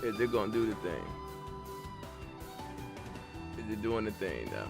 Is it gonna do the thing? Is it doing the thing now?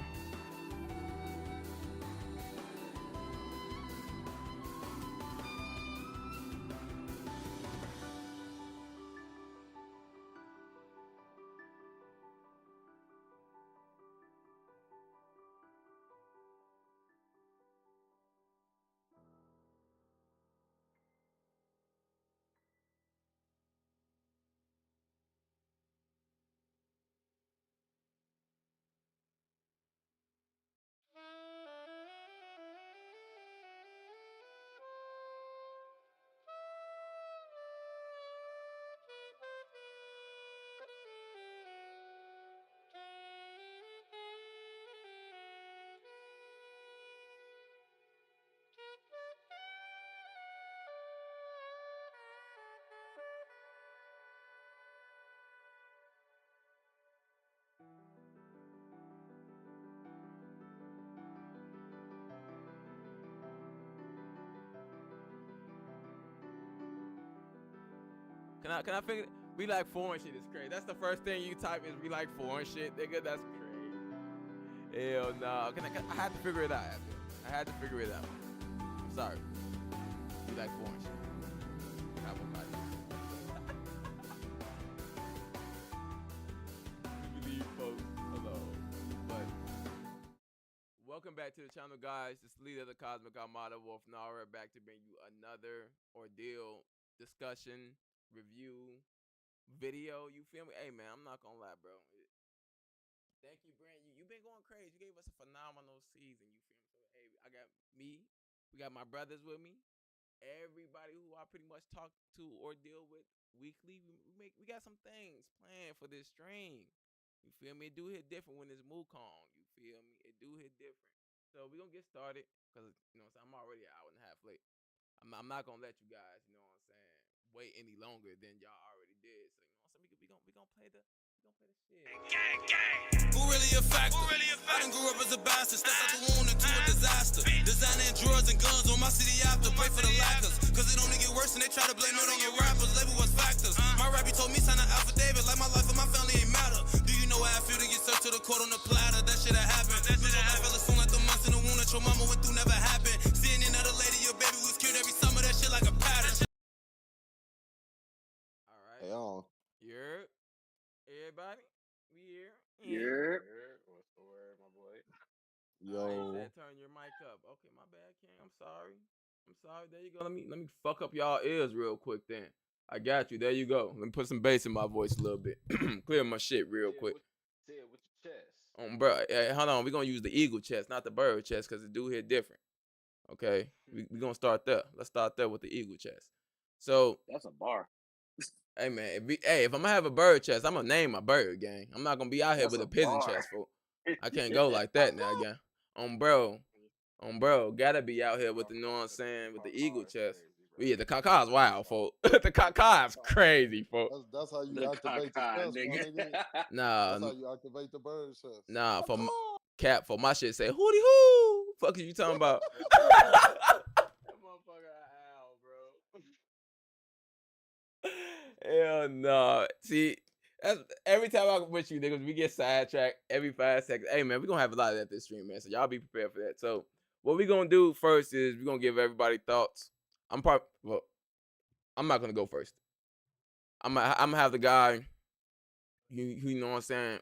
Can I figure? We like foreign shit is crazy. That's the first thing you type is we like foreign shit, nigga. That's crazy. Hell no. I had to figure it out. I had to figure it out. I'm sorry. We like foreign shit. Leave folks alone. But welcome back to the channel, guys. This is leader of the Cosmic Armada, wolphnara, back to bring you another ordeal discussion review video. You feel me? Hey man, I'm not gonna lie, bro. Thank you, Brand. You've been going crazy. You gave us a phenomenal season. You feel me? So hey, I got me. We got my brothers with me. Everybody who I pretty much talk to or deal with weekly. We got some things planned for this stream. You feel me? It do hit different when it's Wukong. You feel me? It do hit different. So we gonna get started because I'm already an hour and a half late. I'm not gonna let you guys, wait any longer than y'all already did. So we gonna play the shit. Gang, gang. Who really a factor? I done grew up as a bastard, stepped out the wound into a disaster. Designing drugs and guns on my city after, pray for the lackers. Cause it only get worse and they try to blame it on the rappers. Label was factors. My rappy told me sign an affidavit like my life and my family ain't matter. Do you know how I feel to get served to the court on the platter? That shit happened. Lose all my fellas soon like the months in the wound that your mama went through never happened. Seeing another lady, your baby was killed every summer. That shit like a pattern. Hey, you're everybody. We here. Yeah. What's the word, my boy? Yo. Said, turn your mic up. Okay, my bad, King. I'm sorry. There you go. Let me fuck up y'all ears real quick then. I got you. There you go. Let me put some bass in my voice a little bit. Clear my shit real quick. Say it with your chest. Bro, hey, hold on. We're gonna use the eagle chest, not the bird chest, because it do hit different. Okay? We gonna start there. Let's start there with the eagle chest. So that's a bar. Hey man, if I'm gonna have a bird chest, I'm gonna name my bird, gang. I'm not gonna be out here with a pigeon chest, for. I can't go like that now, gang. Bro, gotta be out here with the, with the eagle chest. Yeah, the caca's wild, folks. The caca's crazy, folks. That's how you activate the chest, nigga. Nah, that's how you activate the bird chest. Nah, for my shit say hootie hoo. Fuck is you talking about? That motherfucker owl, bro. Hell no. See, that's every time I'm with you, niggas, we get sidetracked every 5 seconds. Hey man, we gonna have a lot of that this stream, man. So y'all be prepared for that. So what we gonna do first is we gonna give everybody thoughts. I'm not gonna go first. I'm gonna have the guy you know what I'm saying,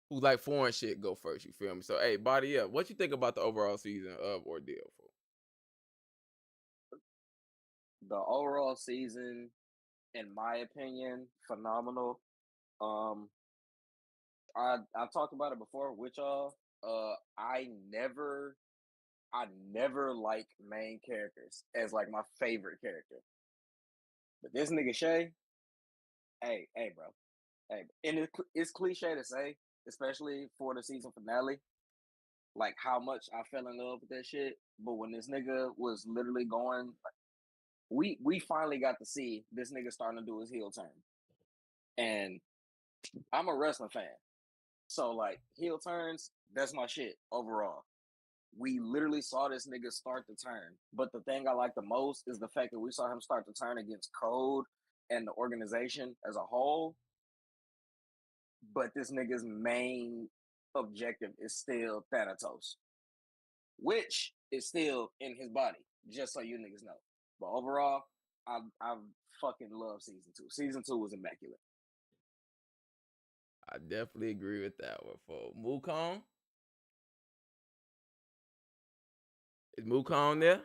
who like foreign shit go first, you feel me? So hey, body up. What you think about the overall season of Ordeal? The overall season, in my opinion, phenomenal. I talked about it before with y'all. I never like main characters as like my favorite character. But this nigga Shay, hey, bro. Hey, and it's cliche to say, especially for the season finale, like how much I fell in love with that shit. But when this nigga was literally going, we finally got to see this nigga starting to do his heel turn. And I'm a wrestling fan. So like heel turns, that's my shit overall. We literally saw this nigga start the turn. But the thing I like the most is the fact that we saw him start the turn against Code and the organization as a whole, but this nigga's main objective is still Thanatos, which is still in his body, just so you niggas know. But overall, I fucking love season 2. Season 2 was immaculate. I definitely agree with that one. For Wukong, is Wukong there?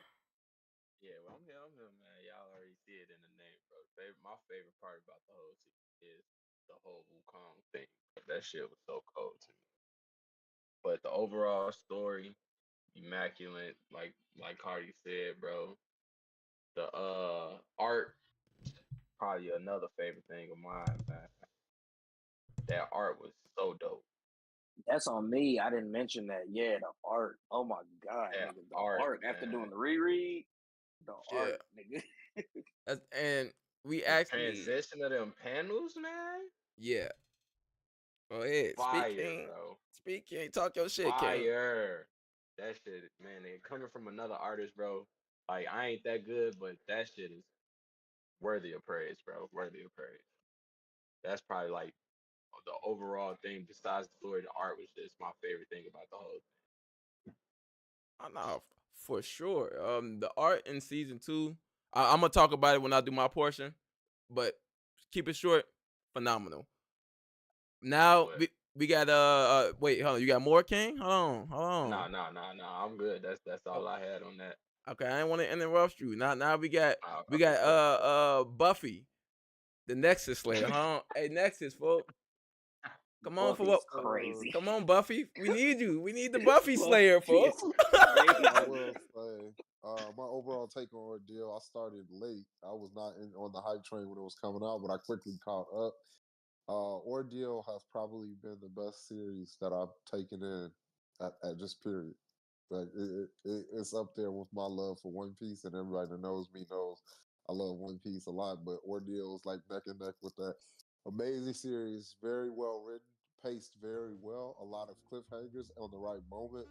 Yeah, well, I'm here, man. Y'all already see it in the name, bro. My favorite part about the whole season is the whole Wukong thing. That shit was so cold to me. But the overall story, immaculate, like Cardi said, bro. The art, probably another favorite thing of mine, man. That art was so dope. That's on me. I didn't mention that. Yeah, the art. Oh my god, That nigga, the art, art. After man. doing the reread, the Yeah. art, nigga. And we The actually, transition of them panels, man. yeah. Go ahead. Fire, Speak, King. bro. Speak, King. Talk your shit, King. Fire. That shit, man. And coming from another artist, bro. Like I ain't that good, but that shit is worthy of praise, bro. Worthy of praise. That's probably like the overall thing. Besides the story, the art was just my favorite thing about the whole. I know for sure. The art in season 2, I'm gonna talk about it when I do my portion, but keep it short. Phenomenal. Now But we got wait, hold on. You got more, King? Hold on. nah. I'm good. That's Oh, all I had on that. okay, I didn't want to interrupt you. Now we got Buffy, the Nexus Slayer. Huh? Hey, Nexus, folks. Come on for Buffy's what? crazy. Come on, Buffy. We need you. We need the Buffy Slayer, Buffy is folks. crazy. I will say, my overall take on Ordeal, I started late. I was not on the hype train when it was coming out, but I quickly caught up. Ordeal has probably been the best series that I've taken in at just period. Like it's up there with my love for One Piece, and everybody that knows me knows I love One Piece a lot. But Ordeal is like neck and neck with that. Amazing series, very well written, paced very well. A lot of cliffhangers on the right moment.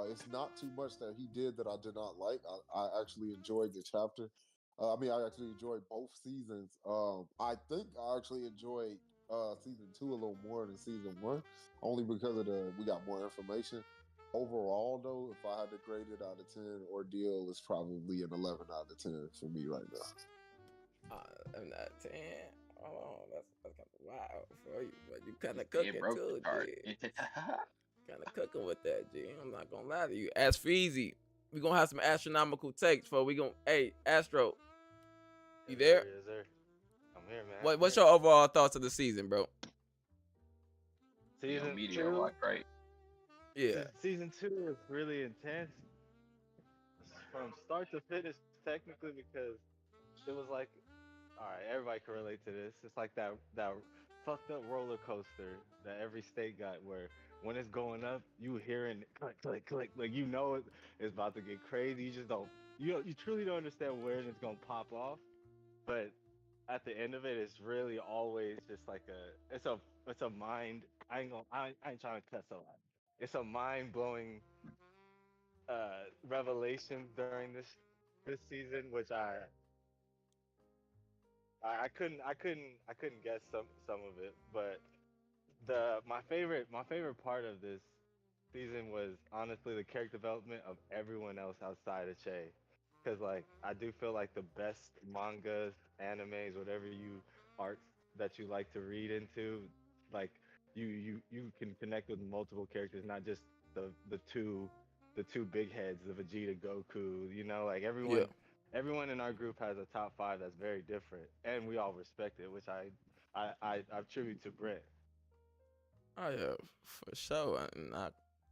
It's not too much that he did that I did not like. I actually enjoyed the chapter. I actually enjoyed both seasons. I think I actually enjoyed season 2 a little more than season 1, only because of we got more information. Overall, though, if I had to grade it out of 10, Ordeal is probably an 11 out of 10 for me right now. 11 out of 10. Oh, that's kind of wild for you, but you kind of Yeah, cooking broke too, the chart. G. Kind of cooking with that, G. I'm not gonna lie to you. Ask Feezy. We gonna have some astronomical takes for we gonna. Hey, Astro, you there? Yes, sir. I'm here, man. What's your overall thoughts of the season, bro? Season Media 2? watch, right? Yeah. Season 2 is really intense from start to finish, technically, because it was like, all right, everybody can relate to this. It's like that fucked up roller coaster that every state got, where when it's going up, you hearing click, click, click, like you know it's about to get crazy. You just don't, you truly don't understand when it's gonna pop off. But at the end of it, it's really always just like it's a mind. I ain't trying to cuss a lot. It's a mind blowing revelation during this season, which I couldn't guess some of it, but my favorite part of this season was honestly the character development of everyone else outside of Che, because like I do feel like the best mangas, animes, whatever you arts that you like to read into, like you can connect with multiple characters, not just the two big heads, the Vegeta, Goku. You know, like Yeah. everyone in our group has a top five that's very different, and we all respect it, which I attribute to Brent. Oh yeah, for sure. And I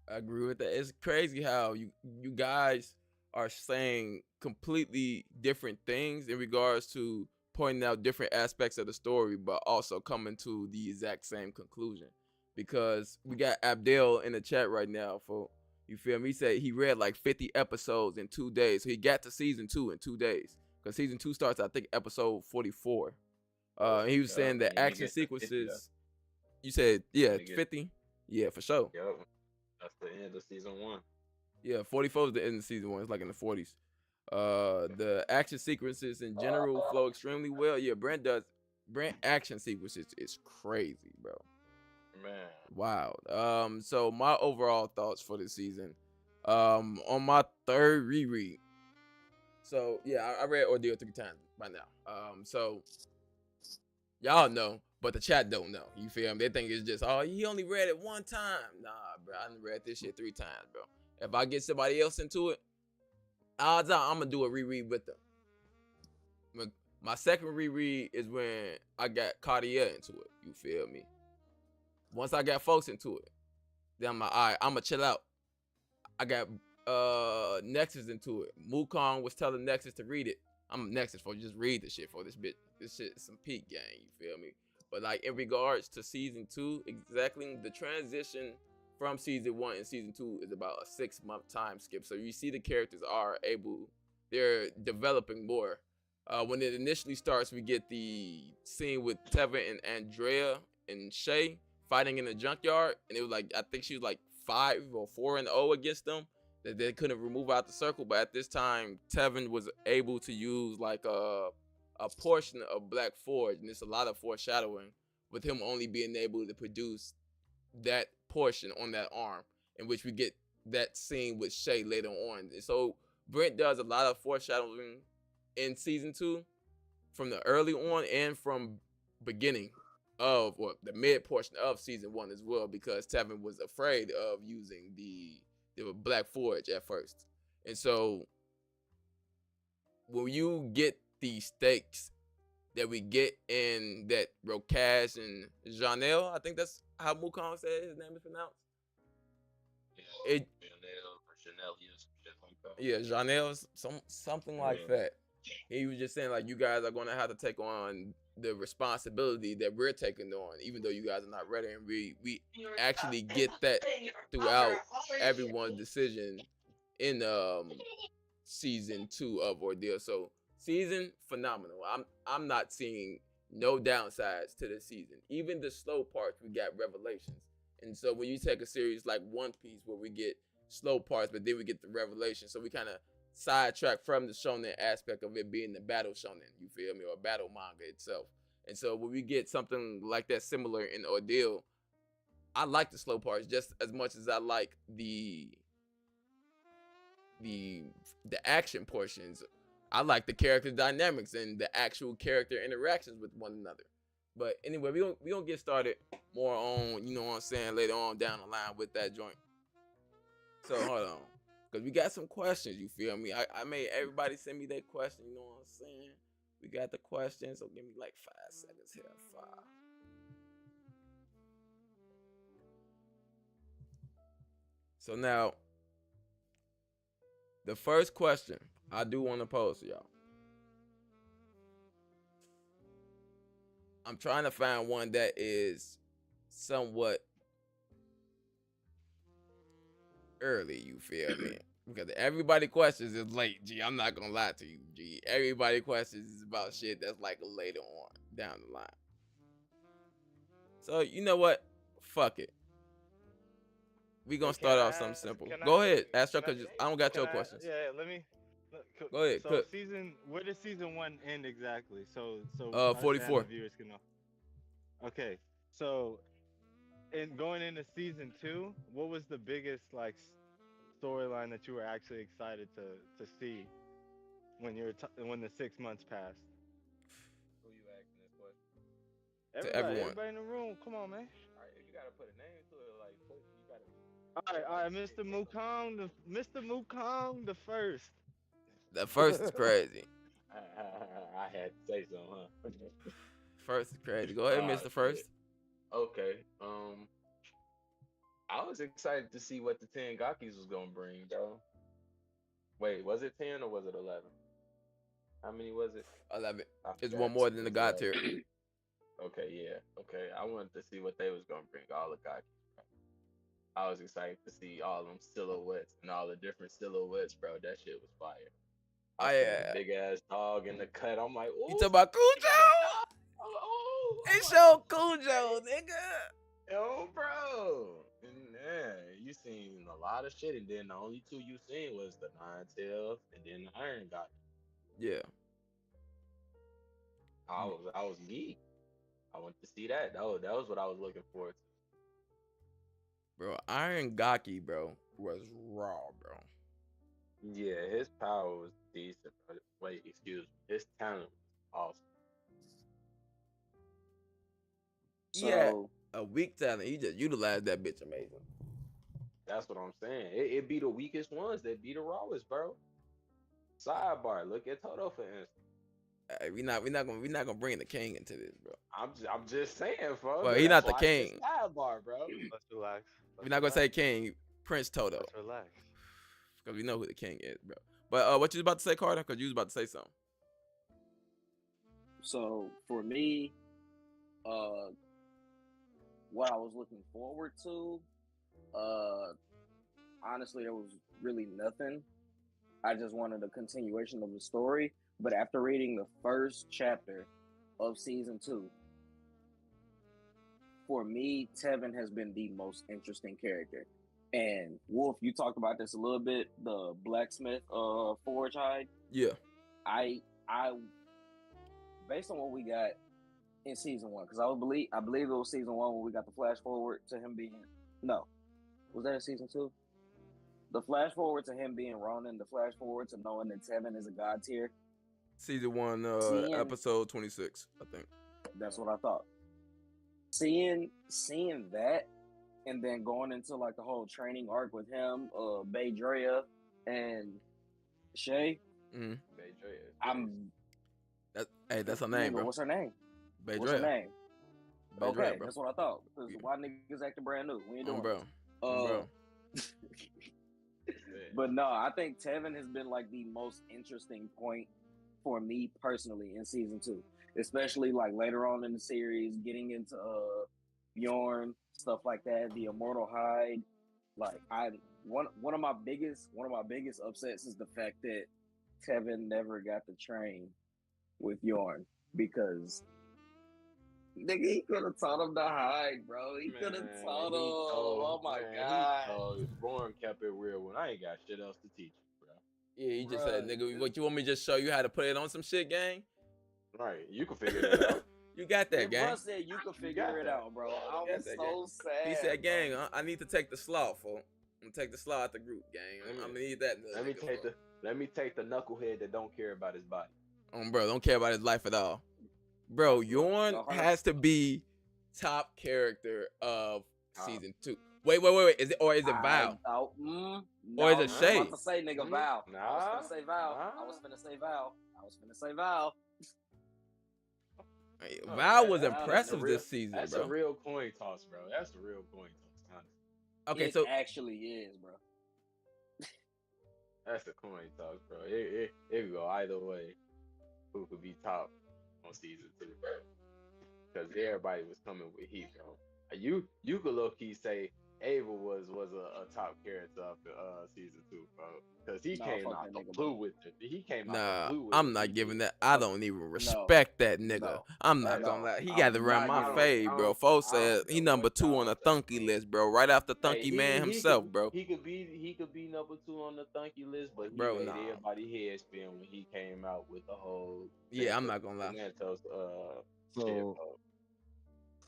agree with that. It's crazy how you guys are saying completely different things in regards to pointing out different aspects of the story, but also coming to the exact same conclusion. Because we got Abdel in the chat right now for you feel me? He said he read like 50 episodes in 2 days. So he got to season 2 in 2 days. Because season 2 starts, I think, episode 44. He was saying that action sequences. You said, yeah, 50? Yeah, for sure. Yep. That's the end of season 1. Yeah, 44 is the end of season 1. It's like in the 40s. The action sequences in general flow extremely well. Yeah, Brent action sequences is crazy, bro. Man. Wow. So my overall thoughts for this season. On my third reread. So yeah, I read Ordeal 3 times by now. So y'all know, but the chat don't know. You feel me? They think it's just, oh, he only read it one time. Nah, bro, I done read this shit 3 times, bro. If I get somebody else into it, odds are I'm gonna do a reread with them. My second reread is when I got Cartier into it. You feel me? Once I got folks into it, then I'm like, all right, I'm gonna chill out. I got Nexus into it. Wukong was telling Nexus to read it. I'm Nexus for just read the shit for this bitch. This shit is some peak game, you feel me? But like in regards to season 2, exactly the transition from season 1 and season 2 is about a 6-month time skip. So you see the characters they're developing more. When it initially starts, we get the scene with Tevin and Andrea and Shay fighting in the junkyard, and it was like, I think she was like 5 or 4-0 against them, that they couldn't remove out the circle. But at this time, Tevin was able to use like a portion of Black Forge, and it's a lot of foreshadowing with him only being able to produce that portion on that arm, in which we get that scene with Shay later on. And so Brent does a lot of foreshadowing in season 2 from the early on and from beginning of, or the mid portion of season 1 as well, because Tevin was afraid of using the Black Forge at first. And so when you get the stakes that we get in that Rokash and Janelle, I think that's how Wukong said his name is pronounced. Yeah, Janelle, something like that. He was just saying, like, you guys are going to have to take on the responsibility that we're taking on, even though you guys are not ready. And we actually get that throughout everyone's decision in season 2 of Ordeal. So season phenomenal. I'm not seeing no downsides to this season. Even the slow parts, we got revelations. And so when you take a series like One Piece, where we get slow parts, but then we get the revelation, so we kind of sidetrack from the shonen aspect of it being the battle shonen, you feel me, or battle manga itself. And so when we get something like that similar in Ordeal, I like the slow parts just as much as I like the action portions. I like the character dynamics and the actual character interactions with one another. But anyway, we gonna get started more on, you know what I'm saying, later on down the line with that joint. So hold on, because we got some questions, you feel me? I made everybody send me their question, you know what I'm saying? We got the questions, so give me like 5 seconds here. 5. So now, the first question I do want to pose to y'all. I'm trying to find one that is somewhat early, you feel me? Because everybody questions is late, G. I'm not gonna lie to you, G. Everybody questions is about shit that's like later on down the line. So you know what? Fuck it. We gonna start off something simple. Go ahead, Astro, because I don't got your questions. Yeah, let me. Go ahead. So where does season 1 end exactly? So 44. The viewers can know. Okay, so going into season 2, what was the biggest like storyline that you were actually excited to see when when the 6 months passed? Who you asking this question? Everybody in the room, come on, man. Alright, you gotta put a name to it, like you gotta. All right, Mr. Wukong the first. The first is crazy. I had to say so, huh? First is crazy. Go ahead, Mr. First. Okay. I was excited to see what the 10 Gakis was gonna bring, though. Wait, was it 10 or was it 11? How many was it? 11. It's one more than the God tier. Okay, yeah. Okay, I wanted to see what they was gonna bring, all the Gakis. I was excited to see all them silhouettes and all the different silhouettes, bro. That shit was fire. Big ass dog in the cut. I'm like, ooh. You talking about Cujo? They showed Cujo, nigga. Yo, bro. And, yeah, you seen a lot of shit, and then the only two you seen was the Nine Tails and then the Iron God. Yeah. I was geek. I went to see that. That was what I was looking for. Bro, Iron Gaki, bro, was raw, bro. Yeah, his power was decent. But wait, excuse me. His talent was He had So a weak talent. He just utilized that bitch amazing. awesome. That's what I'm saying. It be the weakest ones that be the rawest, bro. Sidebar, look at Toto for instance. Hey, we not gonna bring the king into this, bro. I'm just saying, bro. Well, he That's not the why king. it's sidebar, bro. Let's relax. We're not gonna say king, Prince Toto, Let's relax. because we know who the king is, bro. But what you was about to say, Carter? Because you was about to say something. so for me, what I was looking forward to, honestly, it was really nothing. I just wanted a continuation of the story. But after reading the first chapter of season 2, for me, Tevin has been the most interesting character. And Wolf, you talked about this a little bit, the blacksmith forge hide. Yeah. I based on what we got in season 1, because I believe it was season 1 when we got the flash forward to him being was that in season 2? The flash forward to him being Ronin, the flash forward to knowing that Tevin is a god tier. Season 1, episode 26, I think. That's what I thought. Seeing that, and then going into like the whole training arc with him, Andrea and Shay. Mm-hmm. That's her name, bro. What's her name? Andrea. What's her name? Andrea, Okay, bro. that's what I thought. Because why niggas acting brand new? We ain't doing bro. bro. But no, I think Tevin has been like the most interesting point for me personally in season 2, especially like later on in the series, getting into Bjorn, stuff like that, the immortal hide. Like one of my biggest upsets is the fact that Tevin never got to train with Bjorn, because nigga, he could have taught him to hide, bro. He could have taught him. Oh my god. Born kept it real when I ain't got shit else to teach you, bro. Yeah, he just said, nigga, what you want me to just show you how to put it on some shit, gang? Right, you can figure that out. You got that, gang. Bro said you can figure it out, bro. I was so sad. He said, gang, I need to take the slaw, fool. I'm gonna take the slaw out the group, gang. I'm gonna need that. Let me take the knucklehead that don't care about his body. Bro, don't care about his life at all. Bro, Bjorn has to be top character of season 2. Wait. Is it Val? No, or is it Shay? I was about to say nigga Val. Nah. I was finna say Val. Hey, Val was impressive this season, that's bro. That's a real coin toss, bro. That's a real coin toss, honestly. Okay, it actually is, bro. That's a coin toss, bro. It could go either way. Who could be top on season 2, bro? Because everybody was coming with heat, bro. You could low key say Ava was a top character after season 2, bro. Because he came out the blue with it. He came out the blue with it. I'm not giving that. I don't even respect that nigga. No. I'm not gonna lie. He got to run my fade, bro. Folks said he number 2 on the Thunky list, bro. Right after Thunky Man himself, bro. He could be number 2 on the Thunky list, but he made everybody head spin when he came out with the whole. Yeah, I'm not gonna lie.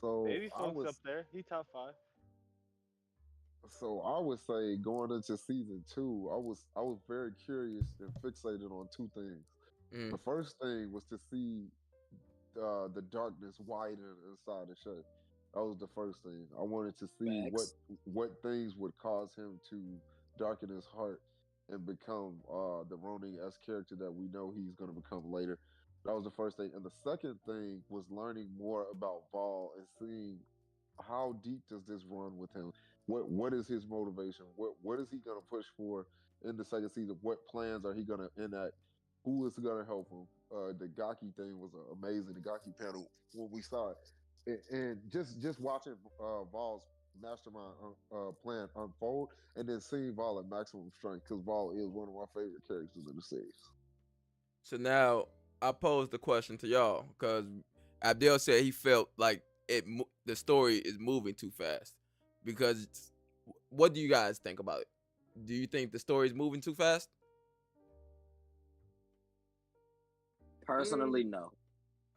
So Baby Funk's up there. He top 5. So I would say going into season 2, I was very curious and fixated on 2 things. The first thing was to see the darkness widen inside the Shay. That was the first thing. I wanted to see what things would cause him to darken his heart and become the Ronin-esque character that we know he's going to become later. That was the first thing. And the second thing was learning more about Vol and seeing how deep does this run with him. What is his motivation? What is he gonna push for in the second season? What plans are he gonna enact? Who is gonna help him? The Gaki thing was amazing. The Gaki panel when we saw it, and just watching Vol's mastermind plan unfold, and then seeing Vol at maximum strength, because Vol is one of my favorite characters in the series. So now I pose the question to y'all, because Abdel said he felt like the story is moving too fast, because what do you guys think about it? Do you think the story's moving too fast? Personally, no.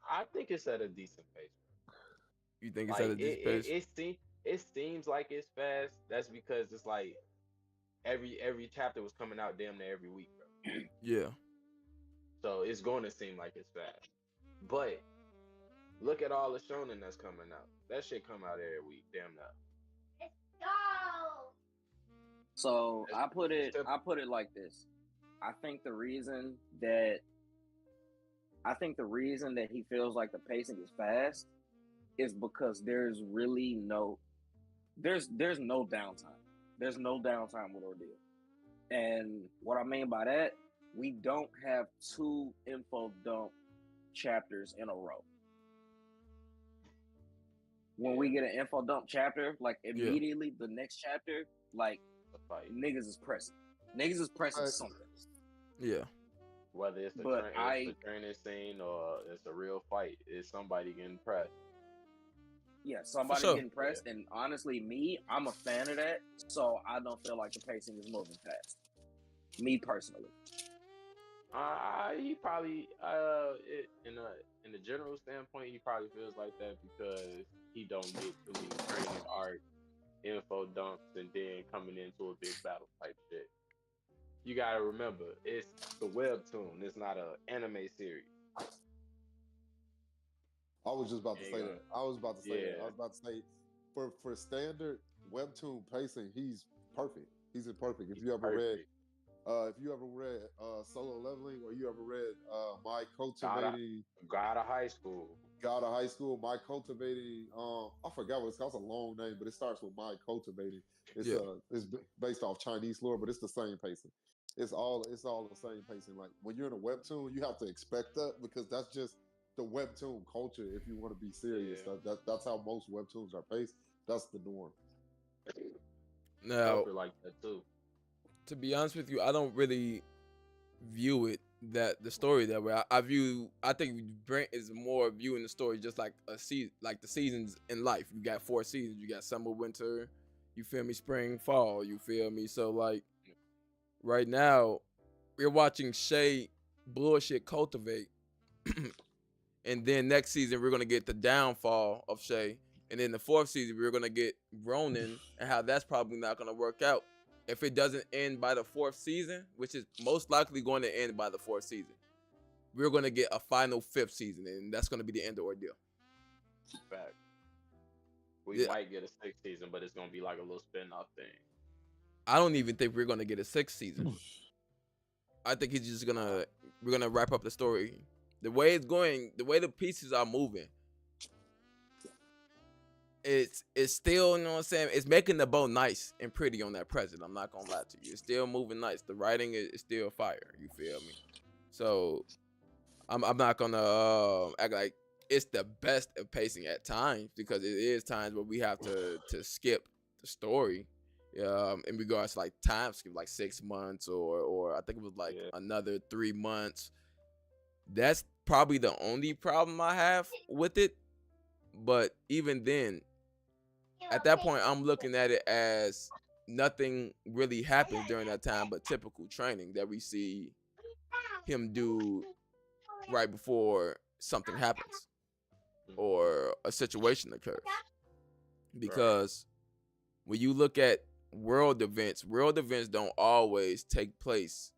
I think it's at a decent pace. You think it's at a Like decent pace? it seems like it's fast. That's because it's like every chapter was coming out damn near every week, bro. Yeah. So it's going to seem like it's fast. But look at all the shonen that's coming out. That shit come out every week, damn near. So I put it like this. I think the reason that he feels like the pacing is fast is because there's really no downtime. There's no downtime with Ordeal. And what I mean by that, we don't have 2 info dump chapters in a row. When we get an info dump chapter, like immediately the next chapter, like niggas is pressing. Niggas is pressing something. Yeah. Whether it's the training scene or it's a real fight, it's somebody getting pressed. Yeah, somebody getting pressed. And honestly, I'm a fan of that. So I don't feel like the pacing is moving fast. Me personally. He probably in the general standpoint, he probably feels like that because he don't get too many training arcs, info dumps, and then coming into a big battle type shit. You gotta remember, it's the webtoon. It's not an anime series. I was just about to say that. I was about to say for standard webtoon pacing, he's perfect. He's perfect. If you ever read Solo Leveling, or you ever read My Cultivating God of High School. My Cultivating, I forgot what it's called. It's a long name, but it starts with My Cultivating. It's based off Chinese lore, but it's the same pacing. It's all the same pacing. Like when you're in a webtoon, you have to expect that because that's just the webtoon culture. If you want to be serious, that's how most webtoons are paced. That's the norm. Now, like that too. To be honest with you, I don't really view it the story that way. I think Brent is more viewing the story just like a season, like the seasons in life. You got 4 seasons. You got summer, winter. You feel me? Spring, fall. You feel me? So like, right now, we're watching Shay bullshit cultivate, and then next season we're gonna get the downfall of Shay, and then the 4th season we're gonna get Ronan and how that's probably not gonna work out. If it doesn't end by the 4th season, which is most likely going to end by the 4th season, we're going to get a final 5th season, and that's going to be the end of Ordeal. Fact. We might get a 6th season, but it's going to be like a little spin-off thing. I don't even think we're going to get a 6th season. I think we're going to wrap up the story. The way it's going, the way the pieces are moving, it's still, you know what I'm saying, it's making the bow nice and pretty on that present. I'm not gonna lie to you, it's still moving nice. The writing is still fire, you feel me? So I'm not gonna act like it's the best of pacing at times, because it is times where we have to skip the story in regards to like time skip, like 6 months or I think it was like another 3 months. That's probably the only problem I have with it. But even then, at that point, I'm looking at it as nothing really happens during that time but typical training that we see him do right before something happens or a situation occurs. Because when you look at world events don't always take place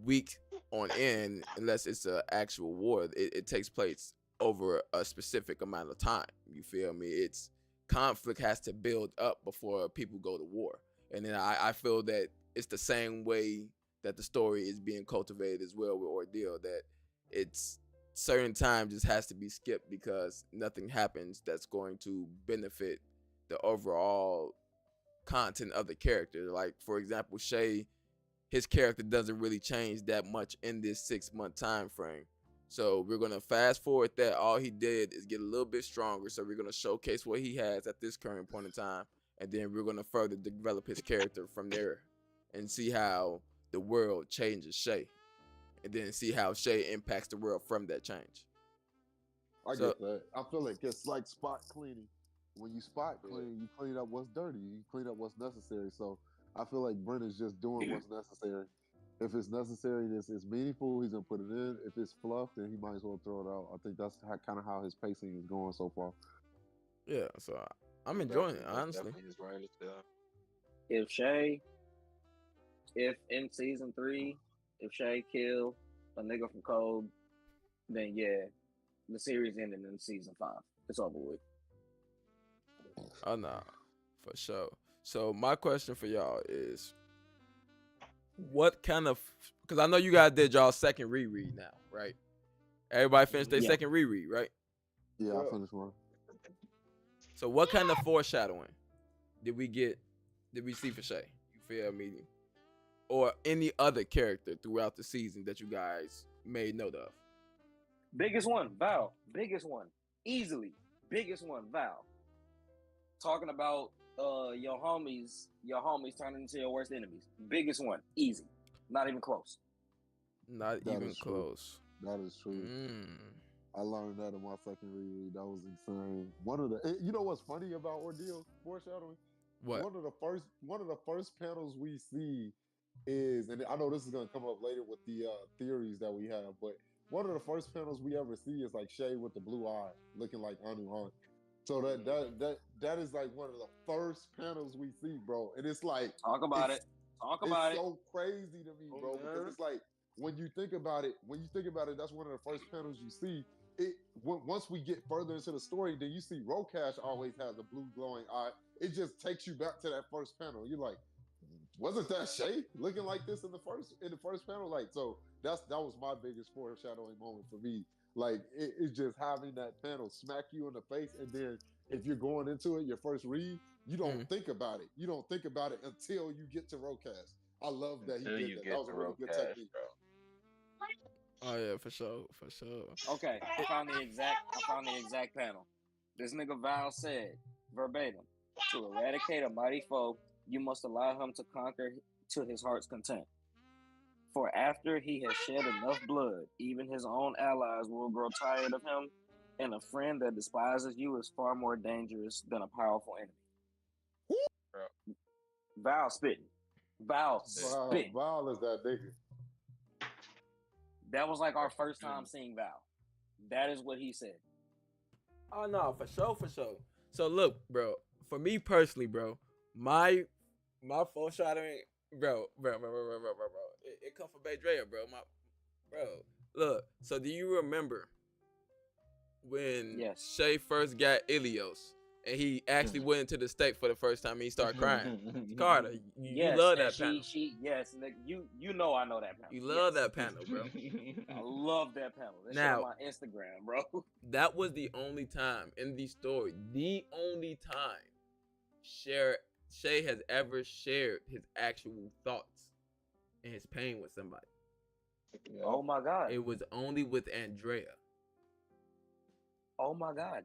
week on end unless it's an actual war. It takes place over a specific amount of time. You feel me? It's conflict has to build up before people go to war. And then I feel that it's the same way that the story is being cultivated as well with Ordeal, that it's certain times just has to be skipped because nothing happens that's going to benefit the overall content of the character. Like, for example, Shay, his character doesn't really change that much in this 6-month time frame. So we're going to fast forward that. All he did is get a little bit stronger. So we're going to showcase what he has at this current point in time. And then we're going to further develop his character from there and see how the world changes Shay. And then see how Shay impacts the world from that change. I get that. I feel like it's like spot cleaning. when you spot clean, you clean up what's dirty. You clean up what's necessary. So I feel like Brent is just doing what's necessary. If it's necessary and it's meaningful, he's gonna put it in. If it's fluff, then he might as well throw it out. I think that's kind of how his pacing is going so far. Yeah, so I'm enjoying it, honestly. Definitely is right as well. If in season 3, if Shay kill a nigga from Code, then yeah, the series ended in season 5. It's over with. Oh no, for sure. So my question for y'all is, what kind of? Because I know you guys did y'all second reread now, right? Everybody finished their second reread, right? Yeah, I finished one. So what kind of foreshadowing did we see for Shay? You feel me? Or any other character throughout the season that you guys made note of? Biggest one, Val. Biggest one. Easily. Biggest one, Val. Talking about your homies turning into your worst enemies. Biggest one. Easy. Not even close. Not That even is true. close. That is true. I learned that in my second reread. That was insane. You know what's funny about Ordeal foreshadowing? What? One of the first panels we see is, and I know this is gonna come up later with the theories that we have, but one of the first panels we ever see is like Shay with the blue eye, looking like Anu Hunt. So that is like one of the first panels we see, bro. And it's like Talk about it. It's so crazy to me, bro, because it's like when you think about it, that's one of the first panels you see. Once we get further into the story, then you see Rokash always has a blue glowing eye. It just takes you back to that first panel. You're like, wasn't that Shay looking like this in the first panel? Like, so that was my biggest foreshadowing moment for me. Like, it's just having that panel smack you in the face, and then if you're going into it, your first read, you don't think about it. You don't think about it until you get to Rokash. I love that he did that. That was a really good technique. Oh yeah, for sure. Okay, I found the exact panel. This nigga Val said verbatim, "To eradicate a mighty foe, you must allow him to conquer to his heart's content. For after he has shed enough blood, even his own allies will grow tired of him, and a friend that despises you is far more dangerous than a powerful enemy." Val spitting. Val is that nigga. That was like our first time seeing Val. That is what he said. Oh no, for sure. So look, bro, for me personally, bro, my foreshadowing, bro. It come from Andrea, bro. Look. So do you remember when Shay first got Ilios and he actually went into the stake for the first time and he started crying? Carter, you love that panel. Yes, Nick, you know I know that panel. You love that panel, bro. I love that panel. That's now, on my Instagram, bro. That was the only time in the story, Shay has ever shared his actual thoughts and his pain with somebody. Oh my God. It was only with Andrea. Oh my God.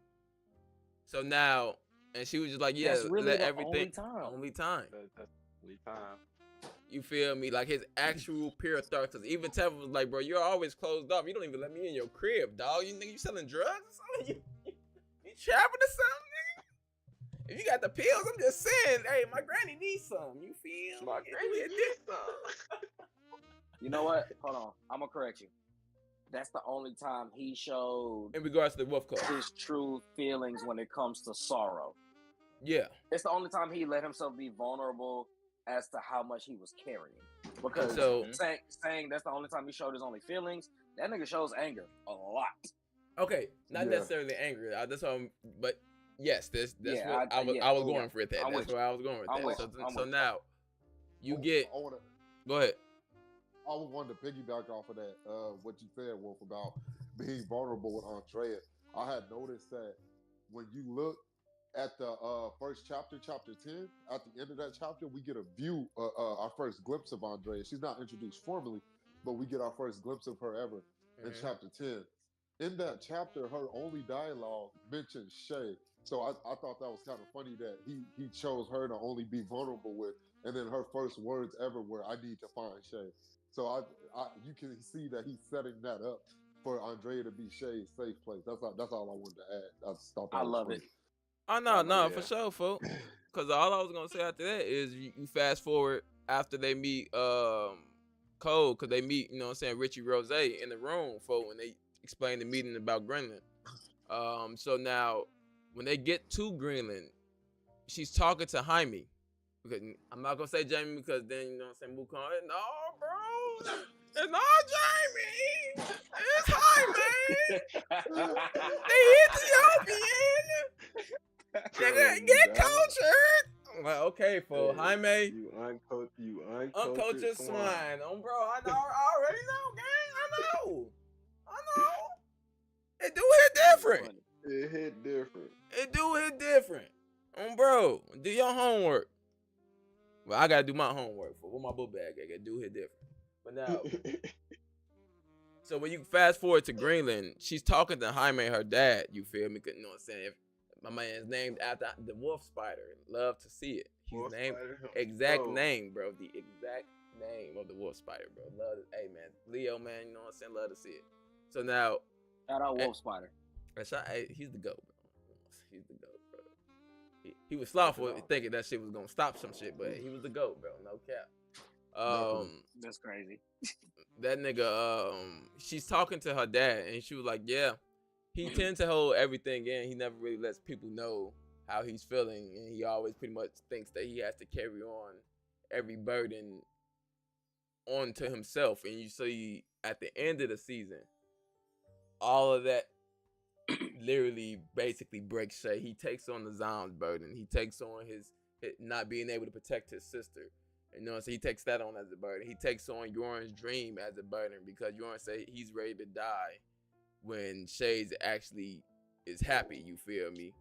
So now, and she was just like, yeah, that's really let the everything. Only time. That's only time. You feel me? Like his actual pure thoughts. Because even Tevin was like, bro, you're always closed off. You don't even let me in your crib, dog. You think you selling drugs or something? You trapping or something, nigga? If you got the pills, I'm just saying, hey, my granny needs some. You feel me? My granny needs some. You know what? Hold on. I'm going to correct you. That's the only time he showed, in regards to the wolf code, his true feelings when it comes to sorrow. Yeah. It's the only time he let himself be vulnerable as to how much he was carrying. Because saying that's the only time he showed his only feelings, that nigga shows anger a lot. Okay, not necessarily anger. That's what but yes, that's what I was going for that. That's where I was going with that. So now you get. Go ahead. I wanted to piggyback off of that, what you said, Wolf, about being vulnerable with Andrea. I had noticed that when you look at the first chapter, chapter 10, at the end of that chapter, we get a view, our first glimpse of Andrea. She's not introduced formally, but we get our first glimpse of her ever in chapter 10. In that chapter, her only dialogue mentions Shay. So I thought that was kind of funny that he chose her to only be vulnerable with, and then her first words ever were, "I need to find Shay." So you can see that he's setting that up for Andrea to be Shay's safe place. That's all I wanted to add. I just thought that was love funny. it. Oh I no, know. for Yeah. sure, folks. Because all I was gonna say after that is you fast forward after they meet Cole, because they meet, you know what I'm saying, Richie Rose in the room for when they explain the meeting about Greenland. So now when they get to Greenland, she's talking to Jaime. Because I'm not gonna say Jamie because then, you know what I'm saying, Wukong. No, bro, it's not Jamie. It's Jaime. The Ethiopian. Nigga, get Dog. cultured. I'm like, okay, for Hey, Jaime, you uncultured uncultured swine. swine. Bro, I already know, gang. I know. It do hit different. Funny. It hit different. It do hit different. Bro, do your homework. Well, I gotta do my homework for my book bag. I gotta do hit different. But now, so when you fast forward to Greenland, she's talking to Jaime, her dad. You feel me? You know what I'm saying? My man's named after the wolf spider. Love to see it. He's Wolf named spider. exact Oh. name, bro. The exact name of the wolf spider, bro. Love it. Hey man, Leo, man. You know what I'm saying? Love to see it. So now, Shout out Wolf Spider. he's the GOAT, bro. He's the GOAT, bro. He was slothful thinking that shit was gonna stop some shit, but he was the GOAT, bro. No cap. That's crazy. That nigga, she's talking to her dad, and she was like, yeah, he tends to hold everything in. He never really lets people know how he's feeling, and he always pretty much thinks that he has to carry on every burden onto himself. And you see at the end of the season, all of that literally basically breaks Shay. He takes on the Azam's burden. He takes on his not being able to protect his sister. You know, so he takes that on as a burden. He takes on Yoren's dream as a burden because Yoren say he's ready to die when Shay's actually is happy, you feel me?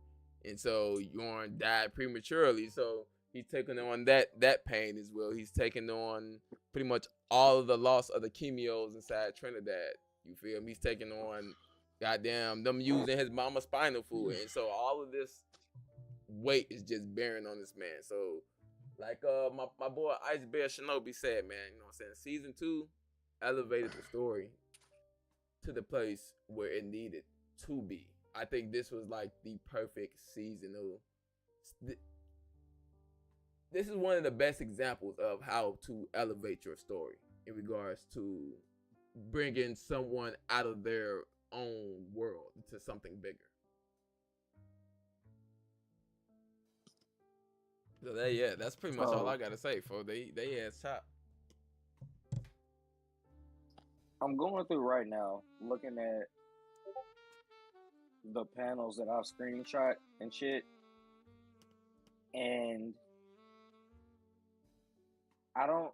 And so Yoren died prematurely, so he's taking on that pain as well. He's taking on pretty much all of the loss of the chemios inside Trinidad, you feel me? He's taking on goddamn them using his mama's spinal fluid. And so all of this weight is just bearing on this man. So like my boy Ice Bear Shinobi said, man, you know what I'm saying? Season 2 elevated the story to the place where it needed to be. I think this was like the perfect season of. This is one of the best examples of how to elevate your story in regards to bringing someone out of their own world to something bigger. So that's pretty much all I gotta say. For they ass top. I'm going through right now, looking at the panels that I've screenshot and shit, and I don't.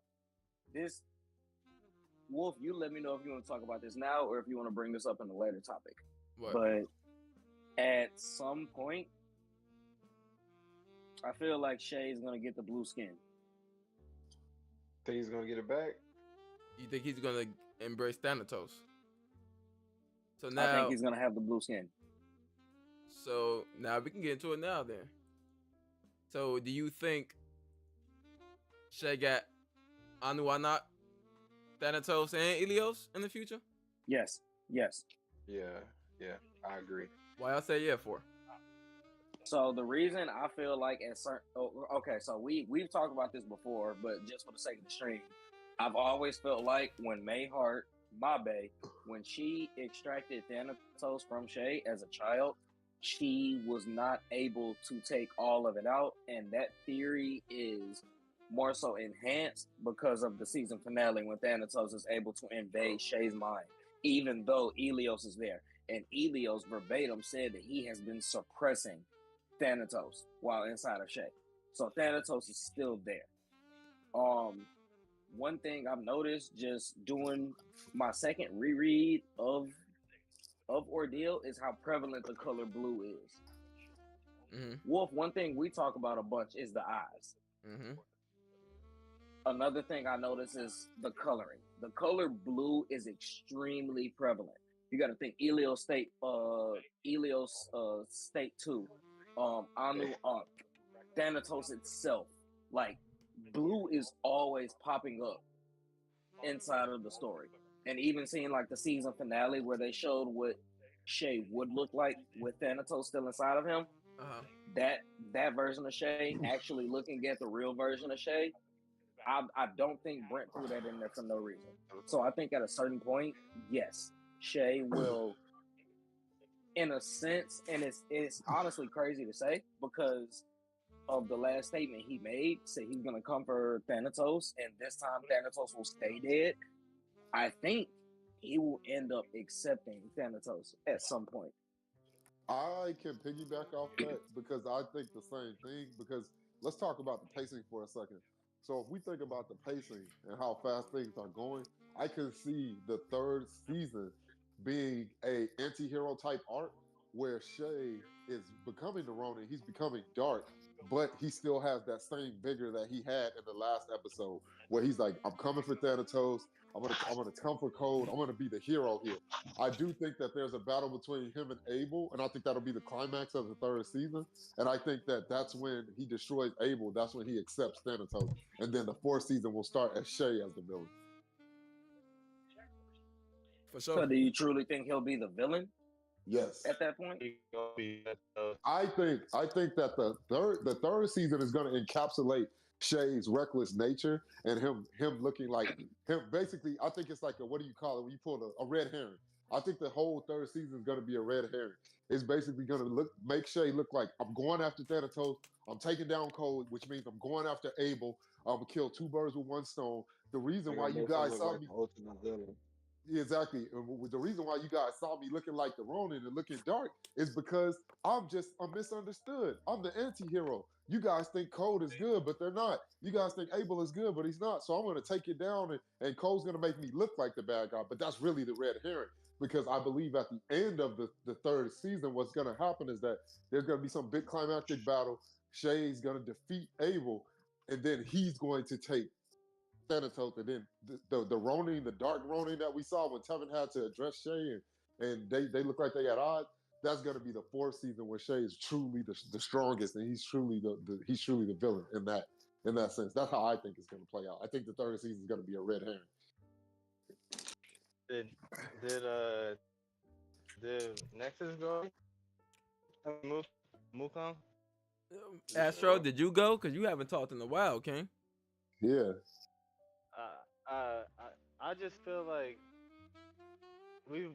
This Wolf, you let me know if you want to talk about this now or if you want to bring this up in a later topic. What? But at some point, I feel like Shay's gonna get the blue skin. Think he's gonna get it back? You think he's gonna embrace Thanatos? So now I think he's gonna have the blue skin. So now we can get into it now then. So do you think Shay got Anuanak, Thanatos, and Ilios in the future? Yes. Yeah, I agree. Why I say yeah for? So the reason I feel like at certain okay, so we've talked about this before, but just for the sake of the stream, I've always felt like when Mayheart, Mabe, when she extracted Thanatos from Shay as a child, she was not able to take all of it out, and that theory is more so enhanced because of the season finale when Thanatos is able to invade Shay's mind, even though Ilios is there. And Ilios verbatim said that he has been suppressing Thanatos while inside of Shay. So Thanatos is still there. One thing I've noticed just doing my second reread of Ordeal is how prevalent the color blue is. Mm-hmm. Wolf, one thing we talk about a bunch is the eyes. Mm-hmm. Another thing I notice is the coloring. The color blue is extremely prevalent. You got to think Ilios State 2, Anu Thanatos itself. Like, blue is always popping up inside of the story. And even seeing like the season finale where they showed what Shay would look like with Thanatos still inside of him, That version of Shay, actually looking at the real version of Shay, I don't think Brent threw that in there for no reason. So I think at a certain point, yes, Shay will, in a sense, and it's honestly crazy to say because of the last statement he made, said he's gonna come for Thanatos, and this time Thanatos will stay dead. I think he will end up accepting Thanatos at some point. I can piggyback off that because I think the same thing. Because let's talk about the pacing for a second. So if we think about the pacing and how fast things are going, I can see the third season being a anti-hero type arc where Shay is becoming the Ronin, he's becoming dark, but he still has that same vigor that he had in the last episode, where he's like, I'm coming for Thanatos, I'm gonna come for Code, I'm gonna be the hero here. I do think that there's a battle between him and Abel, and I think that'll be the climax of the third season. And I think that that's when he destroys Abel. That's when he accepts Thanatos, and then the fourth season will start as Shay as the villain. For So sure. do you truly think he'll be the villain Yes, at that point? I think that the third season is going to encapsulate Shay's reckless nature and him looking like him. Basically, I think it's like a, what do you call it when you pull a red herring? I think the whole third season is going to be a red herring. It's basically going to make Shay look like I'm going after Thanatos. I'm taking down Code, which means I'm going after Abel. I'm gonna kill two birds with one stone. The reason why you guys saw me ultimate villain. Yeah, exactly. The reason why you guys saw me looking like the Ronin and looking dark is because I'm misunderstood. I'm the anti-hero. You guys think Code is good, but they're not. You guys think Abel is good, but he's not. So I'm going to take it down, and Code's going to make me look like the bad guy. But that's really the red herring, because I believe at the end of the third season, what's going to happen is that there's going to be some big climactic battle. Shay's going to defeat Abel, and then he's going to take Thanatos, and then the Ronin, the dark Ronin that we saw when Tevin had to address Shay, and they look like they at odds. That's going to be the fourth season where Shay is truly the strongest, and he's truly the villain in that sense. That's how I think it's going to play out. I think the third season is going to be a red herring. Did Nexus go? Wukong? Astro, did you go? Because you haven't talked in a while, King. Yeah. I just feel like we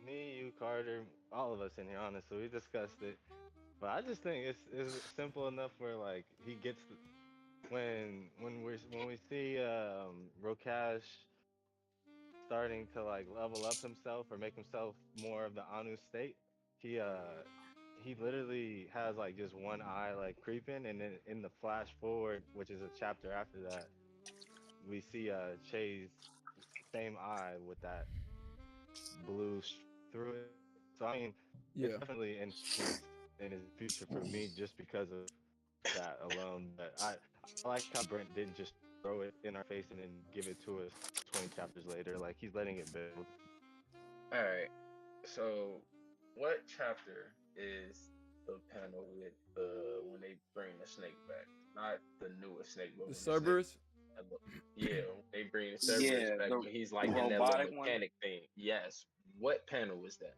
me, you, Carter, all of us in here, honestly, we discussed it. But I just think it's simple enough where like he gets when we see Rokash starting to like level up himself or make himself more of the Anu state, he literally has like just one eye like creeping, and then in the flash forward, which is a chapter after that, we see Chay's same eye with that blue through it. So I mean, Yeah. it's definitely in his future for me just because of that alone. But I like how Brent didn't just throw it in our face and then give it to us 20 chapters later. Like he's letting it build. All right. So, what chapter is the panel with when they bring the snake back? Not the newest snake, but The when Cerberus? yeah, when they bring the Cerberus back, when he's like in that little robotic one? mechanic thing. Yes. What panel is that?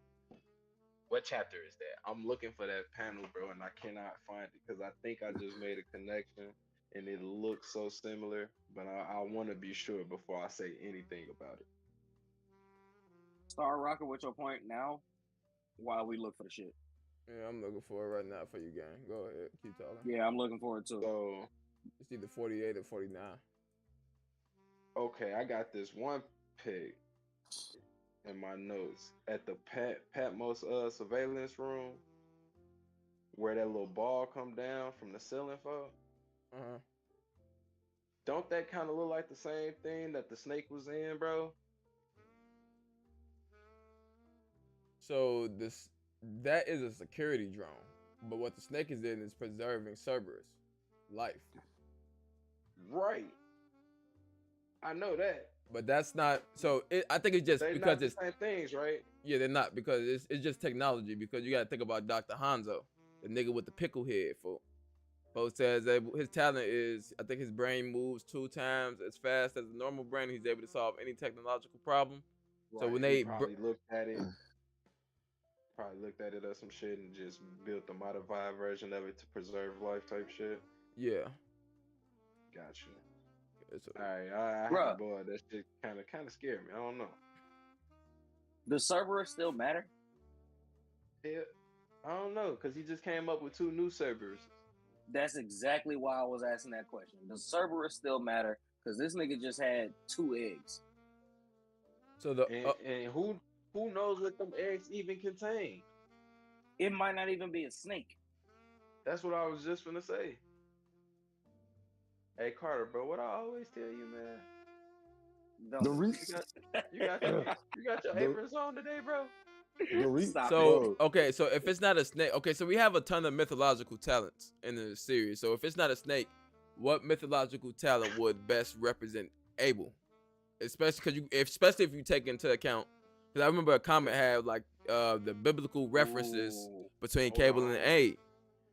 What chapter is that? I'm looking for that panel, bro, and I cannot find it because I think I just made a connection and it looks so similar, but I want to be sure before I say anything about it. Start rocking with your point now while we look for the shit. Yeah, I'm looking for it right now for you, gang. Go ahead. Keep talking. Yeah, I'm looking forward to it. So, It's either 48 or 49. okay, I got this one pic in my notes at the Patmos surveillance room where that little ball come down from the ceiling for. Uh-huh. Don't that kind of look like the same thing that the snake was in, bro? So that is a security drone, but what the snake is in is preserving Cerberus life. Right. I know that. But that's not. So I think it's just They're because not the it's same things, right? yeah, they're not because it's just technology. Because you got to think about Dr. Hanzo, the nigga with the pickle head. Folks says that his talent is, I think his brain moves 2 times as fast as a normal brain. He's able to solve any technological problem. Right. So when He they probably looked at it. probably looked at it as some shit and just built the modified version of it to preserve life type shit. Yeah. Gotcha. It's All right, I Bruh. boy, that shit kind of scared me. I don't know. Does Cerberus still matter? Yeah, I don't know, cause he just came up with 2 new Cerberus. That's exactly why I was asking that question. Does Cerberus still matter? Because this nigga just had 2 eggs. So the And who knows what them eggs even contain? It might not even be a snake. That's what I was just gonna say. Hey Carter, bro, what I always tell you, man. The Don't. reason, You got your aprons on today, bro. the reason, Stop so it. okay, so if it's not a snake, okay, so we have a ton of mythological talents in the series. So if it's not a snake, what mythological talent would best represent Abel? Especially if you take into account, because I remember a comment had like the biblical references Ooh. between Hold Cable on. and Aid.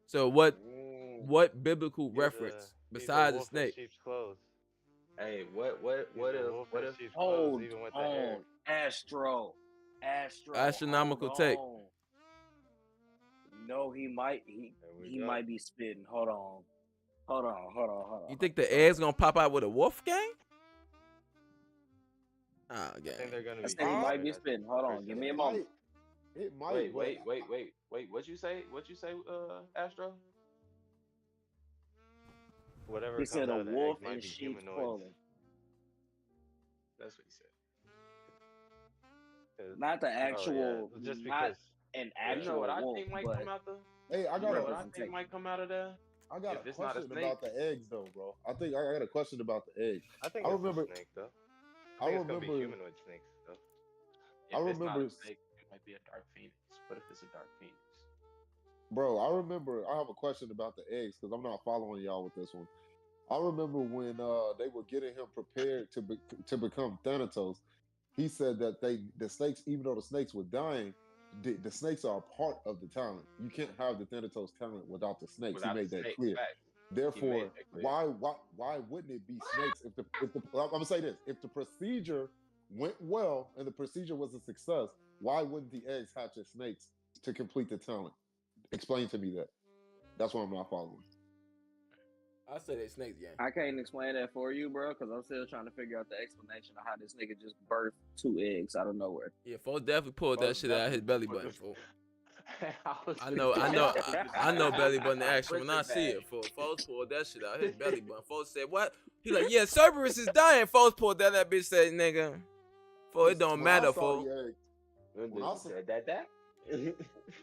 So what Ooh. biblical He's reference he's besides a wolf in snake? sheep's clothes. Hey, He's a wolf what in if sheep's clothes, Hold even with the hair. on. Astro. Astronomical hold take. on. No, he might There we he go. might be spitting. Hold on. You think the eggs gonna pop out with a wolf gang? Ah, I gang. think they're gonna I be. said he might be different, spitting. Hold on, give me a it moment. might, it might. wait. What you say? Astro? Whatever He comes said out a of the wolf egg might in be sheep's humanoids. clothing. That's what he said. 'Cause- Not the oh, actual, yeah, just not because. an Yeah. You know what actual I wolf, think might but come out the? Hey, I You got know a, what I think might come out of there? I got If a it's not a question snake. about the eggs, though, bro. I got a question about the eggs. I think I it's remember- a snake though. I I think it's gonna be remember, humanoid snakes though. If I it's not remember, a snake, it might be a dark phoenix. What if it's a dark phoenix? bro. I remember. I have a question about the eggs because I'm not following y'all with this one. I remember when they were getting him prepared to become Thanatos. He said that the snakes, even though the snakes were dying, the snakes are a part of the talent. You can't have the Thanatos talent without the snakes. Without he made the that snake, clear. fact. Therefore, that clear. why wouldn't it be snakes if I'm gonna say this, if the procedure went well and the procedure was a success, why wouldn't the eggs hatch as snakes to complete the talent? Explain to me that. That's what I'm not following. I say they snakes, gang. I can't explain that for you, bro, because I'm still trying to figure out the explanation of how this nigga just birthed 2 eggs out of nowhere. Yeah, folks definitely pulled that Folks shit out of his belly definitely button, put fool. I know belly button action when I see it, fool. Folks pulled that shit out his belly button. Folks said, what? He like, yeah, Cerberus is dying. Folks pulled that bitch said, nigga. Fool, it don't When I matter, saw fool. the eggs, when I saw- that.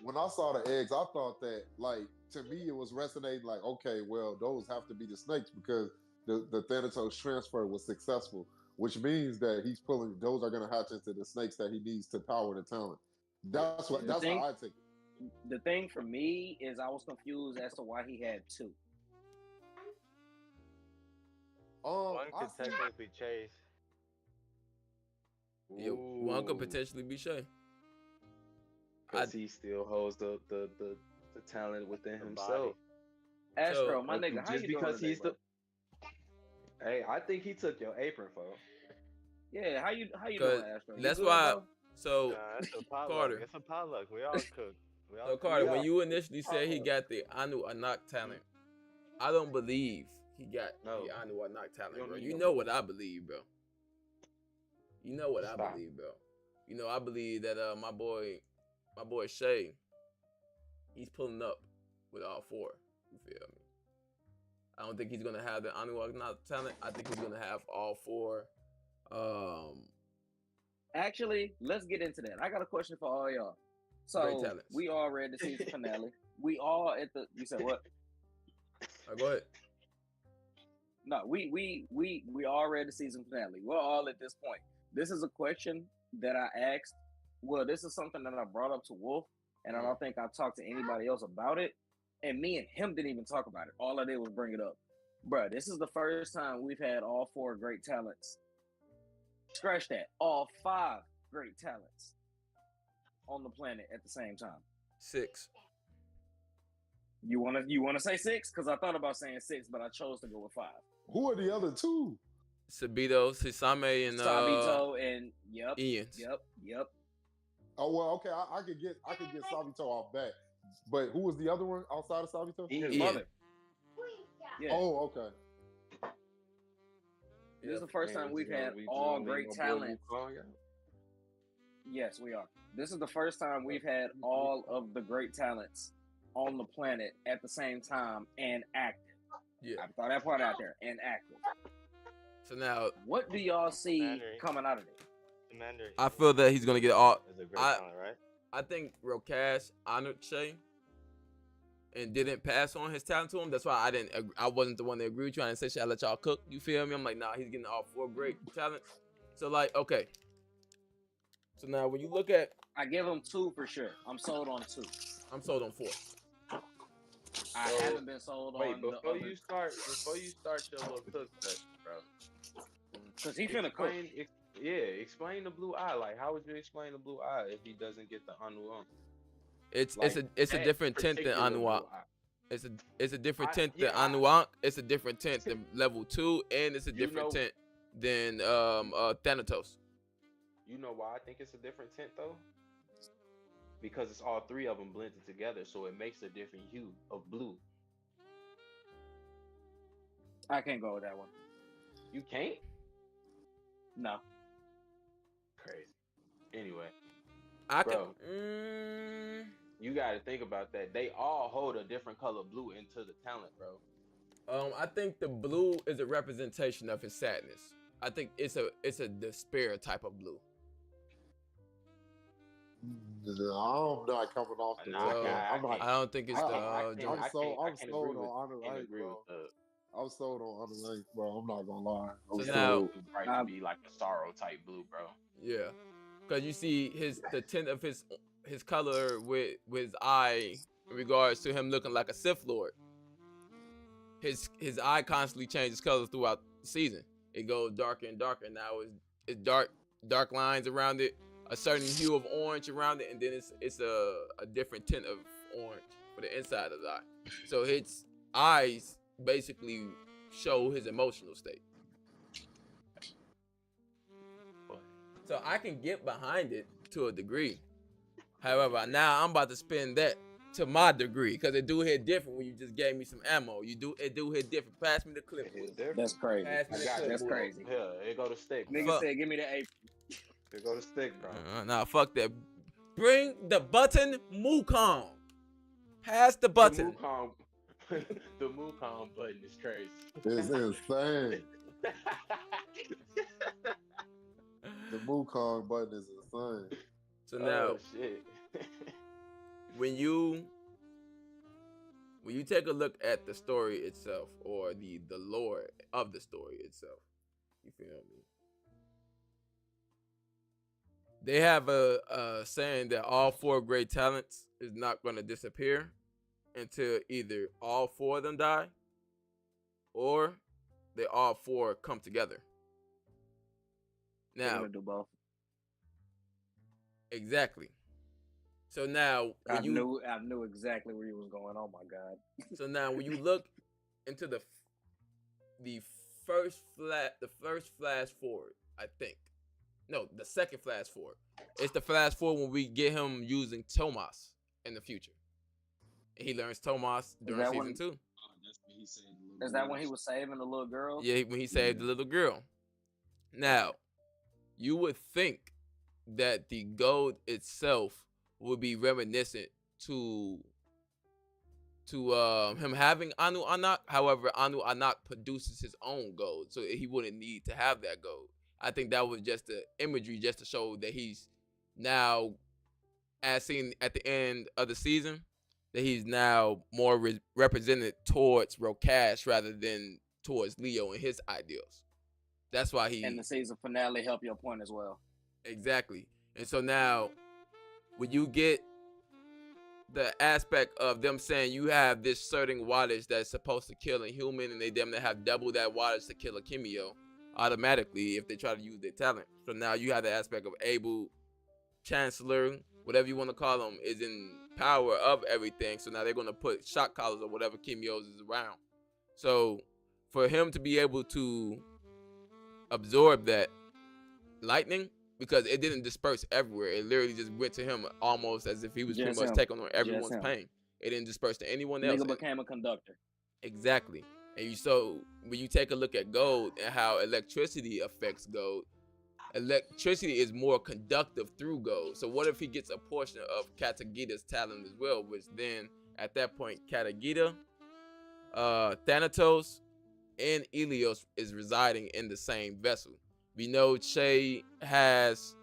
when I saw the eggs, I thought that, like, to me, it was resonating like, okay, well, those have to be the snakes because the Thanatos transfer was successful, which means that he's pulling, those are going to hatch into the snakes that he needs to power the talent. That's how I take it. The thing for me is I was confused as to why he had 2. One I could see- technically chase. Yeah, one could potentially be Shay. Because he still holds the talent within The himself. Astro, my Like, nigga, how just you doing because today, he's bro? Hey, I think he took your apron, folks. Yeah, how you 'Cause doing, Astro? You that's good, why. bro? So Nah, it's a potluck. Carter. It's a potluck. We all cook. We all So cook. Carter, Yeah. when you initially said he got the Anu Anak talent, I don't believe he got No. the Anu Anak You talent, don't bro. need You no know proof. what I believe, bro. You know what I Stop. believe, bro. You know I believe that my boy Shay, he's pulling up with all 4. You feel me? I don't think he's gonna have the Anu Anak talent. I think he's gonna have all 4. Actually, let's get into that. I got a question for all y'all. Great So talents. we all read the season finale. We all at the. You said what? Go ahead. No, we all read the season finale. We're all at this point. This is a question that I asked. Well, this is something that I brought up to Wolf, and I don't think I talked to anybody else about it. And me and him didn't even talk about it. All I did was bring it up. Bruh, this is the first time we've had all 4 great talents. Scratch that. All 5 great talents on the planet at the same time. 6. You wanna say 6? Because I thought about saying 6, but I chose to go with 5. Who are the other 2? Sabito, Sisame, and Sabito and yep. Ian's. Yep. Oh well, okay. I could get Sabito off back, but who was the other one outside of Sabito? His Ian. mother. Yeah. Oh, okay. This is the first time we've had all great talent. Yes, we are. This is the first time we've had all of the great talents on the planet at the same time and active. Yeah. I throw that part out there and active. So now, what do y'all see Commander. coming out of it? Commander. I feel that he's gonna get all. Is a great talent, right? I think Rokash honored Shay and didn't pass on his talent to him. That's why I wasn't the one that agreed with you. I didn't say, should I let y'all cook? You feel me? I'm like, nah, he's getting all 4 great talents. So like, okay. So now when you look at, I give him 2 for sure. I'm sold on 2. I'm sold on 4. I haven't been sold on. Before you start your little cook session, bro. Because he finna cook. Explain the blue eye. Like, how would you explain the blue eye if he doesn't get the Anuang? It's Like, a different tint than particular Anuak. blue eye. It's a different tint than Anuak. It's a different tint than level 2, and it's a different tint than Thanatos. You know why I think it's a different tint though? Because it's all 3 of them blended together, so it makes a different hue of blue. I can't go with that one. You can't? No. Crazy. Anyway, I bro, can. you got to think about that. They all hold a different color blue into the talent, bro. I think the blue is a representation of his sadness. I think it's a despair type of blue. I'm not coming off the. I don't think it's I'm the. sold on Honor Light, bro. I'm sold on Honor Light, bro. I'm not gonna lie. So now, right to be like a sorrow type blue, bro. Yeah, because you see the tint of his color with his eye in regards to him looking like a Sith Lord. His eye constantly changes colors throughout the season. It goes darker and darker. Now it's dark lines around it, a certain hue of orange around it, and then it's a different tint of orange for the inside of the eye. So his eyes basically show his emotional state. So I can get behind it to a degree. However, now I'm about to spin that to my degree, because it do hit different when you just gave me some ammo. It do hit different. Pass me the clip. That's crazy. That's crazy. Yeah, it go to stick. Nigga said, give me the AP. It go to stick, bro. Nah, fuck that. Bring the button, Wukong. Pass the button. The Wukong button is crazy. It's insane. The Wukong button is insane. So now, shit. when you take a look at the story itself, or the lore of the story itself, you feel me? They have a saying that all 4 great talents is not going to disappear until either all 4 of them die, or they all 4 come together. Now, do both. Exactly. So now, I knew exactly where you was going. Oh my god. So now, when you look into the first flash forward, I think. No, the second flash forward. It's the flash forward when we get him using Tomas in the future. And he learns Tomas during season 2. Is that when he was saving the little girl? Yeah, when he saved the little girl. Now, you would think that the gold itself would be reminiscent to him having Anu Anak. However, Anu Anak produces his own gold, so he wouldn't need to have that gold. I think that was just the imagery, just to show that he's now, as seen at the end of the season, that he's now more represented towards Rokash rather than towards Leo and his ideals. That's why And the season finale help your point as well. Exactly. And so now, when you get the aspect of them saying you have this certain wattage that's supposed to kill a human, and they them to have double that wattage to kill a Kimio automatically if they try to use their talent. So now you have the aspect of Abel, Chancellor, whatever you want to call them, is in power of everything. So now they're going to put shock collars or whatever Kimios is around. So for him to be able to absorb that lightning, because it didn't disperse everywhere. It literally just went to him almost as if he was pretty Just much him. taking on Just everyone's him. pain. It didn't disperse to anyone else. Nigga became a conductor. Exactly. And when you take a look at gold and how electricity affects gold, electricity is more conductive through gold. So what if he gets a portion of Katagita's talent as well, which then at that point Katagita, Thanatos, and Ilios is residing in the same vessel. We know Shay has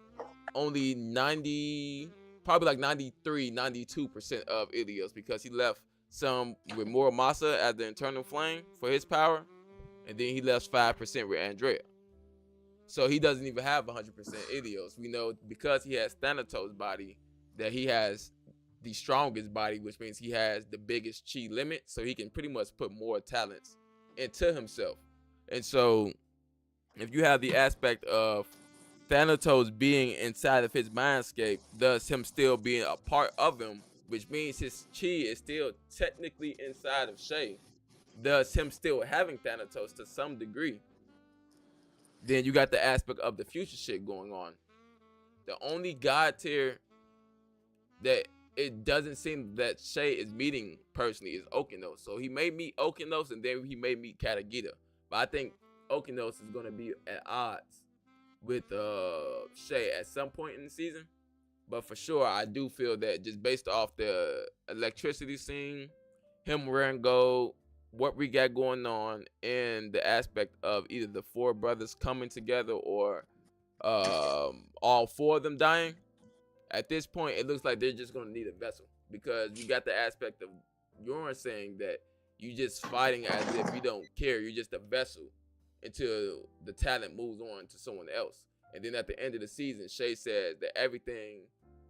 only 90, probably like 93, 92% of Ilios because he left some with Muramasa as the internal flame for his power, and then he left 5% with Andrea. So he doesn't even have 100% Ilios. We know because he has Thanatos' body that he has the strongest body, which means he has the biggest chi limit, so he can pretty much put more talents into himself. And so if you have the aspect of Thanatos being inside of his mindscape, thus him still being a part of him, which means his chi is still technically inside of Shay, thus him still having Thanatos to some degree, then you got the aspect of the future shit going on. The only god tier that it doesn't seem that Shay is meeting personally is Okeanos. So he may meet Okeanos and then he may meet Katagita. But I think Okeanos is going to be at odds with Shay at some point in the season. But for sure, I do feel that just based off the electricity scene, him wearing gold, what we got going on, and the aspect of either the four brothers coming together or all four of them dying, at this point, it looks like they're just going to need a vessel. Because you got the aspect of Yoren saying that you just fighting as if you don't care. You're just a vessel until the talent moves on to someone else. And then at the end of the season, Shay said that everything,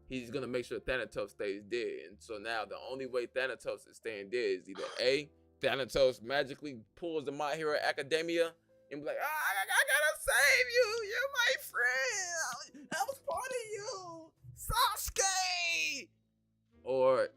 he's going to make sure Thanatos stays dead. And so now the only way Thanatos is staying dead is either A, Thanatos magically pulls the My Hero Academia and be like, I gotta save you. You're my friend. I was part of you. Sasuke. Or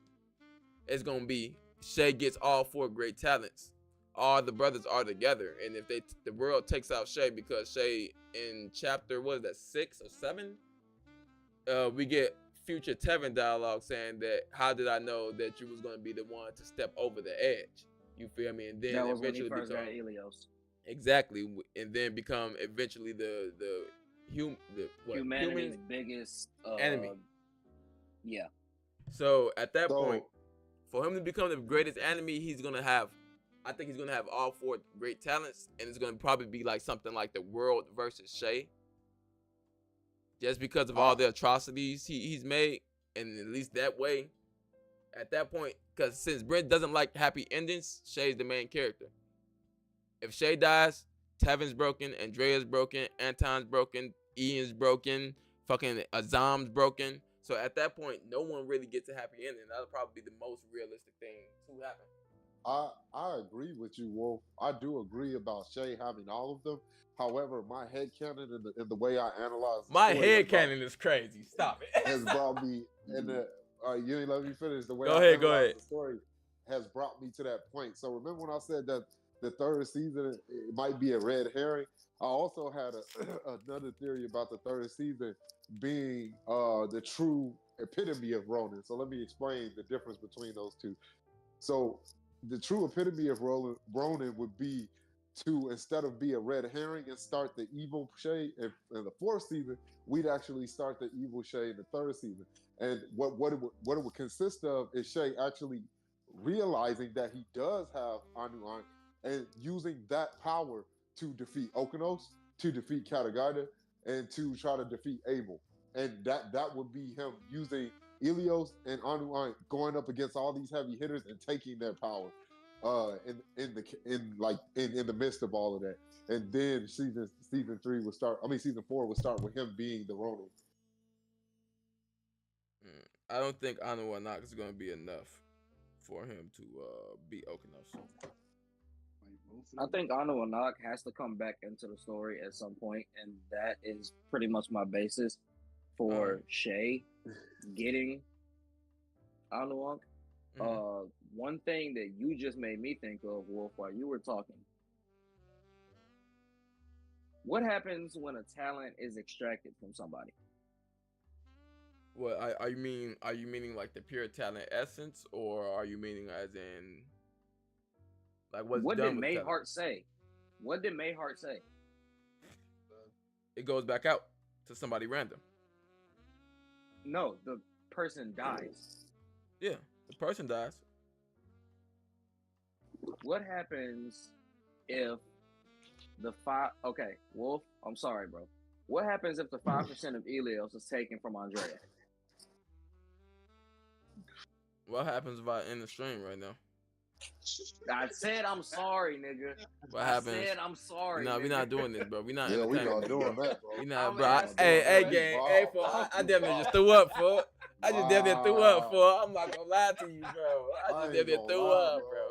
it's going to be Shay gets all four great talents. All the brothers are together. And if the world takes out Shay, because Shay in chapter, what is that, 6 or 7? We get future Tevin dialogue saying that, how did I know that you was going to be the one to step over the edge? You feel me? And then that was eventually when he first become got Ilios. exactly, and then become eventually the humanity's biggest enemy. Yeah. So at that point, for him to become the greatest enemy, I think he's gonna have all four great talents, and it's gonna probably be like something like the world versus Shay. Just because of all the atrocities he's made, and at least that way, at that point, because since Brent doesn't like happy endings, Shay's the main character. If Shay dies, Tevin's broken, Andrea's broken, Anton's broken, Ian's broken, fucking Azam's broken. So at that point, no one really gets a happy ending. That'll probably be the most realistic thing to happen. I agree with you, Wolf. I do agree about Shay having all of them. However, my headcanon and the way I analyze my headcanon is crazy. Stop it. Has brought me in the you ain't let me finish. The way go I ahead. the story has brought me to that point. So remember when I said that the third season it might be a red herring? I also had another theory about the third season being the true epitome of Ronin. So let me explain the difference between those two. So the true epitome of Ronin would be to, instead of be a red herring and start the evil Shay in the fourth season, we'd actually start the evil Shay in the third season. And what it would consist of is Shay actually realizing that he does have Anu and using that power to defeat Okeanos, to defeat Katagata, and to try to defeat Abel. And that would be him using Ilios and Anu going up against all these heavy hitters and taking their power in the midst of all of that. And then season 4 would start with him being the Ronin. I don't think Anu Anak is going to be enough for him to beat Okeanos. I think Anu Anak has to come back into the story at some point, and that is pretty much my basis for Shay getting Anu Anak. One thing that you just made me think of, Wolf, while you were talking, What happens when a talent is extracted from somebody? What are you mean? Are you meaning like the pure talent essence, or are you meaning as in like what's What done did with talent? Mayheart say? What did Mayheart say? It goes back out to somebody random. No, the person dies. Yeah, the person dies. What happens if the five? Okay, Wolf. I'm sorry, bro. What happens if the 5% of Elios is taken from Andrea? What happens if I end the stream right now? I said I'm sorry, nigga. What I happens? said I'm sorry. No, we're nigga. not doing this, bro. We're not. Yeah, we entertaining not this, doing bro. that, bro. We not, I'm bro. asking Hey, you, gang. wow. Hey, fool. I damn near just threw up, fool. I just damn near threw up, fool. I'm not gonna lie to you, bro. I just damn near threw up, bro.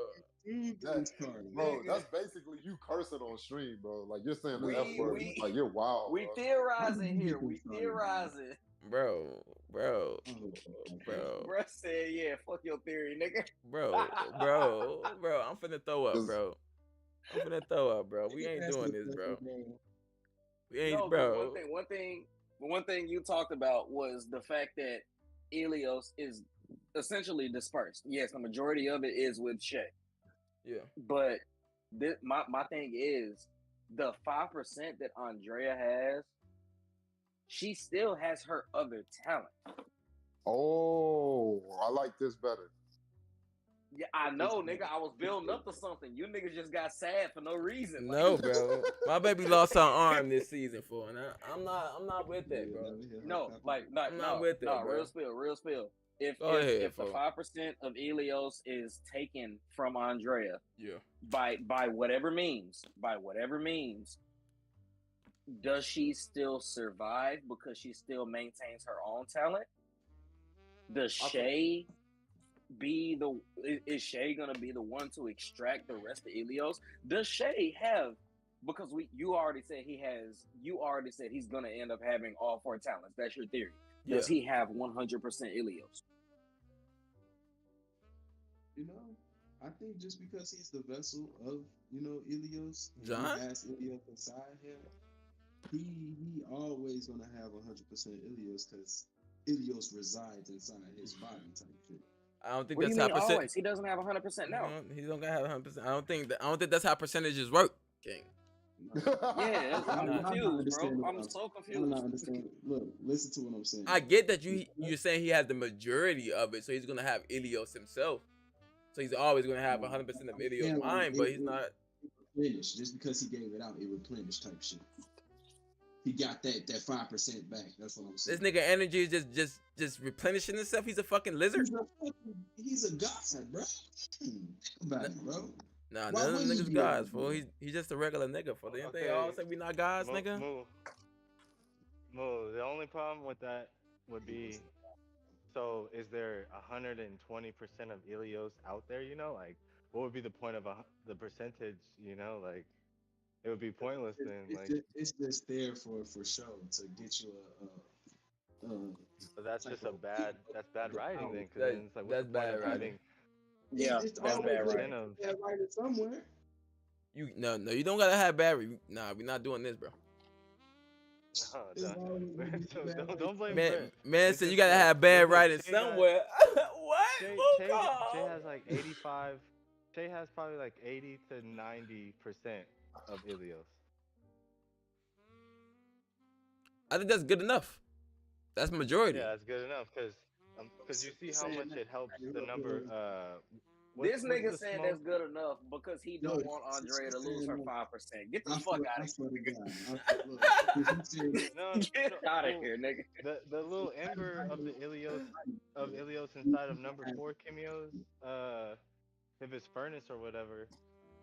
Bro, that's basically you cursing on stream, bro. Like you're saying the We- F word. we- Like you're wild. We bro. theorizing here. We theorizing. Bro. Bro said, "Yeah, fuck your theory, nigga." Bro. I'm finna throw up, bro. We ain't doing this, bro. We ain't, No, bro. one thing you talked about was the fact that Elios is essentially dispersed. Yes, the majority of it is with Shay. Yeah. But my thing is the 5% that Andrea has, she still has her other talent. Oh, I like this better. Yeah, I know, nigga. I was building up to something. You niggas just got sad for no reason. No, bro. My baby lost her arm this season, fool, and I'm not with that, bro. No, I'm not with that, bro. real spill. If Go ahead, if the fool. 5% of Elios is taken from Andrea, Yeah. by whatever means, does she still survive because she still maintains her own talent? Does Shay be is Shay gonna be the one to extract the rest of Elios? Does Shay have, because you already said he's gonna end up having all 4 talents. That's your theory. Does he have 100% Elios? You know, I think just because he's the vessel of, Elios, John? he has Elios inside him, he always gonna have 100% Elios because Elios resides inside his body type shit. I don't think What do that's you how mean percent. always? He doesn't have 100% now. He don't gotta have 100%. I don't think that's how percentages work, King. Yeah, I'm not confused, bro. understanding I'm what so I'm confused. not understanding. Look, listen to what I'm saying. I get that you're saying he has the majority of it, so he's gonna have Elios himself. So he's always gonna have 100% of Elios mind, but he's not. Replenished. Just because he gave it out, it replenished type shit. He got that 5% back. That's what I'm saying. This nigga energy is just replenishing himself. He's a fucking lizard. He's a god, bro. Think about it, bro. Nah, Why none of them wouldn't he niggas be guys, able fool. to? He's just a regular nigga, fool. Didn't they Okay. all say we not guys, nigga? The only problem with that would be, so is there 120% of Elios out there? Like, what would be the point of the percentage? Like, it would be pointless then. It's just there for show to get you But that's just that's bad writing then. Cause That- then it's like, that's what's the point bad of writing. having Yeah, it's that's always bad writing. incentives? bad writing somewhere. No, you don't gotta have bad. Nah, we not doing this, bro. No, It's always gonna be bad don't blame Man, Brent. man It's said you just gotta like- have bad look, writing Shay got- somewhere. What? Shay Wukong? has like 85. Shay has probably like 80 to 90% of Elios. I think that's good enough. That's majority. Yeah, that's good enough because you see how much it helps the number. This nigga the saying smoke? that's good enough because he don't No, want he's Andrea to lose her 5%. Get the I fuck swear- out I of swear to here. God. Look, Get out of here, nigga. The little ember of the Ilios inside of number 4 Kimio's if it's furnace or whatever,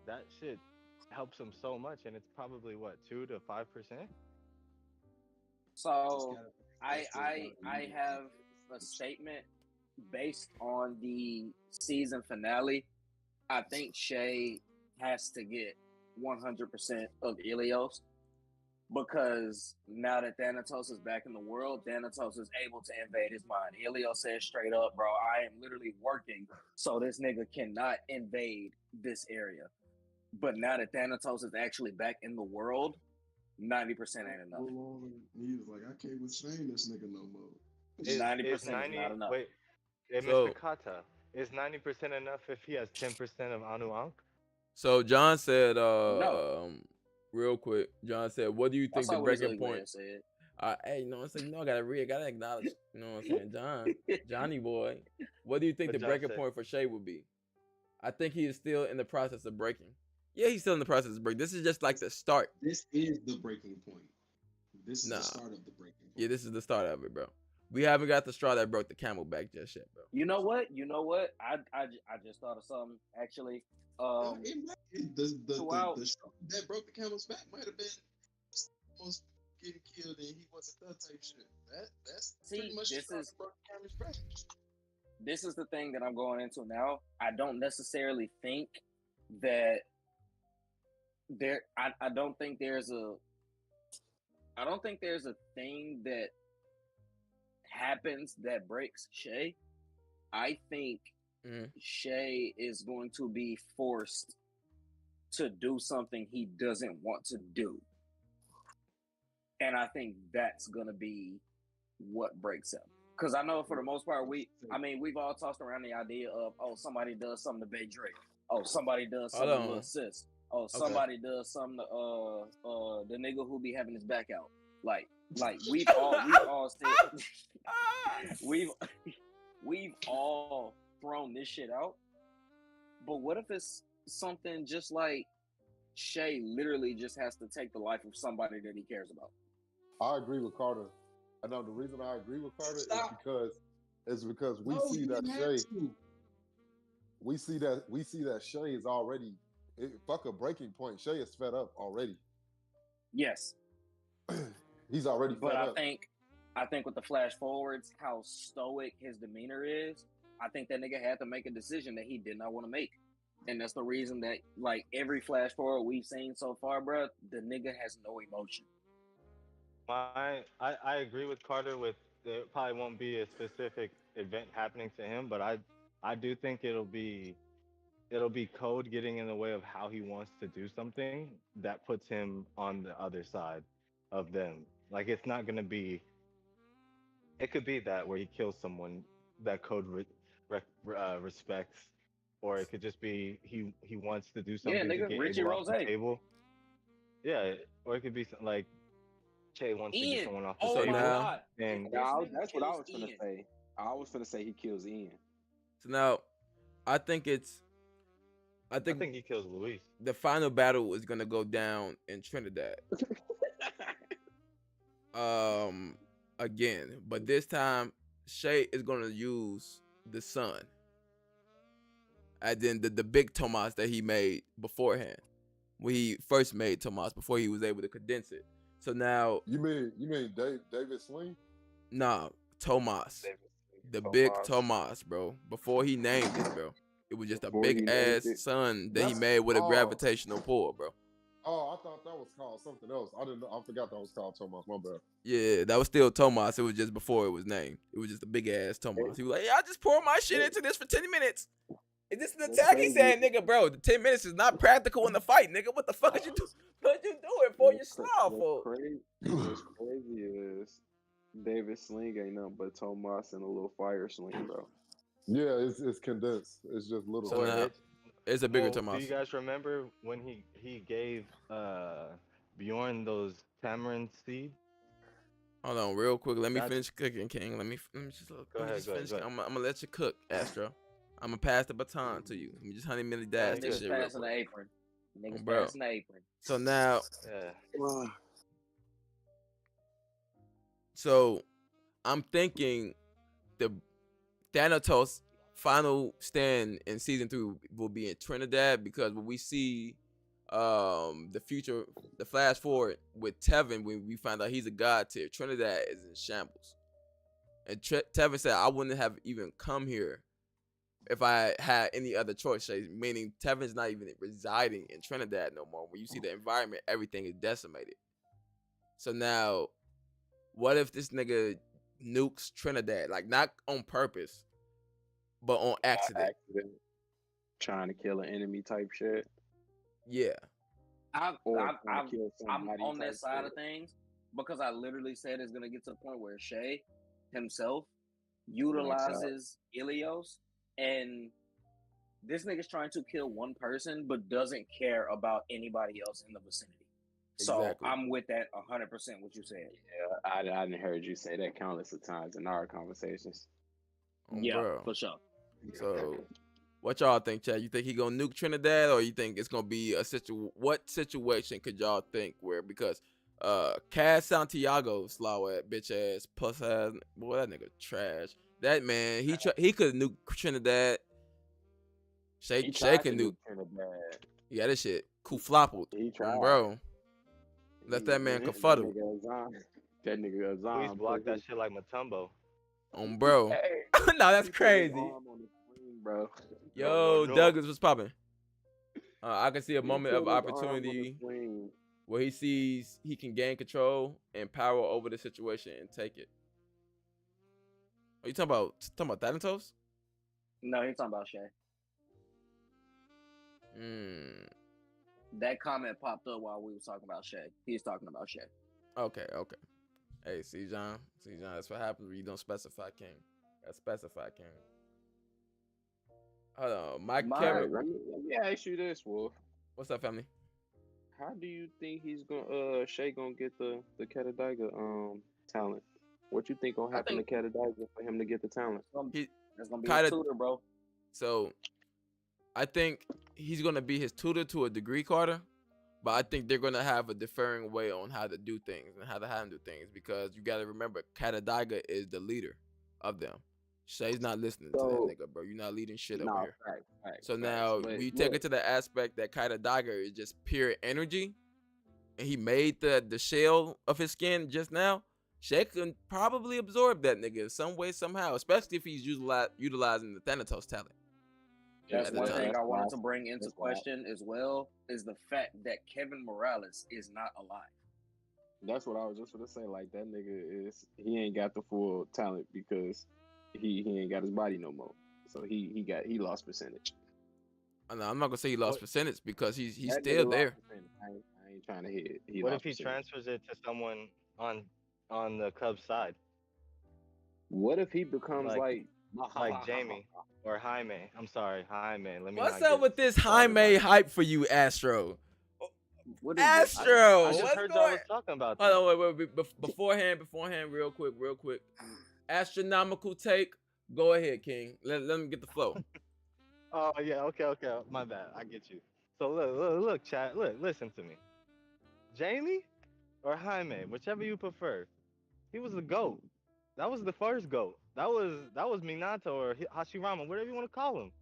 that shit helps him so much, and it's probably what 2 to 5%. So I have a statement based on the season finale. I think Shay has to get 100% of Ilios because now that Thanatos is back in the world, Thanatos is able to invade his mind. Ilios says straight up, bro, I am literally working so this nigga cannot invade this area. But now that Thanatos is actually back in the world, 90% ain't enough. He was like, I can't withstand this nigga no more. 90% is 90 not enough. Wait, hey, So- Mr. Kata, is 90% enough if he has 10% of Anu Ankh? So John said, No. real quick, John said, what do you I think saw the what his breaking ugly point? ass said. Hey, you know what I'm saying? You know, I gotta read, gotta acknowledge, you know what I'm saying? Johnny boy, what do you think What the John breaking said? point for Shay would be? I think he is still in the process of breaking. Yeah, he's still in the process of breaking. This is just like the start. This is the breaking point. This is Nah. the start of the breaking point. Yeah, this is the start of it, bro. We haven't got the straw that broke the camel back just yet, bro. You know what? I just thought of something actually. The throughout- straw that broke the camel's back might have been almost getting killed and he wasn't that type shit. That's pretty much the straw that broke the camel's back. This is the thing that I'm going into now. I don't necessarily think that I don't think there's a thing that happens that breaks Shay. I think Shay is going to be forced to do something he doesn't want to do. And I think that's going to be what breaks him. Because I know for the most part, we've all tossed around the idea of, oh, somebody does something to Bay Dre. Oh, somebody does something to Lil Sis. Oh, somebody does something to the nigga who be having his back out. Like we've all said we've all thrown this shit out. But what if it's something just like Shay literally just has to take the life of somebody that he cares about? I agree with Carter. I know the reason I agree with Carter is because we see that Shay is already fuck a breaking point. Shay is fed up already. Yes. He's already fed up. I think with the flash forwards, how stoic his demeanor is, I think that nigga had to make a decision that he did not want to make. And that's the reason that, like, every flash forward we've seen so far, bro, the nigga has no emotion. I agree with Carter with there probably won't be a specific event happening to him, but I do think it'll be code getting in the way of how he wants to do something that puts him on the other side of them. Like, it's not gonna be. It could be that where he kills someone that code respects, or it could just be he wants to do something to get Richie Abel off the Rose. table. Yeah, or it could be something like Che wants to get someone off the Oh table. my God. And That's what I was gonna say. I was gonna say he kills Ian. So now, I think he kills Louise. The final battle is gonna go down in Trinidad. Again, but this time Shay is gonna use the sun, and then the big Tomas that he made beforehand, when he first made Tomas before he was able to condense it. So now you mean David Sling? Nah, Tomas, big Tomas, bro. Before he named it, bro, it was just a big ass sun that he made with a gravitational pull, bro. Oh, I thought that was called something else. I forgot that was called Tomas. My bad. Yeah, that was still Tomas. It was just before it was named. It was just a big ass Tomas. He was like, yeah, I just pour my shit into this for 10 minutes. Is this an attack? He said, nigga, bro, the 10 minutes is not practical in the fight, nigga. What the fuck is you do? What you doing for your slaw for? What's crazy is David Sling ain't nothing but Tomas and a little fire sling, bro. Yeah, it's condensed. It's just little. So now, it's a bigger Tomas. Do you guys remember when he gave Bjorn those tamarind seeds? Hold on, real quick. Let me finish cooking, King. Let me just finish. I'm gonna let you cook, Astro. I'm gonna pass the baton to you. Let me just honey millie dash this shit real quick. The apron. Niggas Bro. passing the apron. So now, yeah. So I'm thinking the Thanatos final stand in season 3 will be in Trinidad, because when we see the future, the flash forward with Tevin, when we find out he's a god tier, Trinidad is in shambles. And Tevin said, I wouldn't have even come here if I had any other choice, meaning Tevin's not even residing in Trinidad no more. When you see the environment, everything is decimated. So now, what if this nigga nukes Trinidad, like not on purpose, but on accident? Trying to kill an enemy type shit. Yeah. I've, or I've, trying to I've, kill I'm somebody on type that side shit. of things because I literally said it's gonna get to the point where Shay himself utilizes Ilios, and this nigga's trying to kill one person but doesn't care about anybody else in the vicinity. So Exactly. I'm with that 100%. What you said. Yeah, I didn't heard you say that countless of times in our conversations. Yeah, Bro. for sure. So, what y'all think, Chad? You think he gonna nuke Trinidad, or you think it's gonna be a What situation could y'all think where because Cass Santiago slow at bitch ass plus ass boy that nigga trash. That man he could nuke Trinidad. He Shake tried can to nuke. do Trinidad. Yeah, this shit floppled. He tried. Bro. Let that man confuddle. That nigga Please Azam. block that shit like Matumbo. Bro. Hey, No, that's he put his crazy. arm on the screen, bro. Yo, No. Douglas was popping. I can see a He moment put of his arm on the opportunity screen. where he sees he can gain control and power over the situation and take it. Are you talking about Thanatos? No, he's talking about Shay. That comment popped up while we was talking about Shay. He's talking about Shay. Okay. Hey, see John, that's what happens when you don't specify King. Gotta specify King. Hold on, Mike Kevin. Let me ask you this, Wolf. What's up, family? How do you think he's gonna Shay gonna get the Katadaiga talent? What you think gonna happen to Katadaiga for him to get the talent? That's gonna be a tutor, bro. So I think he's gonna be his tutor to a degree, Carter. But I think they're gonna have a differing way on how to do things and how to handle things because you gotta remember Katadaiga is the leader of them. Shay's not listening to that nigga, bro. You're not leading shit over here. Facts, now we take it to the aspect that Katadaiga is just pure energy, and he made the shell of his skin just now. Shay can probably absorb that nigga some way, somehow, especially if he's utilizing the Thanatos talent. That's one thing I wanted to bring into question as well, is the fact that Kevin Morales is not alive. That's what I was just gonna say. Like, that nigga he ain't got the full talent because he ain't got his body no more. So he lost percentage. No, I'm not gonna say he lost percentage because he's still there. I ain't trying to hit. What if he transfers it to someone on the Cubs side? What if he becomes like Jamie or Jaime? I'm sorry, Jaime. What's up with this Jaime hype for you, Astro? What is Astro? I just heard y'all was talking about that. Hold on, wait. Beforehand, real quick. Astronomical take. Go ahead, King. Let me get the flow. Oh yeah, okay. My bad. I get you. So look, chat. Listen to me. Jamie or Jaime, whichever you prefer. He was the GOAT. That was the first GOAT. That was Minato or Hashirama, whatever you want to call him.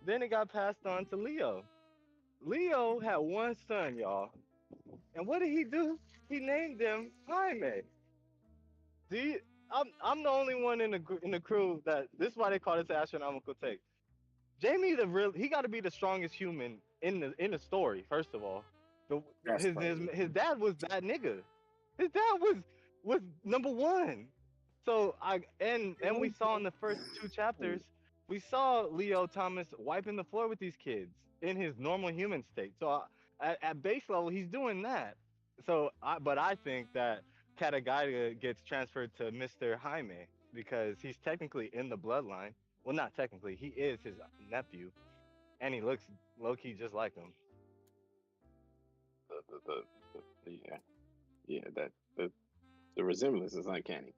Then it got passed on to Leo. Leo had one son, y'all. And what did he do? He named him Jaime. See, I'm the only one in the crew that this is why they call this astronomical take. Jamie he got to be the strongest human in the story. First of all, his dad was that nigga. His dad was number one. So we saw in the first 2 chapters, we saw Leo Thomas wiping the floor with these kids in his normal human state. So at base level, he's doing that. So I think that Katagaiga gets transferred to Mr. Jaime because he's technically in the bloodline. Well, not technically, he is his nephew, and he looks low-key just like him. The resemblance is uncanny.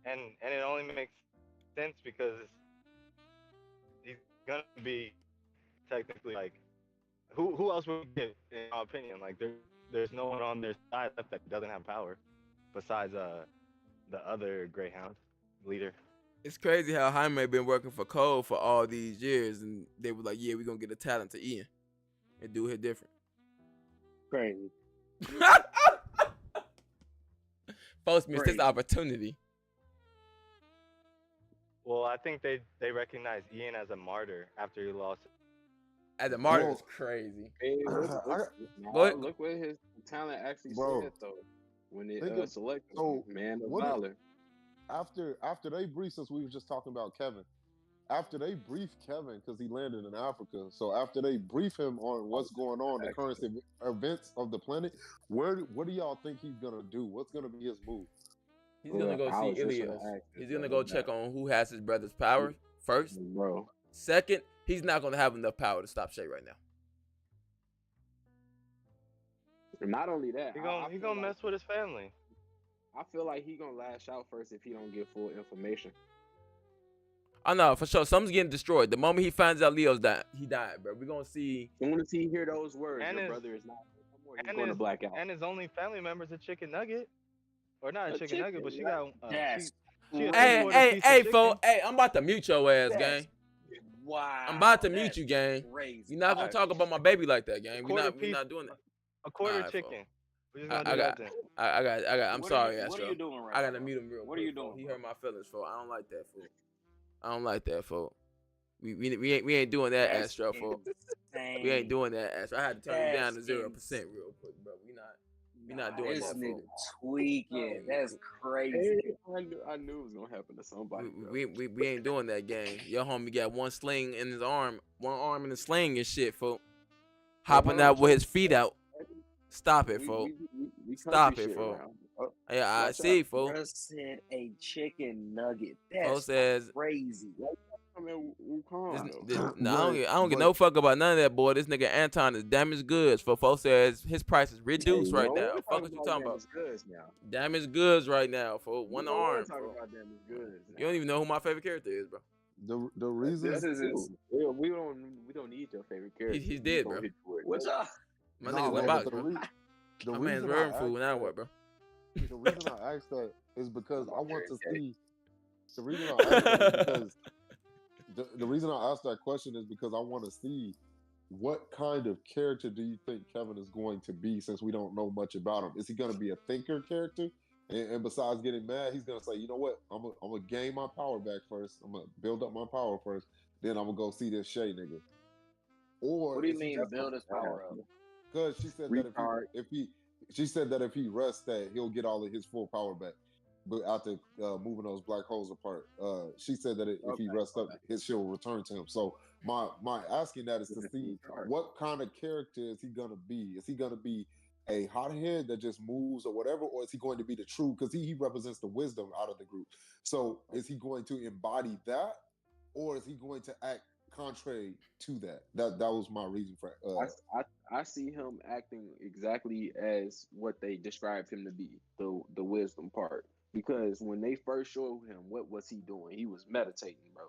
And it only makes sense because he's gonna be technically like who else would get, in my opinion? Like there's no one on their side left that doesn't have power besides the other Greyhound leader. It's crazy how Jaime been working for Cole for all these years, and they were like, "Yeah, we're gonna get a talent to Ian and do it different." Crazy. Folks missed this opportunity. Well, I think they recognize Ian as a martyr after he lost. As a martyr is crazy. Hey, look what his talent actually said though when it selected man of valor. After they briefed us, we were just talking about Kevin. after they brief Kevin, because he landed in Africa, so after they brief him on what's going on, the current events of the planet, what do y'all think he's gonna do? What's gonna be his move? He's gonna go I see was just gonna Ilios. ask He's this, gonna bro. go check on who has his brother's power first. Bro. Second, he's not gonna have enough power to stop Shay right now. And not only that, He gonna mess with his family. I feel like he gonna lash out first if he don't get full information. I know for sure something's getting destroyed. The moment he finds out Leo's died, he died, bro. We're gonna see. As soon as he hear those words, And your his- brother is not he's going to black out. And his only family member's a chicken nugget, or not a chicken nugget, but she got. That's Hey, folks. Hey, I'm about to mute your ass, gang. wow. I'm about to mute you, gang. Crazy. You're not gonna talk about my baby like that, gang. We're Quarter not doing that. A quarter Alright, chicken. We just I gonna do got. that then. I got. I'm What sorry, are you, Astro. What are you doing right I gotta now? mute him real What quick. are you doing, He bro? hurt my feelings, folks. I don't like that, folks. I don't like that, folks. We ain't doing that, That's Astro, folks. insane. We ain't doing that, Astro. I had to turn it down to That's 0% real quick, bro. We not doing this that, nigga folks. tweaking. That's crazy. Hey, I knew it was gonna happen to somebody. We ain't doing that, gang. Your homie got one sling in his arm, one arm in the sling and shit, folks. Hopping out with his feet out. Stop it, folks. Stop it, folks. Yeah, I see, folks. Just said a chicken nugget. That's Folks says, crazy. I mean, Wukong, I don't give no fuck about none of that, boy. This nigga Anton is damaged goods. For folks says his price is reduced right now. Fuck what you talking about? Damaged goods right now for one arm. You don't even know who my favorite character is, bro. The reason we don't need your favorite character. He's dead, bro. What's up? My nigga's in the box, bro. My man's wearing food. Now what, bro? The reason I asked that is because I want to see. The reason I asked that is because the reason I asked that question is because I want to see what kind of character do you think Kevin is going to be, since we don't know much about him. Is he going to be a thinker character? And besides getting mad, he's going to say, you know what? I'm going to gain my power back first. I'm going to build up my power first. Then I'm going to go see this Shay nigga. Or what do you mean build his power up? Because she said that if he rests, that he'll get all of his full power back. But after moving those black holes apart, she said that if he rests up, his shit will return to him. So my asking that is to see what kind of character is he gonna be? Is he gonna be a hothead that just moves or whatever, or is he going to be the true? Because he represents the wisdom out of the group. So is he going to embody that, or is he going to act contrary to that? That was my reason for. I see him acting exactly as what they described him to be, the wisdom part. Because when they first showed him, what was he doing? He was meditating, bro.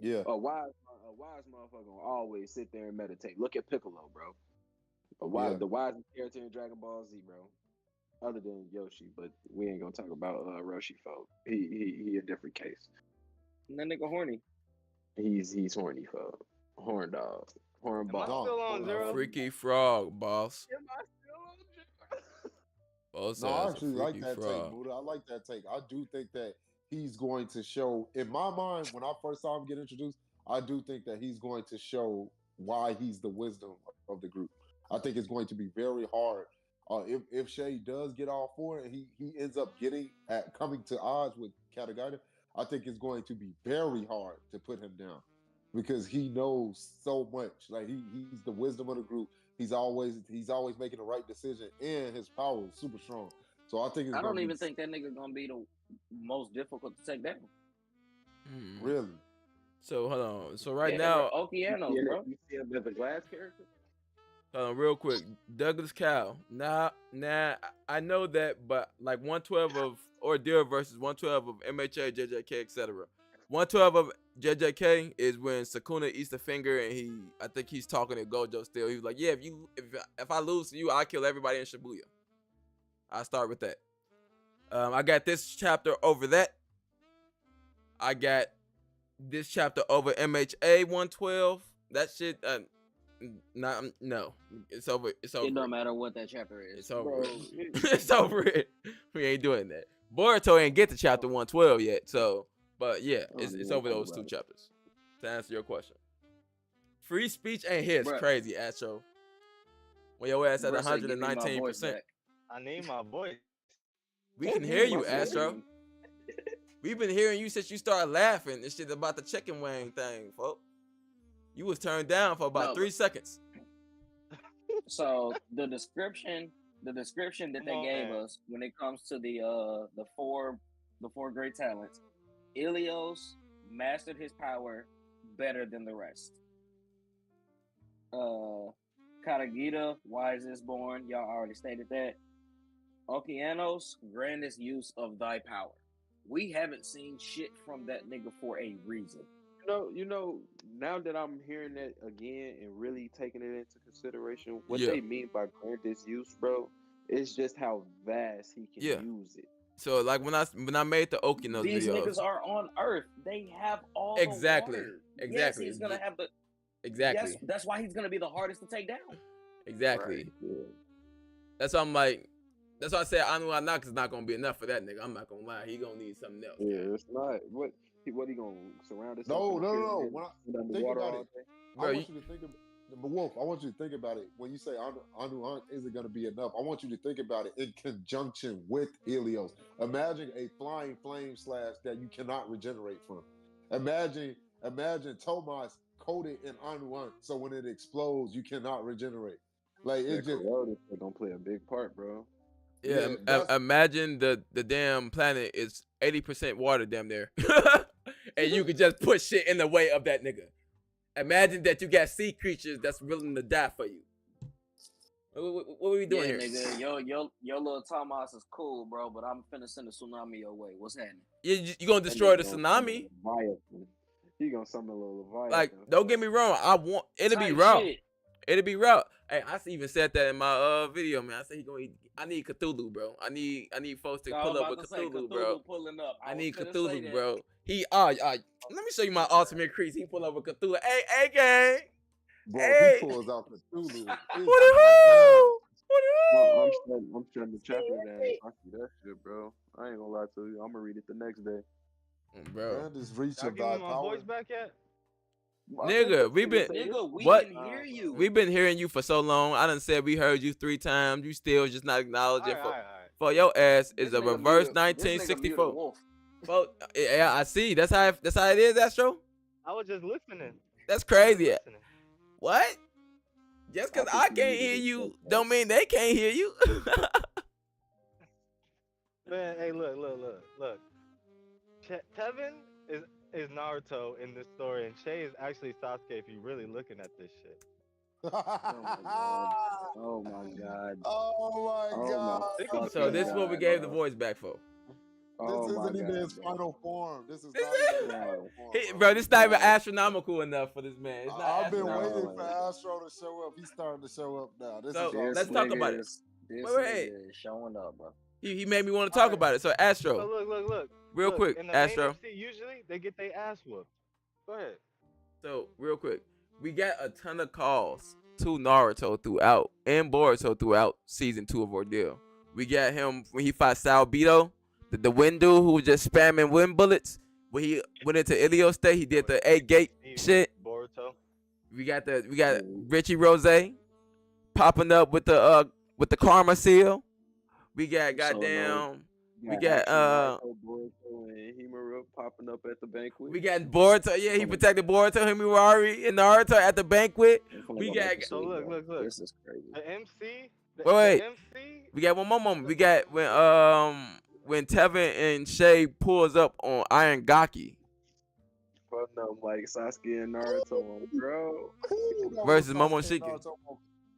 Yeah. A wise motherfucker will always sit there and meditate. Look at Piccolo, bro. The wisest character in Dragon Ball Z, bro. Other than Yoshi, but we ain't gonna talk about Roshi, folk. He a different case. And that nigga horny. He's horny, folk. Horn dog. Horn ball. Am I still on zero? Freaky frog, boss. Am I still on zero? Boss No, I says actually a like freaky that frog. take, Buddha. I like that take. I do think that he's going to show, in my mind, when I first saw him get introduced, I do think that he's going to show why he's the wisdom of the group. I think it's going to be very hard. If Shay does get all four and he ends up coming to odds with Katagata, I think it's going to be very hard to put him down because he knows so much. Like he's the wisdom of the group. He's always making the right decision, and his power is super strong. So I think I don't even think that nigga gonna be the most difficult to take down. Really. So hold on. So right now, Okeanos, bro. You see him as a glass character? real quick, Douglas Cal. Nah, I know that, but like 112 of Ordeal versus 112 of MHA, JJK, etc. 112 of JJK is when Sukuna eats the finger, and I think he's talking to Gojo still. He was like, "Yeah, if I lose to you, I'll kill everybody in Shibuya." I'll start with that. I got this chapter over that. I got this chapter over MHA 112. That shit, no, it's over. It's over. It don't matter what that chapter is. It's over. It's over. We ain't doing that. Boruto ain't get to chapter 112 yet, so. But yeah, it's over those two chapters. To answer your question, free speech ain't here. It's crazy, Astro. When your ass at 119%. I need my voice. We can hear you, Astro. We've been hearing you since you started laughing and shit about the chicken wing thing, folks. You was turned down for about No, 3 seconds. So the description that Come they on, gave man. us when it comes to the four great talents, Ilios mastered his power better than the rest. Katagita, wisest born, y'all already stated that. Okeanos, grandest use of thy power. We haven't seen shit from that nigga for a reason. Now that I'm hearing that again and really taking it into consideration, what Yeah. they mean by grandest use, bro, is just how vast he can Yeah. use it. So like when I made the Okeanos These videos. niggas are on Earth. They have all Exactly. the water. Exactly. Yes, he's gonna have the. Exactly. Yes, that's why he's gonna be the hardest to take down. Exactly. Right. Yeah. That's why I'm like. That's why I said Anu Anak is not gonna be enough for that nigga. I'm not gonna lie. He gonna need something else. Yeah, it's not. What he gonna surround himself? No, in no, the no, no. pyramid When I and under think water about all it, day? Bro, I want you to think about but Wolf. I want you to think about it. When you say Anu isn't going to be enough, I want you to think about it in conjunction with Helios. Imagine a flying flame slash that you cannot regenerate from. Imagine Tomas coated in Anu, so when it explodes, you cannot regenerate. Like That it just corroded is gonna play a big part, bro. Yeah, imagine the damn planet is 80% water damn near. And you could just put shit in the way of that nigga. Imagine that you got sea creatures that's willing to die for you. What are we doing here? Nigga, your little Thomas is cool, bro, but I'm finna send a tsunami your way. What's happening? You gonna destroy the tsunami? He gonna summon a little Leviathan. Like, don't get me wrong. It'll be raw. It'll be raw. Hey, I even said that in my video, man. I said I need Cthulhu, bro. I need folks to pull up with Cthulhu, bro. Pulling up. I need Cthulhu, bro. Let me show you my ultimate crease. He pull up with Cthulhu. Hey, gang. bro, Hey. he pulls out Cthulhu. I'm shutting the chapter down. If I see that shit, bro. I ain't gonna lie to you. I'm gonna read it the next day. Bro. Grandest reach Y'all of give thy me my power. voice back yet? Nigga, we we what? can hear you. We've been hearing you for so long. I done said we heard you 3 times. You still just not acknowledging. All right. For your ass is This a nigga reverse muted- this nigga 1964. muted Wolf. Well, yeah, I see. That's how it is, Astro. I was just listening. That's crazy. Listening. What? Just because I can't hear you, don't mean they can't hear you. Man, hey, look. Tevin is Naruto in this story, and Shay is actually Sasuke if you're really looking at this shit. Oh my god. Oh my god. So this is what we gave the voice back for. This isn't even his final form. This is not even his final form. Bro, this is not even astronomical enough for this man. It's not I've been astronomical. waiting for Astro to show up. He's starting to show up now. This So, is awesome. let's talk about it. This Wait. nigga is showing up, bro. He made me want to talk about it. So Astro, So look. real Look, quick, in the Astro. main FC, usually they get their ass whooped. Go ahead. So real quick, we got a ton of calls to Naruto throughout and Boruto throughout season 2 of Ordeal. We got him when he fought Sabito, the wind dude who was just spamming wind bullets. When he went into Ilios State, he did the 8-gate shit. Boruto. We got Richie Rose popping up with the karma seal. We got goddamn. We got Boruto and Himura popping up at the banquet. We got Boruto. Yeah, he protected Boruto, Himawari, and Naruto at the banquet. We got. So look. This is crazy. The MC. Wait. The MC. We got one more moment. We got when Tevin and Shay pulls up on Iron Gaki Putting up like Sasuke and Naruto, bro. versus Momoshiki.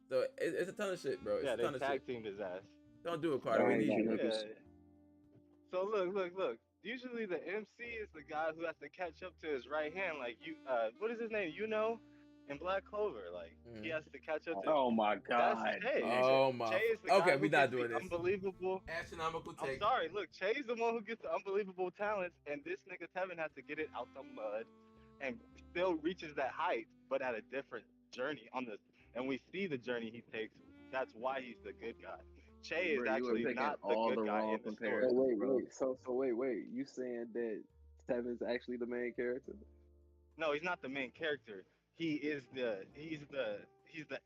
So it's a ton of shit, bro. It's Yeah, a they ton of tag shit. teamed his ass. Don't do it, Carter. We need you. Yeah. So look. Usually the MC is the guy who has to catch up to his right hand. Like what is his name? In Black Clover. Like he has to catch up to. Oh my god. That's Shay. Oh my. Shay is the Okay, guy we who not gets the doing this. Unbelievable. Astronomical I'm take. sorry. Look, Shay's the one who gets the unbelievable talents, and this nigga Tevin has to get it out the mud, and still reaches that height, but at a different journey and we see the journey he takes. That's why he's the good guy. Shay is actually not the good guy in the story. Wait. You saying that Tevin's actually the main character? No, he's not the main character. He's the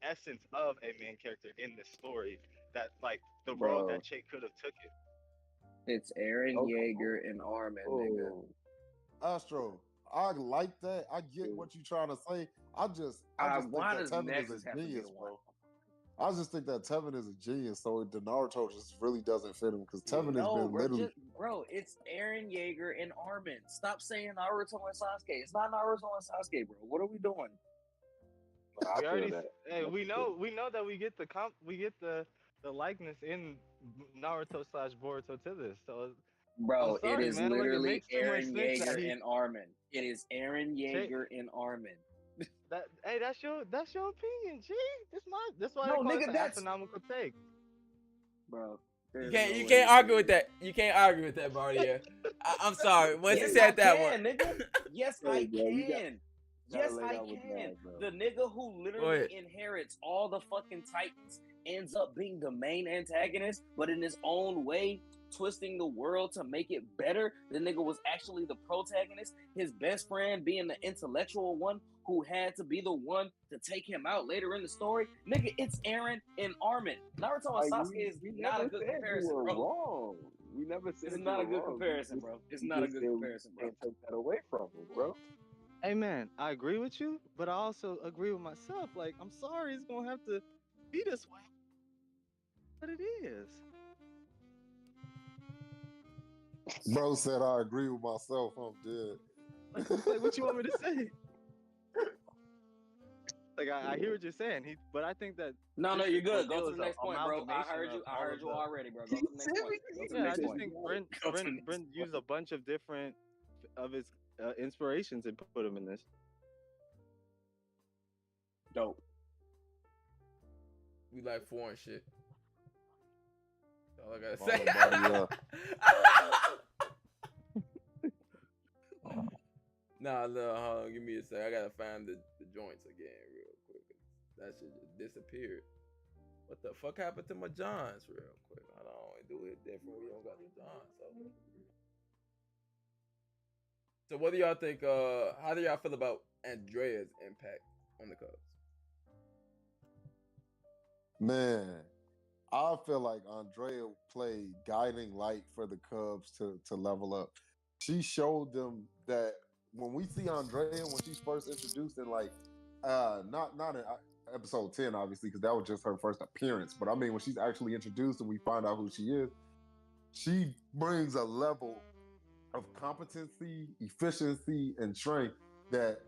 essence of a main character in the story. That like the road that Shay could have took it. It's Aaron Okay. Yeager and Armin, nigga. Astro, I like that. I get what you're trying to say. I just think Why that does Tevin is Nexus a have to be genius, the one? bro. I just think that Tevin is a genius, so the Naruto just really doesn't fit him because Yeah. Tevin has No, been bro, literally. bro, it's Aaron Yeager and Armin. Stop saying Naruto and Sasuke. It's not Naruto and Sasuke, bro. What are we doing? I We feel already, that. hey, That's we true. know that we get the likeness in Naruto slash Boruto to this. So I'm Bro, it sorry, is man. Like it literally makes too much Aaron sense that Yeager he and Armin. It is Aaron Yeager and Armin. that hey that's your opinion, G. That's why they No, call this nigga, an that's astronomical take. bro. You There's can't no you way can't this argue nigga. with that. You can't argue with that, Bardia. I'm sorry. Once you Yes, I said that one, can, nigga. Yes, Hey, I bro, you can. gotta Yes, lay I down with can. that, bro. The nigga who go literally ahead. inherits all the fucking Titans ends up being the main antagonist, but in his own way, twisting the world to make it better. The nigga was actually the protagonist. His best friend being the intellectual one who had to be the one to take him out later in the story. Nigga, it's Aaron and Armin. Naruto and Sasuke is We not a never good said you comparison, were bro. wrong. We never said It's you not were a good wrong. comparison, bro. It's We not a just good said comparison, we bro. can't take that away from him, bro. Hey man, I agree with you, but I also agree with myself. Like I'm sorry, it's gonna have to be this way, but it is. Bro said I agree with myself. I'm dead. Like what you want me to say? Like I hear what you're saying. But I think that No, this you're good. Go ordeal to is the a next point, bro. I amalgamation heard of you. I all heard of you the. already, bro. Go to the next point. Go to the Yeah, I next just point. think Go to the next Brent used a point. bunch of different of his inspirations and put them in this. Dope. We like foreign shit. That's all I gotta Follow say. Bardia. Nah, look, hold on, give me a sec. I gotta find the joints again real quick. That shit just disappeared. What the fuck happened to my Johns real quick? Hold on, do it different. We don't got the Johns. So what do y'all think? How do y'all feel about Andrea's impact on the Cubs? Man, I feel like Andrea played guiding light for the Cubs to level up. She showed them that when we see Andrea when she's first introduced in like not in episode 10 obviously because that was just her first appearance, but I mean when she's actually introduced and we find out who she is, she brings a level of competency, efficiency, and strength that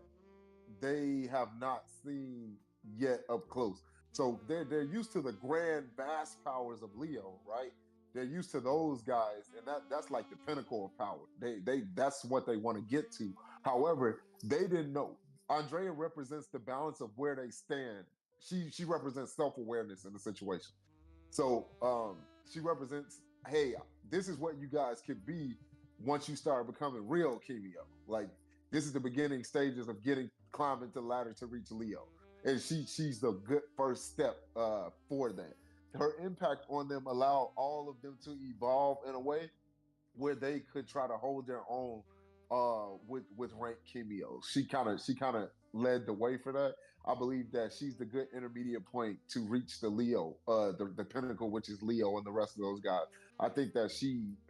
they have not seen yet up close. So they're used to the grand vast powers of Leo, right? They're used to those guys, and that's like the pinnacle of power. They that's what they want to get to. However, they didn't know. Andrea represents the balance of where they stand. She represents self-awareness in the situation. So she represents, hey, this is what you guys could be once you start becoming real Kimio. Like this is the beginning stages of climbing the ladder to reach Leo, and she's the good first step for that. Her impact on them allowed all of them to evolve in a way where they could try to hold their own with rank Kimio. She kind of led the way for that. I believe that she's the good intermediate point to reach the Leo, the pinnacle, which is Leo and the rest of those guys. I think that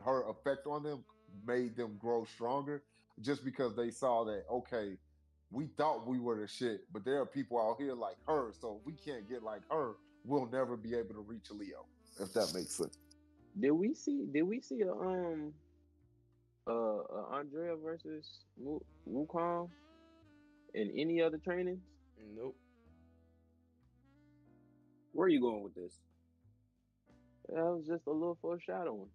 her effect on them made them grow stronger just because they saw that, okay, we thought we were the shit, but there are people out here like her, so if we can't get like her, we'll never be able to reach a Leo, if that makes sense. Did we see Andrea versus Wukong in any other trainings? Nope. Where are you going with this? That was just a little foreshadowing.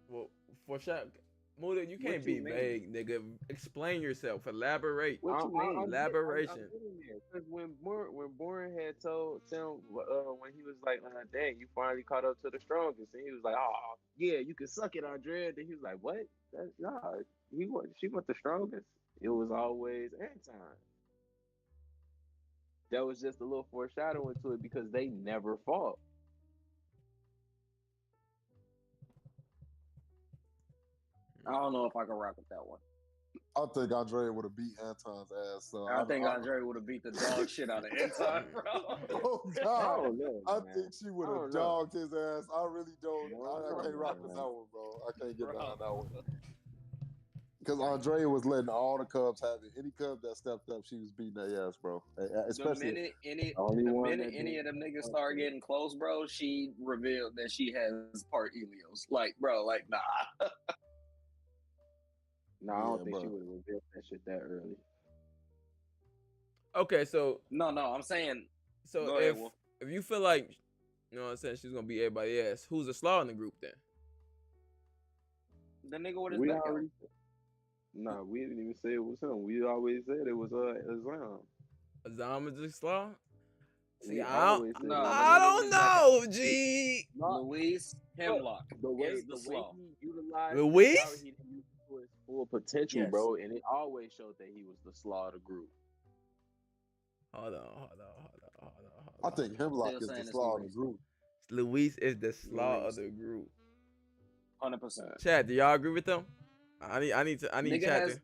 Well, foreshadow. Muda, you can't What be you mean? vague, nigga. Explain yourself. Elaborate. What you mean? Elaboration. I'm getting there because when Boren had told him when he was like, "Dang, you finally caught up to the strongest," and he was like, "Oh yeah, you can suck it, Andrea." Then he was like, "What? She was the strongest. It was always Anton." That was just a little foreshadowing to it because they never fought. I don't know if I can rock with that one. I think Andrea would have beat Anton's ass. So I think Andrea would have beat the dog shit out of Anton, bro. Oh I God, don't know, I man. think she would I have don't know. dogged his ass. I really don't. I can't rock with man. that one, bro. I can't get Bro. behind that one. Because Andrea was letting all the Cubs have it. Any Cub that stepped up, she was beating their ass, bro. The Especially minute any Only one minute that any did- of them niggas start getting close, bro, she revealed that she has part Helios. Like, bro, like nah. No, I don't Yeah, think she bro. would have revealed that shit that early. Okay, so No, I'm saying so Go ahead, Wolf. if you feel like, you know what I'm saying, she's gonna beat everybody else, who's the slaw in the group then? the nigga with his We back out. already. No, we didn't even say it was him. We always said it was Azam. Azam is the slaw? See, We I always said No, it was I the nigga with don't his back know, G. Louise Hemlock the way is the slaw. he utilized Louise? his power, he didn't use it to his full potential, Yes. bro, and it always showed that he was the slaw of the group. Hold on. I think Hemlock Still is saying the it's slaw of the Louise. group. Louise is the slaw Louise. of the group. 100%. Chad, do y'all agree with them? I need Nigga Chad has to.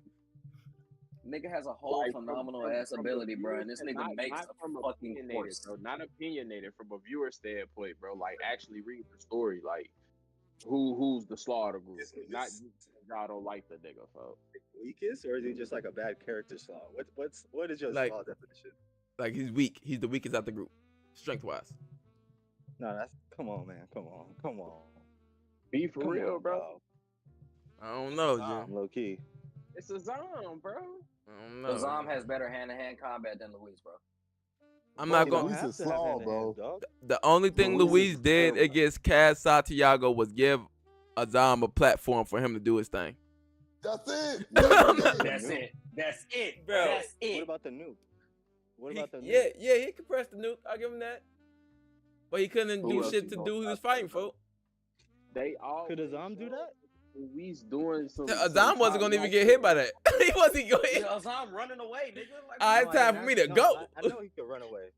nigga has a whole Like, phenomenal from ass the ability, bro, viewer and this stand- nigga makes not from a fucking opinionated, horse. bro. Not opinionated from a viewer standpoint, bro. Like actually read the story, like who's the slaw of the group. Not y'all don't like the nigga, folks. Weakest, or is he just like a bad character slaw? What is your Like- slaw definition? Like, he's weak. He's the weakest out the group, strength wise. No, that's come on, man. Come on. Be for Come real, on, bro. dog. I don't know, I'm Jim. low key. It's Azam, bro. I don't know. Azam has better hand-to-hand combat than Louise, bro. I'm Bro, not You going. don't Louise have is to have slaw, hand-to-hand, bro. dog. The only thing Louise Louise is did terrible. against Kaz Santiago was give Azam a platform for him to do his thing. That's it. That's it. That's it. Bro. That's What it. about the nuke? What about the nuke? Yeah, he could press the nuke. I'll give him that. But he couldn't Who do else shit you to gonna do who he was stop fighting that, bro? for. They all Could Azam do that? Louise doing some. Azam wasn't gonna even get hit by that. He wasn't going. Yeah, Azam running away, nigga. Like, Ah, it's time for me to No, go. I know he could run away,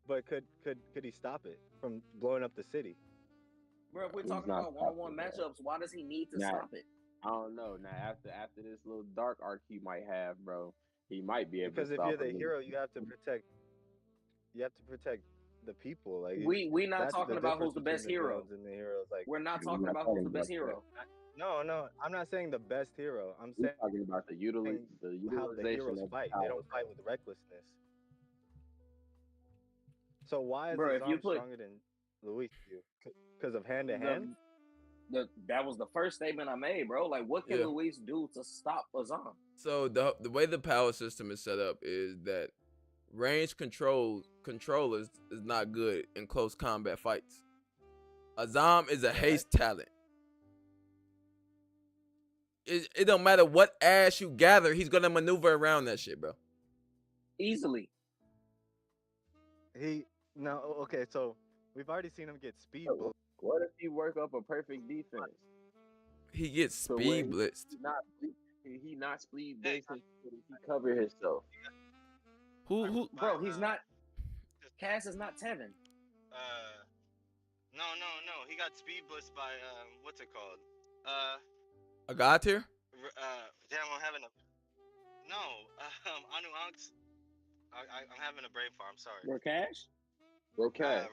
but could he stop it from blowing up the city? Bro, if we're He's talking not about one-on-one stopping that. matchups, why does he need to Nah. stop it? I don't know. Now after this little dark arc he might have, bro, he might be able Because to if stop you're the him. hero, you have to protect. You have to protect the people. Like We not that's talking the about who's difference the best between the hero. villains and the heroes. Like We're not We're talking not about who's the talking best about hero. no, I'm not saying the best hero. I'm We're saying talking about the how the utilization heroes of fight. power. They don't fight with recklessness. So why is Bro, if you Azam put- stronger than Louise? Because of hand to hand? That was the first statement I made, bro. Like, what can Yeah. Louise do to stop Azam? So the way the power system is set up is that range controllers is not good in close combat fights. Azam is a haste talent. It don't matter what ass you gather, he's gonna maneuver around that shit, bro. Easily. Okay, so we've already seen him get speed So, boost. What if he work up a perfect defense? He gets So where speed blitzed. He not speed based. He cover himself. Who? Bro, he's not. Cass is not Tevin. No. He got speed blitzed by what's it called? A god tier? Damn, I'm having a Anu Ankh's. I'm having a brain fart. I'm sorry. Rakesh? Okay.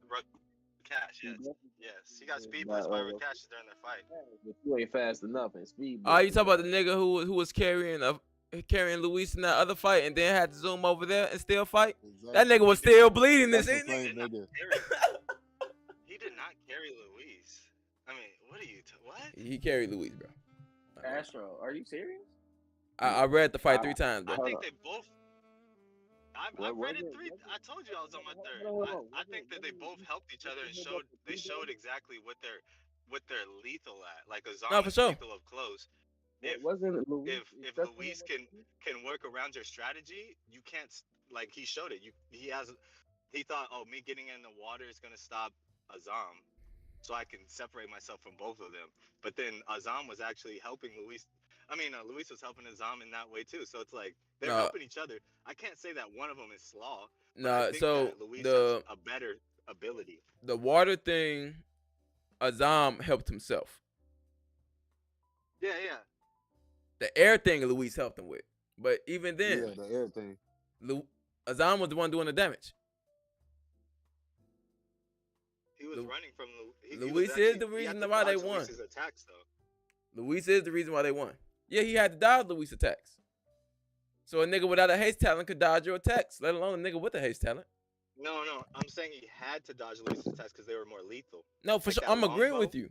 Rakash, yes. He got speed Nah, blitzed by Rakash during their fight. But you ain't fast enough in speed. Oh, you talking about the nigga who was carrying Louise in that other fight and then had to zoom over there and still fight? That nigga was still bleeding this. That's the same nigga. He did not carry Louise. I mean, what are you? What? He carried Louise, bro. Astro, are you serious? I read the fight 3 times, I bro. think they both. I've What read it was it? 3. I told you I was on my third. Hold on. I think that they both helped each other and showed exactly what they're lethal at. Like Azam No, for is sure. lethal up close. If Wasn't Louise? if Louise can work around your strategy, you can't like he showed it. He thought, oh, me getting in the water is gonna stop Azam, so I can separate myself from both of them. But then Azam was actually helping Louise. I mean, Louise was helping Azam in that way too. So it's like they're helping each other. I can't say that one of them is slaw. But I think So that Louise has a better ability. the water thing, Azam helped himself. Yeah. The air thing Louise helped him with. But even then, Yeah, the air thing. Azam was the one doing the damage. He was running from Louise is the reason why they won. Louise's attacks, though. Louise is the reason why they won. Yeah, he had to dodge Louise attacks. So a nigga without a haste talent could dodge your attacks, let alone a nigga with a haste talent. No, I'm saying he had to dodge Louise's attacks because they were more lethal. No, for Like sure. that I'm agreeing longbow. with you.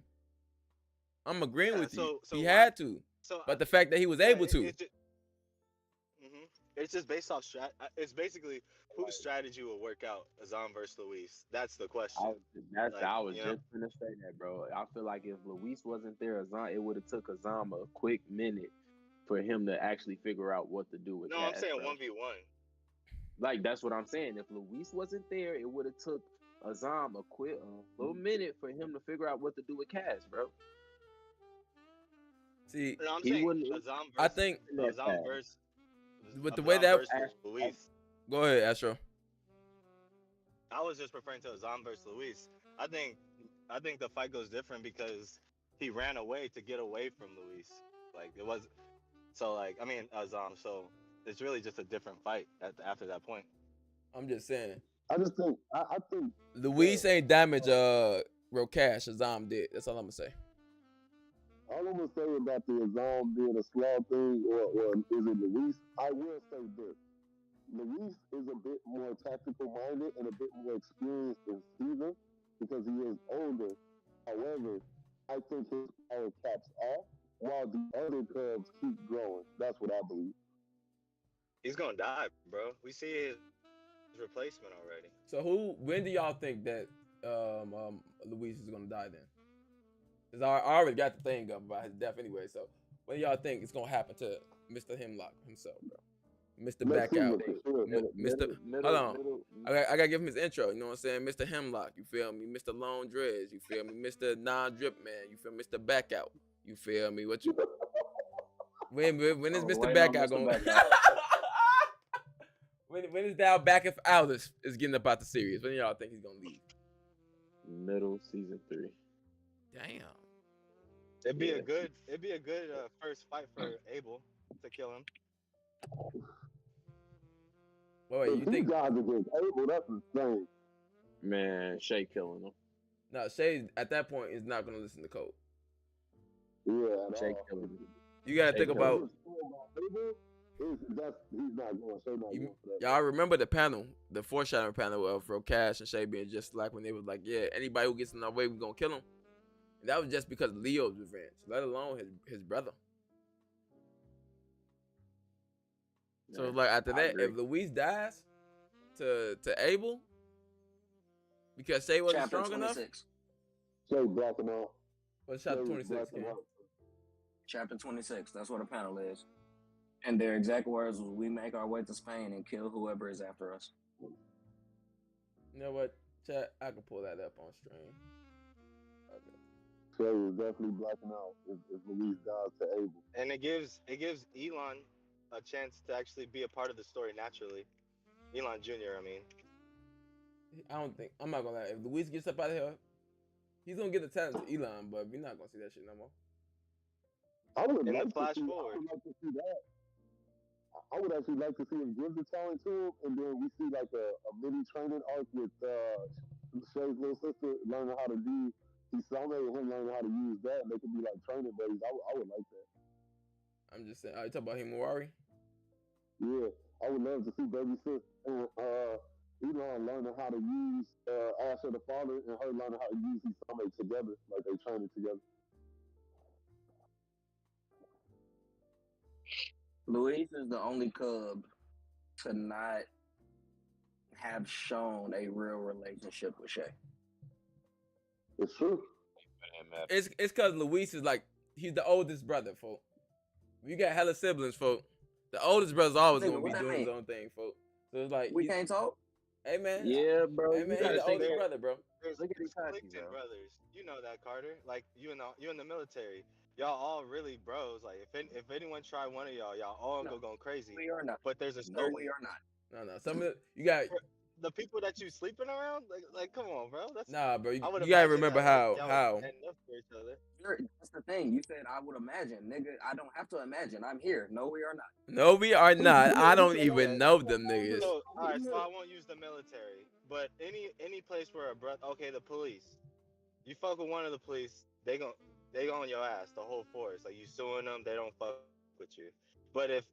I'm agreeing Yeah, with you. so He why- had to. So, But the fact that he was able to. It's just based off It's basically whose strategy will work out, Azam versus Louise. That's the question. I was you know? just gonna say that, bro. I feel like if Luis wasn't there, Azam, it would have took Azam a quick minute for him to actually figure out what to do with. No, Cass, I'm saying bro. 1v1. Like that's what I'm saying. If Luis wasn't there, it would have took Azam a little minute for him to figure out what to do with Cass, bro. See, No, I'm He saying wouldn't- Azam versus I think Azam versus with the Azam way that versus Louise. Go ahead, Astro. I was just referring to Azam versus Louise. I think the fight goes different because he ran away to get away from Louise. Like it was, so like I mean Azam. So it's really just a different fight after that point. I'm just saying. I just think I think Louise ain't damage Rokash Azam did. That's all I'm gonna say. all I'm gonna say about the Azam being a slaw thing, or is it Luis? I will say this: Luis is a bit more tactical minded and a bit more experienced in season because he is older. However, I think his power caps off while the other Cubs keep growing. That's what I believe. He's gonna die, bro. We see his replacement already. So when do y'all think that Louise is gonna die then? Cause I already got the thing up about his death anyway. So when do y'all think it's gonna happen to Mr. Hemlock himself, bro? Mr. Let's see Backout. what for sure. Mr. Hold on. I gotta give him his intro. You know what I'm saying? Mr. Hemlock. You feel me? Mr. Lone Dreads. You feel me? Mr. Non-Drip Man. You feel me? Mr. Backout. You feel me? What you? When is Mr. Backout gonna? when is Dow back if Aldous is getting up out the series? When y'all think he's gonna leave? Middle season 3. Damn. It'd be a good first fight for Abel to kill him. Wait, you think? guys against Abel? That's insane. Man, Shay killing him. No, Shay at that point is not gonna listen to Code. Yeah, Shay killing him. You gotta think about. He's not going. Shay not going for that. Y'all remember the panel, the foreshadowing panel of Rokash and Shay being just like when they was like, yeah, anybody who gets in our way, we gonna kill him. And that was just because of Leo's revenge, let alone his brother. So Yeah, like after I that, agree. if Louise dies to Abel, because Shay wasn't Chapter strong enough. 26. Shay blocking out. What's chapter Shay 26? blocking Ken? out. Chapter 26. That's what a panel is. And their exact words was, "We make our way to Spain and kill whoever is after us." You know what, chat? I can pull that up on stream. Okay. Shay is definitely blacking out if Louise dies to Abel. And it gives Elon a chance to actually be a part of the story naturally. Elon Jr. I mean. I'm not gonna lie. If Louise gets up out of here, he's gonna get the talent to Elon, but we're not gonna see that shit no more. I would In the like flash to see, forward. I would like to see that. I would actually like to see him give the talent to him, and then we see like a mini training arc with Shay's little sister learning how to do Isame and him learning how to use that, and they could be like training buddies. I would like that. I'm just saying. You talk about Himawari? Yeah, I would love to see baby sis and Elon learning how to use Asher the father and her learning how to use Isame together, like they training together. Louise is the only Cub to not have shown a real relationship with Shay. It's true. It's because Luis is like he's the oldest brother, folk. You got hella siblings, folk. The oldest brother's always Nigga, gonna be what that doing his mean? own thing, folk. So it's like We can't talk. Hey man, Yeah, bro. Hey man, you he's gotta the think oldest that- brother, bro. There's Look at Itachi, conflicted bro. brothers. You know that, Carter. Like you in the military. Y'all all really bros. Like if anyone try one of y'all all No. go going crazy. We are not. But there's a No, certain we are not. No. Some of you got the people that you sleeping around, like come on, bro. That's Nah, bro. I would You gotta imagine remember that like how y'all would how. end up for each other. That's the thing. You said I would imagine, nigga. I don't have to imagine. I'm here. No, we are not. No, we are not. I don't Okay. even know them niggas. So all right, so I won't use the military, but any place where a brother, okay, the police. You fuck with one of the police, they go on your ass, the whole force. Like you suing them, they don't fuck with you. But if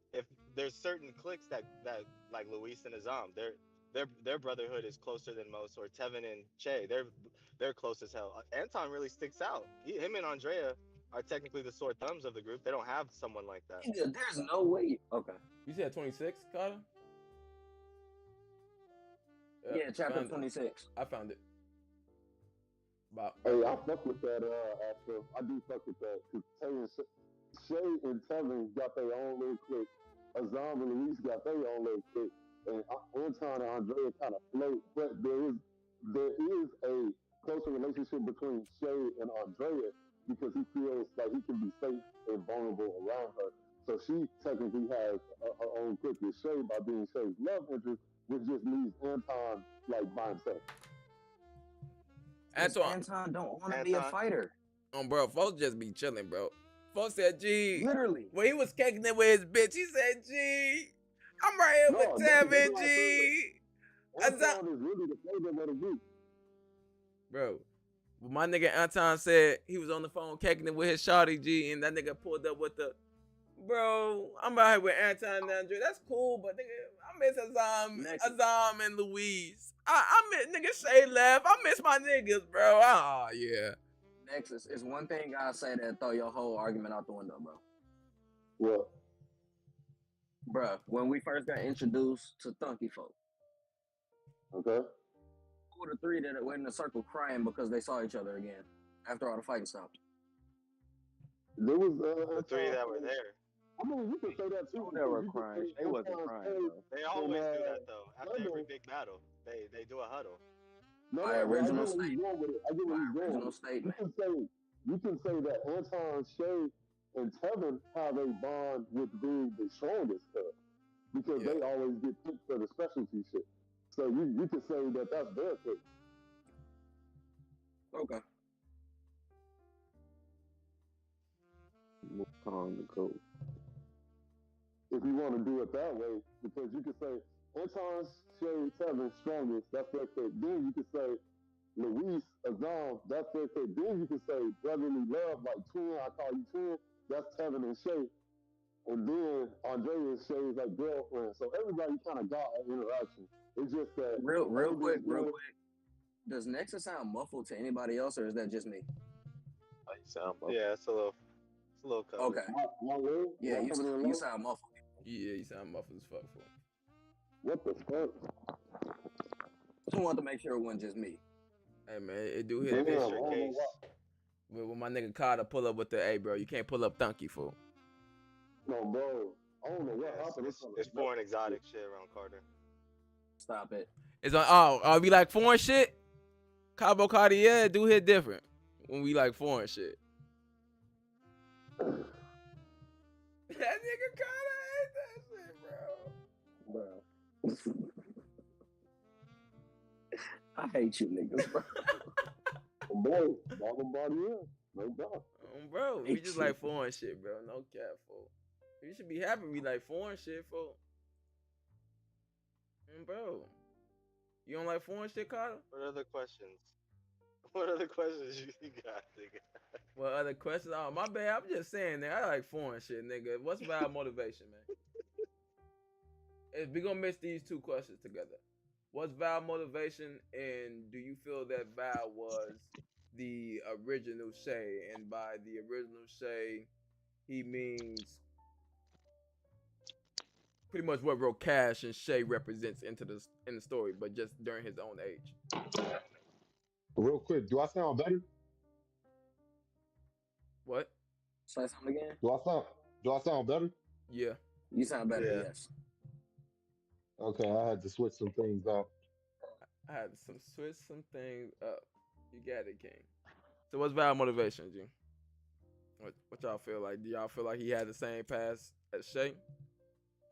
there's certain cliques that like Louise and Azam, their brotherhood is closer than most, or Tevin and Che, they're close as hell. Anton really sticks out. Him and Andrea are technically the sore thumbs of the group. They don't have someone like that. Nigga, there's no way. Okay. You said 26, Carter? Yeah, chapter found it. 26. I found it. Bop. Hey, I fuck with that actor. I do fuck with that. Cause Shay and Tevin got their own little clique. Azam and Louise got their own little clique. And Anton and Andrea kind of float, but there is a closer relationship between Shay and Andrea because he feels like he can be safe and vulnerable around her. So she technically has her own clique with Shay by being Shay's love interest, which just leaves Anton like by himself. Anton don't want to be a fighter. Bro, folks just be chilling, bro. Folks said, G. Literally. When he was kicking it with his bitch, he said, G. I'm right here with Tevin, G. Anton is really the favorite of the group. Bro, when my nigga Anton said he was on the phone kicking it with his shawty, G, and that nigga pulled up with the, bro, I'm out here with Anton and Andrea. That's cool, but nigga, I miss Azam and Louise. I miss nigga Shay left. I miss my niggas, bro. Oh, yeah. Nexus is one thing I say that throw your whole argument out the window, bro. What? Bruh, when we first got introduced to Thunky Folk. Okay. Who were the three that went in a circle crying because they saw each other again after all the fighting stopped? There was the three that were there. I mean, you can say that too. They were crying. They wasn't crying, though. They always do that, though. After every big battle, they do a huddle. My original statement. I get what he's going. Original statement. You can say that Anton, Shay, and Tevin have a bond with being the strongest stuff because they always get picked for the specialty shit. So you can say that that's their pick. Okay. Wukong the GOAT. If you want to do it that way, because you can say Anton, Shay, Tevin, strongest, that's their pick. Then you can say Louise, Azam, that's their pick. Then you can say brotherly love, like twin, I call you twin, that's Tevin and Shay. And then Andrea and Shay is like girlfriend. So everybody kind of got an interaction. It's just that real quick. Does Nexus sound muffled to anybody else, or is that just me? You sound muffled. Yeah, it's a little covered. Okay. Yeah, you sound muffled. Yeah, you sound muffled as fuck for him. What the fuck? Just wanted to make sure it wasn't just me. Hey man, it do hit this case. When my nigga Carter pull up with the, hey bro, you can't pull up Thunky fool. No, bro. I don't know what happened. It's foreign exotic shit around Carter. Stop it. It's on, we like foreign shit? Cabo Cartier do hit different when we like foreign shit. That nigga Carter hate that shit, bro. I hate you niggas, bro. Bro, body in. No doubt. Bro, we just like foreign shit, bro. No cap, fool. You should be happy we like foreign shit, fool. Bro, you don't like foreign shit, Carter? What other questions? What other questions you got, nigga? What other questions? Oh, my bad. I'm just saying, nigga. I like foreign shit, nigga. What's valid motivation, man? We gonna mix these two questions together. What's valid motivation, and do you feel that Val was the original Shay? And by the original Shay, he means pretty much what Rokash and Shay represents in the story, but just during his own age. Real quick, do I sound better? What? Say something again. Do I sound better? Yeah. You sound better. Yes. Okay, I had to switch some things up. I had to switch some things up. You got it, King. So what's valid motivation, G? What y'all feel like? Do y'all feel like he had the same pass as Shay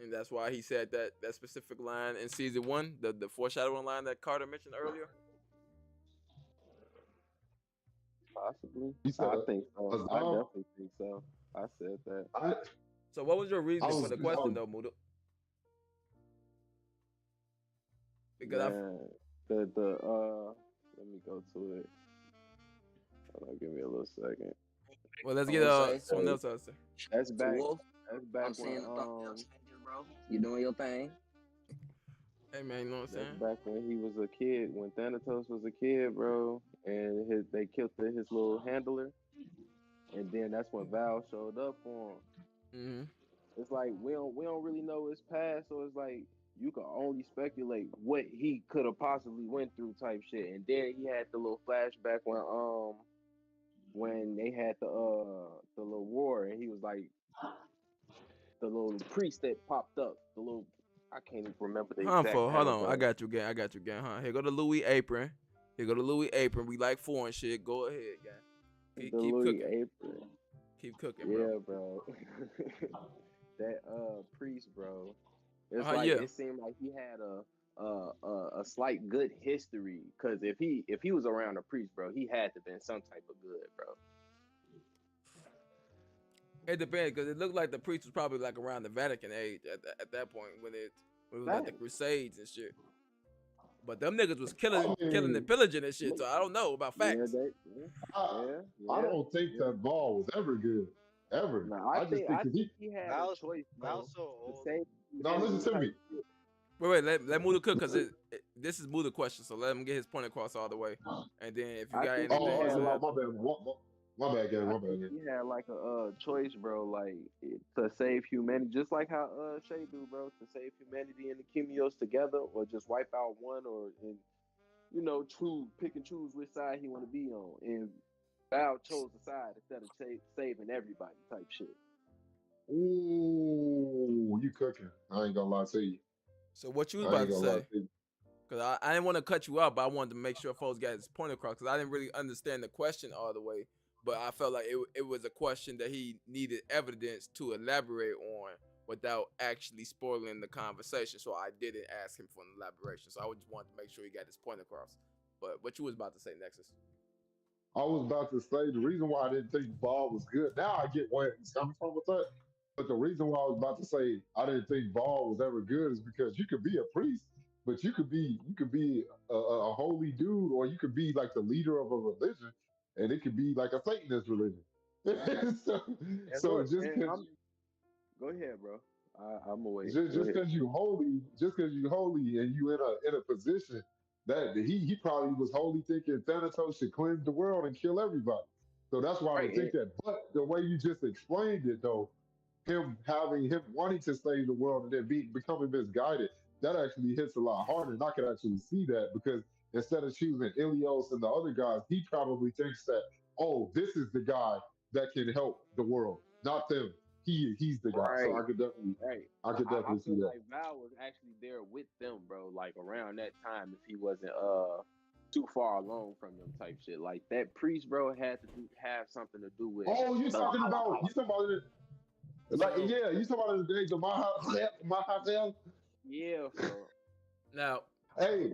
And that's why he said that specific line in season 1, the foreshadowing line that Carter mentioned earlier. Possibly. He said, I think so. I Azam. definitely think so. I said that. So what was your reasoning for the question I though, Muda? Because Man, let me go to it. Hold on, give me a little second. well, let's I get will say, someone else answer. That's to back. Wolf, That's I'm back seeing when the thumbnail changes, bro. You doing your thing. Hey man, you know what I'm that's saying? back when he was a kid, when Thanatos was a kid, bro, and they killed his little handler, and then that's when Val showed up for him. Mm-hmm. It's like we don't really know his past, so it's like you can only speculate what he could have possibly went through type shit. And then he had the little flashback when they had the little war, and he was like the little priest that popped up, the little I can't even remember the exact Hold title, on. bro. I got you again. Here go the Louis apron. We like foreign shit. Go ahead, gang. The Keep Louis cooking. apron. Keep cooking, Yeah, bro. That priest, bro. It's like yeah. it seemed like he had a slight good history. Cause if he was around a priest, bro, he had to been some type of good, bro. It depends, because it looked like the priest was probably like around the Vatican age at that point when it was like the Crusades and shit. But them niggas was killing and pillaging and shit. So I don't know about facts. I don't think that ball was ever good. Ever. No, I just think he had Val's, a choice, bro. Val's so old. No, listen to me. Wait, let Muda cook, because this is Muda question, so let him get his point across all the way. And then if you got anything he had to My bad, gang. he had like a choice, bro, like to save humanity, just like how Shay do, bro, to save humanity and the Chemios together, or just wipe out one, or pick and choose which side he want to be on. And Val chose the side instead of saving everybody, type shit. Ooh, you cooking? I ain't gonna lie to you. So what you was about to say? Because I didn't want to cut you out, but I wanted to make sure folks got his point across, because I didn't really understand the question all the way. But I felt like it was a question that he needed evidence to elaborate on without actually spoiling the conversation. So I didn't ask him for an elaboration. So I just wanted to make sure he got his point across. But what you was about to say, Nexus? I was about to say the reason why I didn't think Ball was good. Now I get where it's coming from with that. But the reason why I was about to say I didn't think Ball was ever good is because you could be a priest, but you could be a holy dude, or you could be like the leader of a religion, and it could be like a Satanist religion. so just because Go ahead, bro. I'm away. just because you holy, and you in a position that he probably was holy, thinking Thanatos should cleanse the world and kill everybody. So that's why I would think that. But the way you just explained it, though, him wanting to save the world and then becoming misguided, that actually hits a lot harder. And I could actually see that, because instead of choosing Ilios and the other guys, he probably thinks that, oh, this is the guy that can help the world, not them. He's the guy. So I could definitely see that. Like Val was actually there with them, bro, like around that time, if he wasn't too far along from them type shit. Like that priest, bro, had to have something to do with. Oh, you talking about it? Like, yeah, you talking about the days of my house. Yeah, bro. Now, hey,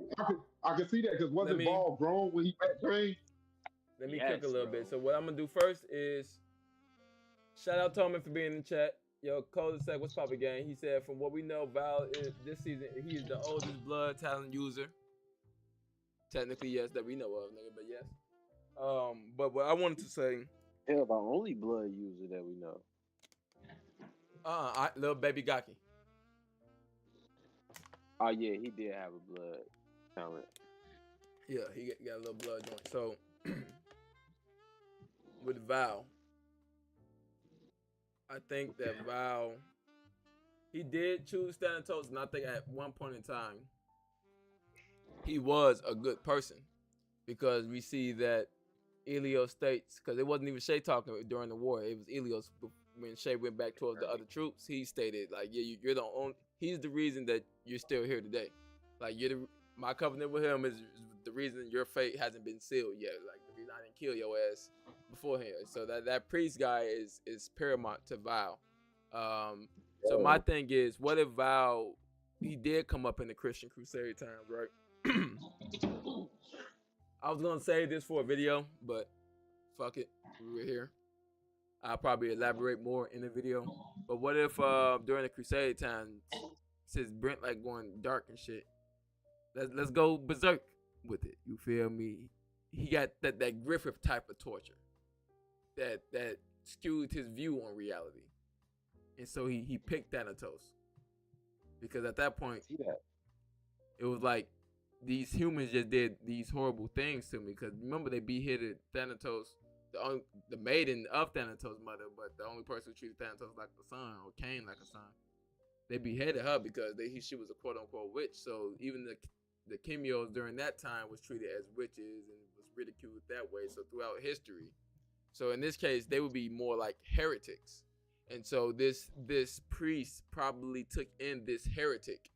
I can see that, because wasn't Ball grown when he met trained? Let me cook a little bit. So what I'm gonna do first is shout out Tobin for being in the chat. Yo, Cul-de-sac, what's poppin', gang? He said, from what we know, Val is this season, he is the oldest blood talent user. Technically, yes, that we know of, nigga, but yes. But what I wanted to say, hell, the only blood user that we know. Little baby Gaki. Oh yeah, he did have a blood talent. Yeah, he got a little blood joint. So with Val, I think that Val, he did choose Thanatos, and I think at one point in time, he was a good person, because we see that Ilios states, because it wasn't even Shay talking during the war, it was Ilios. When Shay went back towards the other troops, he stated, like, yeah, you're the only, he's the reason that you're still here today. Like, my covenant with him is the reason your fate hasn't been sealed yet. Like, the reason I didn't kill your ass beforehand. So that priest guy is paramount to Val. So my thing is, what if Val he did come up in the Christian Crusade times, right? I was gonna say this for a video, but fuck it, we were here. I'll probably elaborate more in the video. But what if during the Crusade times, since Brent like going dark and shit, let's go berserk with it. You feel me? He got that Griffith type of torture that skewed his view on reality, and so he picked Thanatos because at that point it was like these humans just did these horrible things to me. Because remember they beheaded Thanatos, the maiden of Thanatos' mother, but the only person who treated Thanatos like a son or Cain like a son. They beheaded her because she was a quote unquote witch. So even the Chemios during that time was treated as witches and was ridiculed that way. So throughout history, so in this case they would be more like heretics. And so this priest probably took in this heretic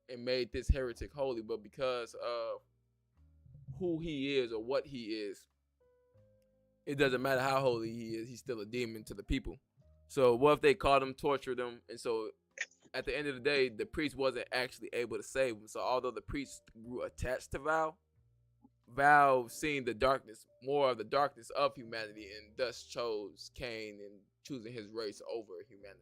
and made this heretic holy, but because of who he is or what he is, it doesn't matter how holy he is, he's still a demon to the people. So what if they caught him, tortured him, and so at the end of the day, the priest wasn't actually able to save him. So although the priest grew attached to Val seeing the darkness, more of the darkness of humanity, and thus chose Cain and choosing his race over humanity.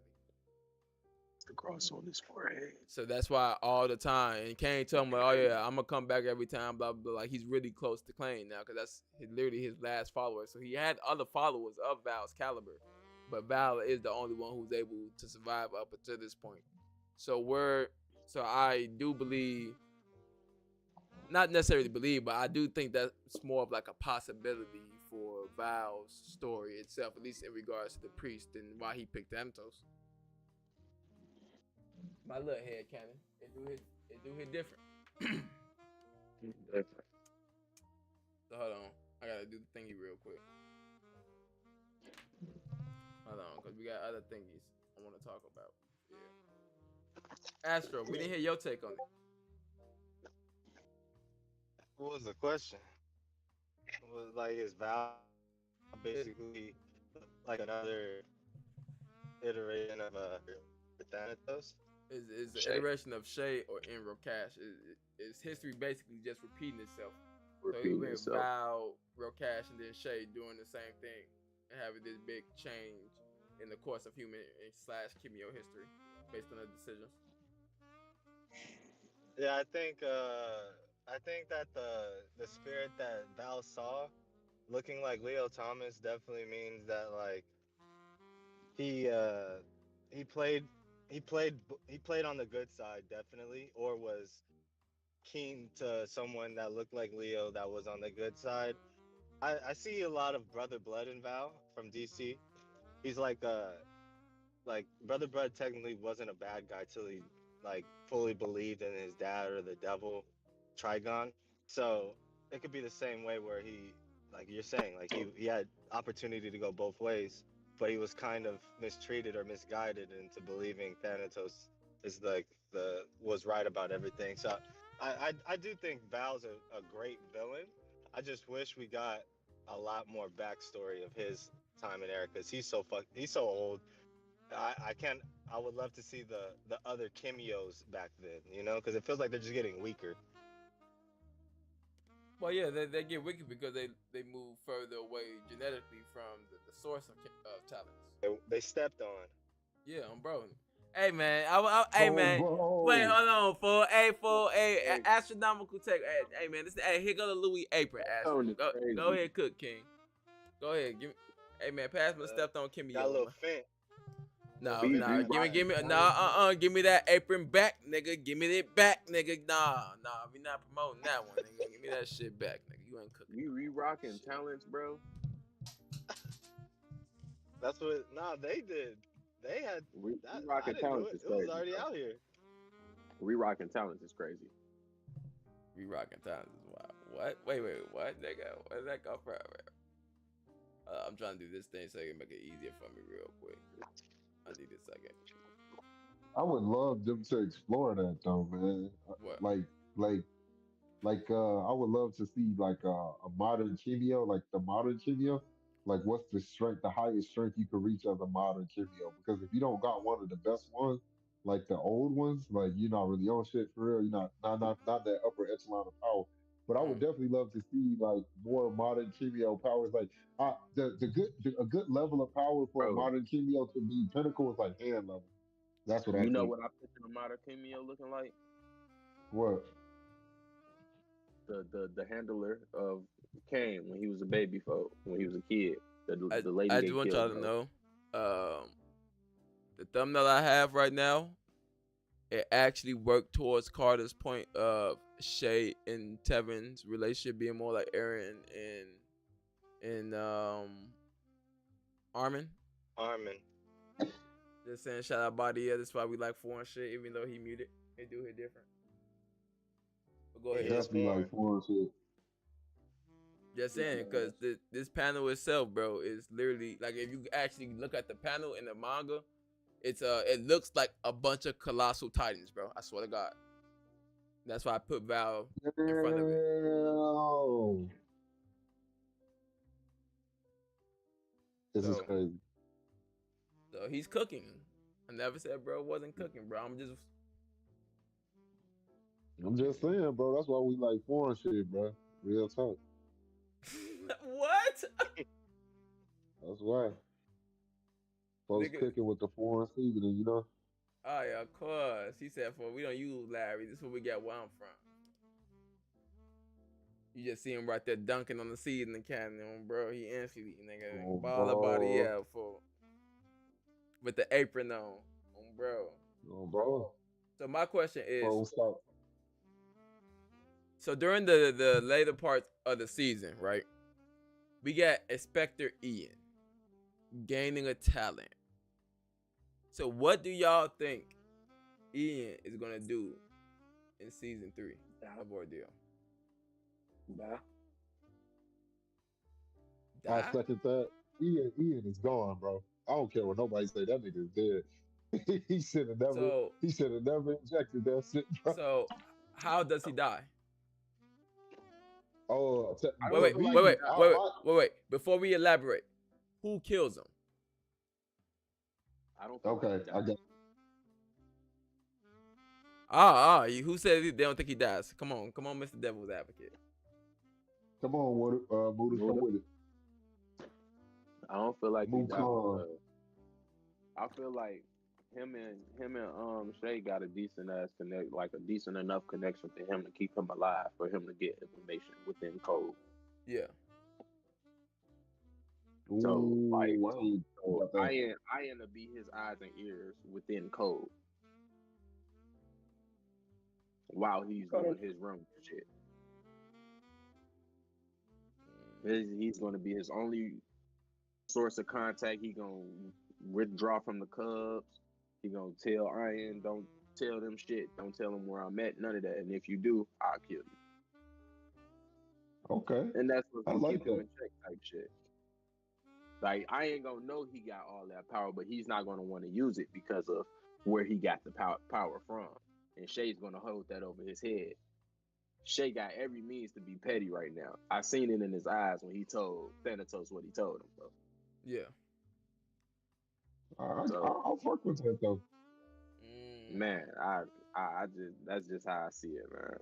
The cross on his forehead. So that's why all the time, and Cain told him, like, oh yeah, I'm gonna come back every time, blah, blah, blah. Like he's really close to Cain now, because that's literally his last follower. So he had other followers of Val's caliber, but Val is the only one who's able to survive up until this point. So I do believe, not necessarily believe, but I do think that's more of like a possibility for Val's story itself, at least in regards to the priest and why he picked Thanatos. My little head cannon, it do hit different. So hold on, I gotta do the thingy real quick. Hold on, cause we got other thingies I want to talk about. Yeah. Astro, we didn't hear your take on it. What was the question? It was like, is Val basically like another iteration of Thanatos? Is the iteration of Shay or in Rokash? Is history basically just repeating itself? Repeating so itself. Val, Rokash, and then Shay doing the same thing and having this big change in the course of human / Chemio history based on their decisions. Yeah, I think that the spirit that Val saw, looking like Leo Thomas, definitely means that like he played on the good side, definitely, or was keen to someone that looked like Leo that was on the good side. I see a lot of Brother Blood in Val from DC. He's like Brother Blood technically wasn't a bad guy till he like fully believed in his dad or the devil, Trigon. So it could be the same way where he, like you're saying, like he had opportunity to go both ways, but he was kind of mistreated or misguided into believing Thanatos is like was right about everything. So I do think Val's a great villain. I just wish we got a lot more backstory of his time in era, because he's so old. I can't. I would love to see the other Chemios back then, because it feels like they're just getting weaker. Well, yeah, they get wicked because they move further away genetically from the source of talents. They stepped on. Yeah, bro. Hey man, hey man, bro. wait, hold on, fool. Hey, astronomical take. Hey man, here go the Louis apron. Go ahead, cook King. Go ahead, give me. Hey man, pass me the stepped on Kimmy. Got a little faint. No, give me that apron back, nigga. Give me it back, nigga. Nah, we not promoting that one, nigga. Give me that shit back, nigga. You ain't cooking. You re-rocking talents, bro. That's what. Nah, they did. They had. Re-rocking talents is crazy. It was already out here. Re-rocking talents is crazy. Re-rocking talents is wild. What? Wait, what, nigga? Where did that go from? I'm trying to do this thing so I can make it easier for me real quick. I need a second. I would love them to explore that though, man. What? Like I would love to see like a modern Chimio, like the modern Chimio. Like, what's the strength, the highest strength you could reach as a modern Kimio? Because if you don't got one of the best ones, like the old ones, like you're not really on shit for real. You're not that upper echelon of power. But I would Mm. definitely love to see like more modern Kimio powers. Like a good level of power for a Bro, modern Kimio to be pinnacle is like hand level. That's what I you know think. what I picture the modern Kimio looking like? What? The handler of Kane when he was a baby folk, when he was a kid. The lady I just they want killed, y'all to bro. know, the thumbnail I have right now, it actually worked towards Carter's point of Shay and Tevin's relationship being more like Aaron and Armin. Armin. Just saying, shout out Badia. That's why we like foreign shit, even though he muted. He do hit different. But go He ahead. is Definitely foreign. like foreign shit. Just saying, because this panel itself, bro, is literally like if you actually look at the panel in the manga, it looks like a bunch of colossal titans, bro. I swear to God. That's why I put Val in front of it. Damn. This is So crazy. so he's cooking. I never said bro wasn't cooking, bro. I'm just saying, bro. That's why we like foreign shit, bro. Real talk. What? That's why. Folks Nigga. cooking with the foreign seasoning, you know? Oh yeah, of course. He said for we don't use Larry. This is where we get where I'm from. You just see him right there dunking on the seasoning cannon, bro. He instantly nigga Oh, ball of body bro. out for with the apron on bro. Oh, bro. So my question is, Bro, stop. so during the later parts of the season, right? We got Inspector Ian gaining a talent. So what do y'all think Ian is gonna do in season 3 of Ordeal? Nah. I Die? second that. Ian is gone, bro. I don't care what nobody say. That nigga is dead. So he should have never injected that shit, bro. so how does he die? Oh, I Wait, don't for wait, feel like wait, he me, wait, died. wait, wait, wait, wait. Before we elaborate, who kills him? I don't feel like okay, he I died. got. Who said they don't think he dies? Come on, Mr. Devil's Advocate. Come on, Mooders, come Muda? with it. I don't feel like he died. Wukong. I feel like him and Shay got a decent ass connect, like a decent enough connection to him to keep him alive for him to get information within code. Yeah. So like, Ooh, I ain't so about that. I end to be his eyes and ears within code while he's doing his room shit. He's going to be his only source of contact. He gonna withdraw from the Cubs. He gonna tell Iron, don't tell them shit. Don't tell them where I'm at. None of that. And if you do, I'll kill you. Okay, And that's what's I gonna like keep him that. in check, type shit. Like I ain't gonna know he got all that power, but he's not gonna want to use it because of where he got the power from. And Shay's gonna hold that over his head. Shay got every means to be petty right now. I seen it in his eyes when he told Thanatos what he told him, bro. Yeah. So I'll fuck with that though. man, I just that's just how I see it, man.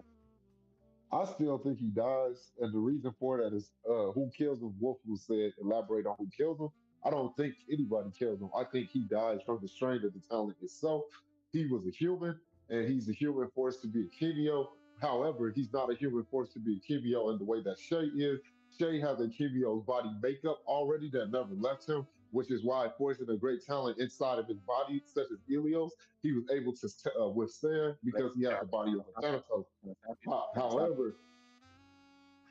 I still think he dies, and the reason for that is who kills him. Wolf who said elaborate on who kills him. I don't think anybody kills him. I think he dies from the strain of the talent itself. He was a human, and he's a human forced to be a Kimio. However, he's not a human forced to be a Kimio in the way that Shay is. Shay has a Kimio's body makeup already that never left him, which is why forcing a great talent inside of his body, such as Helios, he was able to withstand because he has the body of a Thanatos. However,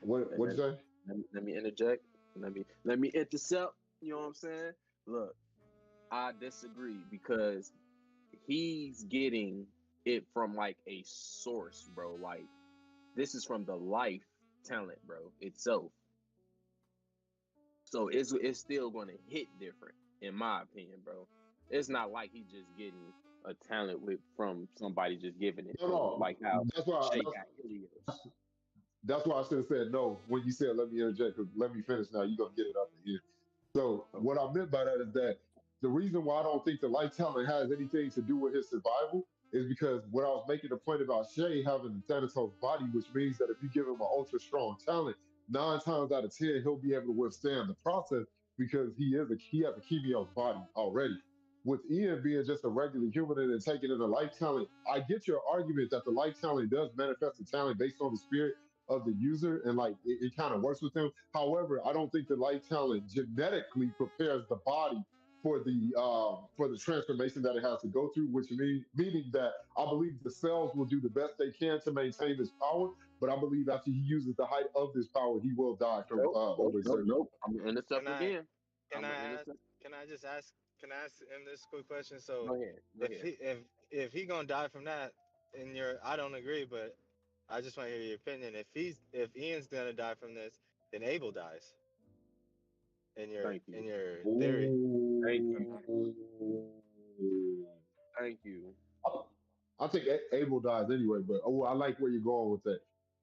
what you say? Let me interject. Let me intercept. You know what I'm saying? Look, I disagree because he's getting it from like a source, bro. Like this is from the life talent, bro, itself. So it's still gonna hit different, in my opinion, bro. It's not like he just getting a talent with from somebody just giving it No, to him, no. like how That's why. Shay got Helios. That's why I should have said no when you said let me interject. 'Cause let me finish now. You are gonna get it out the ear. So what I meant by that is that the reason why I don't think the life talent has anything to do with his survival is because what I was making the point about Shay having the Thanatos body, which means that if you give him an ultra strong talent, 9 times out of 10 he'll be able to withstand the process because he has a Chemio's body already. With Ian being just a regular human and then taking in a life talent, I get your argument that the life talent does manifest the talent based on the spirit of the user and like it kind of works with them. However, I don't think the life talent genetically prepares the body for the transformation that it has to go through, which meaning that I believe the cells will do the best they can to maintain this power, but I believe after he uses the height of this power, he will die from overexertion. Nope. I'm gonna intercept Can I again. can I'm I gonna ask? intercept. Can I ask him this quick question? So, Go ahead. Go if ahead. he gonna die from that, and I don't agree, but I just want to hear your opinion. If Ian's gonna die from this, then Abel dies. Thank you. In your theory. Thank you. Ooh. Thank you. I think Abel dies anyway, but I like where you're going with that.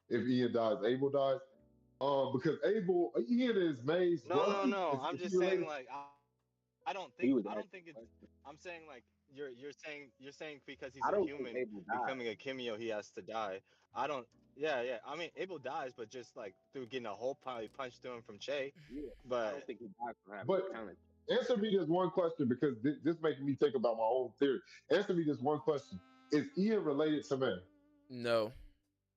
If Ian dies, Abel dies. Because Ian is May's No, brother. no, no. Is I'm he just saying related? like He was I don't asking think a it's question. I'm saying like you're saying because he's I a don't think human Abel died. becoming a Kimio he has to die. I don't yeah. I mean Abel dies but just like through getting a hole probably punched through him from Che. Yeah. I don't But think he died from having But the talent. answer me this one question because this making me think about my own theory. Answer me this one question: Is Ian related to man? No.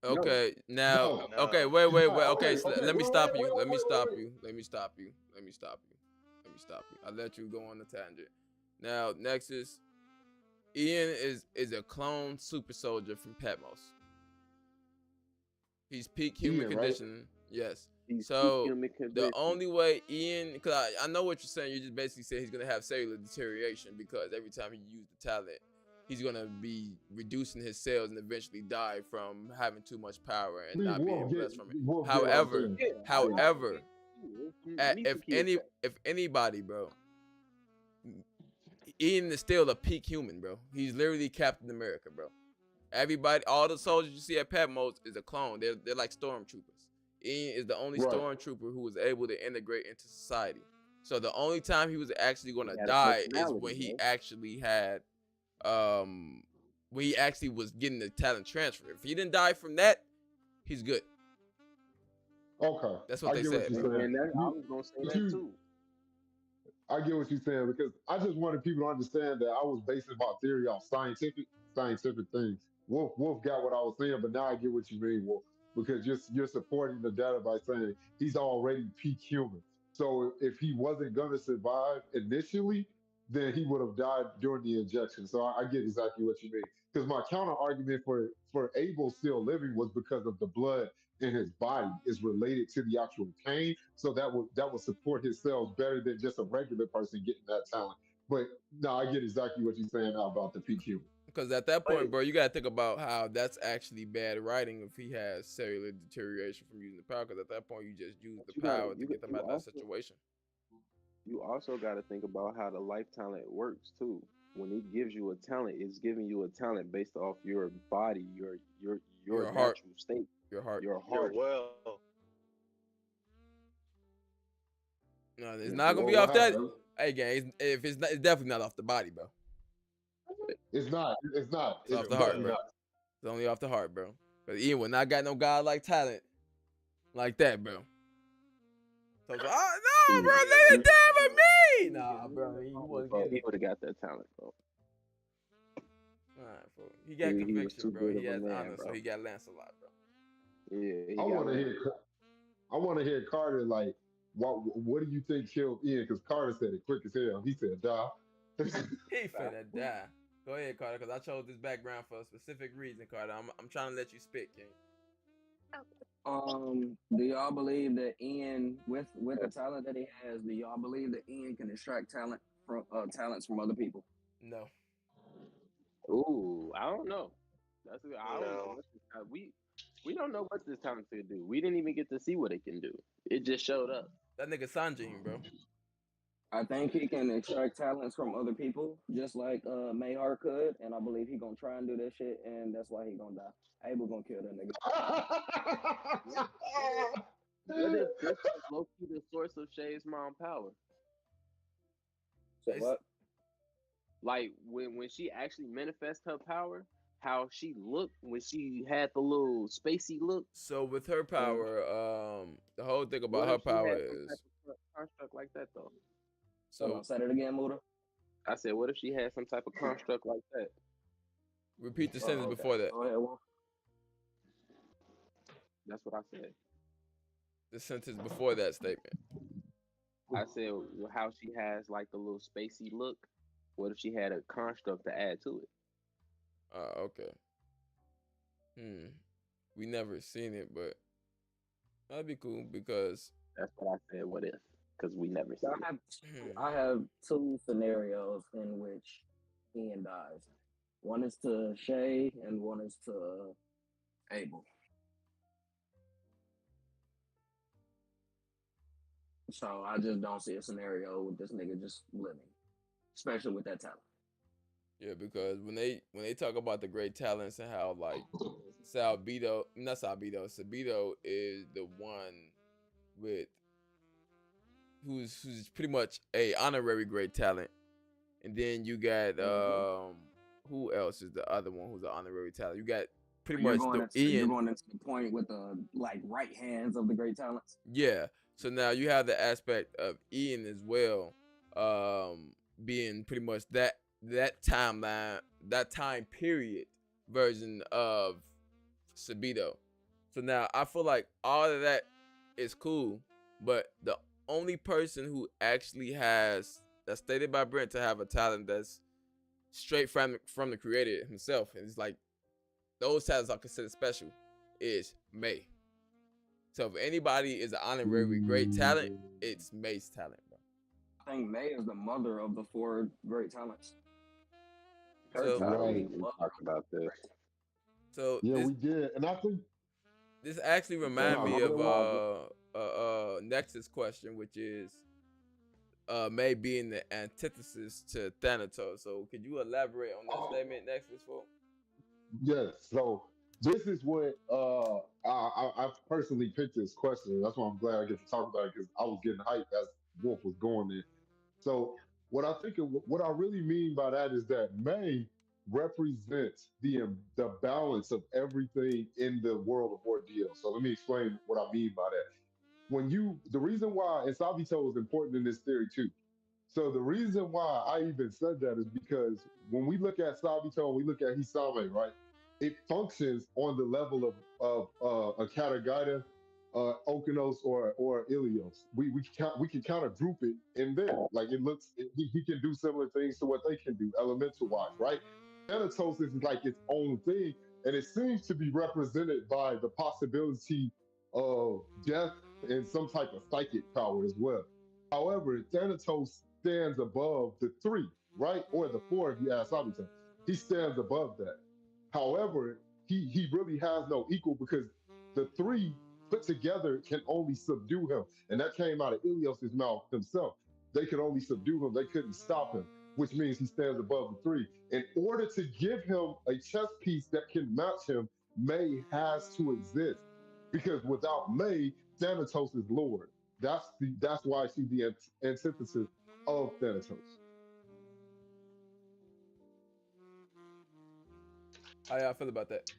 No. Okay, now, No. okay, no. He's wait. not. Okay, Okay. so Okay. let me stop you. Let me stop Wait. you. Let me stop you. Let me stop you. Let me stop you. I let you go on the tangent. Now, next is Ian is a clone super soldier from Patmos. He's peak human Ian, right? condition. Yes. He's peak So human the condition. only way Ian, because I know what you're saying. You just basically say he's gonna have cellular deterioration because every time he uses the talent, he's gonna be reducing his cells and eventually die from having too much power and Please, not being Wolf, blessed from it. Wolf, get what I'm However, saying. Yeah. however, He's the key effect. if anybody, bro, Ian is still a peak human, bro. He's literally Captain America, bro. Everybody, all the soldiers you see at Patmos is a clone. They're like stormtroopers. Ian is the only Right. stormtrooper who was able to integrate into society. So the only time he was actually going to He had a die is personality, when he bro. actually had when he actually was getting the talent transfer. If he didn't die from that, he's good. Okay. That's what I they get what said, you're bro. saying. And that, I was gonna say But that too. I get what you're saying because I just wanted people to understand that I was basing my theory off scientific things. Wolf got what I was saying, but now I get what you mean, Wolf, because you're supporting the data by saying he's already peak human. So if he wasn't gonna survive initially, then he would have died during the injection. So I get exactly what you mean. Because my counter argument for Abel still living was because of the blood in his body is related to the actual pain. So that would support his cells better than just a regular person getting that talent. But no, I get exactly what you're saying now about the PQ. Because at that Wait, point, bro, you gotta think about how that's actually bad writing if he has cellular deterioration from using the power. Because at that point, you just use but the you gotta power to get them out of that situation. you also got to think about how the life talent works too. When it gives you a talent, it's giving you a talent based off your body, your Your heart, natural state, your heart. your Your heart. will. No, it's Yeah. not gonna Well, be what off that. happened? Hey, gang, if it's not, it's definitely not off the body, bro. It's not. It's not. It's off It's the heart, definitely bro. not. It's only off the heart, bro. But Ian would not got no godlike talent like that, bro. So it's like, oh no, bro, lay it down with me. Nah, bro, he wasn't Bro, getting he it. would have got that talent, bro. All right, bro. He got He was conviction, too bro. good He of a has man, honor, bro. so he got Lancelot, bro. Yeah, he I got want to that. hear. I want to hear Carter like, what do you think killed Ian? Because Carter said it quick as hell. He said, "Die." He finna die. Go ahead, Carter, because I chose this background for a specific reason, Carter. I'm trying to let you spit, King. Do y'all believe that Ian, with the talent that he has, do y'all believe that Ian can extract talents from other people? No. Ooh, I don't know. I don't know No. what this talent. We don't know what this talent can do. We didn't even get to see what it can do. It just showed up. That nigga Sanjin, bro. I think he can extract talents from other people, just like Mayhar could, and I believe he gonna try and do that shit, and that's why he gonna die. Abel gonna kill that nigga. What if this is low key the source of Shay's mom power? So what? Like when she actually manifests her power, how she looked when she had the little spacey look. So with her power, the whole thing about What her if she power had some type is of construct like that though? Hold so on, say that again, Muda. I said, what if she had some type of construct like that? repeat the sentence Okay. before that. Go ahead, Wolf. That's what I said. The sentence before that statement. I said how she has like the little spacey look. What if she had a construct to add to it? Okay. We never seen it, but that'd be cool because That's what I said. What if? Because we never So seen it. I have two scenarios in which Ian dies. One is to Shay and one is to Abel. So I just don't see a scenario with this nigga just living, especially with that talent. yeah, because when they talk about the great talents and how like Sabito is the one with who's pretty much a honorary great talent, and then you got who else is the other one who's an honorary talent? You got pretty much You're going into the point with the like right hands of the great talents. Yeah. So now you have the aspect of Ian as well, being pretty much that timeline, that time period version of Sabito. So now I feel like all of that is cool, but the only person who actually has, that's stated by Brent, to have a talent that's straight from the creator himself, and it's like those talents are considered special, is May. So if anybody is an honorary great talent, it's May's talent, bro. I think May is the mother of the four great talents. So, We talked about this. So yeah, this, we did, and I think this actually reminds me of Nexus question, which is May being the antithesis to Thanatos. So could you elaborate on that statement, Nexus, for? yes. So this is what I personally picked this question. That's why I'm glad I get to talk about it because I was getting hyped as Wolf was going there. So what I really mean by that is that May represents the balance of everything in the world of Ordeal. So let me explain what I mean by that. The reason why, and Sabito is important in this theory too. So the reason why I even said that is because when we look at Sabito and we look at Hisame, right, it functions on the level of a Katagata, Okeanos, or Ilios. We can kind of group it in there. Like he can do similar things to what they can do, elemental wise, right? Thanatos is like its own thing, and it seems to be represented by the possibility of death and some type of psychic power as well. However, Thanatos stands above the three, right? Or the four, if you ask Sabito. He stands above that. However, he really has no equal because the three put together can only subdue him. And that came out of Ilios's mouth himself. They could only subdue him, they couldn't stop him, which means he stands above the three. In order to give him a chess piece that can match him, May has to exist. Because without May, Thanatos is Lord. That's why she's the antithesis of Thanatos. How y'all feel about that?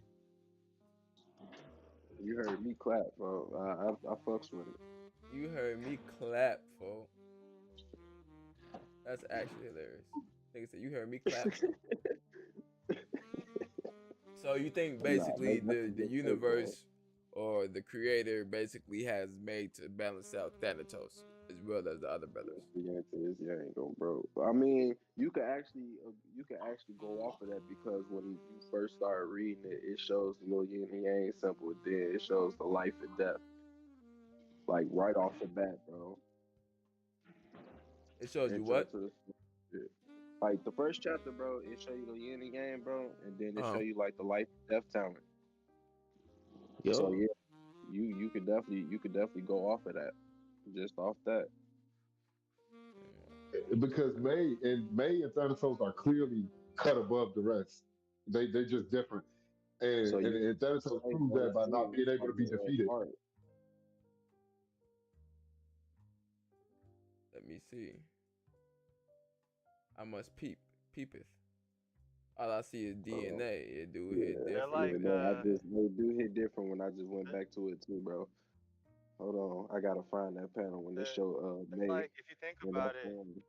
You heard me clap, bro. I fucks with it. You heard me clap, folks. That's actually hilarious. Nigga said you heard me clap. So you think basically the universe or the creator basically has made to balance out Thanatos as well as the other brothers? The answer is yeah, ain't gonna bro. I mean, you can actually go off of that because when you first start reading it, it shows the little yin and yang symbol. Then it shows the life and death, like right off the bat, bro. It shows you what? Like the first chapter, bro, it show you the yin and yang, bro, and then it show you like the life and death talent. Yo. So yeah, you could definitely go off of that, just off that. Because May and Thanatos are clearly cut above the rest. They're just different. And, So and Thanatos proves that by not being able to be defeated. Let me see. I must peepeth. All I see is DNA. It do hit Yeah, different. like, they do hit different when I just went back to it too, bro. Hold on, I gotta find that panel when they show it's May like if you think in about that it, family.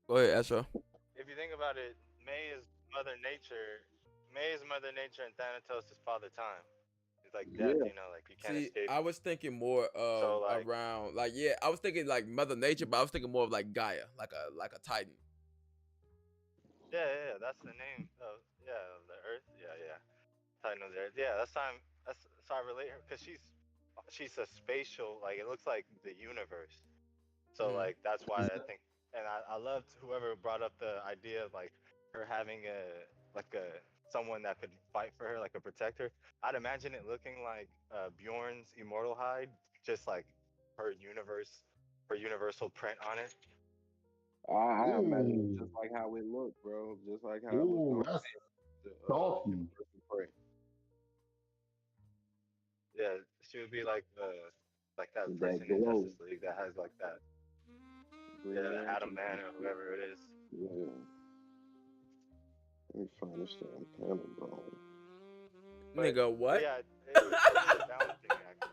Go ahead, Astro. if you think about it, May is Mother Nature. May is Mother Nature, and Thanatos is Father Time. It's like death, Yeah, you know, like you can't See, escape I it. was thinking more of So like, around like I was thinking like Mother Nature, but I was thinking more of like Gaia, like a Titan. yeah, that's the name of the Earth. Yeah. Titan of the Earth. Yeah, that's time. That's so I relate her because she's a spatial. Like it looks like the universe. So Mhm. like that's why I think, and I loved whoever brought up the idea of like her having a someone that could fight for her, like a protector. I'd imagine it looking like Bjorn's immortal hide, just like her universal print on it. I imagine it just Ooh, like how it looked, bro. Just like how it looked ooh, on that's the talky. Universal Prey. Yeah, she would be like that That person in glow, Justice League that has like that Green yeah Atom Lantern. Man or whoever it is. Yeah, let me find this damn panel, bro. Nigga, But what? yeah, it is a balancing act.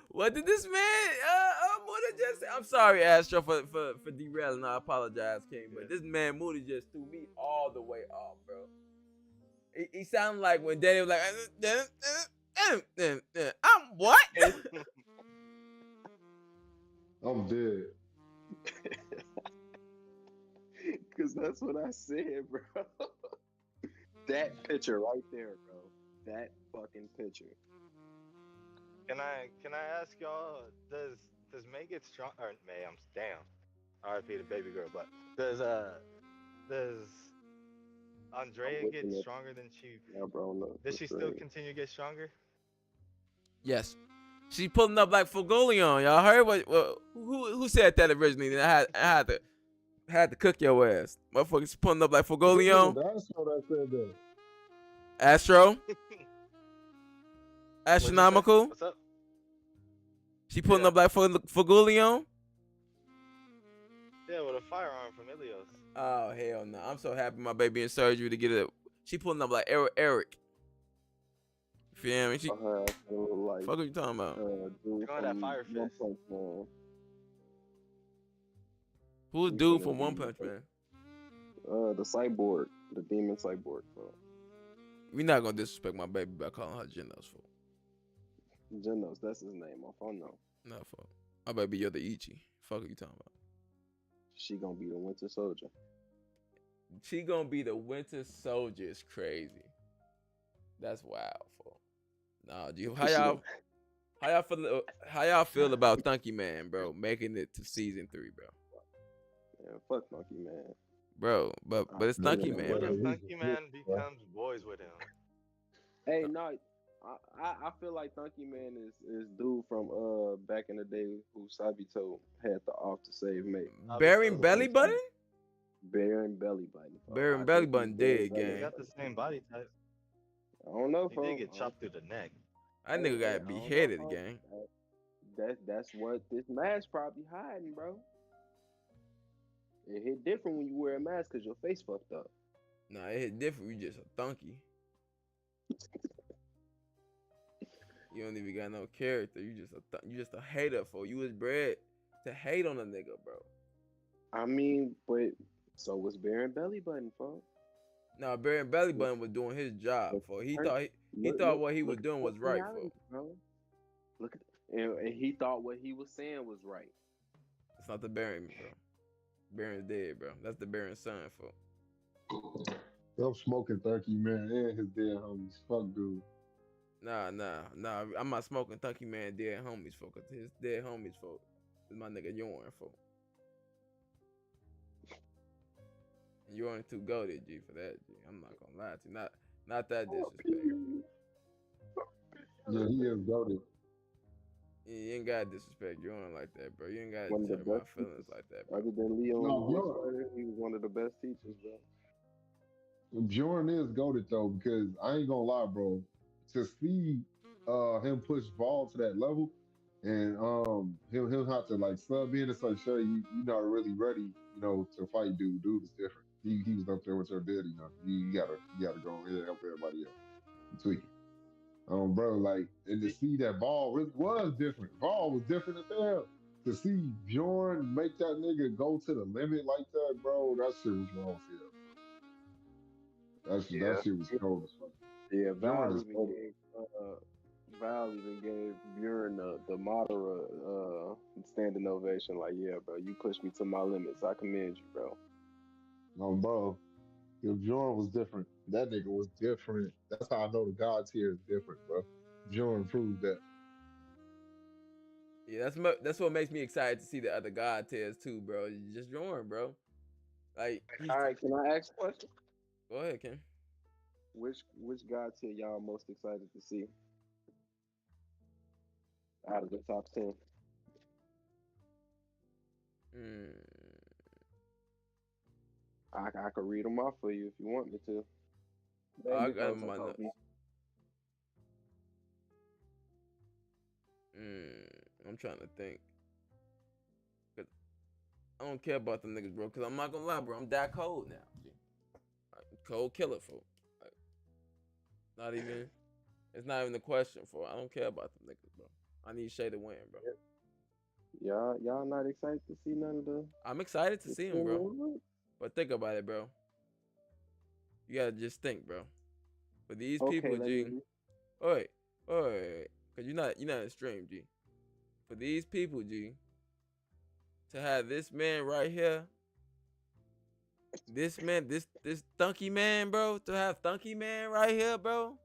What did this man Moody just say? I'm sorry, Astro, for derailing. I apologize, King. But this man Moody just threw me all the way off, bro. He sounded like when Danny was like, I'm what? I'm dead. Cause that's what I said, bro. That picture right there, bro. That fucking picture. Can I ask y'all? Does May get strong? Or May? I'm damn. R.I.P. the baby girl. But does I'm Andrea get looking at stronger than she? now, bro. Look, Does the she still screen. continue to get stronger? Yes. She pulling up like Fogolion. Y'all heard who said that originally? And I had to cook your ass. Motherfuckers pulling up like Fogolion. That's what I said that. Astro. What'd you say? Astronomical. What's up? She pulling Yeah, up like Fogolion. yeah, with a firearm from Ilios. Oh hell no! I'm so happy my baby in surgery to get it. She pulling up like Eric. You feel me? She Like fuck what you talking about? dude Going that from fire One fist. Punch Man. Who's He dude finna from One be Punch Man? the cyborg, the demon cyborg. Bro. We not gonna disrespect my baby by calling her Genos for. Genos, that's his name. Off I know. Not for. My baby you're the Ichi. Fuck what you talking about? She gonna be the Winter Soldier. She gonna be the Winter Soldier. Is crazy. That's wild for. Nah, dude. How y'all feel about Thunky Man, bro, making it to season 3, bro? Man, fuck Monkey Man. Bro, but it's Thunky Man, What bro. if Funky Man becomes boys with him? Hey, no, I feel like Thunky Man is dude from back in the day who Sabito had the off to save mate. Bearing belly button? Bearing belly button. Bearing belly button dead, They gang. got the same body type. I don't know, He folks. did get chopped through the neck. That nigga got beheaded, gang. That's what this mask probably hiding, bro. It hit different when you wear a mask because your face fucked up. Nah, it hit different. You just a thunky. You don't even got no character. You just a hater for. You was bred to hate on a nigga, bro. I mean, but so was Baron Belly Button, folks. Nah, Bearing belly button was doing his job for. He thought what he was doing was right for. Bro. Look at and he thought what he was saying was right. It's not the Bearing, bro. Bearing's dead, bro. That's the Bearing's son for. I'm smoking Thunky Man and his dead homies. Fuck, dude. Nah. I'm not smoking Thunky Man dead homies for, cause his dead homies for is my nigga Yorn for. Yorn too goated, G, for that, G. I'm not gonna lie to you. Not that disrespect. Yeah, he is goated. You ain't gotta disrespect Yorn like that, bro. You ain't gotta One of the hurt my best feelings like that, bro. Other than Leo, No, he was one of the best teachers, bro. Bjorn is goaded though, because I ain't gonna lie, bro. To see him push ball to that level, And he'll have to like sub in and say, "Sure, you not really ready, to fight dude. Dude is different. He was up there with your daddy. You gotta go ahead and help everybody else. You tweaking." Bro, like, and to see that Ball really was different. Ball was different as hell. To see Bjorn make that nigga go to the limit like that, bro, that shit was wrong as hell, bro. That Yeah. shit was cold as fuck. Yeah, Bjorn is cold. Val even gave Buren the Madara standing ovation. Like, yeah, bro, you pushed me to my limits. I commend you, bro. Bro, if Bjorn was different, that nigga was different. That's how I know the God tier is different, bro. Bjorn proved that. Yeah, that's what makes me excited to see the other God tiers too, bro. Just join, bro. Like he's. All right, can I ask a question? Go ahead, Ken. Which God tier y'all most excited to see out of the top 10? Mm. I could read them off for you if you want me to. I got him on. I'm trying to think. Cause I don't care about them niggas, bro. Cause I'm not gonna lie, bro. I'm that cold now. Cold killer, folk. Like, not even. It's not even a question for. I don't care about them niggas, bro. I need Shay to win, bro. Y'all not excited to see none of the. I'm excited to see him, bro. But think about it, bro. You gotta just think, bro. For these people, G. Wait, cause you're not in the stream, G. For these people, G. To have this man right here. This man, this Thunky man, bro. To have Thunky man right here, bro.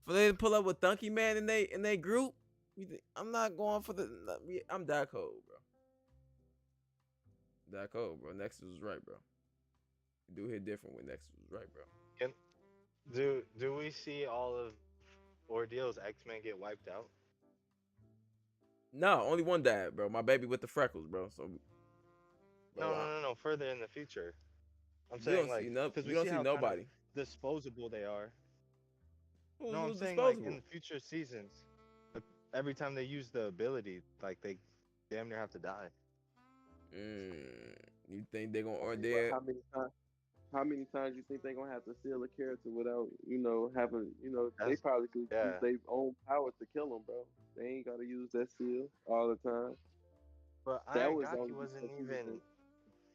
For they to pull up with Thunky man in they group. I'm not going for the. I'm that cold, bro. That cold, bro. Nexus was right, bro. You do hit different when Nexus was right, bro. Do we see all of Ordeal's X-Men get wiped out? No, only one died, bro. My baby with the freckles, bro. So. Bro, no. Further in the future, I'm we saying because we don't see see how nobody. kind of disposable they are. Who's I'm saying disposable? in the future seasons, every time they use the ability, they damn near have to die. You think they're gonna Ordeal? How many times you think they're gonna have to seal a character without having they probably could use their own power to kill them, bro. They ain't gotta use that seal all the time. But Iron Gaki wasn't even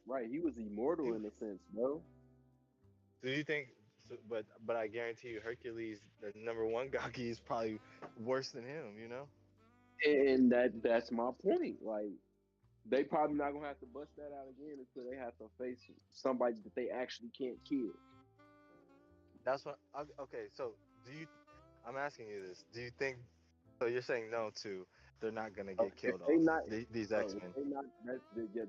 right. He was immortal in a sense, bro. Do you think? But I guarantee you, Hercules, the #1 Gaki, is probably worse than him. And that's my point. Like, they probably not gonna have to bust that out again until they have to face somebody that they actually can't kill. That's what. Okay, so I'm asking you this. Do you think? So you're saying no to they're not gonna get killed off. These X-Men.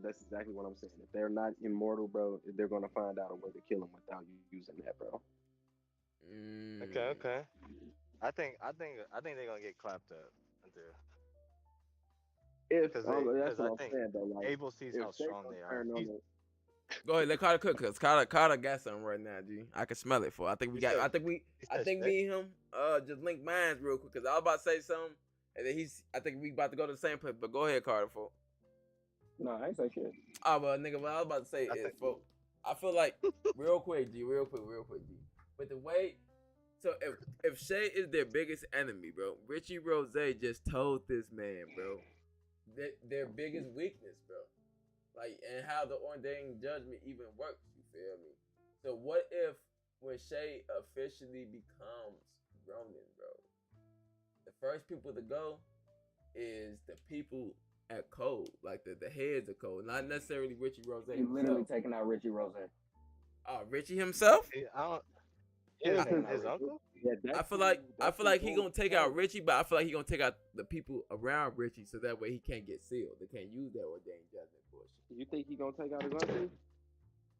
That's exactly what I'm saying. If they're not immortal, bro, they're gonna find out a way to kill them without using that, bro. Okay. I think they're gonna get clapped up. That's what I'm saying though. Like, Abel sees how strong they are. Go ahead, let Carter cook, cause Carter got something right now, G. I can smell it for. I think me and him just link minds real quick, cause I was about to say something, and then I think we about to go to the same place. But go ahead, Carter, for. No, I ain't say shit. Oh, well, nigga, what I was about to say is, folks, I feel like real quick, G. But the way, so if Shay is their biggest enemy, bro, Richie Rose just told this man, bro, their biggest weakness, bro. Like, and how the ordained judgment even works, you feel me? So what if when Shay officially becomes Ronin, bro, the first people to go is the people at Code, like the heads of Code, not necessarily Richie Rose. He's literally taking out Richie Rose. Richie himself? His uncle? Yeah, I feel like he gonna take out Richie, but I feel like he gonna take out the people around Richie, so that way he can't get sealed. They can't use that ordained judgment bullshit. You think he gonna take out his uncle?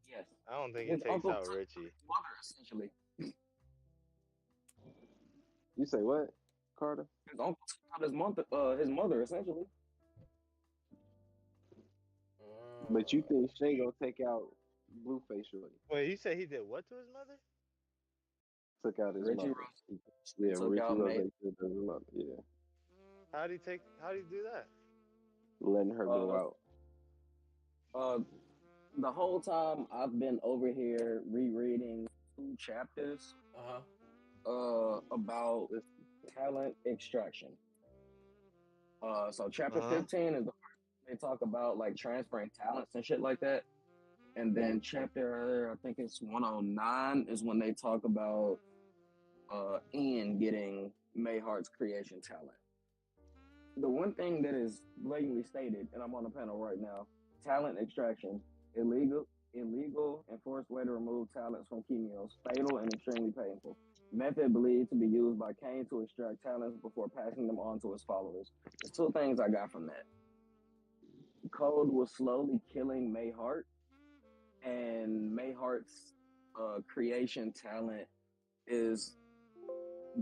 Yes. I don't think he takes out Richie. Mother, essentially. You say what, Carter? His uncle took out his mother, essentially. But you think Shay gonna take out Blueface Shorty? Wait, you say he did what to his mother? Took out his Richie mother. Rose. Yeah, Richie Rose took his mother. Yeah. How do you do that? Letting her go out. The whole time I've been over here rereading 2 chapters about talent extraction. So chapter 15 is the part they talk about like transferring talents and shit like that. And then chapter, I think it's 109 is when they talk about Ian getting Mayhart's creation talent. The one thing that is blatantly stated, and I'm on the panel right now, talent extraction, illegal, and forced way to remove talents from chemios, fatal and extremely painful. Method believed to be used by Cain to extract talents before passing them on to his followers. There's 2 things I got from that. Code was slowly killing Mayhart, and Mayhart's creation talent is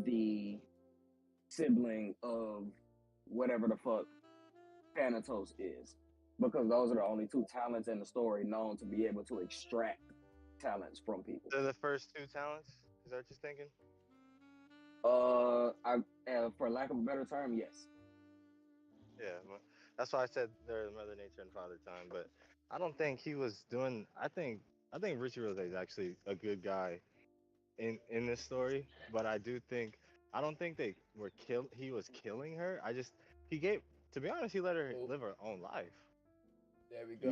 the sibling of whatever the fuck Thanatos is, because those are the only 2 talents in the story known to be able to extract talents from people. They're the first 2 talents. Is that what you're thinking? For lack of a better term, yes. Yeah, that's why I said they're Mother Nature and Father Time. But I don't think he was doing. I think Richie Rose is actually a good guy in this story. But I don't think he was killing her. To be honest, he let her live her own life. There we go.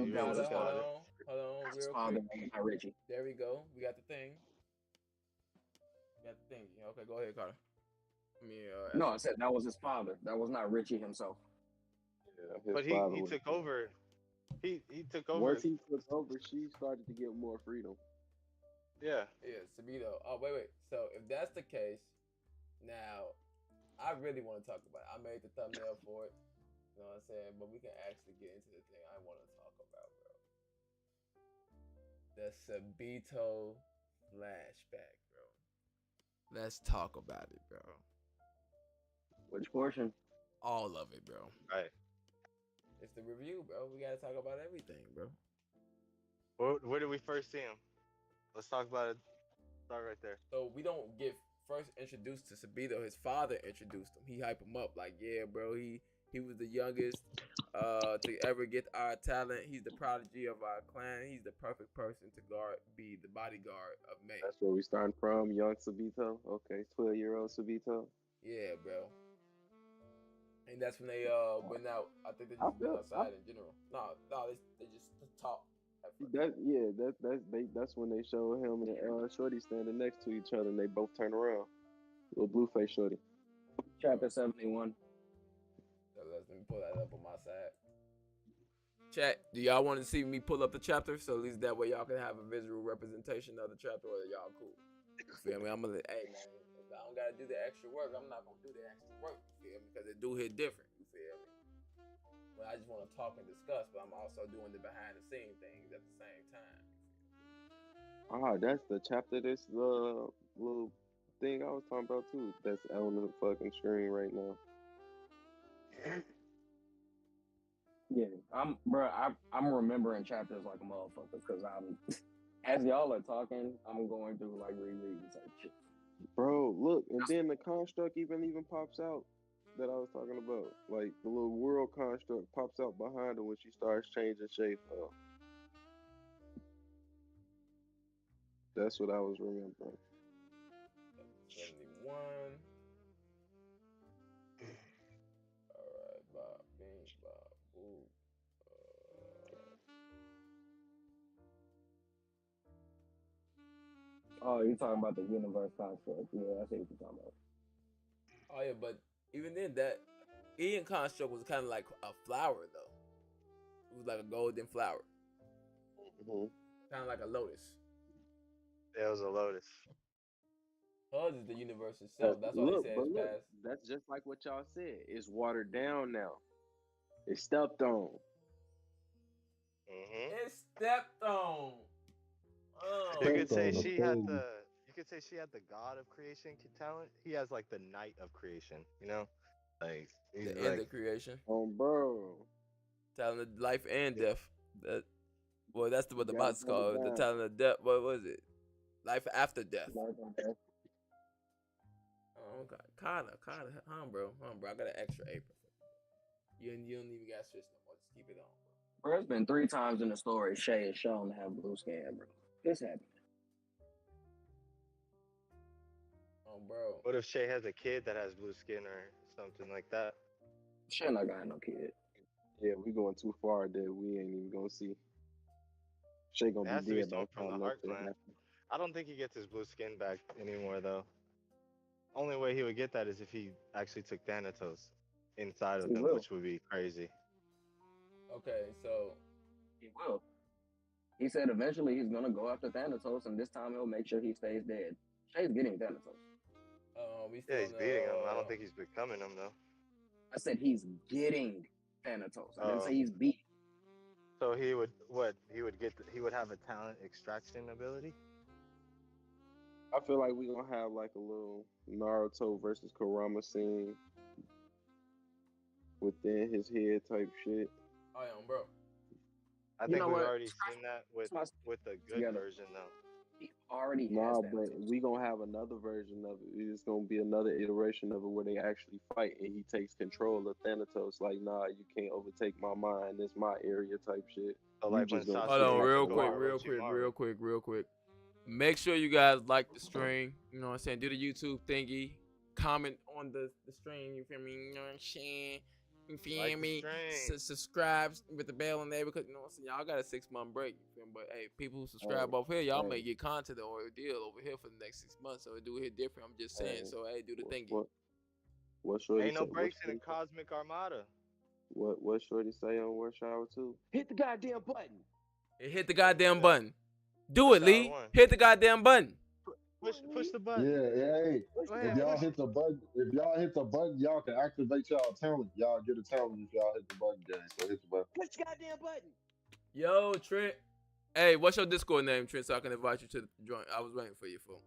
Hold on, real father, quick. not Richie. There we go. We got the thing. Okay, go ahead, Carter. No, I said that was his father. That was not Richie himself. Yeah, but he took over. He took over. Once he took over, she started to get more freedom. Yeah. Yeah, Sabito. Oh, wait. So if that's the case, now I really want to talk about it. I made the thumbnail for it. You know what I'm saying? But we can actually get into the thing I want to talk about, bro. The Sabito flashback, bro. Let's talk about it, bro. Which portion? All of it, bro. Right. It's the review, bro. We gotta talk about everything, bro. Where did we first see him? Let's talk about it. Start right there. So we don't get first introduced to Sabito. His father introduced him. He hyped him up like, yeah, bro. He was the youngest to ever get our talent. He's the prodigy of our clan. He's the perfect person to be the bodyguard of May. That's where we starting from, young Sabito. Okay, 12-year-old Sabito. Yeah, bro. And that's when they went out. I think they just went outside in general. No, they just talk. That's when they show him and Shorty standing next to each other, and they both turn around. Little Blueface Shorty. Chapter 71. So let me pull that up on my side. Chat, do y'all want to see me pull up the chapter? So at least that way y'all can have a visual representation of the chapter, or y'all cool. You feel me? I'm gonna hey man, if I don't gotta do the extra work, I'm not gonna do the extra work. You feel me? Because it do hit different. You feel me? Well, I just want to talk and discuss, but I'm also doing the behind the scenes things at the same time. That's the chapter. This little thing I was talking about too. That's on the fucking screen right now. Yeah, I'm remembering chapters like a motherfucker because as y'all are talking, I'm going through like rereading type shit. Bro, look, and then the construct even pops out that I was talking about. Like the little world construct pops out behind her when she starts changing shape. That's what I was remembering. 71. Alright, Bob, Bing, Bob, Boo. Oh, you're talking about the universe construct. Yeah, I see what you're talking about. Oh yeah, but even then, that Ian construct was kind of like a flower, though. It was like a golden flower, kind of like a lotus. Yeah, it was a lotus. Hers is the universe itself. That's why they say it's past. That's just like what y'all said. It's watered down now. It's stepped on. It's stepped on. Oh. You could say she had the god of creation talent. He has like the knight of creation. You know, like he's the end of creation. Oh, bro. Talent of life and death. That's what the bot's called. The talent of death. What was it? Life after death. Oh, okay. Kinda, huh, bro? I got an extra apron for You don't even got to switch no more. Just keep it on, Bro, it's been 3 times in the story Shay is shown to have blue skin, bro. This happened. Oh, bro. What if Shay has a kid that has blue skin or something like that? Shay not got no kid. Yeah, we going too far that we ain't even gonna see. Shay It gonna has be to be dead by someone the from the time that Heart shit Clan. happen. I don't think he gets his blue skin back anymore, though. Only way he would get that is if he actually took Thanatos inside of He him, will. which would be crazy. Okay, so He will. He said eventually he's gonna go after Thanatos, and this time he'll make sure he stays dead. Shay's getting Thanatos. we Yeah, still he's beating him. I don't think he's becoming him, though. I said he's getting Thanatos. I didn't say he's beat. So he would he would have a talent extraction ability. I feel like we gonna have like a little Naruto versus Kurama scene within his head type shit. Oh yeah, bro. I think we've already seen that with the good version, though. He already Nah, has but Thanatos. we gonna have another version of it. It's gonna be another iteration of it where they actually fight and he takes control of Thanatos. Like, nah, you can't overtake my mind. It's my area type shit. So You like when just gonna Hold sit on, like real a quick, dog. real quick. Make sure you guys like the stream. You know what I'm saying? Do the YouTube thingy. Comment on the stream. You feel me? You know what I'm saying? You feel Like the me? stream. Subscribe with the bell on there because you know what I'm saying. Y'all got a 6-month break. You feel me? But hey, people who subscribe over here, y'all may get content or Ordeal over here for the next 6 months. So it do hit different. I'm just saying. So hey, do the thingy. What Shorty Ain't no say? breaks in the Cosmic Armada. What Shorty say on Rush Hour 2? Hit the goddamn button. Hit the goddamn button. Do it, Lee. One. Hit the goddamn button. Push the button. Yeah, hey. Go ahead, If y'all push hit the button, y'all can activate y'all talent. Y'all get a talent if y'all hit the button, gang. So hit the button. Push the goddamn button. Yo, Trent. Hey, what's your Discord name, Trent, so I can invite you to the joint? I was waiting for you, fool.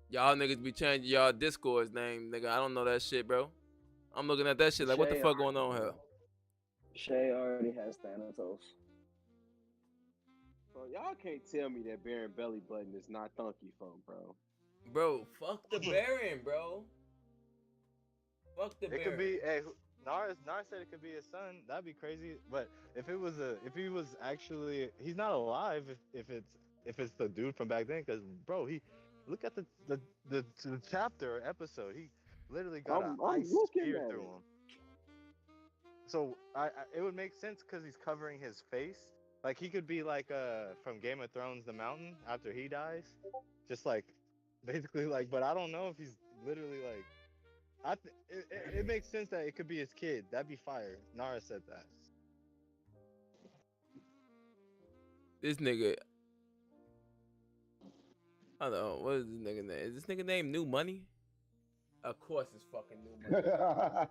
Y'all niggas be changing y'all Discord's name, nigga. I don't know that shit, bro. I'm looking at that shit like, what the fuck going on here? Shay already has Thanatos. Bro, y'all can't tell me that Baron Belly Button is not Donkey Phone, bro. Bro, fuck the Baron, bro. Fuck the Baron. It could be. Hey, Nara said it could be his son. That'd be crazy. But if he was actually, he's not alive. If it's the dude from back then, because bro, look at the chapter or episode. He literally got an ice spear through him. So it would make sense because he's covering his face. Like he could be like from Game of Thrones, the Mountain after he dies, just like basically like. But I don't know if he's literally like. It makes sense that it could be his kid. That'd be fire. Nara said that. This nigga. I don't know. What is this nigga name? Is this nigga name New Money? Of course it's fucking New Money.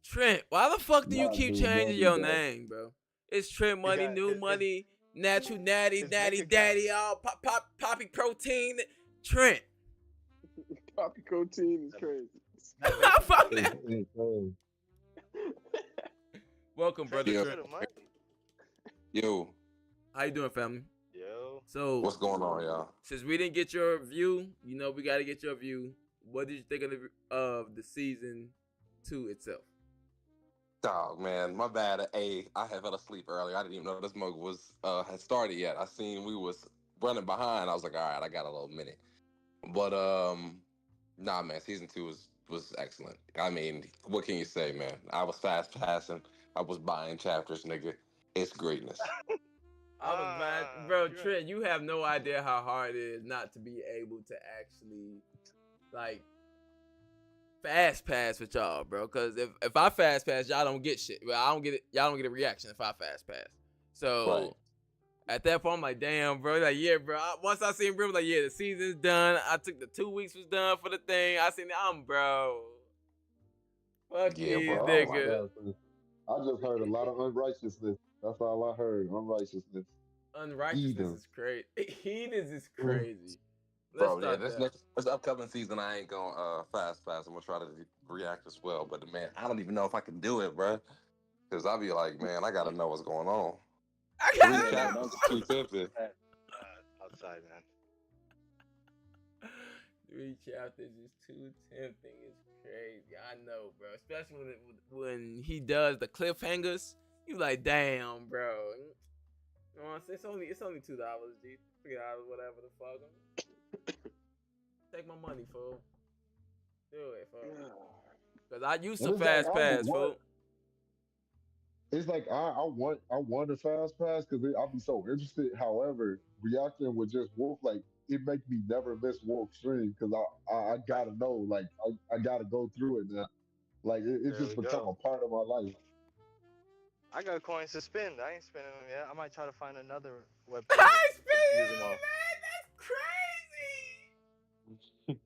Trent, why the fuck do you keep changing your name, bro? It's Trent Money, New Money, Natural Natty, Natty Daddy, all Poppy Protein. Trent. Poppy Protein is crazy. I found that. Welcome, brother. Trent. Yo. How you doing, family? Yo. So what's going on, y'all? Since we didn't get your view, you know we got to get your view. What did you think of the season 2 itself? Dog, man, my bad. I had fell asleep earlier. I didn't even know this mug was had started yet. I seen we was running behind. I was like, all right, I got a little minute. But nah, man, season 2 was excellent. I mean, what can you say, man? I was fast passing. I was buying chapters, nigga. It's greatness. I was mad, bro. Trent, you have no idea how hard it is not to be able to actually like fast pass with y'all, bro. Because if I fast pass, y'all don't get shit. Well, I don't get it. Y'all don't get a reaction if I fast pass. So at that point, I'm like, damn, bro. Like, yeah, bro. Once I seen bro, like, yeah, the season's done. I took the 2 weeks was done for the thing. I seen it. Bro. Fuck these niggas. I just heard a lot of unrighteousness. That's all I heard. Unrighteousness. Unrighteousness is crazy. Heathens is crazy. Bro, yeah, this upcoming season, I ain't gonna fast pass. I'm gonna try to react as well. But man, I don't even know if I can do it, bro. Because I'll be like, man, I gotta know what's going on. I gotta know. Outside, man. 3 chapters is too tempting. It's crazy. I know, bro. Especially when he does the cliffhangers. You like, damn, bro. You know what I'm saying? It's only $2, G. $3, whatever the fuck. Take my money, fool. Do it, fool. Cause I used to And it's like fast I pass, want. fool. It's like I want a fast pass because I'll be so interested. However, reacting with just Wolf, like it make me never miss Wolf stream because I gotta know, like I gotta go through it now. Like it's There just we become go. a part of my life. I got coins to spend. I ain't spending them yet. I might try to find another webtoon I to use them spent all. that. That's crazy.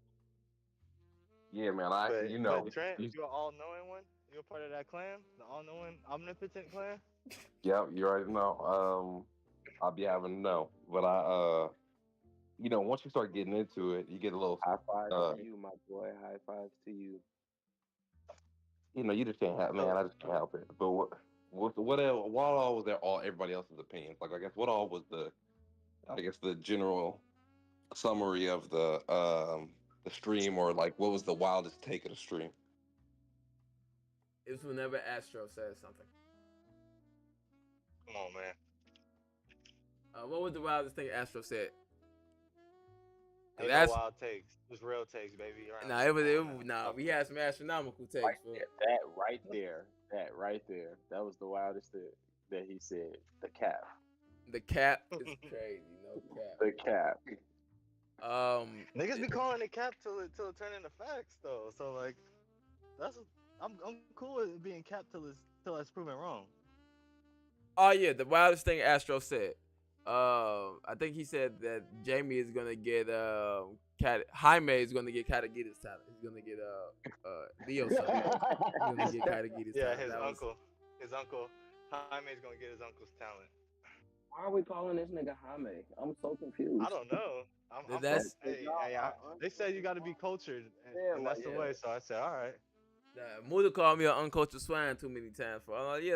Yeah, man. But Trent, you an all-knowing one? You a part of that clan? The all-knowing, omnipotent clan? Yeah, you already know. I'll be having to know, but once you start getting into it, you get a little. High five to you, my boy. High fives to you. You just can't help, man. I just can't help it. But what else? What all was there? All everybody else's opinions. Like I guess what all was the general summary of the stream, or like what was the wildest take of the stream? It's whenever Astro says something. Come on, man. What was the wildest thing Astro said? Ain't no wild takes. Just real takes, baby. We had some astronomical takes. Right there, that right there. That was the wildest thing that he said. The cap. The cap is crazy. No cap. The cap. Niggas be calling it cap till it turn into facts though. So like, I'm cool with it being capped till it's proven wrong. Oh yeah, the wildest thing Astro said. I think he said that Jamie is gonna get Jaime is gonna get Katagita's talent. He's gonna get Leo's talent. He's gonna get Katagita's talent. Yeah, his uncle Jaime's gonna get his uncle's talent. Why are we calling this nigga Jaime? I'm so confused. I don't know. They said you got to be cultured, and that's the way. So I said, all right. Muda called me an uncultured swine too many times.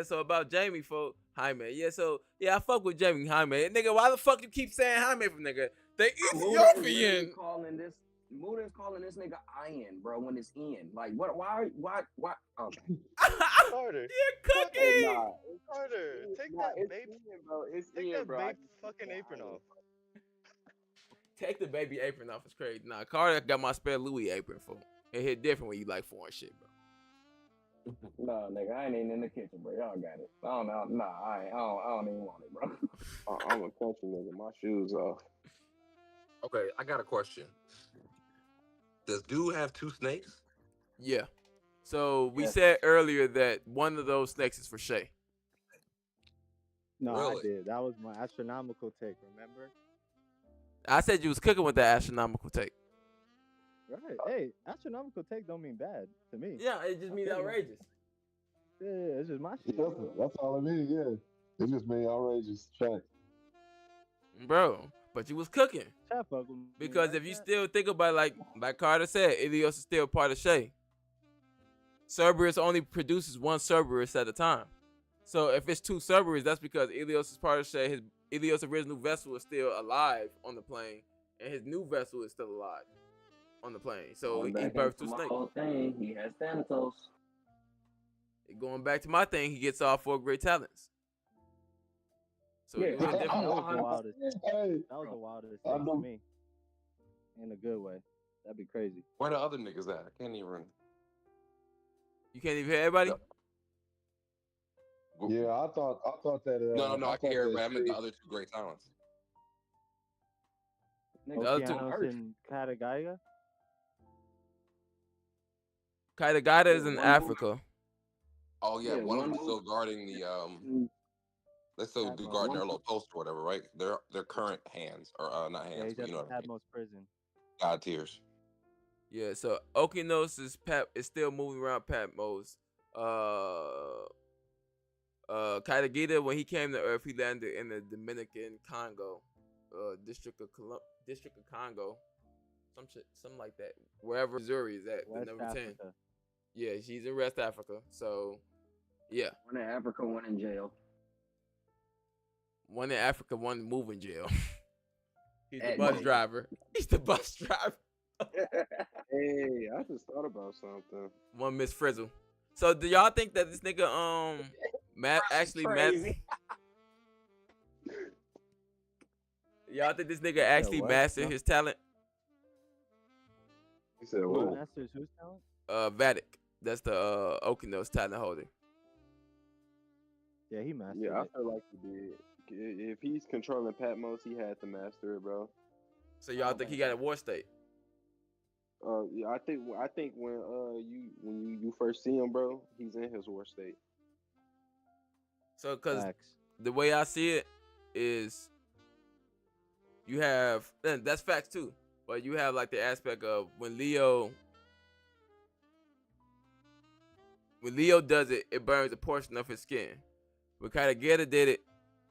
So about Jamie, for Jaime. I fuck with Jamie Jaime. Nigga, why the fuck you keep saying Jaime from nigga? They Ethiopian. Muda's calling this nigga Ian, bro, when it's Ian. Like, what? Why? Okay. Carter. You're cooking. Carter, take that baby, bro. It's take Ian, that bro. baby fucking apron off. Take the baby apron off. It's crazy. Nah, Carter got my spare Louis apron for. It hit different when you like foreign shit, bro. Nah, nigga, I ain't even in the kitchen, bro. Y'all got it. I don't know. Nah, I don't even want it, bro. I'm a country nigga. My shoes off. Okay, I got a question. Does dude have 2 snakes? Yeah. So we said earlier that one of those snakes is for Shay. No, Really? I did. That was my astronomical take, remember? I said you was cooking with that astronomical take. Right. Hey, astronomical take don't mean bad to me. Yeah, it just means outrageous. Yeah, it's just my shit. That's all it means. Yeah, it just means outrageous. Fact. Bro, but you was cooking. Because if you still think about it, like Carter said, Ilios is still part of Shay. Cerberus only produces one Cerberus at a time. So if it's 2 Cerberus, that's because Ilios is part of Shay. Ilios' original vessel is still alive on the plane, and his new vessel is still alive on the plane. So he birthed 2 snakes. Whole thing, he has Thanatos. Going back to my thing, he gets all 4 great talents. So yeah, it was different. That was the wildest thing to me. In a good way. That'd be crazy. Where the other niggas at? I can't even. You can't even hear everybody? Yeah, I thought that. No, I can hear everybody. I meant the other 2 great talents. Okeanos and Katagaya? Katagaya is in Africa. Oh yeah, one of them still guarding the They're still guarding their little post or whatever, right? Their current hands, or not hands, but you know what I mean. Patmos prison. God tiers. Yeah, so Okeanos is still moving around Patmos. Katagita, when he came to Earth, he landed in the Dominican Congo, District of Congo, something like that. Wherever Missouri is at, the number 10. Yeah, she's in West Africa. So, yeah. One in Africa, one in jail. One in Africa, one moving jail. He's the bus driver. He's the bus driver. Hey, I just thought about something. One Miss Frizzle. So do y'all think that this nigga actually Crazy. y'all think this nigga actually what? mastered his talent? He said, Who "What?" masters whose talent? Vatic. That's the Okeanos talent holder. Yeah, he mastered Yeah, I it. feel like he did. If he's controlling Patmos, he had to master it, bro. So y'all think he got a war state? Yeah, I think when you first see him, bro, he's in his war state. So because Facts. the way I see it is you have, and that's facts too, but you have like the aspect of when Leo does it, it burns a portion of his skin. When Katageta did it,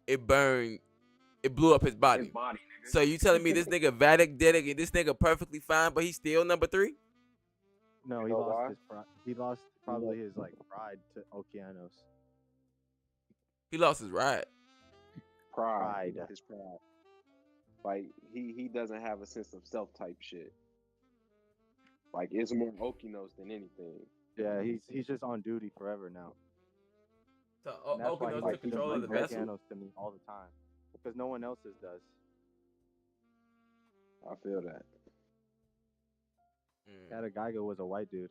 it blew up his body. His body, nigga. So you telling me this nigga Vatic did it and this nigga perfectly fine, but he's still number 3? No, You he know lost why? his pride. He lost probably his like pride to Okeanos. He lost his ride. Pride. Pride. His pride. Like he doesn't have a sense of self type shit. Like it's more Okeanos than anything. Yeah, he's just on duty forever now. So And that's why he Okeanos took control of the vessel. Okeanos to me all the time because no one else's does. I feel that. Katagaiga was a white dude.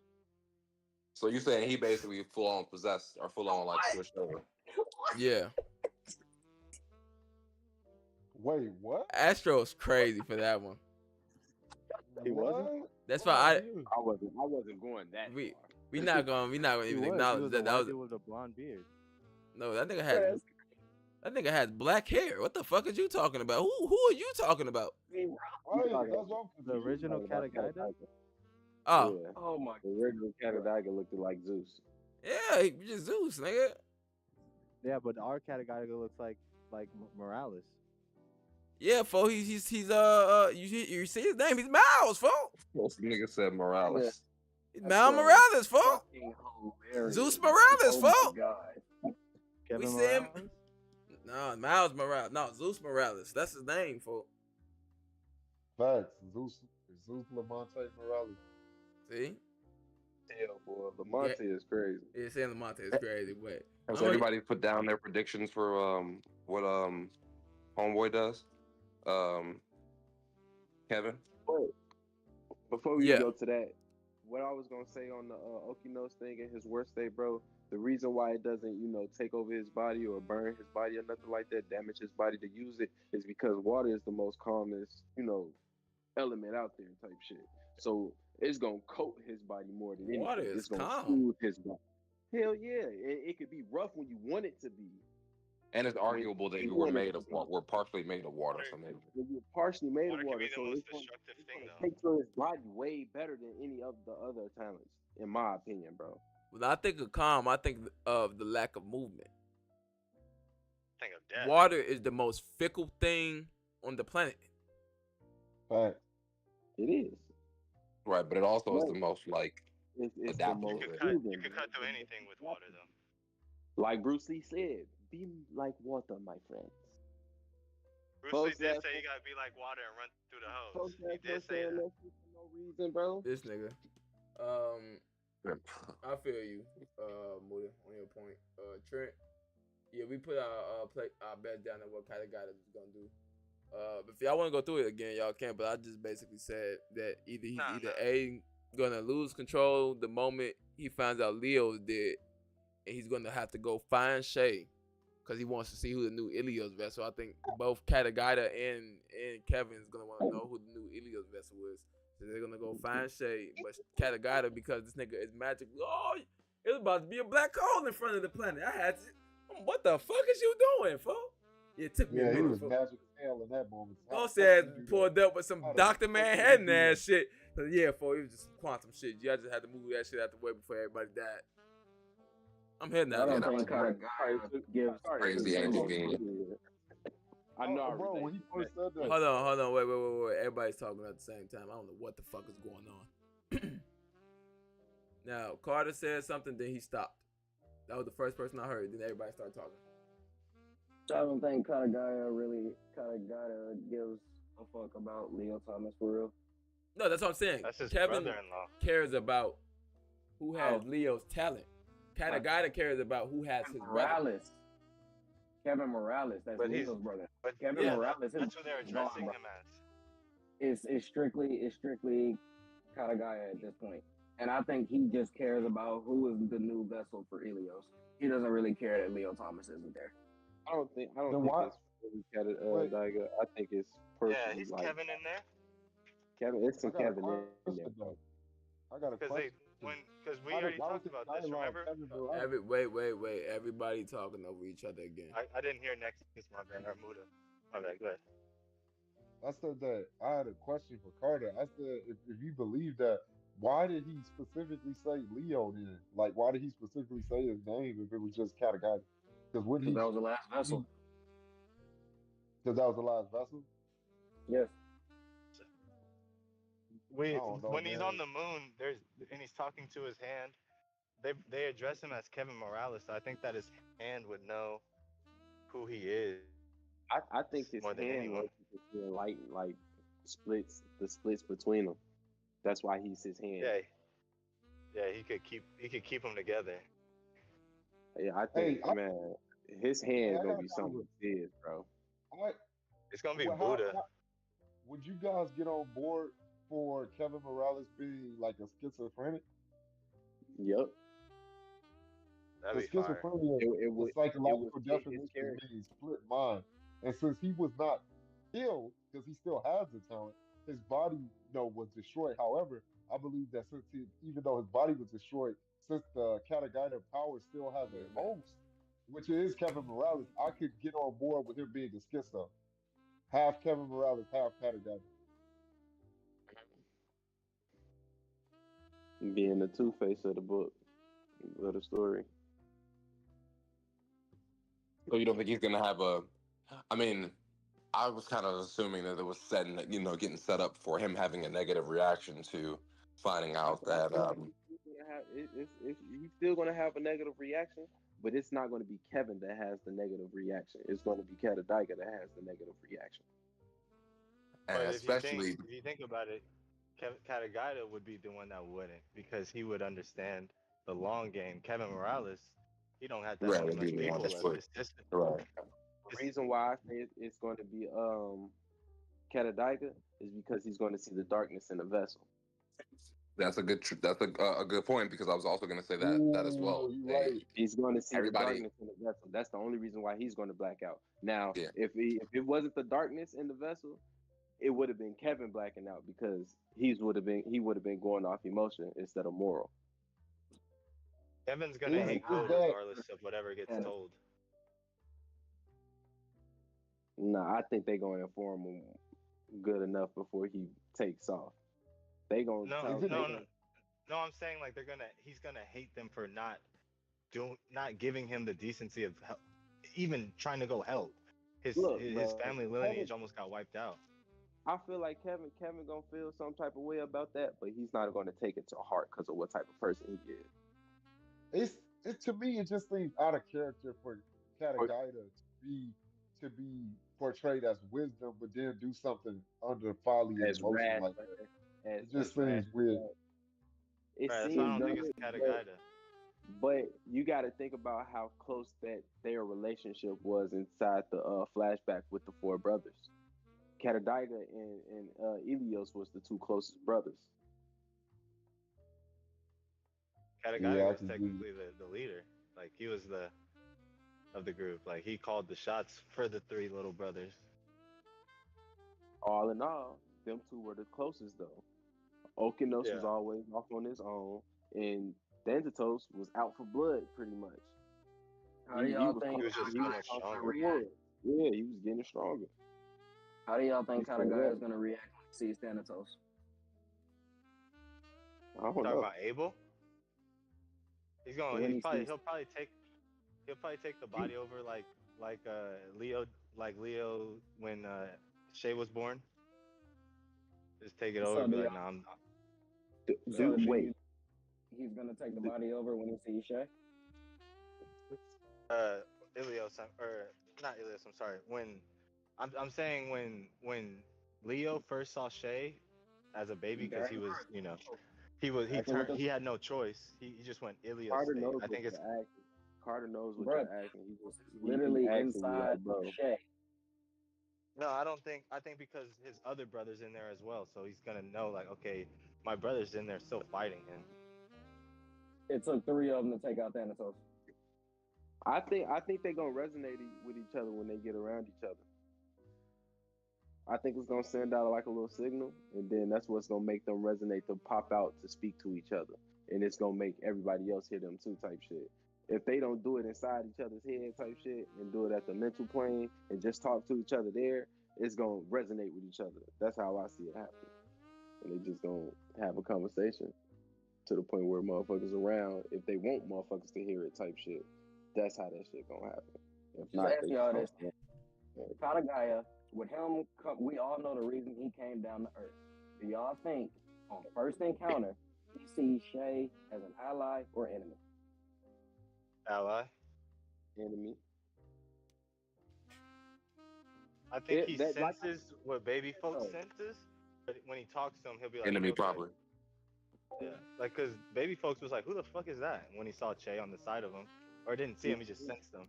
So you saying he basically full on possessed or full on like switched over? Yeah. Wait, what? Astro's crazy for that one. He wasn't. That's why I wasn't going that we far. we not gonna He even was. He acknowledge was that. a That white was dude with a blonde beard. no. That nigga has black hair. What the fuck is you talking about? Who are you talking about? Right, that's what I'm The confused. original Katagaiga. Oh Yeah. Oh my The original Katagaiga looked like Zeus. yeah, he just Zeus, nigga. Yeah, but our Katagaiga looks like Morales. Yeah, fo. He's you see his name? He's Miles, fo. This nigga said Morales. He's Miles Morales, fo. fucking hilarious. Zeus Morales, Oh my fo. god. Kevin see him. Morales? No, Miles Morales. No, Zeus Morales. That's his name, fo. Facts. Zeus Lamonte Morales. See? Hell, boy, Lamonte is crazy. Yeah, saying Lamonte is crazy. Wait. Has I'm anybody put down their predictions for what Homeboy does? Kevin? But before we Yeah. go to that, what I was gonna say on the Okeanos thing in his worst state, bro. The reason why it doesn't, take over his body or burn his body or nothing like that, damage his body to use it, is because water is the most calmest, element out there type shit. So it's gonna coat his body more than anything. Water is It's gonna calm. soothe his body. Hell yeah, it could be rough when you want it to be. And it's arguable that you were partially made of water, so maybe. You're partially made Water of can water, be the so most it's gonna destructive thing, though. take to his body way better than any of the other talents, in my opinion, bro. When I think of calm, I think of the lack of movement. Think of death. Water is the most fickle thing on the planet. Facts. It is. Right, but it also is the most like It's the adaptable. most You can proven. cut through anything with water, though. Like Bruce Lee said, be like water, my friends. Bruce Folks Lee did that- say you gotta be like water and run through the hose. Folks He that did was say saying that. that shit for no reason, bro. This nigga. I feel you, Moody, on your point. Trent. Yeah, we put our bet down on what kind of guy is gonna do. If y'all want to go through it again, y'all can. But I just basically said that he's A, gonna lose control the moment he finds out Leo's dead, and he's gonna have to go find Shay because he wants to see who the new Ilios vessel. I think both Katagata and Kevin is gonna want to know who the new Ilios vessel is. So they're gonna go find Shay, but Katagata, because this nigga is magic. Oh, it was about to be a black hole in front of the planet. I had to. What the fuck is you doing, folks? It took me a Yeah, he minute. was magic as hell in that moment. Folks said pulled up with some Dr. Manhattan ass shit. So yeah, folks, it was just quantum shit. You just had to move that shit out the way before everybody died. I'm heading I out. don't There. think Katagata gives Crazy and convenient. I know. Bro, when he first said that. Hold on. Wait. Everybody's talking at the same time. I don't know what the fuck is going on. Now, Carter said something, then he stopped. That was the first person I heard. Then everybody started talking. I don't think Katagata gives a fuck about Leo Thomas for real. No, that's what I'm saying. That's his Kevin brother-in-law. cares about who has Oh. Leo's talent. Kind of guy that cares about who has his brother. Morales. Kevin Morales, that's But he's- Leo's brother. But Kevin yeah, Morales, his that's who they're brother's gone, addressing bro. him as. It's strictly Katagaya at this point. And I think he just cares about who is the new vessel for Ilios. He doesn't really care that Leo Thomas isn't there. I don't think Then it's why? really Wait. Daiga. I think it's Yeah, personally he's like Kevin in there. Kevin. It's I some got a Kevin in there. question though. I got a Because question. we Why already was talked the about this, dialogue remember? Kevin Morales? Wait. Everybody talking over each other again. I didn't hear next piece, my bad. Or Muda. My bad, go ahead. I said that I had a question for Carter. I said if you believe that, why did he specifically say Leo then? Like, why did he specifically say his name if it was just Katagata? Because when That was the last vessel. because that was the last vessel. Yes. We I don't know, when he's man. on the moon, and he's talking to his hand. They address him as Kevin Morales. So I think that his hand would know who he is. I think his more than hand anyone. was enlightened, like the splits between them. That's why he's his hand. Yeah, he could keep them together. Yeah, I think man, his hand gonna be something serious, bro. It's gonna be Well, Buddha. Would you guys get on board for Kevin Morales being like a schizophrenic? Yep. That'd The be fire. schizophrenia, the psychological definition means split mind. And since he was not killed, because he still has the talent, his body, was destroyed. However, I believe that even though his body was destroyed, since the Katagata power still has a host, which is Kevin Morales, I could get on board with him being a schizo. Half Kevin Morales, half Katagata. Being the Two-Face of the book, of the story. So you don't think he's gonna have a? I mean, I was kind of assuming that it was getting set up for him having a negative reaction to finding out that. He's still gonna have a negative reaction, but it's not gonna be Kevin that has the negative reaction. It's gonna be Katadaiga that has the negative reaction. And But especially if you think about it, Katagata would be the one that wouldn't, because he would understand the long game. Kevin Morales, he don't have that many much people left. Right. The reason why I say it's going to be Katadaiga is because he's going to see the darkness in the vessel. That's a good good point, because I was also going to say that as well. Right. He's going to see the darkness in the vessel. That's the only reason why he's going to black out. Now, if it wasn't the darkness in the vessel, it would have been Kevin blacking out, because he would have been going off emotion instead of moral. Kevin's gonna hate gold regardless of whatever gets told. Nah, I think they're gonna inform him good enough before he takes off. They gonna No, I'm saying like he's gonna hate them for not giving him the decency of even trying to go help. His family lineage almost got wiped out. I feel like Kevin gonna feel some type of way about that, but he's not gonna take it to heart because of what type of person he is. To me, it just seems out of character for Katagata to be portrayed as wisdom, but then do something under folly and emotion like that. It just seems weird. It seems I don't think it's Katagata. But you got to think about how close that their relationship was inside the flashback with the four brothers. Katadaiga and Ilios was the two closest brothers. Katagata was technically the leader. Like, he was of the group. Like, he called the shots for the three little brothers. All in all, them two were the closest, though. Okeanos was always off on his own, and Danzatos was out for blood, pretty much. How do y'all think he was just getting stronger? Yeah, he was getting stronger. How do y'all think Katagata is gonna react when he sees Thanatos? I don't know. Talking about Abel? He'll probably take the body over like Leo when Shay was born. Just take it over and be like, nah, I'm Dude, wait. He's gonna take the body over when he sees Shay? Ilios, or not Ilios, I'm sorry. I'm saying when Leo first saw Shay, as a baby because he That- was, Acting with he had no choice. He just went Ilios Carter state. knows I what think it's you're asking. Carter knows what Bro, you're asking. He just he literally asking you inside like, of bro. Shay. no, I think because his other brother's in there as well, so he's gonna know like, okay, my brother's in there still fighting him. It took 3 of them to take out Thanatos. I think they're gonna resonate with each other when they get around each other. I think it's gonna send out like a little signal, and then that's what's gonna make them resonate to pop out to speak to each other, and it's gonna make everybody else hear them too, type shit. If they don't do it inside each other's head, type shit, and do it at the mental plane and just talk to each other there, it's gonna resonate with each other. That's how I see it happen, and they just gonna have a conversation to the point where motherfuckers around, if they want motherfuckers to hear it, type shit. That's how that shit gonna happen. If Just not, ask they y'all just this. gonna Katagaya, with him, we all know the reason he came down to Earth. Do y'all think on first encounter he sees Shay as an ally or enemy? Ally. enemy. I think he That like senses what baby folks oh, senses, but when he talks to him, he'll be like, Enemy he'll be like, probably. yeah, like because baby folks was like, who the fuck is that? When he saw Che on the side of him, or didn't see him, he just sensed him.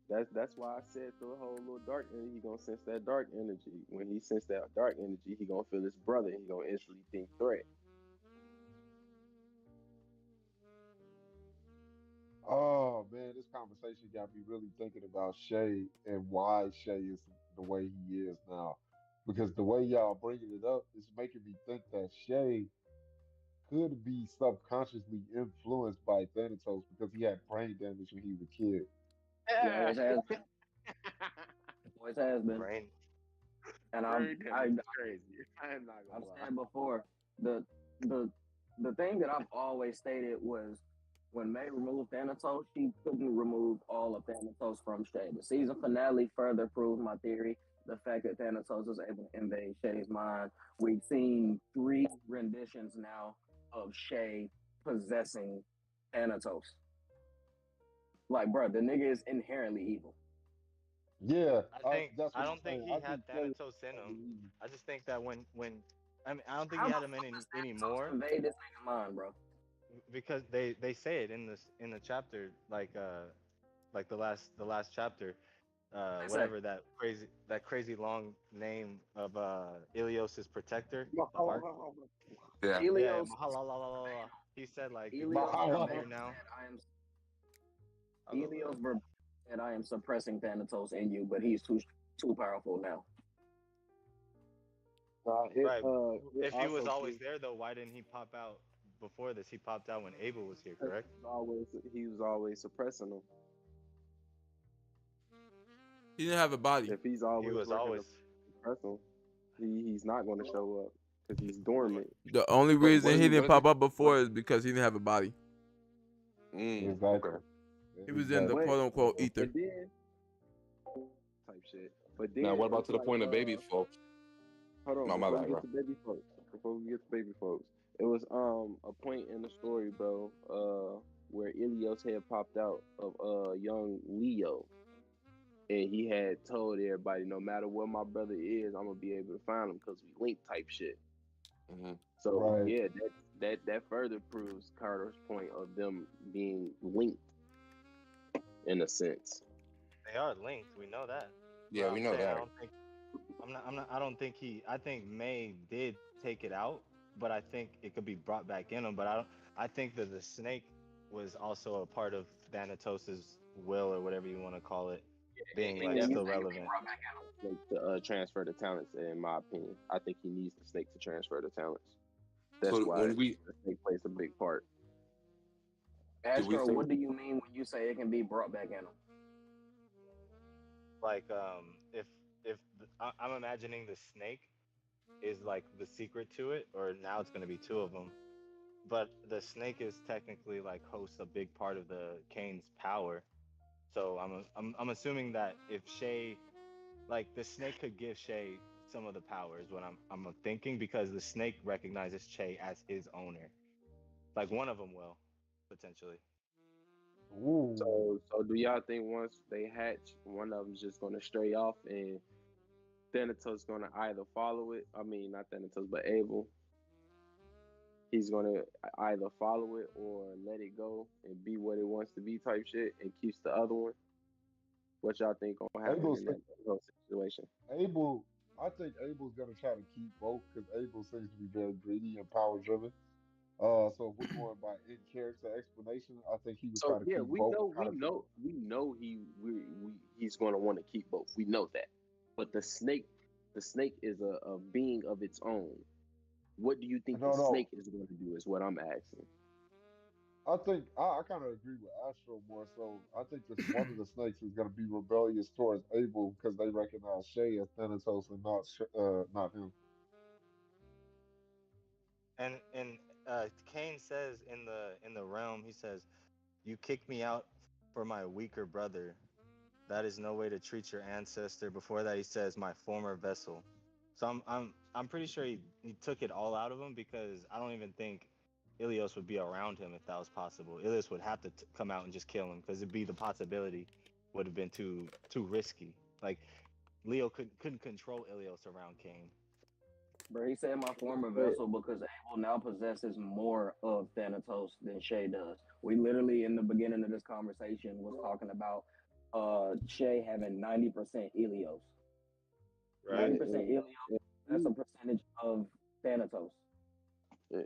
that's why I said the whole little dark energy. He gonna sense that dark energy. When he sense that dark energy, he gonna feel his brother. He gonna instantly think threat. Oh man, this conversation got me really thinking about Shay and why Shay is the way he is now. Because the way y'all bringing it up is making me think that Shay could be subconsciously influenced by Thanatos because he had brain damage when he was a kid. He always has been. Always has been. Brain. And Brain I damage is crazy. I'm not I've gonna lie. said before, the the the thing that I've always stated was when May removed Thanatos, she couldn't remove all of Thanatos from Shay. The season finale further proved my theory. The fact that Thanatos is able to invade Shay's mind. We've seen 3 renditions now of Shay possessing Thanatos. Like, bro, the nigga is inherently evil. Yeah, that's I what I'm don't think saying. he I had think Shay is Thanatos in him. evil. I just think that when I mean I don't think How he the had him fuck in does anymore Thanatos invade this nigga mind, bro? because they say it in the chapter like the last chapter They say, whatever that crazy long name of Ilios's protector, the heart. Yeah. Yeah, Helios, Mahalalala. He said like you Helios crossed that Mahala. barrier verbatim now. said, I'll go Helios look. verbatim said, I am suppressing Thanatos in you, but he's too powerful now. Right. It If he was also always gives, there though, why didn't he pop out before this? He popped out when Abel was here, correct? he was always suppressing them. He didn't have a body. If he's He always was working always to suppress them, he's not going to show up because he's dormant. The only But reason he didn't wasn't pop he? up before is because he didn't have a body. Exactly. Okay. He was in the Exactly. quote unquote ether. But then type shit. But then Now, what about it's to the like, point of baby folks? hold on, No, my before we bad, get bro. to baby folks, it was a point in the story, bro, where Ilios had popped out of young Leo, and he had told everybody, no matter where my brother is, I'm gonna be able to find him because we link type shit. Hmm. So Right. yeah, that further proves Carter's point of them being linked in a sense. they are linked. We know that. But Yeah, we I'm know saying that. I don't think I think May did take it out, but I think it could be brought back in him. But I think that the snake was also a part of Thanatos's will or whatever you want to call it, being He like You still think definitely he relevant. brought back out? snake to transfer the talents. In my opinion, I think he needs the snake to transfer the talents. That's So why the snake plays a big part. do we Astro, think? what do you mean when you say it can be brought back in him? Like if I'm imagining the snake is like the secret to it, or now it's gonna be 2 of them. But the snake is technically like hosts a big part of the Kane's power. So I'm assuming that if Shay, like the snake could give Shay some of the power is what I'm thinking because the snake recognizes Shay as his owner. Like one of them will potentially. Ooh. So do y'all think once they hatch, one of them's just gonna stray off and Thanatos gonna either follow it. I mean, not Thanatos, but Abel. He's gonna either follow it or let it go and be what it wants to be, type shit, and keeps the other one. What y'all think gonna happen Abel's in that whole situation? Abel. I think Abel's gonna try to keep both because Abel seems to be very greedy and power driven. So if we're going by in character explanation, I think he would try So to yeah, keep we both. know, Kind we of. know, we know he's gonna want to keep both. We know that, but the snake is a being of its own. What do you think the No, no. snake is going to do? Is what I'm asking. I think I kind of agree with Astro more so. I think this one of the snakes is going to be rebellious towards Abel because they recognize Shay as Thanatos and not him. And Cain says in the realm, he says, "You kicked me out for my weaker brother. That is no way to treat your ancestor." Before that, he says, "My former vessel." So I'm pretty sure he took it all out of him because I don't even think Ilios would be around him if that was possible. Ilios would have to come out and just kill him because it'd be the possibility would have been too risky. Like Leo couldn't control Ilios around Cain. Bro, he said my former vessel because Abel now possesses more of Thanatos than Shay does. We literally in the beginning of this conversation was talking about Shay having 90% Ilios. Right. 90% Ilios, that's a percentage of Thanatos.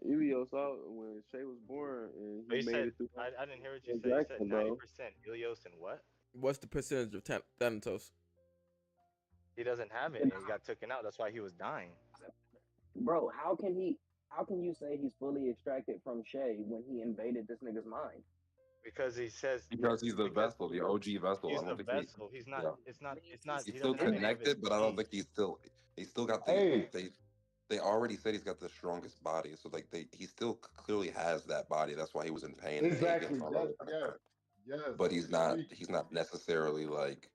Ilios out when Shay was born and But he you made said it through. I didn't hear what you said. You said Jackson, bro. 90% Ilios and what? What's the percentage of Thanatos? He doesn't have any. He got taken out. That's why he was dying. Bro, how can you say he's fully extracted from Shay when he invaded this nigga's mind? Because he says Because he's the vessel, the OG vessel. he's I the don't think vessel. He's not. yeah. It's not. It's not. He's He still doesn't have any of his connected, but I don't genes. think he's still got Hey, they already said he's got the strongest body. So like he still clearly has that body. That's why he was in pain and exactly. against all Yes, that kind of yes, crap. yes. But We he's not necessarily like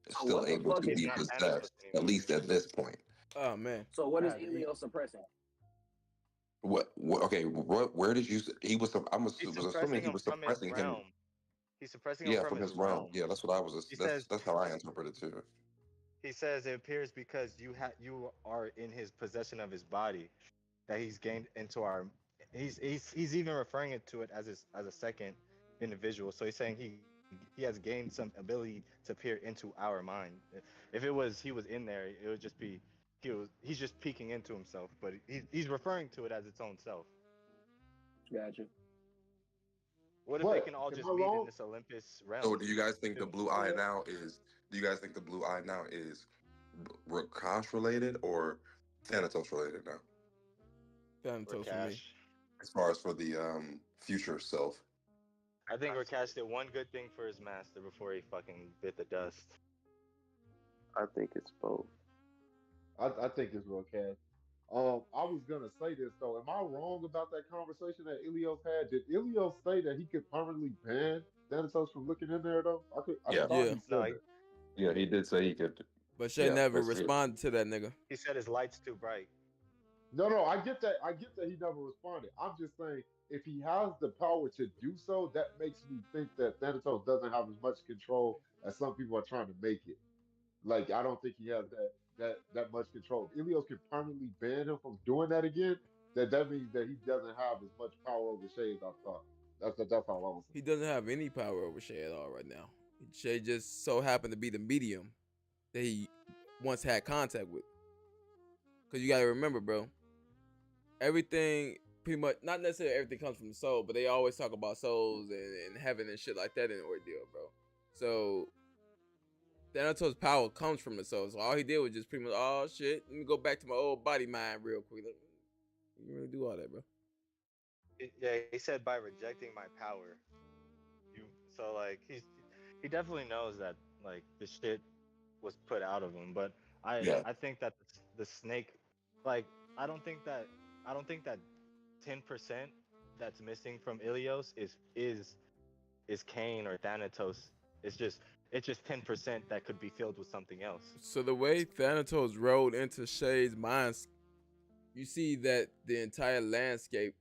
So still what the able fuck to is He's be not Ilios? Thanatos possessed, at anymore. least at this point. Oh man. So what is God, Ilios suppressing? What okay, where did you he was He's was assuming suppressing he him was from his suppressing him. realm. He's suppressing him Yeah, from from his his realm. realm. Yeah, that's what I was. He says. That's how I interpreted too. He says it appears because you are in his possession of his body that he's gained into our. He's even referring it to it as a second individual. So he's saying he has gained some ability to peer into our mind. If it was he was in there, it would just be he's just peeking into himself. But he's referring to it as its own self. Gotcha. What if they what? can all Am just I meet in wrong? this Olympus So, realm? do you guys think the Too? blue eye now is? Do you guys think the blue eye now is Rakash related or Thanatos related now? Thanatos for me. Rakash. As far as for the future self. I think Rakash did one good thing for his master before he fucking bit the dust. I think it's both. I think it's real cash. I was gonna say this though. Am I wrong about that conversation that Ilios had? Did Ilios say that he could permanently ban Thanatos from looking in there though? I Yeah, thought Yeah. he No, said that. yeah, he did say he could. But Shay Yeah, never that's it. responded to that nigga. he said his light's too bright. No, no, I get that. I get that he never responded. I'm just saying if he has the power to do so, that makes me think that Thanatos doesn't have as much control as some people are trying to make it. Like I don't think he has that much control. If Ilios can permanently ban him from doing that again, that means that he doesn't have as much power over Shay as I thought. That's all I was He saying. doesn't have any power over Shay at all right now. Shay just so happened to be the medium that he once had contact with. Cause you gotta remember, bro, everything pretty much not necessarily everything comes from the soul, but they always talk about souls and heaven and shit like that in Ordeal, bro. So Thanatos' power comes from the soul. So all he did was just pretty much, oh shit, let me go back to my old body mind real quick. You really do all that, bro. Yeah, he said by rejecting my power. You so like he definitely knows that like the shit was put out of him, but Yeah, I think that the snake, like I don't think that 10% that's missing from Ilios is Cain or Thanatos. It's just 10% that could be filled with something else. So the way Thanatos rode into Shay's mind, you see that the entire landscape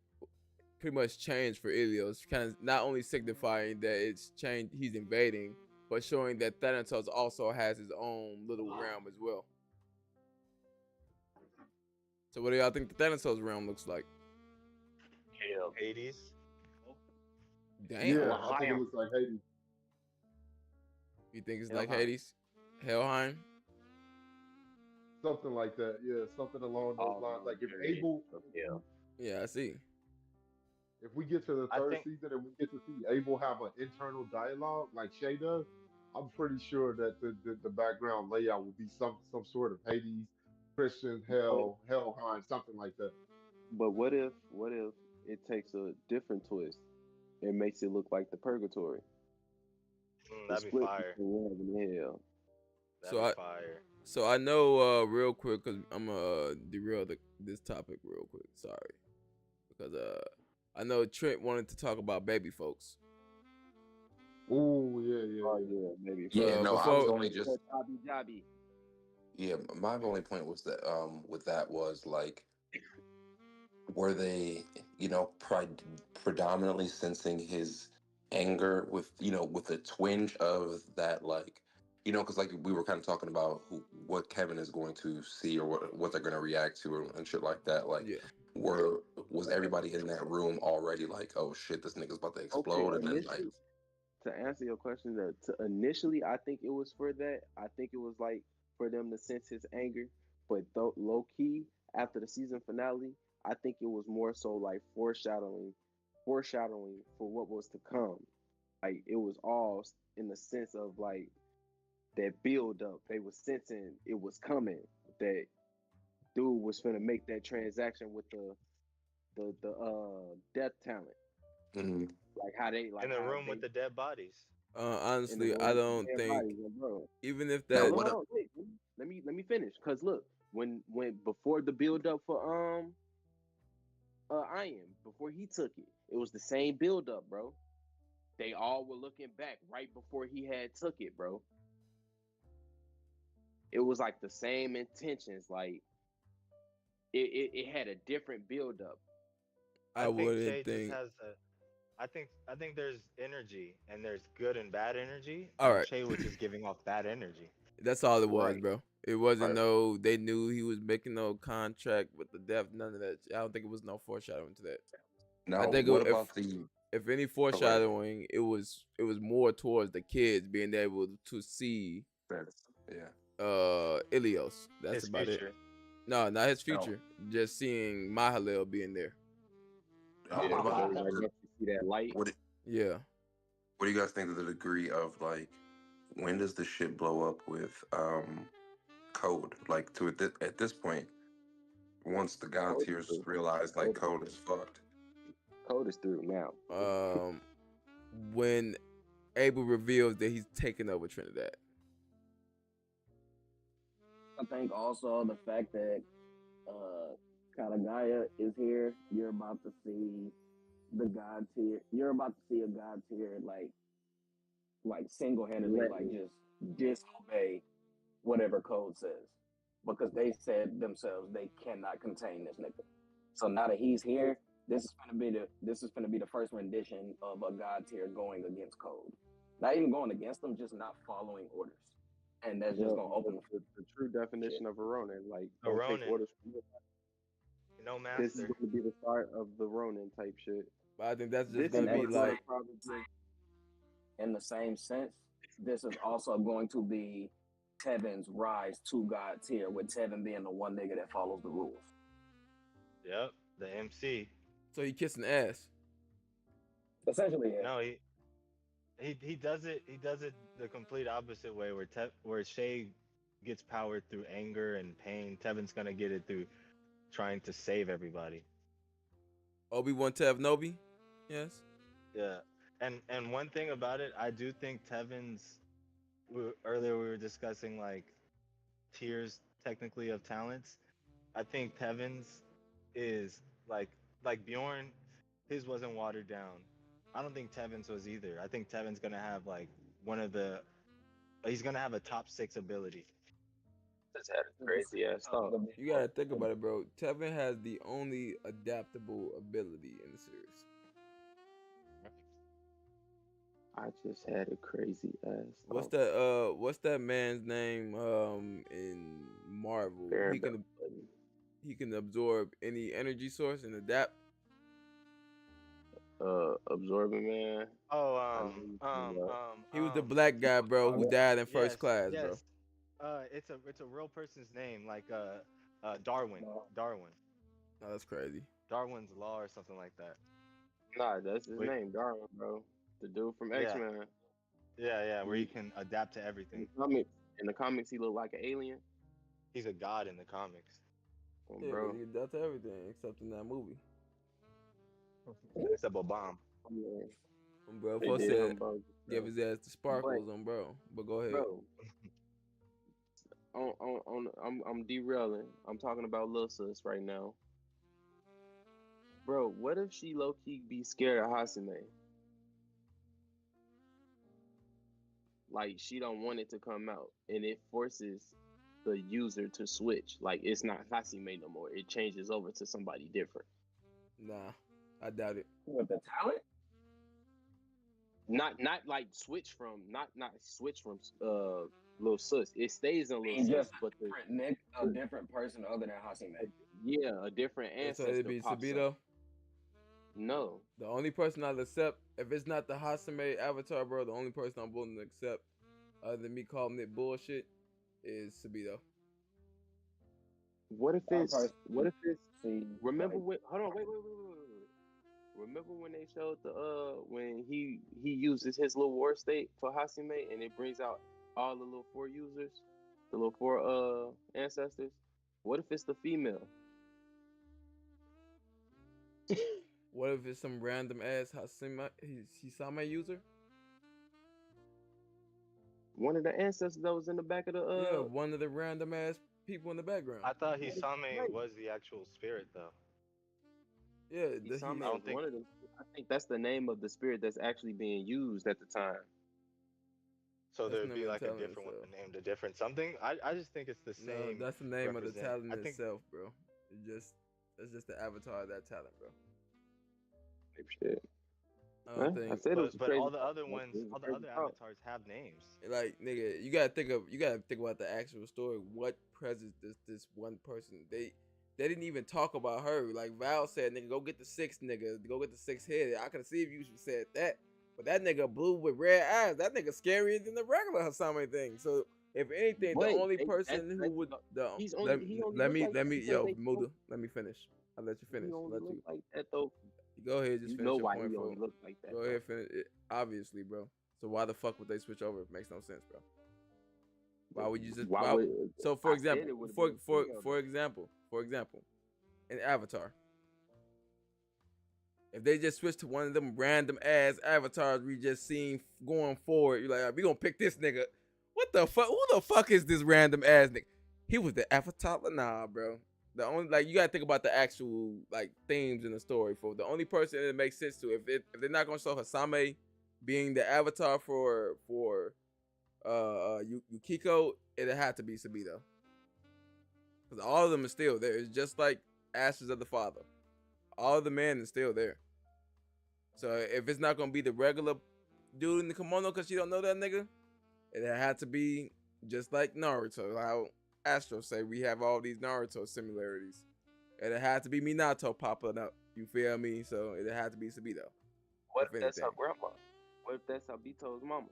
pretty much changed for Ilios, kind of not only signifying that it's changed, he's invading, but showing that Thanatos also has his own little realm as well. So what do y'all think the Thanatos realm looks like? Hades. Damn. Yeah, I think it looks like Hades. You think it's Helheim. like Hades? Helheim? Something like that. Yeah, something along those lines. Like if Yeah, I see. if we get to the I third think- season and we get to see Abel have an internal dialogue like Shay does, I'm pretty sure that the background layout will be some sort of Hades, Christian, Helheim, something like that. But what if it takes a different twist and makes it look like the purgatory? That'd be fire. between heaven and hell. That'd be fire. So I know real quick because I'm gonna derail this topic real quick. Sorry, because I know Trent wanted to talk about baby folks. Oh yeah. Oh yeah, maybe. Yeah, no, I was only just. Jobby. Yeah, my only point was that with that was like, were they, predominantly sensing his anger with, with a twinge of that, like, because like we were kind of talking about what Kevin is going to see or what they're going to react to and shit like that. Like, was everybody in that room already like, oh shit, this nigga's about to explode, and then like. To answer your question, initially I think it was for that. I think it was like for them to sense his anger, but low key after the season finale, I think it was more so like foreshadowing for what was to come. Like it was all in the sense of like that build up. They was sensing it was coming. That dude was gonna make that transaction with the death talent. Mm-hmm. Like how they like in the room with the dead bodies. Honestly, I don't think even if that. Wait, let me finish. Cause look, when before the build up for Iron, before he took it, it was the same build up, bro. They all were looking back right before he had took it, bro. It was like the same intentions. Like it had a different build up. I wouldn't Shay think. just has I think there's energy and there's good and bad energy. All and right. Shay was just giving off bad energy. That's all it was, bro. It wasn't no. They knew he was making no contract with the death. None of that. I don't think it was no foreshadowing to that. No, I think what about the? If any foreshadowing, it was more towards the kids being able to see. Ilios. That's His about future. it. No, not his future. Just seeing Mahalil being there. What about see that light? Yeah. What do you guys think of the degree of like, when does the shit blow up with Code? Like at this point, once the God tiers realize like Code is fucked. Code is through now. When Abel reveals that he's taking over Trinidad. I think also the fact that Kalagaya is here, you're about to see the God tier. You're about to see a God tier like single-handedly like just disobey whatever Code says, because they said themselves they cannot contain this nigga. So now that he's here, this is gonna be the first rendition of a God tier going against Code. Not even going against them, just not following orders. And that's just gonna open the true definition of a Ronin. Like A don't Ronin. take orders from nobody. No master. This is going to be the start of the Ronin type shit. But I think that's just gonna be like, in the same sense, this is also going to be Tevin's rise to God tier, with Tevin being the one nigga that follows the rules. Yep, the MC. So he kissing ass. Essentially, yeah. No, he does it. He does it the complete opposite way, where Shay gets power through anger and pain. Tevin's gonna get it through trying to save everybody. Obi-Wan Tev Nobi? Yes. Yeah, and one thing about it, I do think Tevin's. Earlier we were discussing like tiers technically of talents. I think Tevin's is like Bjorn. His wasn't watered down. I don't think Tevin's was either. I think Tevin's gonna have like he's gonna have a top 6 ability. That's crazy ass stuff. You gotta think about it, bro. Tevin has the only adaptable ability in the series. I just had a crazy ass. What's that man's name in Marvel? he can absorb any energy source and adapt. Absorbing man. Oh, He was the black guy, bro, who died in first yes, class, yes. bro. It's a real person's name, like Darwin. Darwin. Oh, that's crazy. Darwin's Law or something like that. Nah, that's his Wait, name, Darwin, bro. The dude from yeah, X-Men. yeah, where you He, can adapt to in everything. the comics, he looked like an alien. He's a god in the comics. Yeah, Bro. he adapt to everything except in that movie. Except a bomb. Yeah, Bro, they folks did said him both. give his ass the sparkles on, bro. But go ahead. Bro, I'm derailing. I'm talking about Lil Sis right now. Bro, what if she low key be scared of Hasime? Like she don't want it to come out, and it forces the user to switch. Like it's not Hasime no more. It changes over to somebody different. Nah, I doubt it. What, the talent? Not like switch from Lil Sis. It stays in Lil He's Sis, just but a different person other than Hasime. a different So ancestor it'd be pops Sabito. up. No, The only person I'll accept, if it's not the Hasame avatar, bro, the only person I'm willing to accept, other than me calling it bullshit, is Sabito. what if it's See, remember like, when hold on, wait. Remember when they showed the when he uses his little war state for Hasime and it brings out all the little four users, the little four ancestors? What if it's the female? What if it's some random ass Hisame user? One of the ancestors that was in the back of the Yeah, one of the random ass people in the background. I thought Hisame was the actual spirit, though. Yeah, Hisame I don't is think. one of them. I think that's the name of the spirit that's actually being used at the time. So That's there'd the be name of like the a talent different one itself. named a different something. I just think it's the No, same. that's the name of the talent I think itself, bro. That's just the avatar of that talent, bro. Shit. I don't think. I said it was but crazy all the thought. other ones, It was all the crazy other thought. avatars have names. Like, nigga, you gotta think about the actual story. What presence does this one person? They didn't even talk about her. Like Val said, nigga, go get the sixth nigga, go get the sixth head. I could see if you said that, but that nigga blue with red eyes. That nigga scarier than the regular Hasame thing. So if anything, the only person who would let me yo Muda, let me finish. I'll let you finish. He only Let look you like that though. go ahead. Just You finish know your why point, he for only look like that. Go ahead, finish it. Obviously, bro. So why the fuck would they switch over? It makes no sense, bro. Why would you just? So for example, for example, in Avatar, if they just switch to one of them random ass avatars we just seen going forward, you're like, we gonna pick this nigga. What the fuck? Who the fuck is this random ass nigga? He was the avatar, nah, bro. The only you gotta think about the actual themes in the story. For the only person that makes sense to, if they're not gonna show Hasame being the avatar for Yukiko, it'd have to be Sabito. Because all of them are still there. It's just like Ashes of the Father. All of the men is still there. So if it's not gonna be the regular dude in the kimono because you don't know that nigga, it had to be just like Naruto. How Astro say we have all these Naruto similarities. It had to be Minato popping up. You feel me? So it had to be Sabito. What if that's her grandma? What if that's Sabito's mama?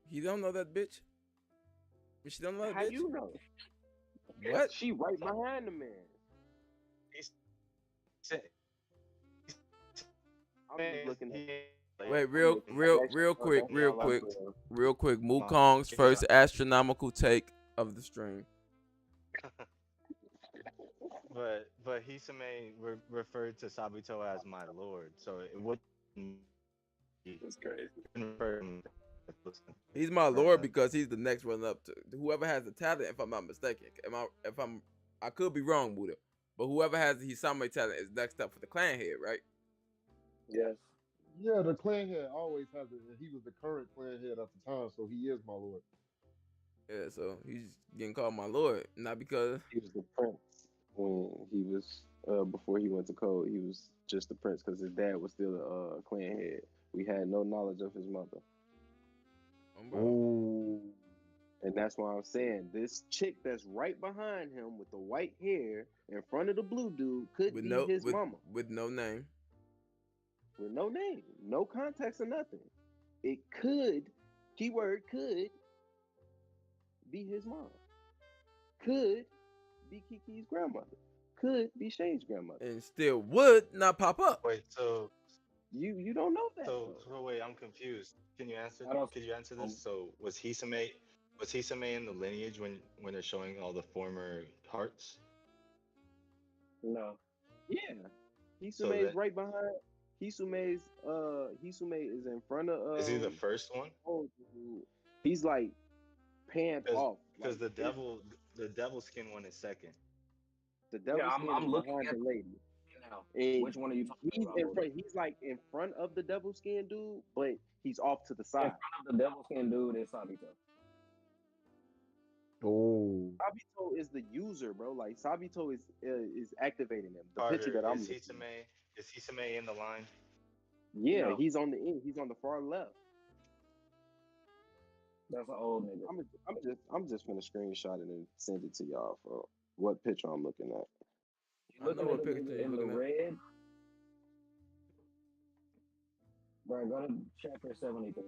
He don't know that bitch. She don't know that bitch. How you know? What? She right behind the man. I'm just looking at. Wait, real quick. Wukong's first astronomical take of the stream. But Hisame referred to Sabito as my lord, so it would. That's crazy. He's my lord because he's the next one up to whoever has the talent. If I'm not mistaken, I could be wrong with it, but whoever has the Hisame talent is next up for the clan head, right? Yes. Yeah, the clan head always has it. He was the current clan head at the time, so he is my lord. Yeah, so he's getting called my lord, not because he was the prince when he was before he went to code. He was just the prince because his dad was still a clan head. We had no knowledge of his mother. Oh, And that's why I'm saying this chick that's right behind him with the white hair in front of the blue dude could with be his mama. with no name. With no name, no context or nothing. It could, keyword could, be his mom. Could be Kiki's grandmother. Could be Shane's grandmother. And still would not pop up. Wait, so You don't know that. so wait, I'm confused. Can you answer? Could you answer this? So was Hisame in the lineage when they're showing all the former hearts? No. Yeah. Hisume is right behind. Hisume is in front of. Is he the first one? Oh, he's like panned off. Because the devil skin one is second. The devil skin I'm is looking behind at the lady. now. And Which one are you talking he's about? in front. He's like in front of the devil skin dude, but he's off to the In side. front of the devil skin dude is Sabito. Oh. Sabito is the user, bro. Like Sabito is activating him. The Carter, picture that I'm is looking at. Hisame in the line? Yeah, No. he's on the end. He's on the far left. That's an old nigga. I'm just gonna screenshot it and send it to y'all for what picture I'm looking at. You looking at it in the red? Bro, go to chapter 73.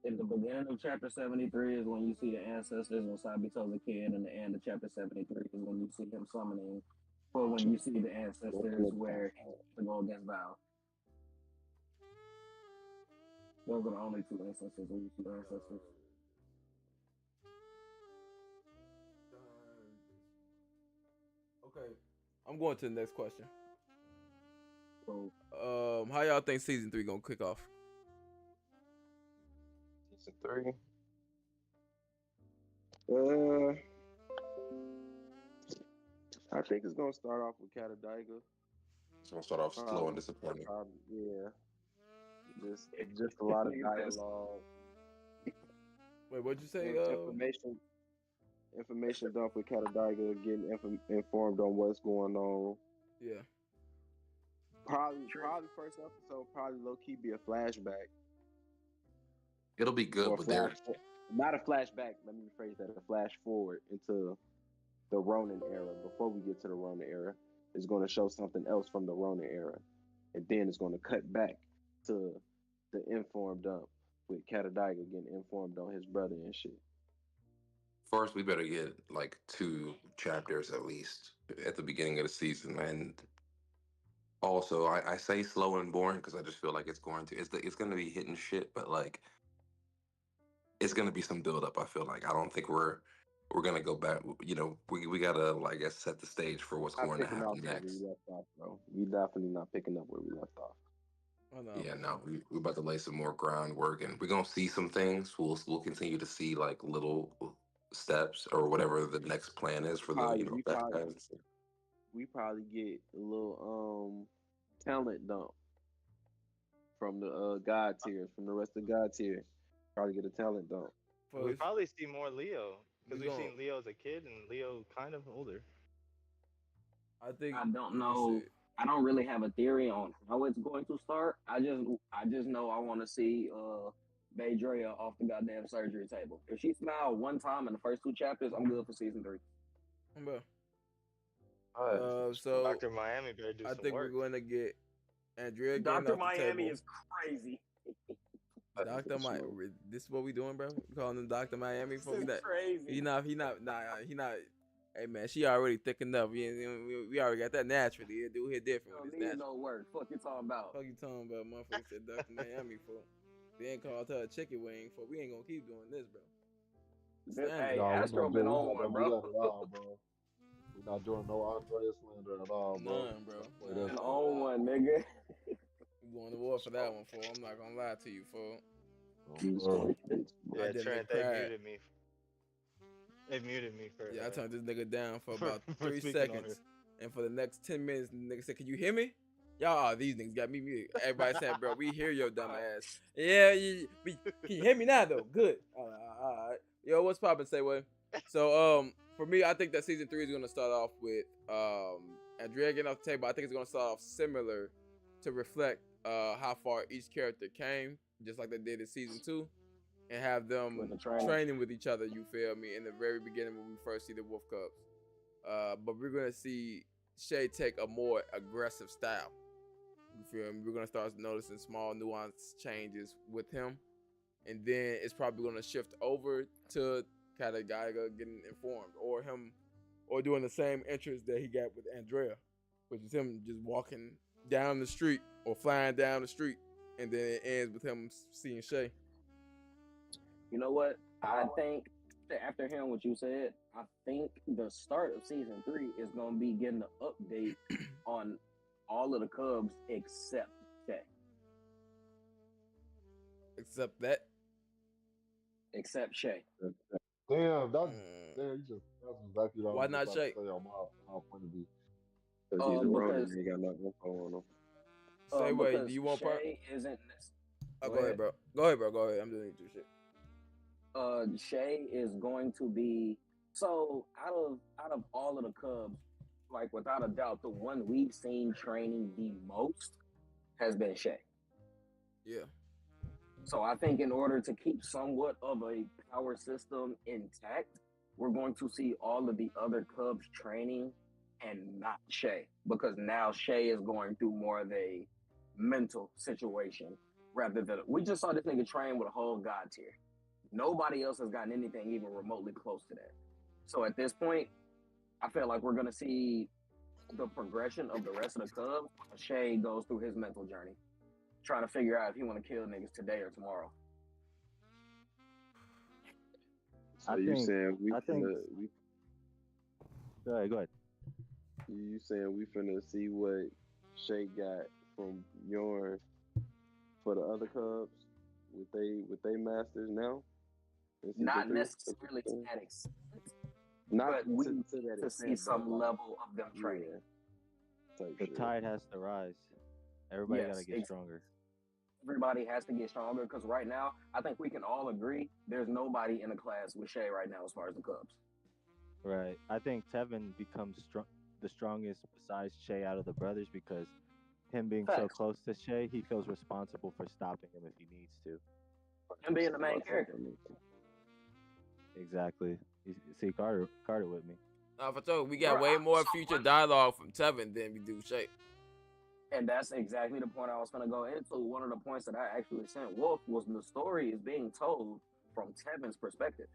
At the beginning of chapter 73 is when you see the ancestors when Sabito's a kid, and the end of chapter 73 is when you see him summoning, or when you see the ancestors where to go against Val. Those are the only two instances when you see the ancestors. Okay, I'm going to the next question. So, how y'all think season 3 gonna kick off? Season 3. I think it's gonna start off with Katadaiga. It's gonna start off slow and disappointing. Yeah. Just a lot of dialogue. Wait, what'd you say? Information dumped with Katadaiga, getting informed on what's going on. Yeah. Probably first episode, probably low key be a flashback. It'll be good, but they're not a flashback. Let me rephrase that: a flash forward into the Ronin era. Before we get to the Ronin era, it's going to show something else from the Ronin era, and then it's going to cut back to the informed dump with Katadaiga getting informed on his brother and shit. First, we better get like 2 chapters at least at the beginning of the season, and also I say slow and boring because I just feel like it's going to be hitting shit, but like it's going to be some build up. I feel like I don't think we're gonna go back. You know, we gotta like I guess set the stage for what's going to happen next. We left off, bro. We definitely not picking up where we left off. Oh, no. Yeah, no, we're about to lay some more groundwork, and we're gonna see some things. We'll continue to see like little steps or whatever the next plan is for the bad guys. We probably get a little talent dump from the God tiers, from the rest of God tier. Probably get a talent dump. We probably see more Leo because we've seen Leo as a kid and Leo kind of older. I don't know. I don't really have a theory on how it's going to start. I just know I want to see Andrea off the goddamn surgery table. If she smiled one time in the first 2 chapters, I'm good for season 3. So Dr. Miami better do some I think work. we're going to get Andrea. Dr. Miami is crazy. Dr. Miami, this is what we doing, bro. We calling him Dr. Miami. This is crazy. He not. Hey man, she already thick enough. We already got that naturally. He'll do it different. Don't need no work. Fuck you talking about. Motherfucker said Dr. Miami for. They ain't called her a chicken wing for. We ain't gonna keep doing this, bro. Hey, Astro been on one, bro. We're not doing no Andrea slander at all, bro. None, bro. Been on one, nigga. We going to war for that one, fool. I'm not gonna lie to you, fool. Yeah, Trent, they muted me. They muted me for. Yeah, I turned this nigga down for about for 3 speaking on seconds, and for the next 10 minutes, the nigga said, "Can you hear me?" Y'all, these niggas got me muted. Everybody said, "Bro, we hear your dumb ass." Yeah, can you hear me now though? Good. All right. Yo, what's poppin'? Say what? So, for me, I think that season 3 is gonna start off with Andrea getting off the table. I think it's gonna start off similar to reflect how far each character came, just like they did in season 2. and have them With the training. training with each other. You feel me? In the very beginning when we first see the Wolf Cubs, but we're gonna see Shay take a more aggressive style. You feel me? We're gonna start noticing small nuance changes with him, and then it's probably gonna shift over to kind of Geiger getting informed, or him, or doing the same interest that he got with Andrea, which is him just walking down the street or flying down the street, and then it ends with him seeing Shay. You know what? I think after hearing what you said, I think the start of season 3 is going to be getting an update on all of the Cubs except Shay. Except that. Except Shay. Damn, you just that's exactly what Why I was not about Shay? to say on my point of view. Because he's a Ronin, because he got no info on him. Say what? because Do you want part? Shay isn't. Oh, go ahead, bro. Go ahead, bro. Go ahead. I'm doing two shit. Shay is going to be out of all of the Cubs, like without a doubt, the one we've seen training the most has been Shay. Yeah. So I think in order to keep somewhat of a power system intact, we're going to see all of the other Cubs training and not Shay, because now Shay is going through more of a mental situation rather than we just saw this nigga train with a whole god tier. Nobody else has gotten anything even remotely close to that. So at this point, I feel like we're gonna see the progression of the rest of the Cubs. Shay goes through his mental journey, trying to figure out if he want to kill niggas today or tomorrow. So you saying we Go ahead. You saying we finna see what Shay got from Yorn for the other Cubs with they masters now? Not necessarily to that extent, not but we to that to extent, see some but level of them training. The tide has to rise. Everybody Yes, gotta get stronger. Everybody has to get stronger because right now, I think we can all agree there's nobody in the class with Shay right now as far as the Cubs. Right. I think Tevin becomes the strongest besides Shay out of the brothers because him being so Facts. close to Shay, he feels responsible for stopping him if he needs to. Him being the main character. Exactly. You see Carter with me. For sure, we got way more future dialogue from Tevin than we do Shay. And that's exactly the point I was going to go into. One of the points that I actually sent Wolf was the story is being told from Tevin's perspective.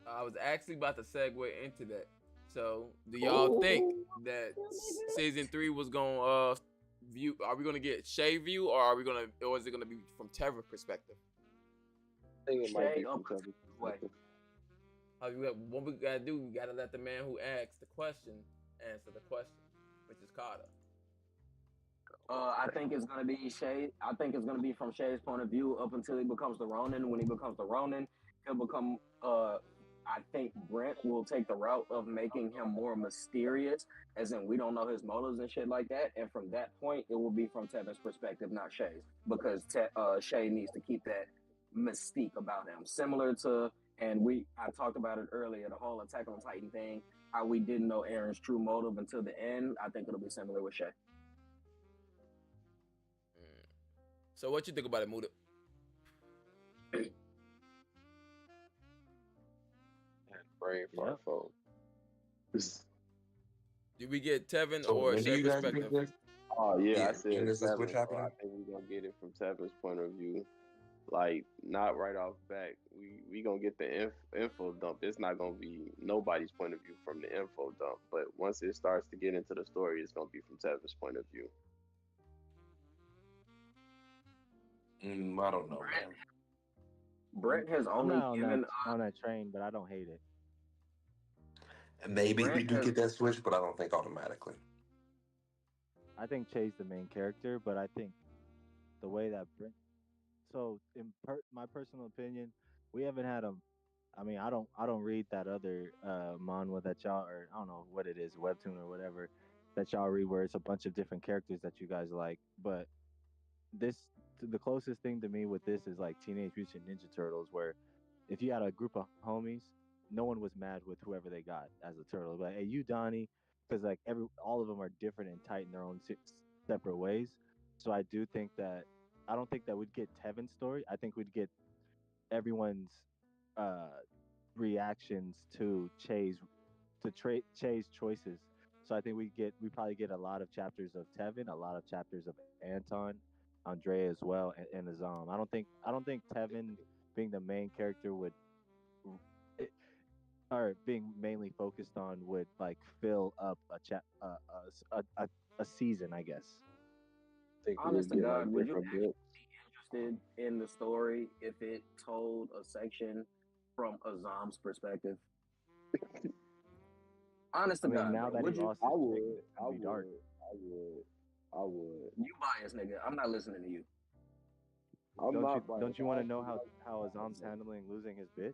I was actually about to segue into that. So, do y'all think that season 3 was gonna view? Are we gonna get Shay view, or is it gonna be from Tevin's perspective? I think it might be from Tevin's perspective. What we gotta do? We gotta let the man who asked the question answer the question, which is Carter. I think it's gonna be Shay. I think it's gonna be from Shay's point of view up until he becomes the Ronin. When he becomes the Ronin, he'll become. I think Brent will take the route of making him more mysterious, as in we don't know his motives and shit like that. And from that point, it will be from Tevin's perspective, not Shay's, because Shay needs to keep that mystique about him, similar to. And I talked about it earlier, the whole Attack on Titan thing. How we didn't know Aaron's true motive until the end. I think it'll be similar with Shay. So what you think about it, Muda? Brain fart phone. Did we get Tevin So or when do Shay you guys think perspective? this? Oh yeah, I said when is the Tevin, switch so happening? I think we're gonna get it from Tevin's point of view. Like not right off back. We gonna get the info dump. It's not gonna be nobody's point of view from the info dump. But once it starts to get into the story, it's gonna be from Tevin's point of view. I don't know, man. Brett has I'm only not given on that train, but I don't hate it. And maybe we Brent do has- get that switch, but I don't think automatically. I think Shay's the main character, but I think the way that Brent. So, in my personal opinion, we haven't had a. I mean, I don't read that other manhwa that y'all, or I don't know what it is, webtoon or whatever that y'all read, where it's a bunch of different characters that you guys like. But the closest thing to me with this is like Teenage Mutant Ninja Turtles, where if you had a group of homies, no one was mad with whoever they got as a turtle. Like, hey, you Donnie, because like all of them are different and tight in their own separate ways. So I do think that I don't think that we'd get Tevin's story. I think we'd get everyone's uh reactions to Che's choices. So I think we probably get a lot of chapters of Tevin, a lot of chapters of Anton, Andrea as well, and Azam. I don't think Tevin being the main character would it, or being mainly focused on would like fill up a season, I guess. Think we Honest would to get like God, would you different actually books. be interested in the story if it told a section from Azam's perspective? Honest I to mean, God, now bro, that he would you? lost I his chick, would, it's I gonna be dark. would, I would, I would. You biased, nigga. I'm not listening to you. I'm Don't you not biased. don't you I want to know actually like how that Azam's book. handling losing his bitch?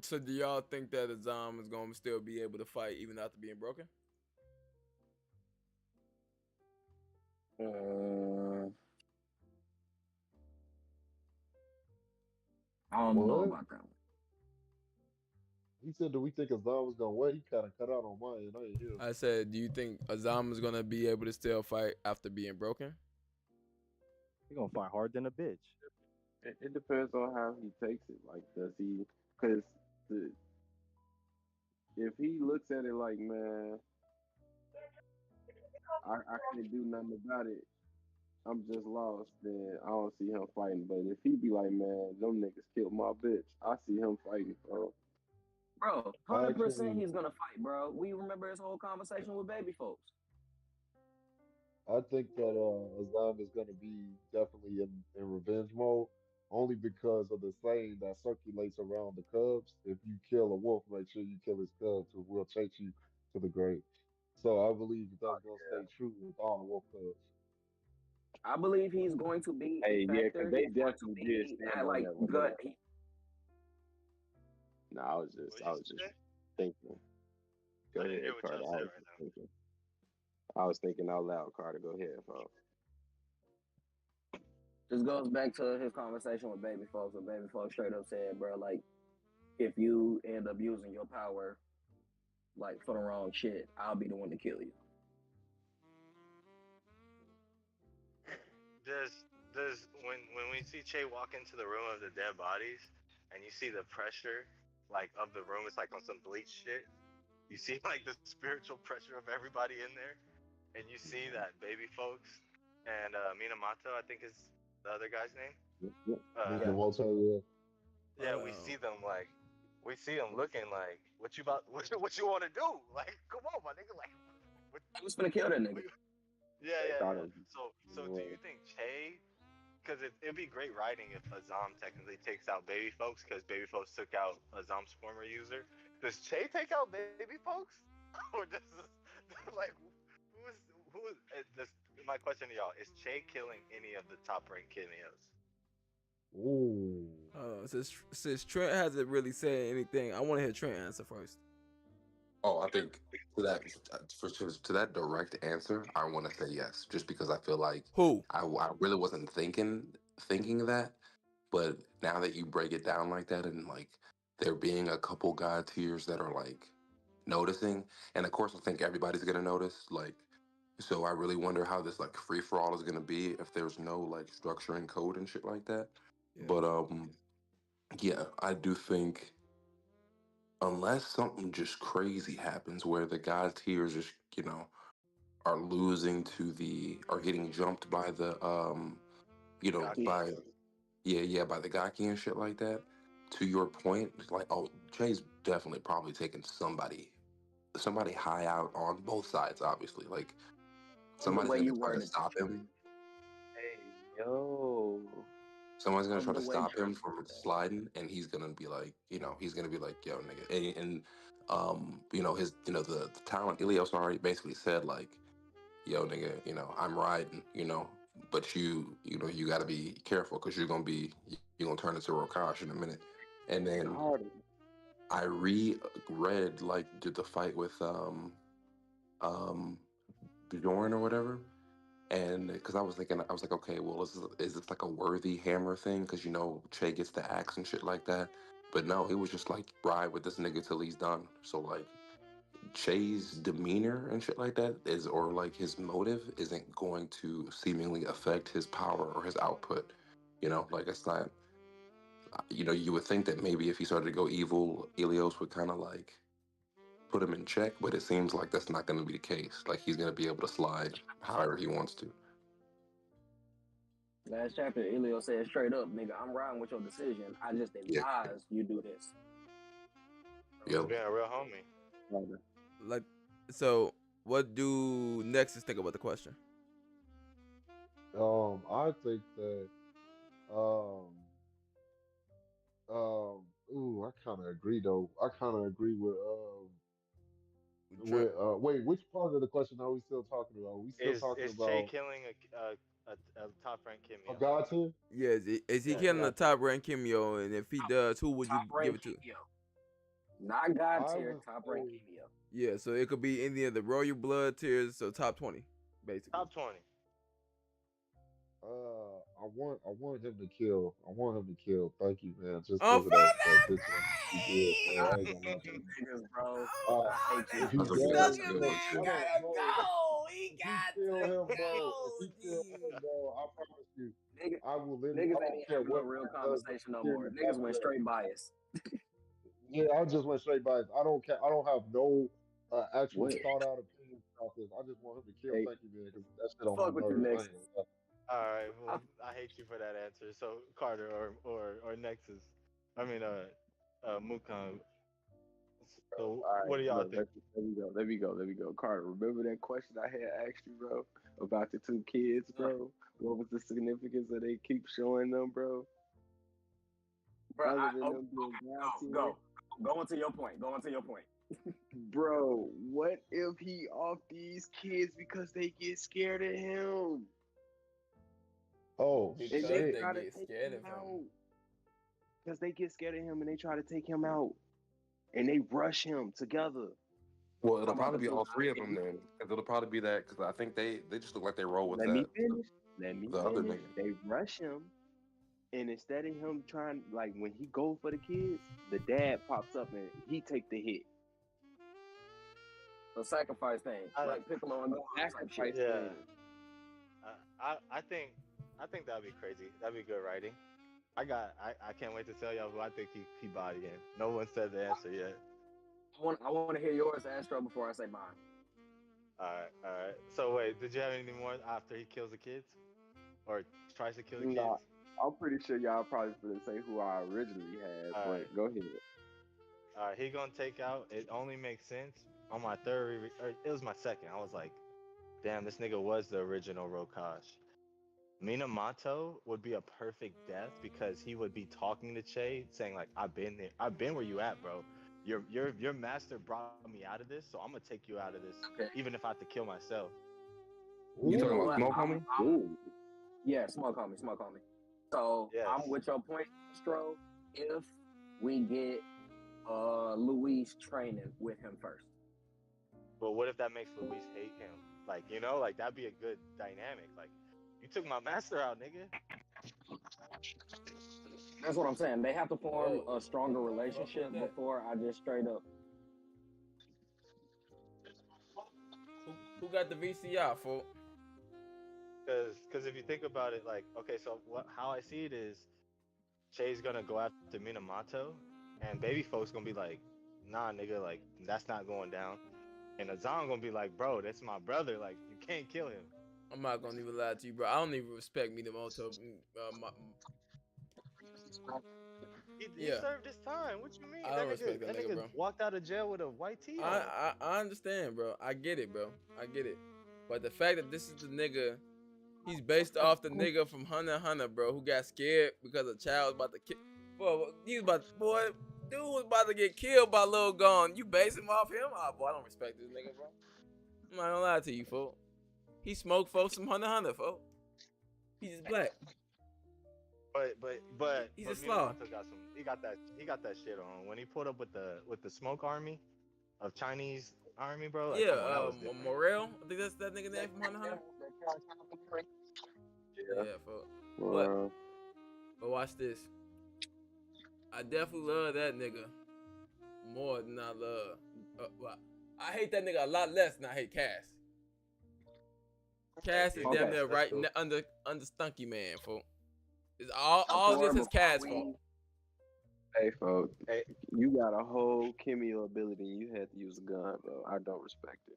So do y'all think that Azam is gonna still be able to fight even after being broken? Uh, I don't know What? about that one. He said, "Do we think Azam was gonna wait?" He kind of cut out on my end. I didn't hear. I said, do you think Azam is gonna be able to still fight after being broken? He gonna fight hard than a bitch. It depends on how he takes it. Like, does he? Because if he looks at it like, man, I can't do nothing about it. I'm just lost. Then I don't see him fighting. But if he be like, man, them niggas killed my bitch, I see him fighting, bro. Bro, I 100% actually, he's gonna fight, bro. We remember his whole conversation with baby folks. I think that Azam is gonna be definitely in revenge mode, only because of the saying that circulates around the Cubs: if you kill a wolf, make sure you kill his cubs, who will chase you to the grave. So I believe that that's gonna stay true with all the wolf cubs. I believe he's going to be a Hey, yeah, because factor. they He's going to definitely did be stand at on like that with him. good. No, What I you was just say? thinking. Go I didn't ahead, hear what Carter. y'all I said was right just now. thinking. I was thinking out loud, Carter. Go ahead, folks. This goes back to his conversation with baby folks. Where baby folks straight up said, bro, like if you end up using your power like for the wrong shit, I'll be the one to kill you. Does when we see Che walk into the room of the dead bodies and you see the pressure like of the room, it's like on some bleach shit. You see like the spiritual pressure of everybody in there, and you see that baby folks and Minamoto, I think is the other guy's name. Yeah. Minamoto, yeah. Yeah, we see them looking like what you about what you want to do? Like, come on, my nigga. Like, what, I was gonna kill that nigga. yeah. So do you think Che? Because it'd be great writing if Azam technically takes out baby folks, because baby folks took out Azam's former user. Does Che take out baby folks, or does like who is this? My question to y'all is: Che killing any of the top ranked cameos? Ooh. Since Trent hasn't really said anything, I want to hear Trent answer first. Oh, I think to that to that direct answer, I want to say yes, just because I feel like Who? I really wasn't thinking that, but now that you break it down like that, and like there being a couple god tiers that are like noticing, and of course I think everybody's gonna notice, like, so I really wonder how this like free for all is gonna be if there's no like structure and code and shit like that. Yeah. But yeah, I do think unless something just crazy happens where the god tiers just are losing to the are getting jumped by the Gaki. by by the gaki and shit like that. To your point, it's like, oh, Jay's definitely probably taking somebody high out on both sides, obviously. Like Love the somebody's way gonna you try to worded stop that, him. Trent. Hey, yo. Someone's gonna Love try the to way stop him Trent from worded that. sliding, and he's gonna be like, he's gonna be like, yo, nigga, and his, the talent Ilios already basically said like, yo, nigga, I'm riding, but you got to be careful because you're gonna turn into Rokash in a minute, and then Carter. I reread like did the fight with um Bjorn or whatever. And because I was thinking, I was like, okay, well, is this like a worthy hammer thing? Because Che gets the axe and shit like that. But no, he was just like ride with this nigga till he's done. So like Che's demeanor and shit like that or like his motive isn't going to seemingly affect his power or his output. Like it's not You know, you would think that maybe if he started to go evil, Helios would kind of like put him in check, but it seems like that's not going to be the case. Like he's going to be able to slide however he wants to. Last chapter, Elio said straight up, nigga, I'm riding with your decision. I just Yeah. advise you do this. Yep. Being a real homie. Like, so what do Nexus think about the question? I think that ooh, I kind of agree though. I kind of agree with wait, which part of the question are we still talking about? Are we still talking Is Che about killing a top rank a Kimio? god tier? Yeah, is he Yeah, killing the gotcha. top rank Kimio? And if he does, who would you Top rank give it to? Kimio. Not God I tier, would top rank say Kimio. Yeah, so it could be any of the royal blood tiers, so top 20, basically. Top 20. I want him to kill. I want him to kill. Thank you, man. Just Oh, because of that fuck bitch ass he did, man. I I ain't hate gonna lie, you man. niggas, bro. Oh, I hate you. If he That's a that good. does, That's a sucker good bro, one man too. I don't gotta know. go. He If he got kill to him, bro, if go. he kill him, bro, I promise you, Niggas, I will literally. niggas I ain't don't even care having no what real man does the conversation no more. security Niggas went after that. straight bias. Yeah, I just went straight by it. I don't care. I don't have no actual What? thought out opinions about this. I just want him to kill. Hey, Thank you, man, because that shit on my fuck with you, nerves. I Nexus. ain't gonna lie. All right, well, I hate you for that answer. So Carter or Nexus, I mean Mukong. So All right, what do y'all look, think? let me go. Carter, remember that question I had asked you, bro, about the two kids, bro? What was the significance of they keep showing them, bro? Bro, Other than them being God tier? Go into your point. Go into your point. Bro, what if he off these kids because they get scared of him? Oh Because And Because they shit. they try to get take scared him of him. out. Because they get scared of him and they try to take him out. And they rush him together. Well, it'll talking about probably the be two all three of them kids. then, because it'll probably be that. Because I think they just look like they roll with Let that. me finish. Let me The other finish. nigga. They rush him. And instead of him trying, like when he go for the kids, the dad pops up and he take the hit. The sacrifice thing. Like Piccolo and Gohan type shit. Sacrifice Yeah, thing. I think that'd be crazy. That'd be good writing. I can't wait to tell y'all who I think he bodying. No one said the answer yet. I want to hear yours, Astro, before I say mine. All right. So wait, did you have anything more after he kills the kids, or tries to kill the kids? Nah, I'm pretty sure y'all probably gonna say who I originally had, All but right. go ahead. He gonna take out. It only makes sense on my third. Or it was my second. I was like, damn, this nigga was the original Rokash. Minamoto would be a perfect death because he would be talking to Che, saying like, "I've been there. I've been where you at, bro. Your master brought me out of this, so I'm gonna take you out of this, Okay. even if I have to kill myself." You talking Ooh. about smoke, homie? Yeah, smoke on me. So Yes. I'm with your point, Astro. If we get Louise training with him first. But what if that makes Louise hate him? Like, like that'd be a good dynamic. Like, you took my master out, nigga. That's what I'm saying. They have to form Whoa, a stronger what the fuck was relationship that? before I just straight up. Who got the VCR, fool? Because if you think about it, like, okay, so how I see it is, Che's gonna go after Minamoto, and baby folks gonna be like, nah, nigga, like that's not going down. And Azam gonna be like, bro, that's my brother, like you can't kill him. I'm not gonna even lie to you, bro. I don't even respect Minamoto. He Yeah. served his time. What you mean? I don't respect that nigga, bro. Walked out of jail with a white tee on. I understand, bro. I get it, bro. I get it. But the fact that this is the nigga, he's based off the nigga from Hunter x Hunter, bro, who got scared because a child was about to kill. Dude was about to get killed by Lil Gon. You base him off him? Oh, boy, I don't respect this nigga, bro. I'm not gonna lie to you, fool. He smoked folks from Hunter x Hunter, fool. He's just black. But He's but a slaw. He got that shit on when he pulled up with the smoke army of Chinese army, bro. Like, Yeah, come on, that was different. Morel. I think that's that nigga name from Hunter x Hunter. Yeah, fool. But watch this. I definitely love that nigga more than I love. I hate that nigga a lot less than I hate Cass. Cass is damn near right under Stunky Man, fool. It's all this is Cass' fault. Hey, folks, Hey, you got a whole cameo ability and you had to use a gun, bro. I don't respect it.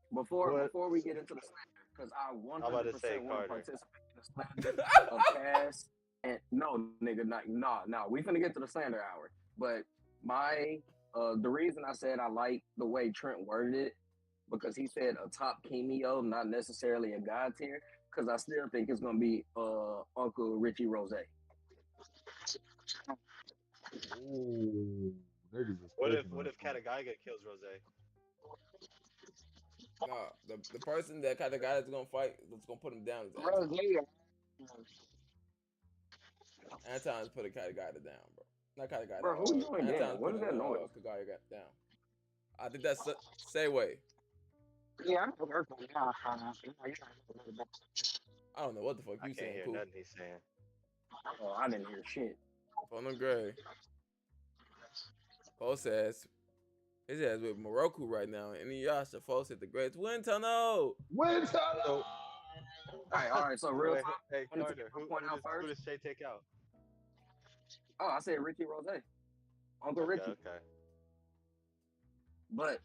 what? Before we get into the slander, because I I'm about to say 100% want to Carter. participate in the slander of Cass. And no, nigga, nah. We finna get to the slander hour. But my the reason I said I like the way Trent worded it, because he said a top cameo, not necessarily a god tier, because I still think it's gonna be Uncle Richie Rose. Ooh, niggas is What if cooking what on if Katagaiga kills Rose? Nah, the person that kind of guy that's gonna fight, that's gonna put him down is Anton. Anton's putting Katagata down, bro. Not Katagata. Bro, who doing that? Anton's What is putting that noise? Kagaya down. I think that's Sayway. I don't know what the fuck I you can't saying, hear cool. nothing he's saying. Oh, I didn't hear shit. Phone them gray. Paul says his ass with Morocco right now, and Inuyasha falls at the great wind tunnel. Wind tunnel. So, All right. So real wait, talk. hey I wanted to get Carter, my who point who out does who first. does Shay take out? Oh, I said Ricky Rose, Uncle Okay, Ricky. okay. But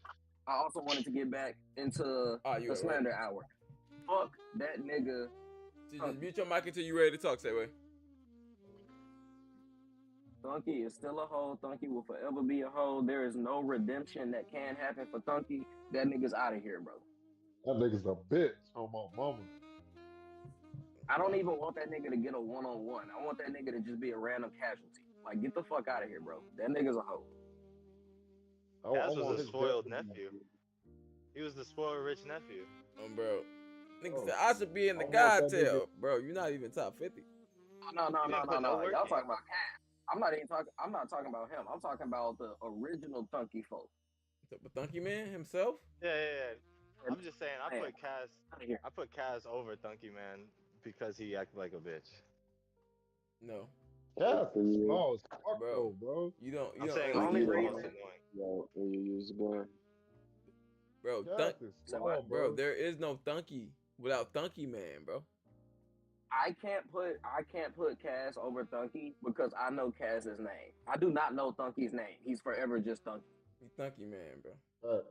I also wanted to get back into You the right. slander hour. Fuck that nigga. Just mute your mic until you ready to talk, Sayway. Thunky is still a hoe. Thunky will forever be a hoe. There is no redemption that can happen for Thunky. That nigga's out of here, bro. That nigga's a bitch on my mama. I don't even want that nigga to get a one-on-one. I want that nigga to just be a random casualty. Like, get the fuck out of here, bro. That nigga's a hoe. Kaz was want a his spoiled death to be nephew. like- He was the spoiled rich nephew. Bro. Nigga Oh, said I should be in the I want God that tail. Bro, you're not even top 50. No. You didn't put no work Y'all in. talking about Cass. I'm not talking about him. I'm talking about the original Thunky folk. But Thunky Man himself? Yeah. I'm just saying, I Man, put Kaz. outta here. I put Kaz over Thunky Man because he acted like a bitch. No. Cass is you. small as fuck Bro. though, bro. You don't I'm saying the like only he's the reason- most annoying. Yo, when you use a gun. Bro, Cass is small, bro, there is no Thunky without Thunky Man, bro. I can't put Cass over Thunky because I know Cass's name. I do not know Thunky's name. He's forever just Thunky. He's Thunky Man, bro.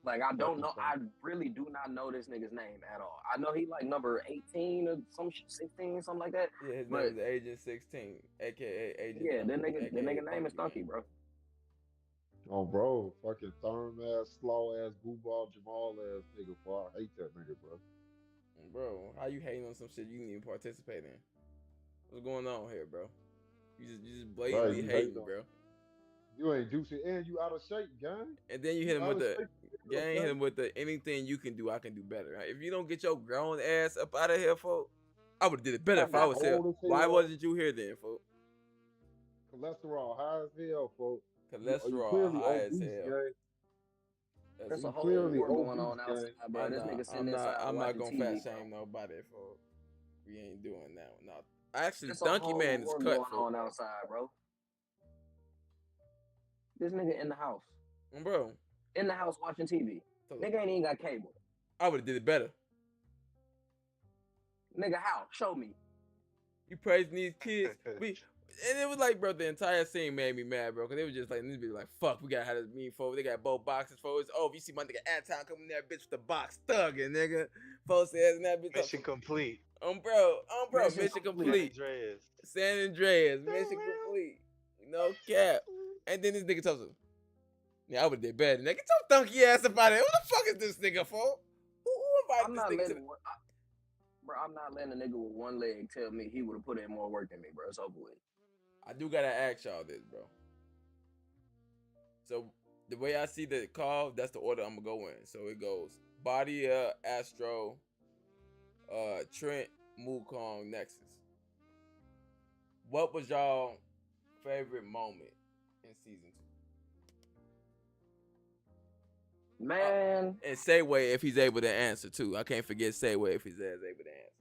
Like I don't know. Thunky. I really do not know this nigga's name at all. I know he like number 18 or some 16, something like that. Yeah, his But- name is Agent 16, aka Agent. Yeah, Thunky, that nigga aka name is Man. Thunky, bro. Oh, bro, fucking Thurm ass, slow ass, goofball, Jamal ass nigga. Bro, I hate that nigga, bro. Bro, how you hating on some shit you didn't even participate in? What's going on here, bro? You just blatantly you hating, hating on- bro. You ain't juicy and you out of shape, gang. And then you hit him with the Out of gang, shape. hit him with the anything you can do, I can do better. If you don't get your grown ass up out of here, folks, I would have did it better if I was here. Old as Why hell. wasn't you here then, folks? Cholesterol high as hell, folks. Cholesterol high as hell. Gang. There's a You whole clearly war going on obese, outside, gang. bro. This nigga sitting inside I'm not watching gonna TV, fat shame bro. nobody, folks. We ain't doing that one. No. Actually, There's a Thunky whole Man is war cut, going folks. on outside, bro. This nigga in the house. Bro, In the house watching TV. Nigga ain't even got cable. I would have did it better. Nigga, how? Show me. You praising these kids. And it was like, bro, the entire scene made me mad, bro. Because they was just like, these bitches like, fuck, we gotta have this mean forward. They got both boxes forwards. Oh, if you see my nigga Anton coming there, bitch, with the box thugging, nigga. Folks says, and that bitch. Mission complete. Bro, mission complete. Andreas. San Andreas, mission complete. No cap. And then this nigga tells him, yeah, I would have did better. Nigga, get your donkey ass up out of here. Who the fuck is this nigga for? Who I'm invited not this nigga to letting bro, I'm not letting a nigga with one leg tell me he would have put in more work than me, bro. It's over with. I do gotta ask y'all this, bro. So the way I see the call, that's the order I'm gonna go in. So it goes Badia, Astro, Trent, Wukong, Nexus. What was y'all favorite moment in season 2? Man, And Sayway if he's able to answer too. I can't forget Sayway if he's able to answer.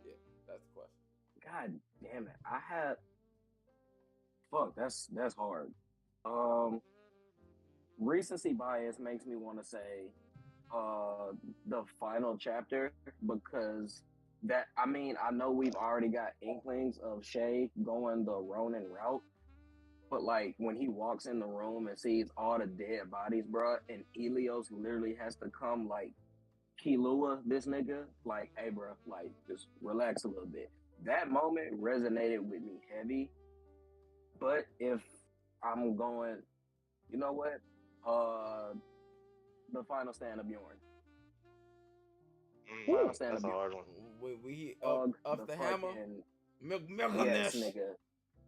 Yeah, that's the question. God damn it. I had fuck, that's hard. Recency bias makes me want to say the final chapter because that I mean, I know we've already got inklings of Shay going the Ronin route, but like when he walks in the room and sees all the dead bodies, bro, and Helios literally has to come like Kilua this nigga, like, hey, bro, like just relax a little bit. That moment resonated with me heavy. But if I'm going, you know what? The final stand of Bjorn. Final stand That's of a Bjorn. hard one. We The the hammer. fucking Milk yes, nigga.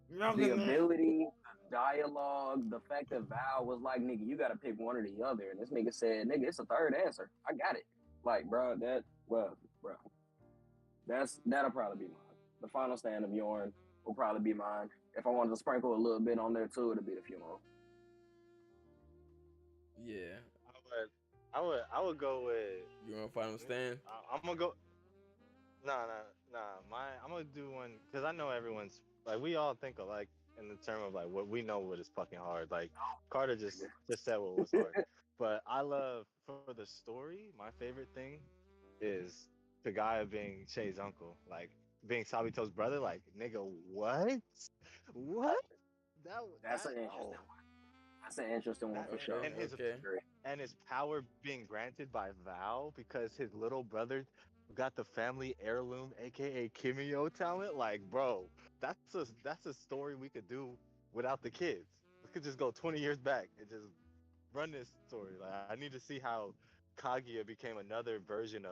The ability, the dialogue, the fact that Val was like, nigga, you gotta pick one or the other. And this nigga said, nigga, it's a third answer. I got it. Like, bro, bro. That'll probably be mine. The final stand of Bjorn will probably be mine. If I wanted to sprinkle a little bit on there too, it'll be the funeral. Yeah. I would go with. You want final stand? I'm gonna go. Nah. I'm gonna do one because I know everyone's like we all think alike in the term of like what we know what is fucking hard. Like Carter just said what was hard, but I love for the story. My favorite thing is the guy being Shay's uncle, like being Sabito's brother. Like nigga, what? That's an interesting one. That's an interesting one for sure. And his power being granted by Val because his little brother got the family heirloom, aka Kimio talent. Like, bro, that's a story we could do without the kids. We could just go 20 years back and just run this story. Like, I need to see how Kaguya became another version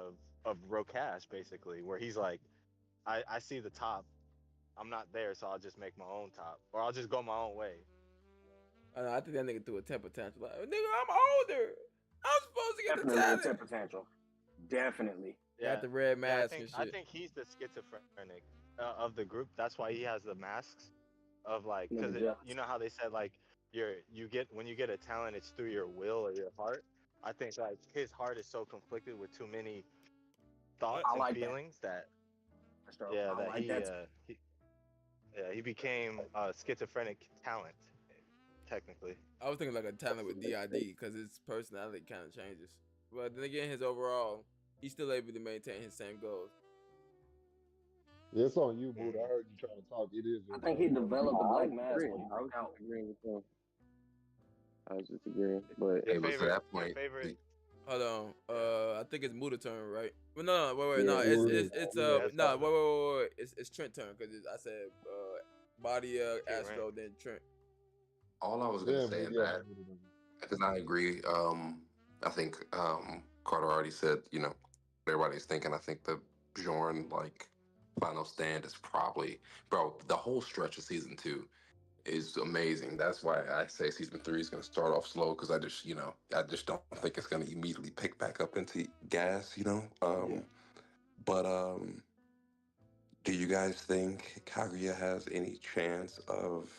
of Rokash, basically, where he's like, I see the top. I'm not there, so I'll just make my own top, or I'll just go my own way. I think that nigga threw a temper tantrum. Like, nigga, I'm older. I'm supposed to get Definitely the talent. a temper tantrum. Definitely. Got the red mask and shit. I think he's the schizophrenic of the group. That's why he has the masks of like, because you know how they said like when you get a talent, it's through your will or your heart. I think like his heart is so conflicted with too many thoughts and feelings that he became a schizophrenic talent. Technically, I was thinking like a talent with DID because his personality kind of changes. But then again, his overall, he's still able to maintain his same goals. Yeah, it's on you, Mood. I heard you trying to talk. It is. I think he developed the black mask. I was disagreeing with him. I was disagreeing, but It was at that point. Hold on. I think it's Muda turn, right? Well, no, wait. No, wait. It's Trent turn because I said Badia, Astro, then Trent. All I was gonna say in that, because I agree. I think Carter already said, you know, everybody's thinking. I think the Bjorn like final stand is probably, bro. The whole stretch of season 2 is amazing. That's why I say season 3 is gonna start off slow because I just don't think it's gonna immediately pick back up into gas. You know, but do you guys think Kaguya has any chance of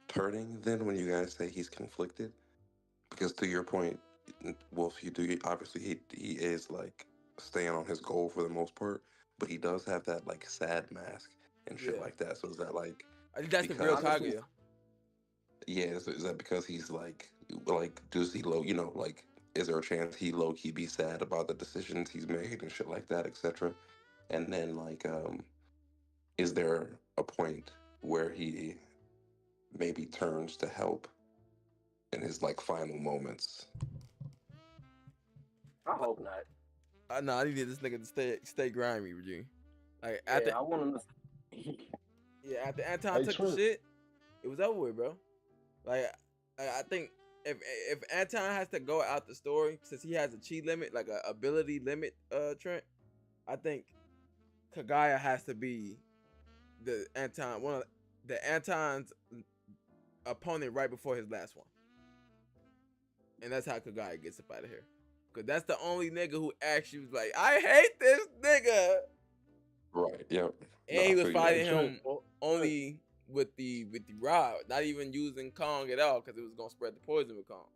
turning then when you guys say he's conflicted? Because to your point, Wolf, obviously he is like staying on his goal for the most part, but he does have that like sad mask and shit like that. So is that like I think that's the real Kaguya. Yeah, is that because he's like does he like is there a chance he low key be sad about the decisions he's made and shit like that, etc. And then like is there a point where he maybe turns to help in his like final moments? I hope not. No, I needed this nigga to stay grimy, Regine. Like after I want him to. After Anton took the shit, it was over with, bro. Like I think if Anton has to go out the story since he has a chi limit, like a ability limit, Trent, I think Kaguya has to be one of the Anton's opponent right before his last one. And that's how Kaguya gets up out of here. Cause that's the only nigga who actually was like, I hate this nigga. Right, yep. And he was fighting him only with the rod, not even using Kong at all, because it was gonna spread the poison with Kong.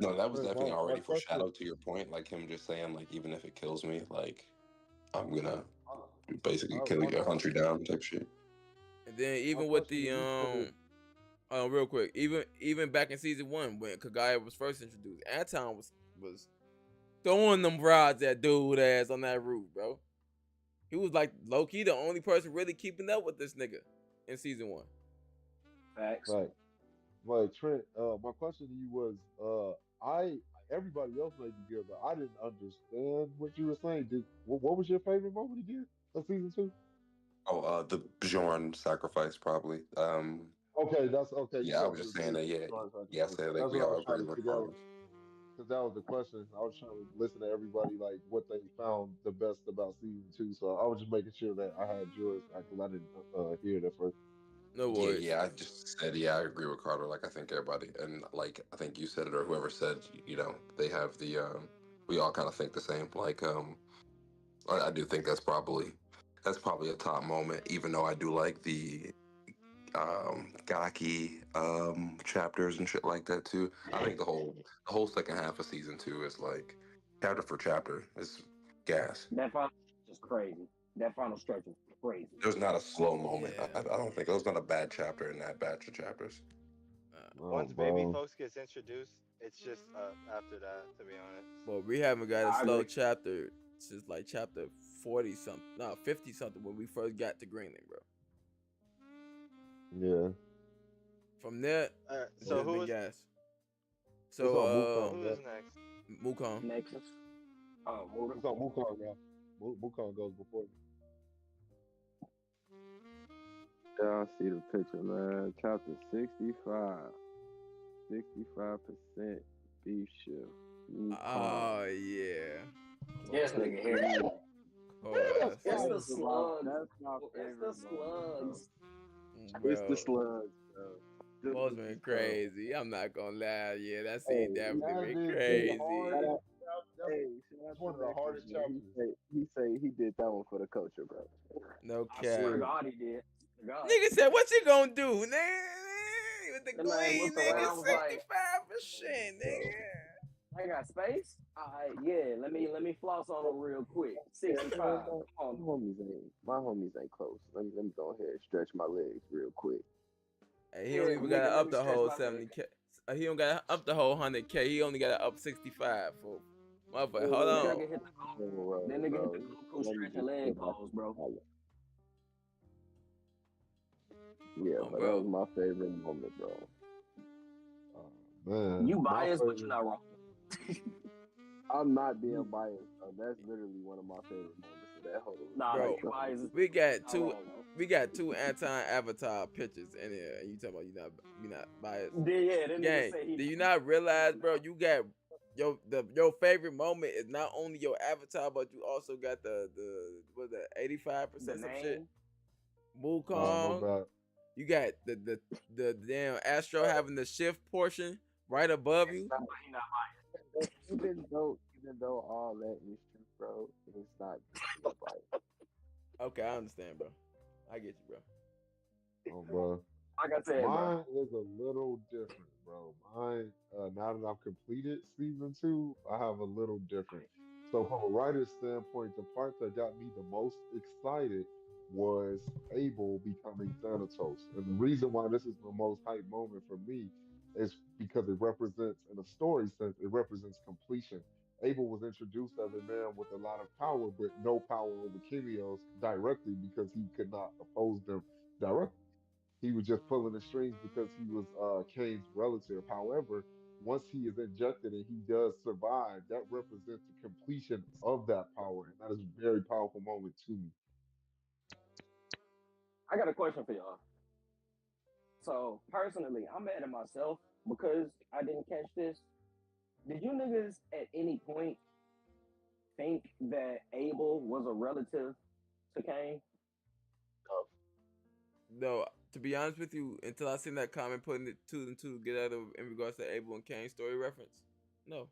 No, that was definitely already foreshadowed to your point, like him just saying, like, even if it kills me, like, I'm gonna basically kill you, hunt you down type shit. And then even with the real quick, even back in season 1 when Kaguya was first introduced, Anton was throwing them rods at dude ass on that roof, bro. He was like low key the only person really keeping up with this nigga in season 1. Facts. Right. But Trent, my question to you was, I everybody else may be good, but I didn't understand what you were saying. What was your favorite moment again of season 2? Oh, the Bjorn sacrifice probably. Okay, that's okay. You Yeah, I said was you just saying agreed that. with the Yeah, Bjorn yeah, I sacrifice. said like That's we what I all was agree trying to with figure out Carlos. because that was the question. I was trying to listen to everybody like what they found the best about season 2. So I was just making sure that I had yours because I didn't hear it at first. No Yeah, worries. yeah. I just said, yeah, I agree with Carter. Like, I think everybody, and like, I think you said it or whoever said, they have the, we all kind of think the same. Like, I do think that's probably a top moment. Even though I do like the, Gaki, chapters and shit like that too. I think the whole second half of season 2 is like chapter for chapter is gas. That final stretch is crazy. That final stretch is crazy. There's not a slow moment. Yeah. I don't think there's not a bad chapter in that batch of chapters. Oh, Once baby bro. folks gets introduced, it's just after that, to be honest. Well, we haven't got a I slow agree. chapter since like chapter 40 something, no 50 something when we first got to Greenland, bro. Yeah. From there, it's So just been gas. It's on Wukong, who bro. is next? Mukong. Nexus. Muda. It's on Wukong now. Wukong goes before me. Yeah, I see the picture, man. Chapter 65. 65% beef shift. Oh yeah. This nigga here. Oh, It's the That's slugs. that's my It's favorite the moment, slugs. bro. It's the bro. slugs, bro. Bo's been crazy. I'm not gonna lie. Yeah, that Hey, scene definitely That been is the crazy. hardest. That's Hey, shout out one to of the Nexus, hardest man. chapters. He say he did that one for the culture, bro. No I swear to cap. God, he did. To God. Nigga said, "What you gonna do, nigga? With the The man queen, looked nigga, around, was like, 65%, nigga." I got space. Yeah. Let me floss on him real quick. 65. Come on. My homies ain't close. Let me go ahead and stretch my legs real quick. Hey, he Yeah, don't even nigga, gotta let up me the stretch whole my leg. 70K. He don't gotta up the whole 100K. He only gotta up 65 for motherfucker. Then Hold on. nigga hit the then nigga hit the Goku stretch and leg pose, bro. Yeah, Oh, but that bro. was my favorite moment, bro. Man, You my biased, but favorite. you're not wrong. I'm not being biased. That's literally one of my favorite moments of that whole. Nah, Bro, you biased. We got Not two. wrong, bro. We got two anti-avatar pictures in here, and you talking about you not biased? Yeah, that nigga Gang, say he. do you not realize, bro? You got your favorite moment is not only your avatar, but you also got the what the 85% The some shit. name. Oh, my Wukong. bad. You got the damn Astro having the shift portion right above you. But he not biased. Even though all that is true, bro, it's not biased. Okay, I understand, bro. I get you, bro. Oh, bro. Like I said, bro. Mine is a little different, bro. Mine, now that I've completed season 2, I have a little different. So, from a writer's standpoint, the part that got me the most excited was Abel becoming Thanatos. And the reason why this is the most hype moment for me is because it represents, in a story sense, it represents completion. Abel was introduced as a man with a lot of power, but no power over Kimios directly because he could not oppose them directly. He was just pulling the strings because he was Kane's relative. However, once he is injected and he does survive, that represents the completion of that power, and that is a very powerful moment to me. I got a question for y'all. So personally, I'm mad at myself because I didn't catch this. Did you niggas at any point think that Abel was a relative to Kane? No, to be honest with you, until I seen that comment putting it two and two together in regards to Abel and Cain story reference, no.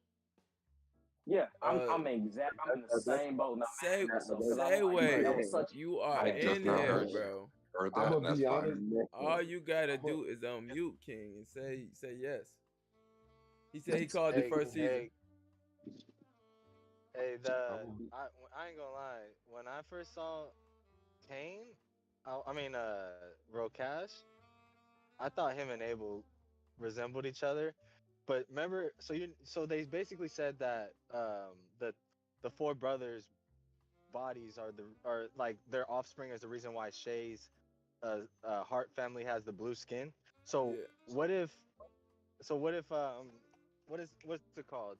Yeah, I'm in the same boat. Now, I'm mad at myself because I'm like, bro, that was such. You are I just in now here, heard bro. I'm that, gonna and that's be fine. honest. All you gotta I'm a, do is unmute King and say yes. He said he called the Hey, first season. hey, I'm I ain't gonna lie. When I first saw Kane, I mean Rokash, I thought him and Abel resembled each other. But remember, so they basically said that the four brothers bodies are like their offspring is the reason why Shay's Hart family has the blue skin. So Yeah. what if what's it called?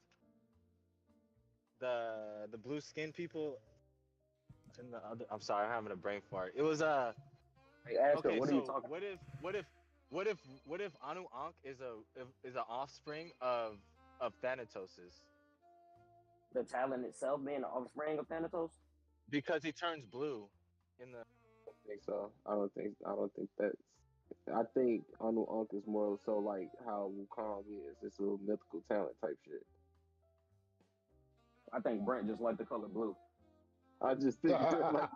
The blue skin people and the other. I'm sorry, I'm having a brain fart. It was Hey, Astro, okay. what are you So talking what if Anu Ankh is an offspring of Thanatos's The talent itself being the offspring of Thanatos? because he turns blue in the. Think so. I don't think that's. I think Anu Unk is more so like how Wukong is. It's a mythical talent type shit. I think Brent just liked the color blue. I just think like,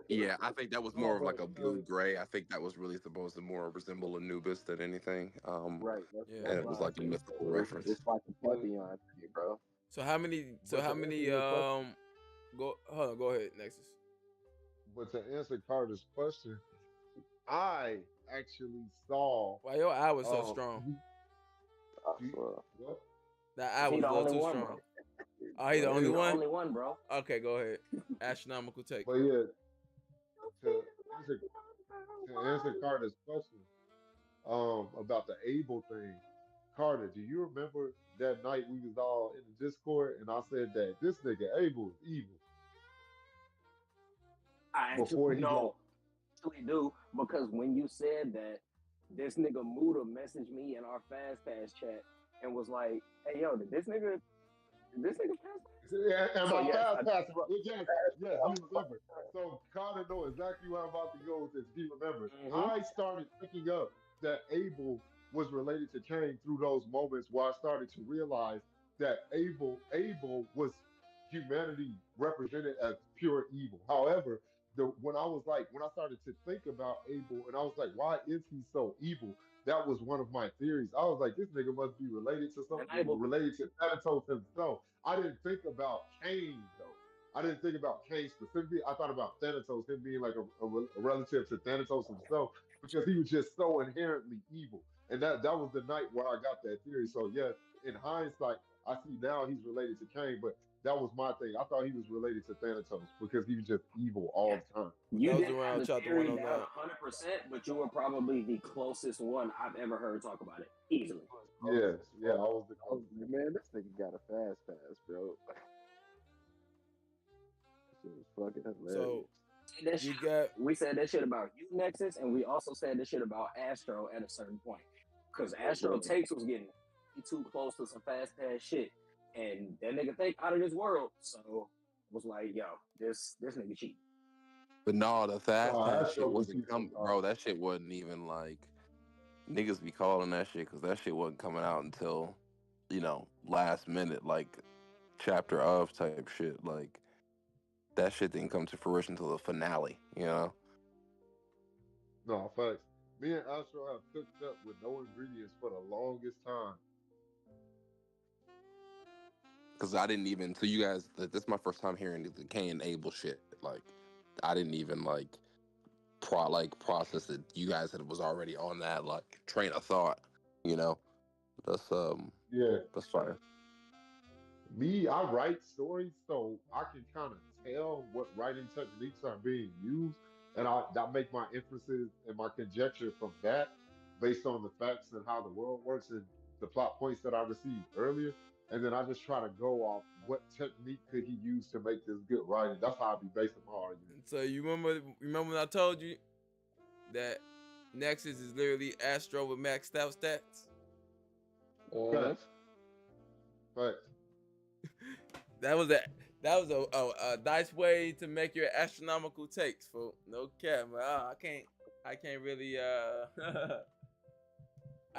Yeah, I think that was No, more of but like a blue gray. I think that was really supposed to more resemble Anubis than anything. right. Yeah. And That's it was why I like a think mythical so. reference. It's like a pantheon thing, bro. So how many? So but how to answer many? your question, Go. Hold on. Go ahead, Nexus. but to answer Carter's question, I actually saw. Why your eye was so Um, strong? I you, swear. what? That eye He was the a little only too one, strong. bro. Oh, he the But only He the one. only one, bro. Okay, go ahead. Astronomical take. but yeah, to answer to answer Carter's question, about the Abel thing, Carter, do you remember that night we was all in the Discord and I said that this nigga Abel is evil I actually before he got. no, actually do because when you said that, this nigga Muda messaged me in our fast pass chat and was like, "Hey yo, did this nigga pass?" Yeah, and So my yes, fast pass, yes, yes, he remembered. So Carter know exactly where I'm about to go with this. He remembered. mm-hmm. I started picking up that Abel was related to Cain through those moments where I started to realize that Abel was humanity represented as pure evil. However, when I was like, when I started to think about Abel, and I was like, why is he so evil? That was one of my theories. I was like, this nigga must be related to And something Abel, related to Thanatos himself. I didn't think about Cain though. I didn't think about Cain specifically. I thought about Thanatos, him being like a relative to Thanatos himself, because he was just so inherently evil. And that was the night where I got that theory. So yeah, in hindsight, I see now he's related to Cain, but that was my thing. I thought he was related to Thanatos because he was just evil yeah, all the time. you That was didn't have around the chapter one theory on down that. 100%, but you were probably the closest one I've ever heard talk about it easily. Yeah, yeah, I was the I was like, man, this nigga got a fast pass, bro. Shit was fucking hilarious. So That we shit, got we said that shit about you, Nexus, and we also said this shit about Astro at a certain point. Because Astro Takes was getting too close to some fast pass shit. And that nigga think out of this world. So was like, yo, this nigga cheating. But no, the fast no, pass shit Astro can see wasn't coming, bro. That shit wasn't even like niggas be calling that shit because that shit wasn't coming out until last minute, like chapter of type shit. Like that shit didn't come to fruition until the finale. No, facts. Me and Astro have cooked up with no ingredients for the longest time. Because I didn't even. So you guys, this is my first time hearing the Cain and Abel shit. Like I didn't even process it. You guys was already on that like train of thought. You know, that's Yeah. that's fire. Me, I write stories, so I can kind of tell what writing techniques are being used, and I make my inferences and my conjecture from that, based on the facts and how the world works and the plot points that I received earlier, and then I just try to go off what technique could he use to make this good writing. That's how I be basing my argument. so you remember when I told you that Nexus is literally Astro with maxed out stats? Facts. Facts. That was a nice way to make your astronomical takes, folks. No cap, but I can't really I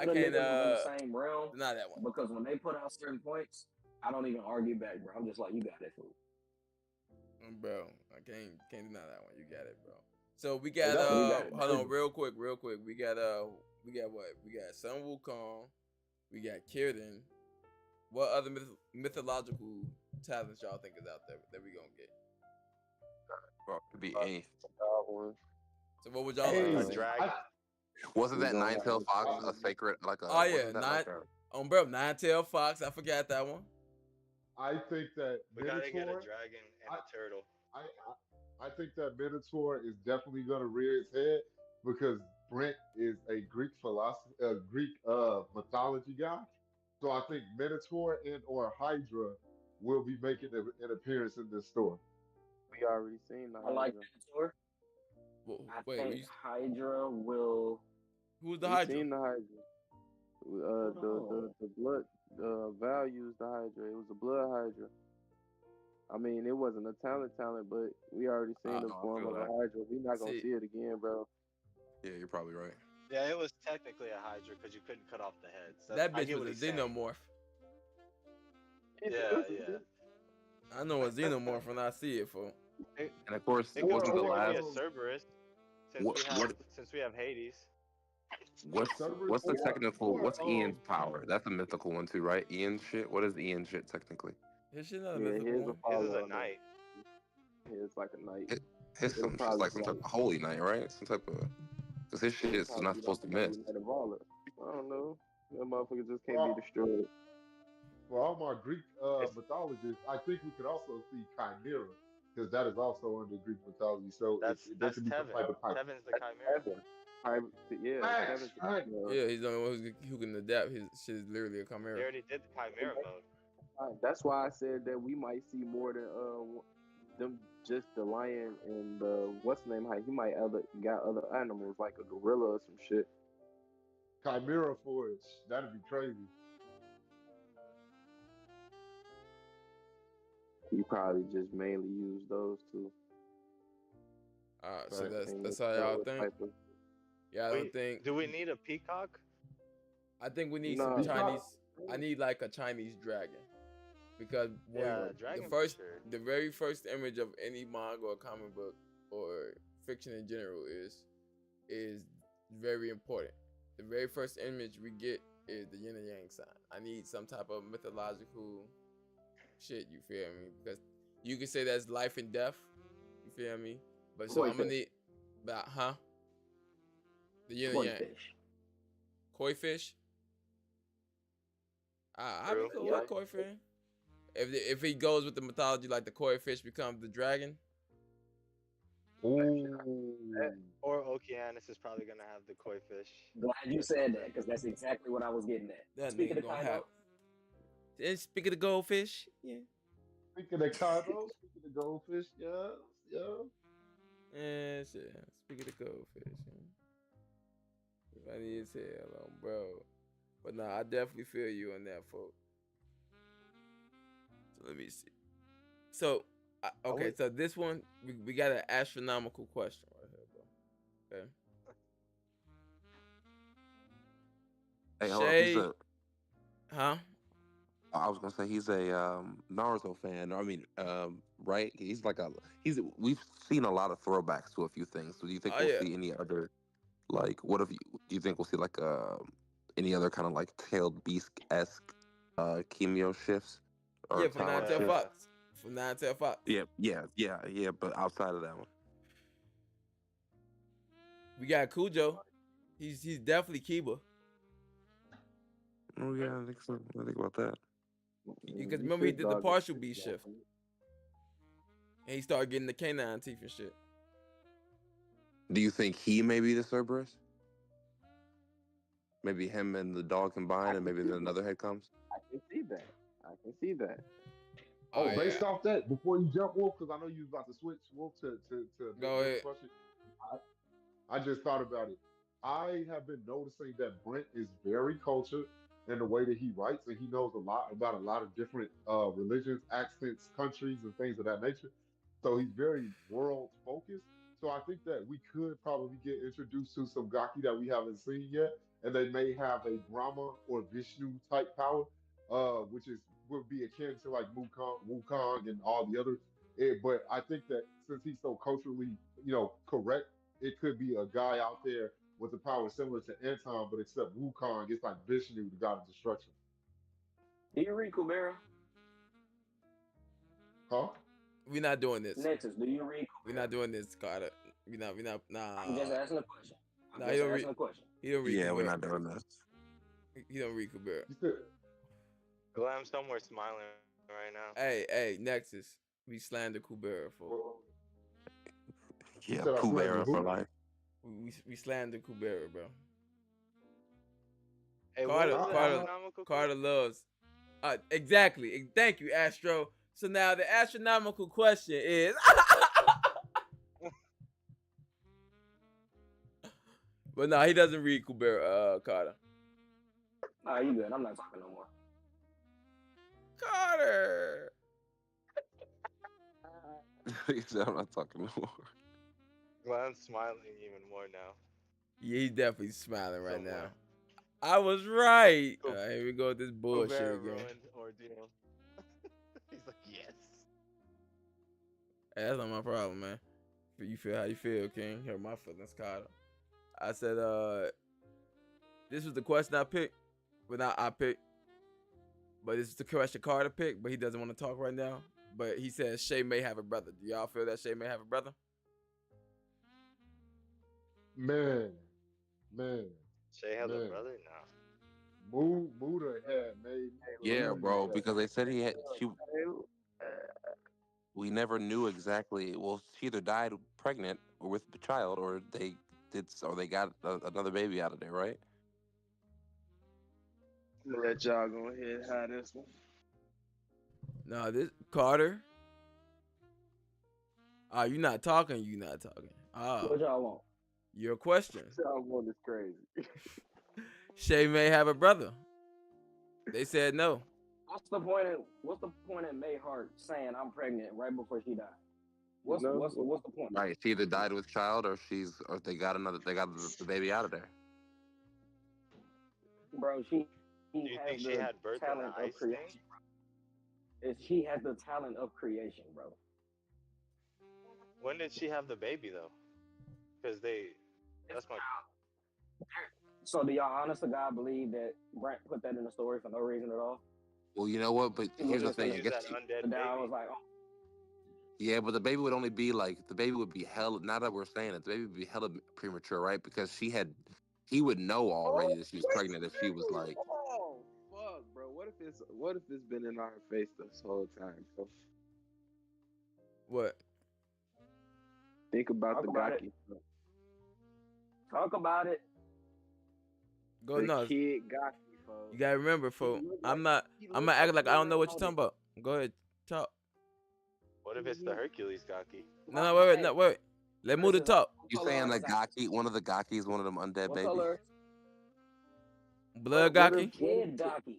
The can't niggas was in the same realm deny that one. because when they put out certain points, I don't even argue back, bro. I'm just like, you got that fool. Bro, I can't deny that one. You got it, bro. So we got hold on real quick. We got what? We got Sun Wukong, we got Kieran. What other mythological talents y'all think is out there that we gonna get? Bro, could be anything. So what would y'all Hey, like to see? Dragon. Wasn't that Nine-Tailed Fox a sacred like a? Oh yeah, wasn't that like bro, Nine-Tailed Fox. I forgot that one. I think that We gotta get a Minotaur. dragon and a turtle. I think that Minotaur is definitely going to rear its head because Brent is a Greek philosophy, Greek mythology guy. So I think Minotaur and or Hydra will be making an appearance in this story. We already seen the I like Hydra. Minotaur. I think Hydra will. Who's the We Hydra? seen the Hydra. The blood values the Hydra. It was a blood Hydra. I mean, it wasn't a talent, but we already seen the no, I form feel of a that. Hydra. We're not gonna See- see it again, bro. Yeah, you're probably right. Yeah, it was technically a Hydra because you couldn't cut off the heads. That I bitch get was what a he's saying. xenomorph. Yeah. I know a xenomorph when I see it, fool. And of course, It could wasn't the technically be a last Cerberus, what since we have Hades. what's the technical what's Ian's power? That's a mythical one too, right? Ian's shit. What is Ian's shit technically? His shit not a Yeah, mythical here's a one. His is follow a on that. knight. Yeah, it's like a knight. His It'll some shit's probably like some type of holy knight, right? Some type of because his It'll shit's probably not be supposed to like a miss. knight of all I don't know. That motherfucker just can't Well, be destroyed. for all my Greek mythologists, I think we could also see Chimera because that is also under Greek mythology. So there That's could be some Tevin. type of type. Tevin's the Chimera. Yeah, Facts, Tevin's facts. Yeah, he's the only one who can adapt. His shit is literally a They chimera. already did the Chimera mode. That's why I said that we might see more than them just the lion and what's the name? He might got other animals like a gorilla or some shit. Chimera forage. That'd be crazy. He probably just mainly used those two. So Right. that's how y'all think. Yeah, I don't Wait, think. do we need a peacock? I think we need No. some Chinese. I need like a Chinese dragon, because dragon the very first image of any manga or comic book or fiction in general is very important. The very first image we get is the yin and yang sign. I need some type of mythological shit. You feel me? Because you can say that's life and death. You feel me? But so I'm gonna need, the yin and yang. Koi fish. I be cool with koi fish. If he goes with the mythology, like the koi fish becomes the dragon. Or Okeanos is probably gonna have the koi fish. Glad you said that because that's exactly what I was getting at. That Speaking nigga of gonna Kaido, have. And speaking of goldfish, yeah. Speaking of Kaido, speaking of goldfish, yeah. And shit. Speaking of goldfish, funny as hell, bro. But nah, I definitely feel you on that, folks. So let me see. So, okay, so this one, we got an astronomical question right here, bro. Okay. Hey, hold up, he's Shay, a. I was gonna say he's a Naruto fan. I mean, right? We've seen a lot of throwbacks to a few things. So do you think we'll see any other, like, do you think we'll see like any other kind of like tailed beast-esque cameo shifts? Or from Nine Tail Fox. From Nine Tail Fox. Yeah. But outside of that one, we got Kujo. He's definitely Kiba. Oh yeah, I think so. I think about that. Because remember he did the partial beast shift. And he started getting the canine teeth and shit. Do you think he may be the Cerberus? Maybe him and the dog combine, and maybe then another head comes? I can see that. Oh, based off that, before you jump, Wolf, because I know you was about to switch, Wolf, to go ahead. Question. I just thought about it. I have been noticing that Brent is very cultured in the way that he writes, and he knows a lot about a lot of different religions, accents, countries, and things of that nature. So he's very world focused. So I think that we could probably get introduced to some Gaki that we haven't seen yet, and they may have a Brahma or Vishnu type power, which would be akin to like Wukong and all the others. But I think that since he's so culturally, correct, it could be a guy out there with a power similar to Anton, but except Wukong, it's like Vishnu, the god of destruction. Do you read Kubera? Huh? We're not doing this. Nexus, do you read Kubera? We're not doing this, Carter. We're not, nah. I'm just asking a question. He don't read Yeah, Kubera. we're not doing this. He don't read Kubera. Glam somewhere smiling right now. Hey, Nexus. We slander Kubera for Yeah, said I Pooh slander Bear who? for life. we slander Kubera, bro. Hey, what Carter was the Carter astronomical Carter question? loves exactly. Thank you, Astro. So now the astronomical question is but no, he doesn't read Kubera, Carter. Nah, you good. I'm not talking no more. Carter. He said, I'm not talking no more. Glenn's smiling even more now. Yeah, he's definitely smiling right Somewhere. now. I was right. Cool. Here we go with this bullshit Kubera again. ruined Ordeal. He's like, yes. Hey, that's not my problem, man. You feel how you feel, King. Hurt my feelings, Carter. I said, this was the question I picked. Well, not I picked. But this is the question Carter picked, but he doesn't want to talk right now. But he says Shay may have a brother. Do y'all feel that Shay may have a brother? Man. Shay has a Man. brother? No. Muda had made. Yeah, believe bro, that. because they said he had. We never knew exactly. Well, she either died pregnant or with the child, or they got another baby out of there, right? I'm gonna let y'all go ahead and have this one. No, this Carter. You not talking. What y'all want? Your question. Y'all want this crazy. Shay may have a brother. They said no. What's the point of Mayheart saying I'm pregnant right before she died? What's the point? Right. She either died with child, or they got the baby out of there. Bro, Do you think she had birth in the ice thing? She has the talent of creation, bro. When did she have the baby though? Because that's my. So do y'all honest to God believe that Brent put that in the story for no reason at all? Well, you know what? But here's the thing. I guess that undead And then I baby. was like, yeah, but the baby would only be like the baby would be hella. Now that we're saying it, the baby would be hella premature, right? Because he would know already that she was pregnant if she was like. Oh fuck, bro. What if it's been in our face this whole time, bro? What? Think about Talk the about Gaki. talk about it. Go The nuts. kid Gaki, folks. You gotta remember, folks. He look I'm like- not acting like I don't know what you're talking about. Go ahead, talk. What if it's the Hercules Gaki? No, wait. Let Muda talk. You saying that Gaki, one of the Gaki is one of them undead What babies? color? Blood What Gaki. if- Kid Gaki.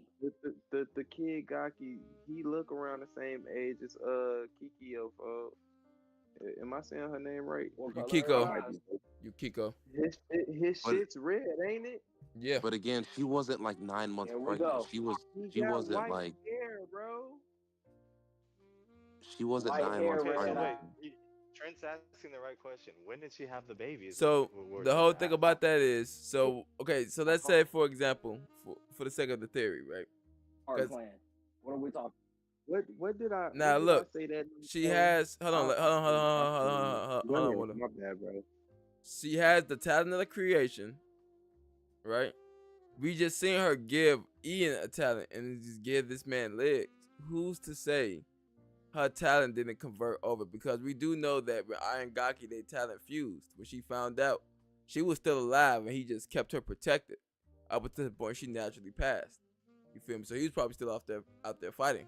The kid Gaki, he look around the same age as Kikyo, folks. Am I saying her name right? What You color? Kiko. You Kiko. His But- shit's red, ain't it? Yeah. But again, she wasn't like 9 months Here we pregnant. go. She got wasn't white like hair, bro. she wasn't White 9 hair, months red Okay, so pregnant. wait. Trent's asking the right question. When did she have the baby? is So what we're the whole trying to thing ask. about that is okay. So let's say, for example, for the sake of the theory, right? Hard 'Cause- plan. What are we talking? What did I? Now when did look, I say that? She has. Hold on. Go Hold ahead. on. Muda. My bad, bro. She has the talent of the creation, right? We just seen her give Ian a talent and just give this man legs. Who's to say her talent didn't convert over? Because we do know that with Iron Gaki, their talent fused. When she found out, she was still alive and he just kept her protected up until the point she naturally passed. You feel me? So he was probably still out there fighting.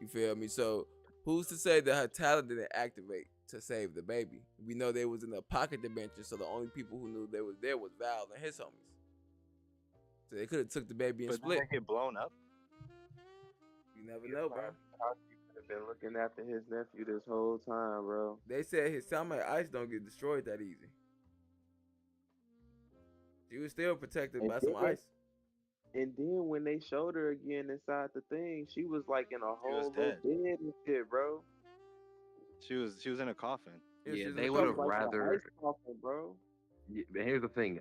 You feel me? So who's to say that her talent didn't activate to save the baby? We know they was in the pocket dimension, so the only people who knew they was there was Val and his homies. So they could have took the baby and But split. did they get blown up? You never know, bro. I've been looking after his nephew this whole time, bro. They said his Salmon Ice don't get destroyed that easy. She was still protected And by some then- ice. And then when they showed her again inside the thing, she was like in a was whole little dead. bed and shit, bro. She was in a coffin. Yeah, Yeah, she's they in the would have cover. Like an rather. ice coffin, bro. Yeah, but here's the thing.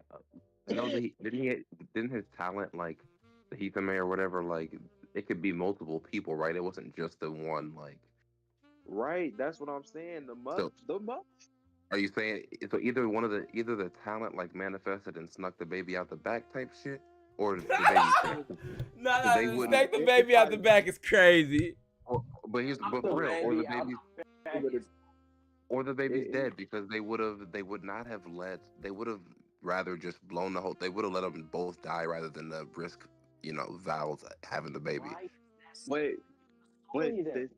I know that didn't his talent like the Hitame or whatever like it could be multiple people, right? It wasn't just the one. Like, Right, that's what I'm saying. So- The much. are you saying so either the talent like manifested and snuck the baby out the back type shit, or the baby? Nah, They to wouldn't- snake the baby out the back is crazy. But for real, The or the baby out baby, Gaki is Or the baby's It- dead because they would not have they would have rather just blown the whole. They would have let them both die rather than risk, Val's having the baby. why Wait, story then?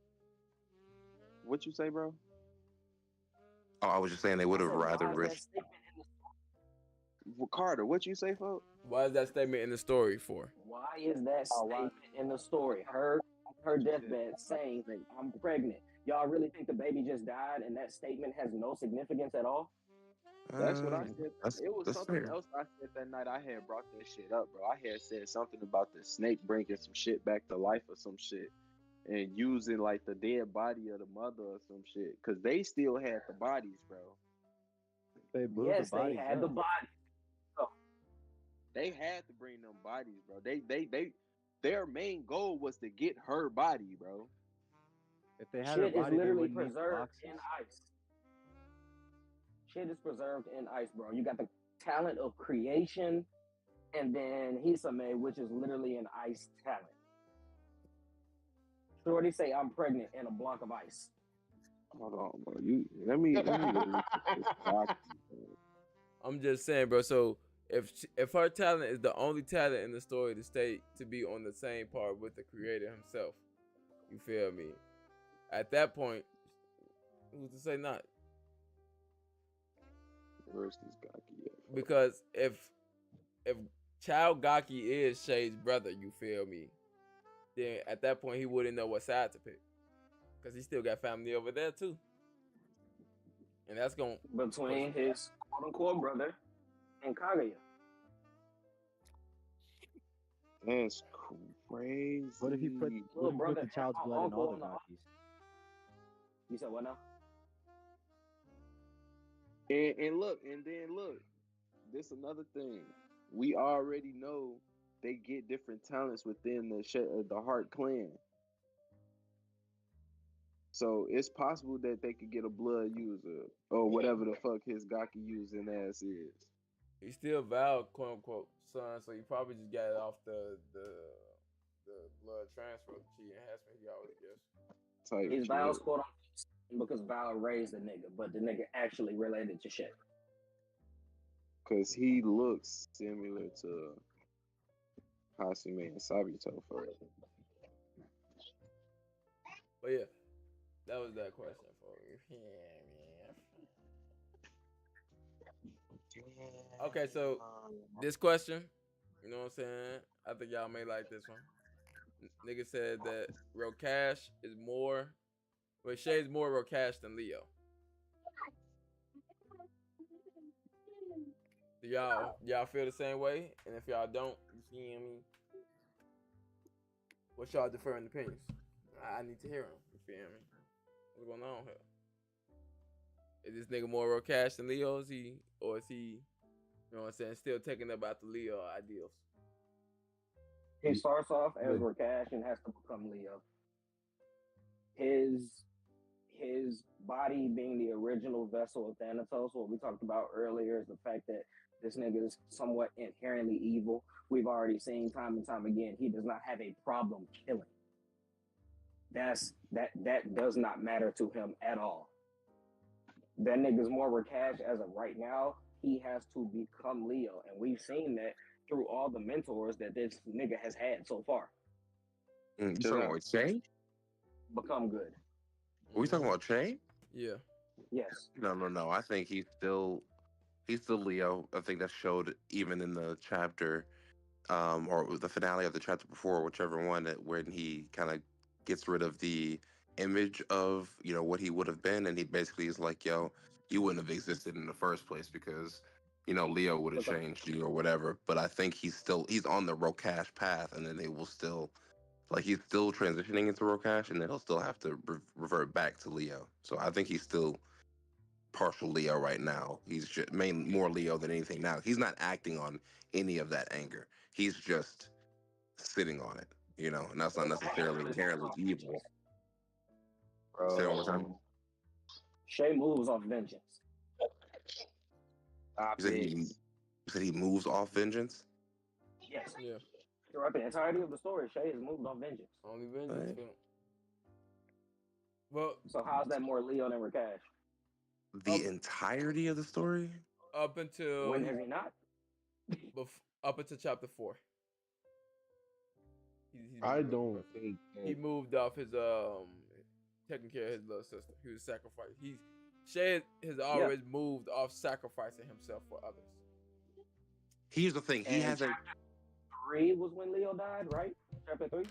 what you say, bro? Oh, I was just saying they would I have said, rather why is that risked. statement in the Carter, what you say, folks? Why is that statement in the story for? Why is that Oh, why? statement in the story? Her deathbed saying, I'm pregnant. Y'all really think the baby just died and that statement has no significance at all? That's what I said. It was That's something fair. else I said that night. I had brought that shit up, bro. I had said something about the snake bringing some shit back to life or some shit, and using like the dead body of the mother or some shit, because they still had the bodies, bro. They blew Yes, the they bodies had up. the body. They had to bring them bodies, bro. Their main goal was to get her body, bro. If they had her Shit is body, they literally wouldn't need preserved boxes. in ice. Shit is preserved in ice, bro. You got the talent of creation, and then Hisame, which is literally an ice talent. Shorty say I'm pregnant in a block of ice. Hold on, bro. Let me go look at this document. I'm just saying, bro. So if her talent is the only talent in the story to stay to be on the same part with the creator himself, you feel me? At that point, who's to say not? Where's this Gaki at? Because if Child Gaki is Shay's brother, you feel me? Then at that point he wouldn't know what side to pick, because he still got family over there too, and that's going between his quote unquote brother and Kaguya. That's crazy. What if he put Little brother the child's and blood in all the uncle Gakis? You said what now? And look, this another thing. We already know they get different talents within the Heart clan. So it's possible that they could get a blood user or whatever the fuck his Gaki using ass is. He's still Val, quote unquote, son, so he probably just got it off the blood transfer, chi enhancement he always gets. He's Val's quote unquote because Val raised the nigga, but the nigga actually related to shit. Cause he looks similar to Hasume and Sabito for it. But yeah, that was that question for you. Yeah. Okay, so this question, you know what I'm saying? I think y'all may like this one. Nigga said that Rokash is more, well, Shay's more Rokash than Leo. Do y'all feel the same way? And if y'all don't, you feel me? What's y'all different opinions? I need to hear them. You feel me? What's going on here? Is this nigga more Rokash than Leo? Is he, you know what I'm saying, still taking about the Leo ideals? He starts off as Rokash and has to become Leo. His body being the original vessel of Thanatos, what we talked about earlier, is the fact that this nigga is somewhat inherently evil. We've already seen time and time again, he does not have a problem killing. That does not matter to him at all. That nigga's more Rokash as of right now. He has to become Leo, and we've seen that through all the mentors that this nigga has had so far. You talking about Shay? Become good. Are we talking about Shay? Yeah. Yes. No. I think he's still Leo. I think that showed even in the chapter, or the finale of the chapter before, whichever one, that when he kind of gets rid of the image of what he would have been, and he basically is like, yo, you wouldn't have existed in the first place because Leo would have changed you or whatever. But I think he's on the Rokash path, and then they will still, like, he's still transitioning into Rokash, and then he'll still have to revert back to Leo. So I think he's still partial Leo right now. He's just more Leo than anything now. He's not acting on any of that anger. He's just sitting on it, and that's not necessarily inherently evil. Say it one more time. Shay moves off vengeance. You said he moves off vengeance? Yes. Yeah. Throughout the entirety of the story, Shay has moved off vengeance. Only vengeance. Well, So how's that more Leo than Rakesh? The up entirety of the story? up until When he has he not? up until chapter 4. He's been I with the don't person. think He that. moved off his taking care of his little sister. He was sacrificed. Shay has Yeah. always moved off sacrificing himself for others. Here's the thing. He And hasn't. chapter 3 was when Leo died, right? Chapter 3?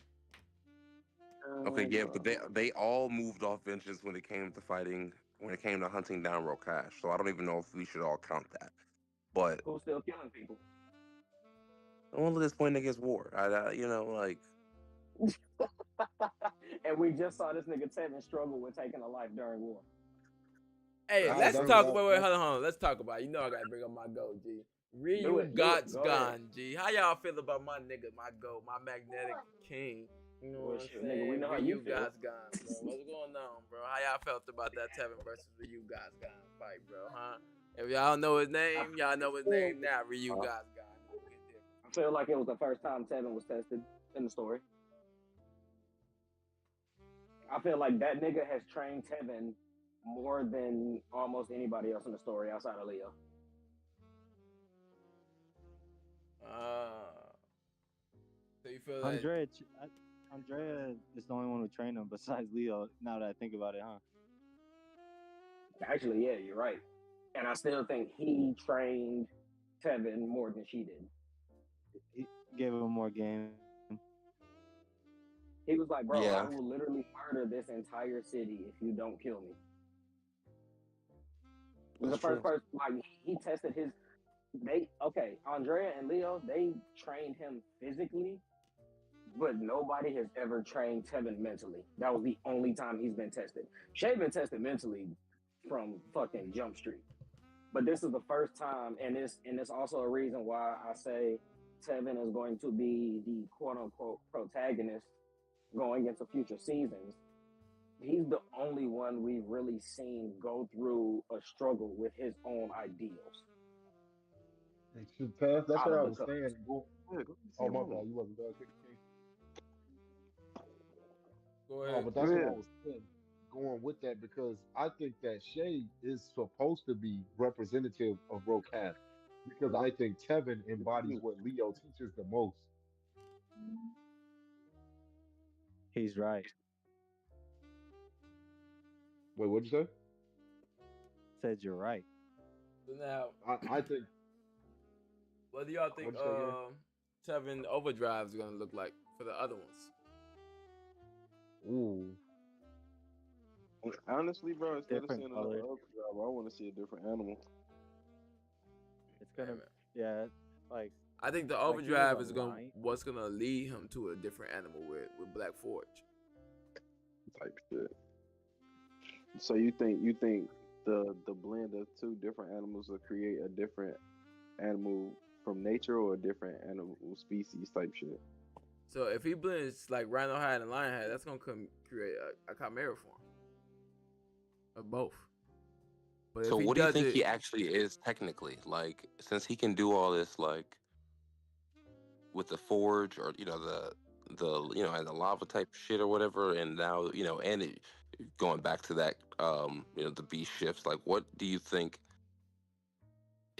Okay, yeah, but they all moved off vengeance when it came to fighting, when it came to hunting down Rokash. So I don't even know if we should all count that. But Who's still killing people? well, at this point, against war, you know, like And we just saw this nigga Tevin struggle with taking a life during war. Hey, Nah, let's that's talk. that, Wait, hold on. Let's talk about it. You know I gotta bring up my goat, G. Do Ryu it. Gots Go ahead. gone, G. How y'all feel about my nigga, my goat, my magnetic king? You know Well, what I'm shit, saying? nigga, we know how you Ryu feel. Gots gone, bro. What's going on, bro? How y'all felt about that Tevin versus Ryu Gots gone fight, bro? Huh? If y'all know his name, y'all know his name now. Ryu Gots gone. I feel like it was the first time Tevin was tested in the story. I feel like that nigga has trained Tevin more than almost anybody else in the story outside of Leo. So you feel like Andrea is the only one who trained him besides Leo. Now that I think about it, huh? Actually, yeah, you're right. And I still think he trained Tevin more than she did. He gave him more game. He was like, bro, I yeah, will literally murder this entire city if you don't kill me. He was the That's first true. person, like, he tested his. Andrea and Leo, they trained him physically, but nobody has ever trained Tevin mentally. That was the only time he's been tested. Shay been tested mentally from fucking Jump Street. But this is the first time, and it's also a reason why I say Tevin is going to be the quote unquote protagonist going into future seasons. He's the only one we've really seen go through a struggle with his own ideals. It should pass. That's Out what of I the was cup. saying. Yeah, go see Oh your my mama. bad, you wasn't done. go No, ahead. but Go that's what I ahead. was saying. Going with that because I think that Shay is supposed to be representative of Rokash because I think Tevin embodies what Leo teaches the most. He's right. Wait, what'd you say? Said you're right. So now, I think. what do y'all think What'd you say again? Tevin Overdrive is gonna look like for the other ones? Ooh, Honestly, bro, instead of Different seeing another colors. Overdrive, I want to see a different animal. It's gonna, Hey, man. yeah, like I think the like he was Overdrive a is gonna lion. what's gonna lead him to a different animal with Black Forge. Type shit. So you think the blend of two different animals will create a different animal from nature or a different animal species type shit? So if he blends like Rhino Hide and Lion Hide, that's gonna create a chimera form of both. But so if he what do you does think it, he actually is technically? Like, since he can do all this, like with the forge or and the lava type shit or whatever, and now and going back to that the beast shifts. Like, what do you think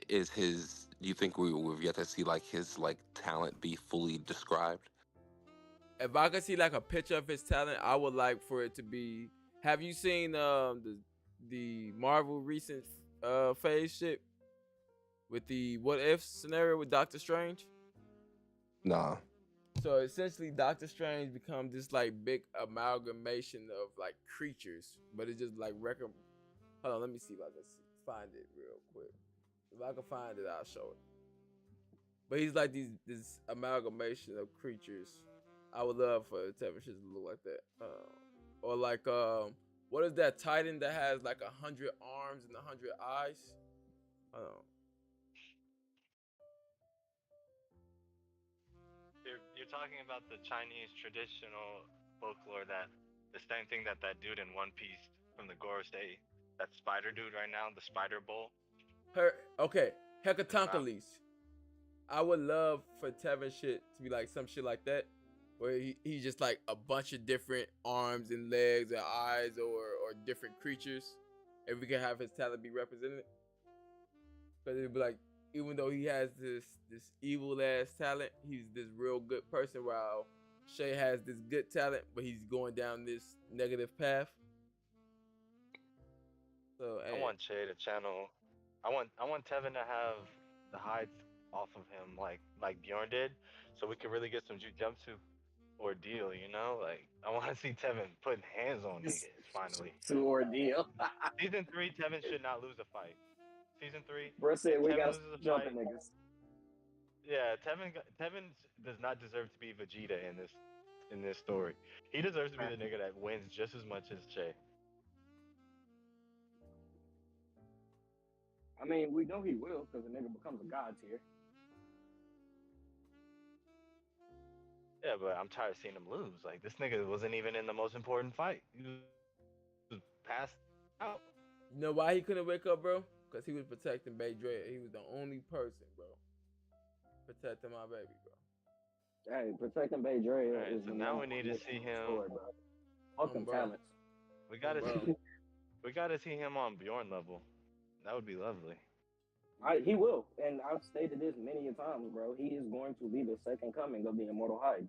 is his? Do you think we've yet to see like his like talent be fully described? if I could see like a picture of his talent, I would like for it to be. Have you seen the Marvel recent phase shit with the what if scenario with Doctor Strange? Nah. So essentially, Doctor Strange becomes this like big amalgamation of like creatures, but it's just like record. Hold on, let me see if I can find it real quick. If I can find it, I'll show it. But he's like this amalgamation of creatures. I would love for Tevin shit to look like that. Or like what is that Titan that has like 100 arms and 100 eyes? You're talking about the Chinese traditional folklore that the same thing that dude in One Piece from the Gorosei, that spider dude right now, the spider bull. Hecatoncheires. I would love for Tevin shit to be like some shit like that, where he's just like a bunch of different arms and legs and eyes or different creatures. If we can have his talent be represented, because it'd be like, even though he has this evil ass talent, he's this real good person. While Shay has this good talent, but he's going down this negative path. So I want Shay to channel. I want Tevin to have the hides off of him like Bjorn did, so we could really get some jujutsu ordeal. You know, like I want to see Tevin putting hands on niggas finally. To Ordeal. Season 3, Tevin should not lose a fight. Season 3, Bro said if we Tevin gotta loses a jumping fight, niggas. yeah, Tevin does not deserve to be Vegeta in this story. He deserves to be the nigga that wins just as much as Shay. I mean, we know he will because the nigga becomes a god tier. Yeah, but I'm tired of seeing him lose. Like this nigga wasn't even in the most important fight. He was passed out. you know why he couldn't wake up, bro? Because he was protecting Bay Dre. He was the only person, bro, protecting my baby, bro. Hey, protecting Bay Dre Right, is so the now we number need to one see him. story, bro. Fuck them bro. talents. We gotta bro. see. We gotta see him on Bjorn level. That would be lovely. He will, and I've stated this many a times, bro. He is going to be the second coming of the Immortal Hyde.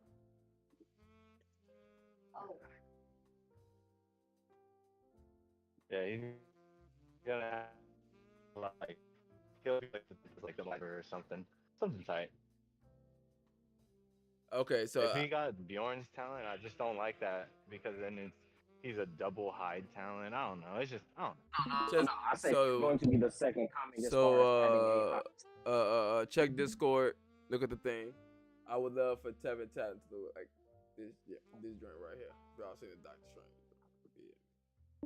Yeah, he's gonna have, like he'll be like the library or something tight. Okay, so If he got Bjorn's talent, I just don't like that because then he's a double hide talent. I don't know. It's just I don't know. just I say he's so going to be the second coming as far as having a check Discord. Look at the thing. I would love for Tevin Talent to do like this. Yeah, this joint right here. Y'all seen the Doctor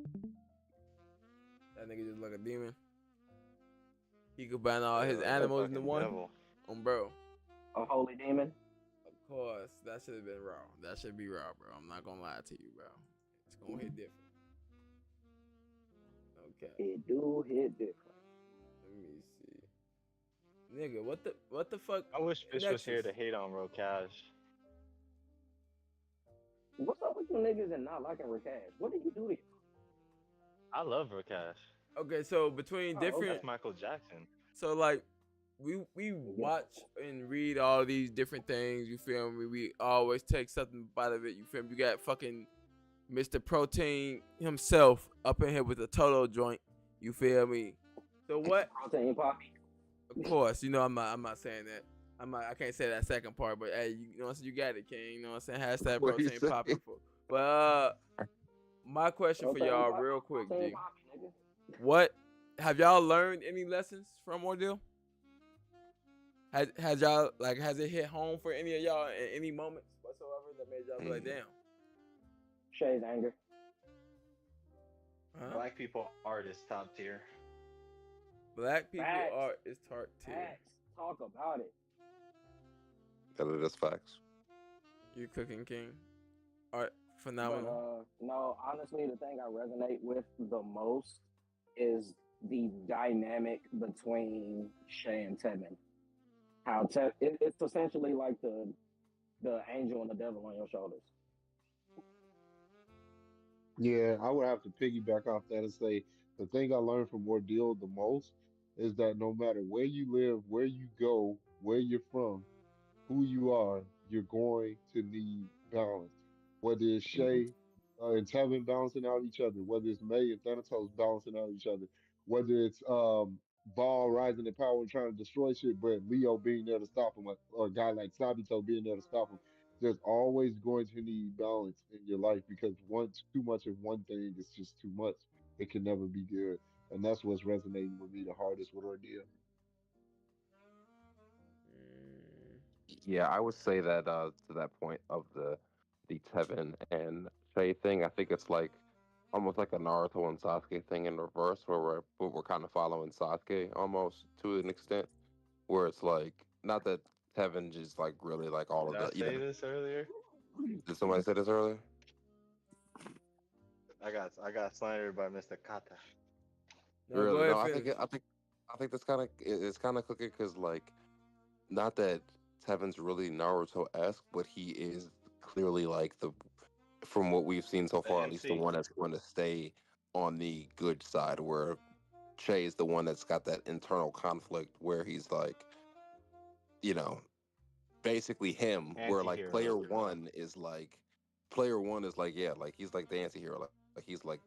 Strange? That nigga just like a demon. He combine all his animals into one. Devil. Bro. a holy demon. Of course, that should have been raw. That should be raw, bro. I'm not gonna lie to you, bro. It's gonna hit different. Okay. It do hit different. Let me see. Nigga, what the fuck? I wish Fish was here to Nexus? hate on Rokash. What's up with you niggas and not liking Rakesh? What did you do to you? I love Rokash. Okay, so between different, That's Michael Jackson. so like we watch and read all these different things. You feel me? We always take something out of it. You feel me? You got fucking Mr. Protein himself up in here with a Toto joint. You feel me? So what? Protein Poppy. Of course, you know I'm not saying that. I can't say that second part, but hey, you know what I'm saying? You got it, King. You know what I'm saying? Hashtag What you protein say? popping for. But my question for Protein y'all, Poppy, real quick, Protein G. Poppy, nigga. What have y'all learned any lessons from Ordeal? Has y'all has it hit home for any of y'all in any moments whatsoever that made y'all be like, damn? Shay's anger. Huh? Black people artists top tier. Black people Facts. are is tart tier. Facts. Talk about it. That is facts. You cooking king? Art But phenomenal. no, honestly, the thing I resonate with the most is the dynamic between Shay and Tevin. How it's essentially like the angel and the devil on your shoulders. Yeah, I would have to piggyback off that and say the thing I learned from Ordeal the most is that no matter where you live, where you go, where you're from, who you are, you're going to need balance. Whether it's Shay and Tevin balancing out each other, whether it's May and Thanatos balancing out each other, whether it's Ball rising in power and trying to destroy shit, but Leo being there to stop him, or a guy like Sabito being there to stop him. There's always going to need balance in your life because too much of one thing is just too much. It can never be good, and that's what's resonating with me the hardest with Ordeal. Yeah, I would say that to that point of the Tevin and Shay thing, I think it's like almost like a Naruto and Sasuke thing in reverse, where we're kind of following Sasuke almost to an extent, where it's like not that Tevin just like really like all Did of I the. say this earlier? Did somebody say this earlier? I got slandered by Mr. Kata. No, go Really? ahead, No, finish. I think that's kind of it's kind of cooking because like not that Tevin's really Naruto esque, but he is clearly like the from what we've seen so The far, at least the MC. one that's going to stay on the good side, where Che is the one that's got that internal conflict where he's like, you know, basically him, where like Anti-hero. player one is like, yeah, like he's like the anti-hero, like he's like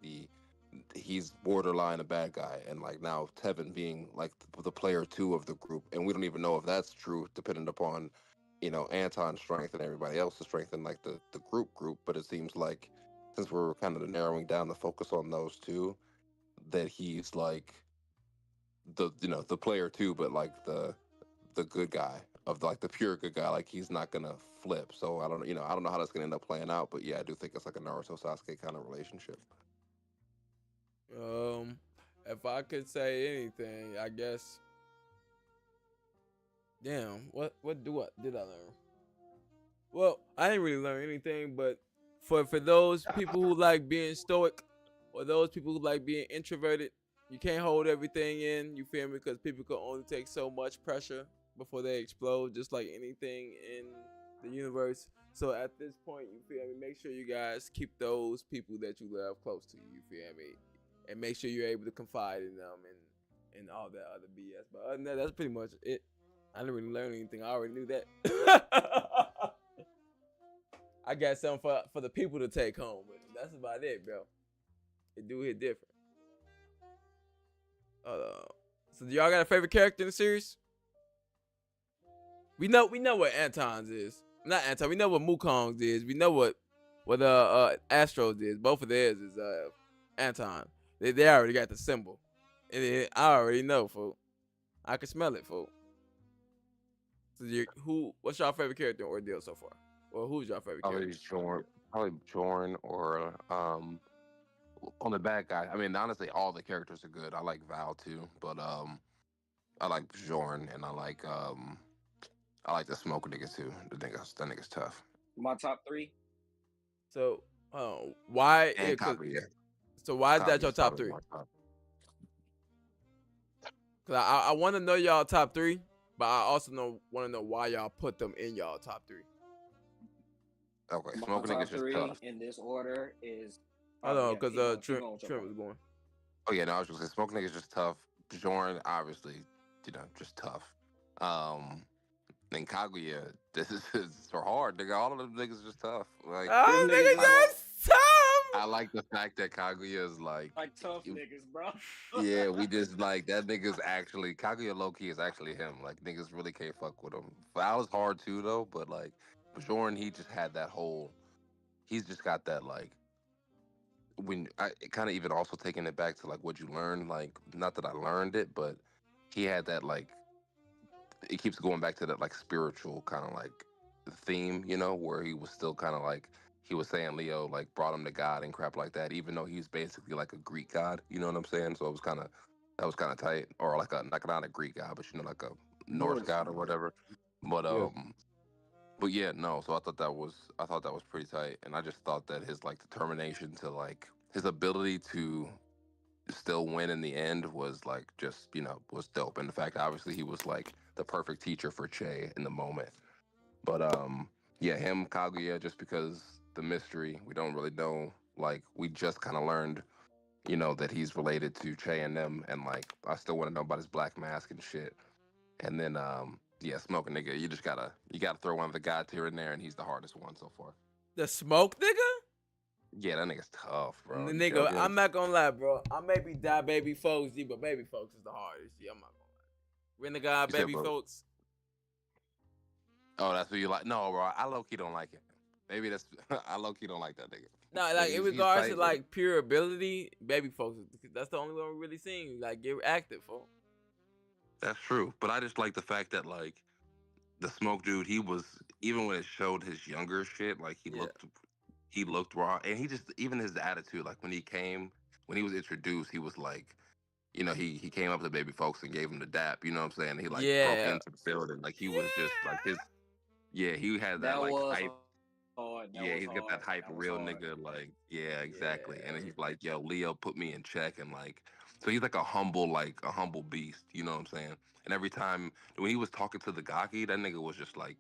he's borderline a bad guy, and like now Tevin being like the player two of the group, and we don't even know if that's true, depending upon Anton's strength and everybody else's strength in like the group. But it seems like since we're kind of narrowing down the focus on those two, that he's like the player two, but like the good guy of like the pure good guy. Like he's not gonna flip. So I don't know how that's gonna end up playing out. But yeah, I do think it's like a Naruto Sasuke kind of relationship. Um, if I could say anything, I guess. Damn, what did I learn? Well, I didn't really learn anything, but for those people who like being stoic, or those people who like being introverted, you can't hold everything in. You feel me? Because people can only take so much pressure before they explode, just like anything in the universe. So at this point, you feel me? Make sure you guys keep those people that you love close to you. You feel me? And make sure you're able to confide in them and all that other BS. But other than that, that's pretty much it. I didn't really learn anything. I already knew that. I got something for the people to take home with them. That's about it, bro. It do hit different. So do y'all got a favorite character in the series? We know what Anton's is. Not Anton. We know what Wukong's is. We know what Astro's is. Both of theirs is Anton. They already got the symbol. I already know, fool. I can smell it, fool. So what's your favorite character in Ordeal so far? Or who's your favorite character? Probably Jorn or on the bad guy. I mean, honestly, all the characters are good. I like Val too, but I like Jorn and I like the smoke nigga too. That nigga's tough. My top three. So, why? And Kaguya. So why is that your Kaguya's top probably three? my top. Cause I want to know y'all top three, but I also want to know why y'all put them in y'all top three. Okay, My smoke top nigga's just three tough. in this order is. I don't know, yeah, cause keep going with your Trent point. was going. Oh yeah, no, I was just saying smoke nigga's just tough. Jorn, obviously, just tough. Then Kaguya, this is so hard, nigga. All of them niggas just tough. Like Them Oh, niggas nigga, is just tough. I like the fact that Kaguya is like tough niggas, bro. yeah, we just like that nigga's actually Kaguya low key is actually him. Like niggas really can't fuck with him. Val's hard too though, but like Bjorn, he just had that whole. He's just got that like when I kind of even also taking it back to like what you learned. Like not that I learned it, but he had that like it keeps going back to that like spiritual kind of like theme, where he was still kind of like he was saying Leo like brought him to God and crap like that, even though he's basically like a Greek god. You know what I'm saying? So it was kind of that was kind of tight, or like a like not a Greek god, but like a Norse god or whatever. But Yeah. but yeah, no. So I thought that was pretty tight, and I just thought that his like determination to like his ability to still win in the end was like just was dope. And the fact obviously he was like the perfect teacher for Che in the moment. But yeah, him Kaguya just because the mystery we don't really know. Like we just kind of learned that he's related to Che and them, and like I still want to know about his black mask and shit. And then yeah, smoking nigga, you gotta throw one of the gods here and there, and he's the hardest one so far. The smoke, nigga. Yeah, that nigga's tough, bro. You Nigga, joking? I'm not gonna lie, bro. I may be die baby folks, but baby folks is the hardest. I'm not gonna lie. Renegade You said, baby bro. folks. Oh, that's what you like? No, bro. I low key don't like him. Maybe that's I low key don't like that nigga. No, But like in he's regards tight, to bro. like pure ability, baby folks. That's the only one we really seen. Like get active, folks. That's true. But I just like the fact that like the smoke dude, he was even when it showed his younger shit, like Yeah. he looked raw, and he just even his attitude, like when he was introduced, he was like. He came up to baby folks and gave him the dap. You know what I'm saying? He like broke Yeah. into the building. Like he was just like his. Yeah, he had that That like was hype. hard. That Yeah, was he's got that hard. hype That was real hard. nigga. Like yeah, exactly. And then Yeah. he's like, yo, Leo put me in check, and like so he's like a humble beast. You know what I'm saying? And every time when he was talking to the Gaki, that nigga was just like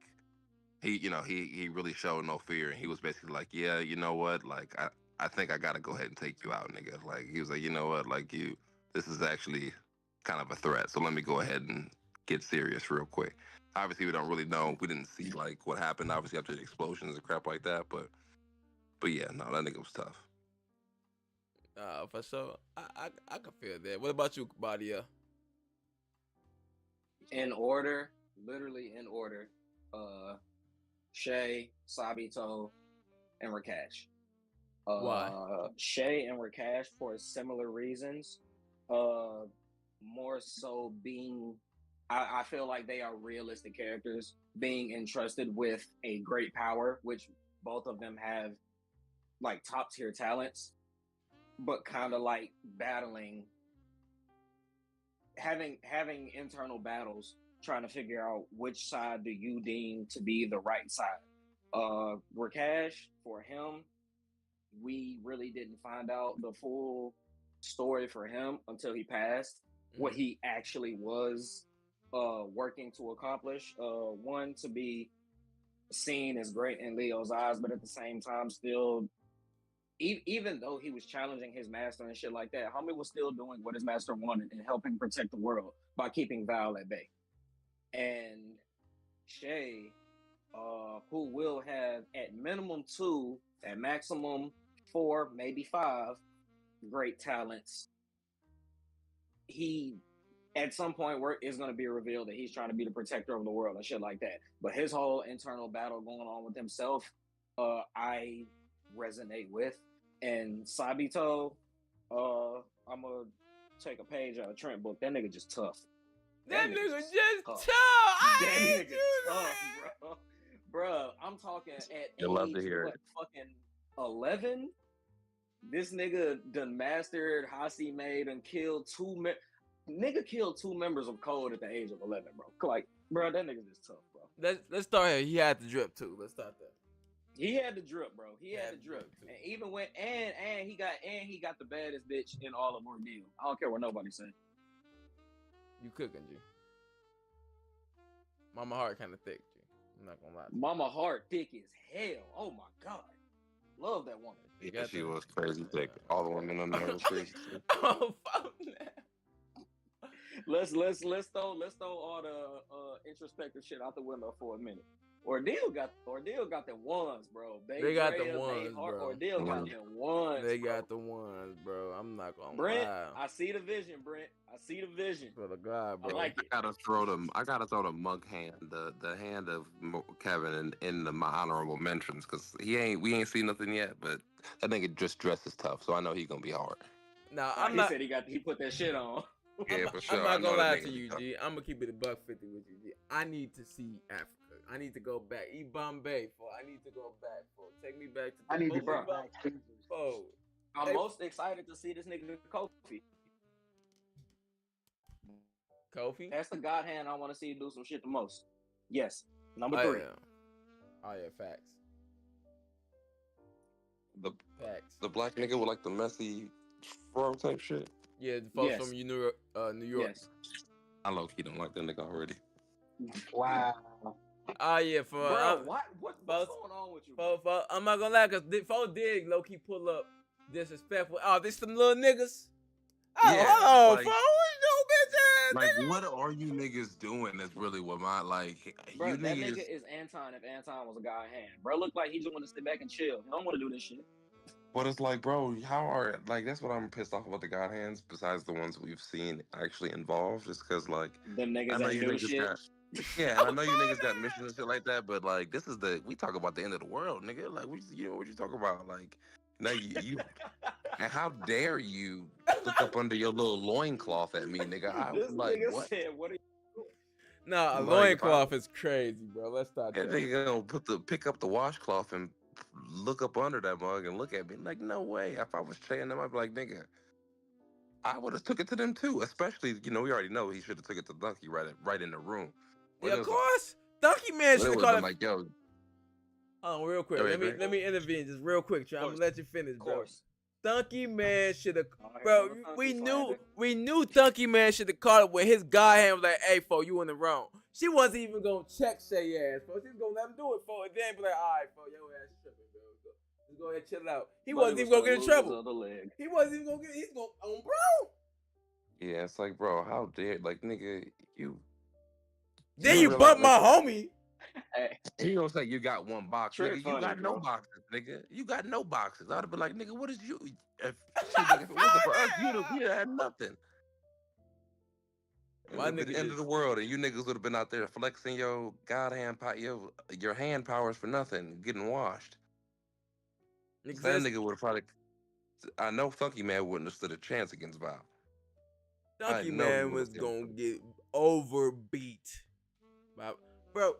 he really showed no fear, and he was basically like, yeah, you know what, like I think I gotta go ahead and take you out, nigga. Like he was like, you know what, like this is actually kind of a threat, so let me go ahead and get serious real quick. Obviously, we don't really know. We didn't see like what happened, obviously after the explosions and crap like that, but yeah, no, that nigga was tough. For sure. I can feel that. What about you, Badia? In order, literally in order. Shay, Sabito, and Rakash. Why? Shay and Rakash for similar reasons. More so being, I feel like they are realistic characters being entrusted with a great power, which both of them have like top tier talents, but kind of like battling, having internal battles, trying to figure out which side do you deem to be the right side. Rakash, for him, we really didn't find out the full story for him until he passed. What he actually was working to accomplish. One, to be seen as great in Leo's eyes, but at the same time, still, even though he was challenging his master and shit like that, homie was still doing what his master wanted and helping protect the world by keeping Val at bay. And Shay, who will have at minimum 2, at maximum 4, maybe 5 great talents. He, at some point, where it's going to be revealed that he's trying to be the protector of the world and shit like that. But his whole internal battle going on with himself, I resonate with. And Sabito, I'm going to take a page out of Trent book. That nigga just tough. That nigga just tough. That nigga tough, bro. Bro, I'm talking at age, what, fucking 11? This nigga done mastered Hasi made and killed nigga killed 2 members of Code at the age of 11, bro. Like, bro, that nigga just tough, bro. Let's start here. He had the drip too. Let's start there. He had the drip, bro. He had the drip. And even when and he got the baddest bitch in all of Ordeal. I don't care what nobody say. You cooking, G. Mama heart kind of thick, G. I'm not gonna lie. Mama heart thick as hell. Oh my god. Love that woman. Yeah, she was crazy thick. All the women on there was crazy thick. Oh, fuck that. Let's throw all the introspective shit out the window for a minute. Ordeal got the ones, bro. They got the ones, bro. Ordeal got the ones. They got the ones, bro. I'm not gonna Brent, lie. I see the vision, Brent. I see the vision. For the God, bro. I like it. I gotta throw the monk hand, the hand of Kevin in my honorable mentions, because we ain't seen nothing yet, but that nigga just dresses tough, so I know he gonna be hard. Nah, said he put that shit on. Yeah, for sure. I'm not gonna lie to you, G. I'm gonna keep it $1.50 with you, G. I need to see Africa. I need to go back. Bombay, I need to go back, take me back to. I need to go back. I'm most excited to see this nigga Kofi. Kofi? That's the God hand I want to see you do some shit the most. Yes. Number 3. Oh yeah, facts. The black nigga with like the messy fro type shit. Yeah, the folks from New York. Yes. I low-key don't like that nigga already. Wow. Oh yeah, bro, what's going on with you? I'm not gonna lie, cause folks did low key pull up disrespectful. Oh, this some little niggas. Oh, yeah, hold on, like, bitch ass. Like, what are you niggas doing? That's really what Bro, you that niggas. nigga is Anton if Anton was a God hand. Bro, look like he just want to sit back and chill. He don't want to do this shit. But it's like, bro, that's what I'm pissed off about the God hands, besides the ones we've seen actually involved, just because, like, them niggas ain't do shit. Yeah, and I know you niggas got missions and shit like that, but, like, we talk about the end of the world, nigga. Like, what you talking about? Like, now you and how dare you look up under your little loincloth at me, nigga? I was like, nigga what? Said, what are you doing? Nah, a loincloth is crazy, bro. Let's stop that. Nigga gonna pick up the washcloth and look up under that mug and look at me like, no way. If I was saying them, I'd be like, nigga, I would have took it to them too. Especially, we already know he should have took it to Donkey right in the room. Yeah, of course. Donkey Man should have called it. Like, yo. Oh, real quick. Let me intervene just real quick. I'm gonna let you finish, bro. Donkey Man should have, bro. We knew Donkey Man should have called it when his guy hand was like, "Hey, fo, you in the wrong." She wasn't even gonna check Shay ass, bro. She was gonna let him do it for it. Then be like, all right, bro, your ass tripping, bro. Let's go ahead and chill out. He wasn't even gonna get in trouble. He wasn't even gonna get. He's gonna bro. Yeah, it's like, bro, how dare, like, nigga, you. Then you bump my homie. Hey, You don't say you got one box, Trick nigga. You funny, got no bro. boxes, nigga. You got no boxes. I'd have been like, nigga, what is you? If shit, nigga, if it wasn't for us, you'd have had nothing. It My would have been nigga the end of the world, and you niggas would have been out there flexing your your hand powers for nothing, getting washed. So that nigga would have probably. I know Funky Man wouldn't have stood a chance against Val. Funky Man was gonna get overbeat. Bro,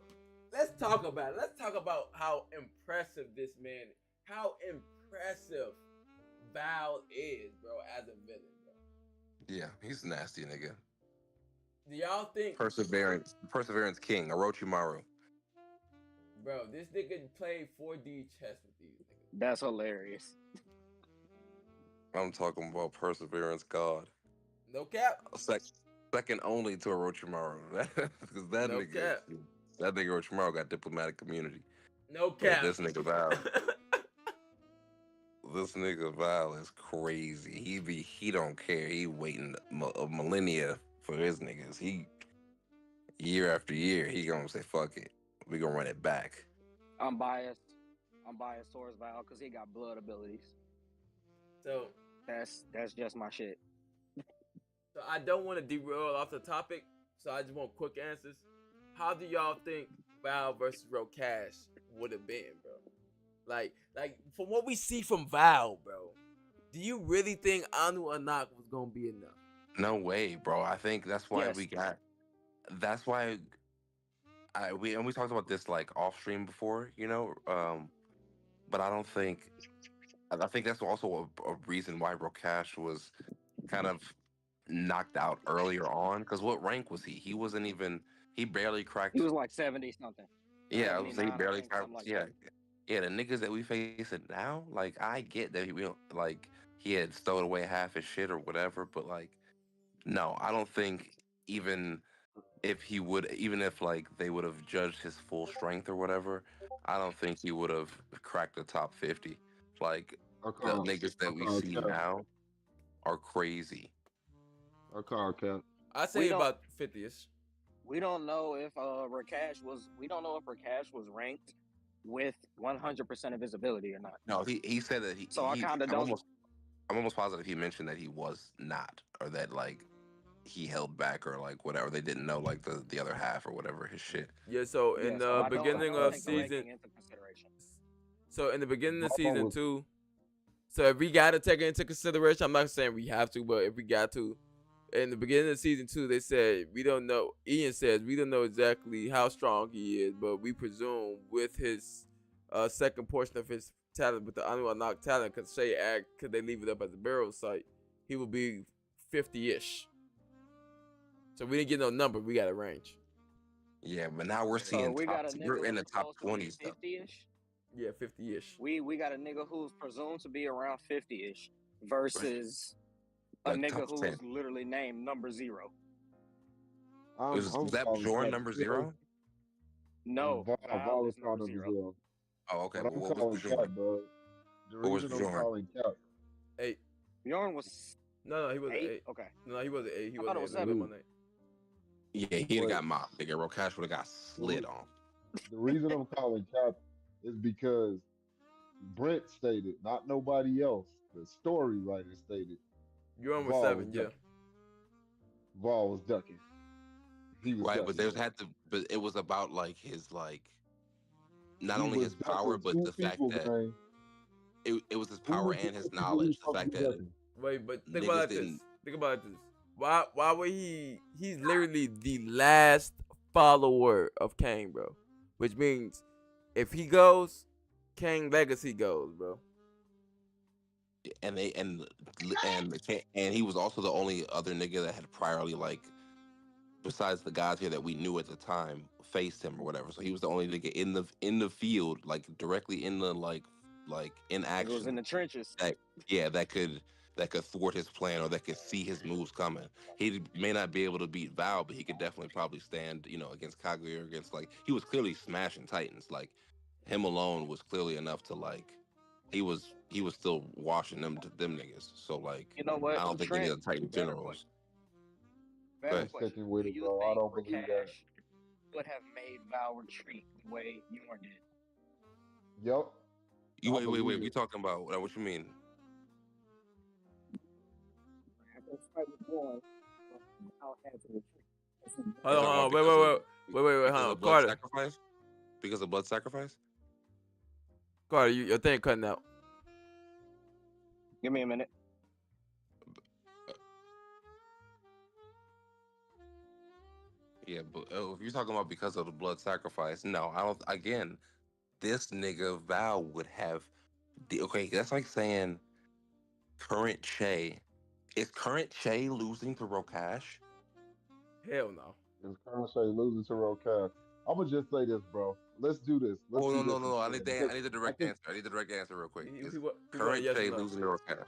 let's talk about it. Let's talk about how impressive this man, how impressive Val is, bro, as a villain, bro. Yeah, he's nasty, nigga. Do y'all think Perseverance King, Orochimaru. Bro, this nigga played 4D chess with these niggas. That's hilarious. I'm talking about Perseverance God. No cap. Second only to Orochimaru. Because that No nigga, cap. that nigga Orochimaru got diplomatic immunity. No cap. But this nigga Val. This nigga Val is crazy. He don't care. He waiting a millennia for his niggas. He year after year he gonna say fuck it. We gonna run it back. I'm biased towards Val because he got blood abilities. So that's just my shit. So I don't want to derail off the topic. So I just want quick answers. How do y'all think Val versus Rokash would have been, bro? Like from what we see from Val, bro, do you really think Anu Anak was gonna be enough? No way, bro. I think that's why Yes. that's why we talked about this like off stream before, you know. But I think that's also a reason why Rokash was kind of knocked out earlier on. Because what rank was he? He wasn't even. He barely cracked. He was like 70 something. Yeah, I was he barely cracked. Like yeah, that. yeah. The niggas that we facing now, like I get that we don't like he had stowed away half his shit or whatever, but like no, I don't think even even if like they would have judged his full strength or whatever, I don't think he would have cracked the top 50. Like the niggas that we see now are crazy. I say about 50ish. We don't know if Rakesh was ranked with 100% of his ability or not. No, he said that he. So I kind of don't. I'm almost positive he mentioned that he was not, or that like he held back, or like whatever. They didn't know like the other half or whatever his shit. Yeah. So in the beginning of season. So in the beginning of season 2. So if we gotta take it into consideration, I'm not saying we have to, but if we got to, in the beginning of season 2, they said we don't know. Ian says we don't know exactly how strong he is, but we presume with his second portion of his talent, with the Anu Anak talent, because could they leave it up as a burial site, he will be 50ish. So we didn't get no number. We got a range. Yeah, but now we're seeing we're in the top 20s. 50ish. Yeah, 50ish. We got a nigga who's presumed to be around 50ish versus a nigga who's 10. Literally named number 0. Was that Jordan number 0? No, Val is number 0. Oh, okay. But I'm calling Cap, bro. The reason I'm calling Cap. 8. Bjorn was. No, he wasn't 8. Okay. No, he wasn't 8. He I thought it was 7. Yeah, he'd have got mopped. Nigga, Rokash would have got slid on. The reason I'm calling Cap is because Brent stated, not nobody else. The story writer stated. You're on with 7, yeah. Val was ducking. He was right, ducking. But it was about like his like, not only his power, but the fact that it was his power and his knowledge. The fact that wait, but think about this. Think about this. Why would he? He's literally the last follower of Kang, bro. Which means if he goes, Kang legacy goes, bro. And he was also the only other nigga that had priorly, like, besides the guys here that we knew at the time, faced him or whatever. So he was the only nigga in the field, like directly in the like in action. It was in the trenches. That could that could thwart his plan or that could see his moves coming. He may not be able to beat Val, but he could definitely probably stand, against Kaguya or against he was clearly smashing Titans. Like him alone was clearly enough to he was still washing them niggas. So You know I what, don't think any Trent? of the Titan Better generals. question. Go Better ahead. I'm question. sticking Do with it, you bro. I think don't believe that. Rakesh would have made Val retreat the way Yorn did? Yep, You I wait. believe We it. talking about what you mean? After the fight with Yorn, Val had to retreat. You Hold talking about on, because of wait, because hold on, of blood Carter. sacrifice? Because of blood sacrifice? Carter, your thing cutting out. Give me a minute. Yeah, but if you're talking about because of the blood sacrifice, no, I don't. Again, this nigga Val would have. Okay, that's like saying current Che. Is current Che losing to Rokash? Hell no. It's currently losing to Rokash. I'm gonna just say this, bro. Let's do this. Let's Oh do no this no! I instead need because I need the I direct think answer. I need the direct answer real quick. Is He want a current yes or Che no. losing to Rokash?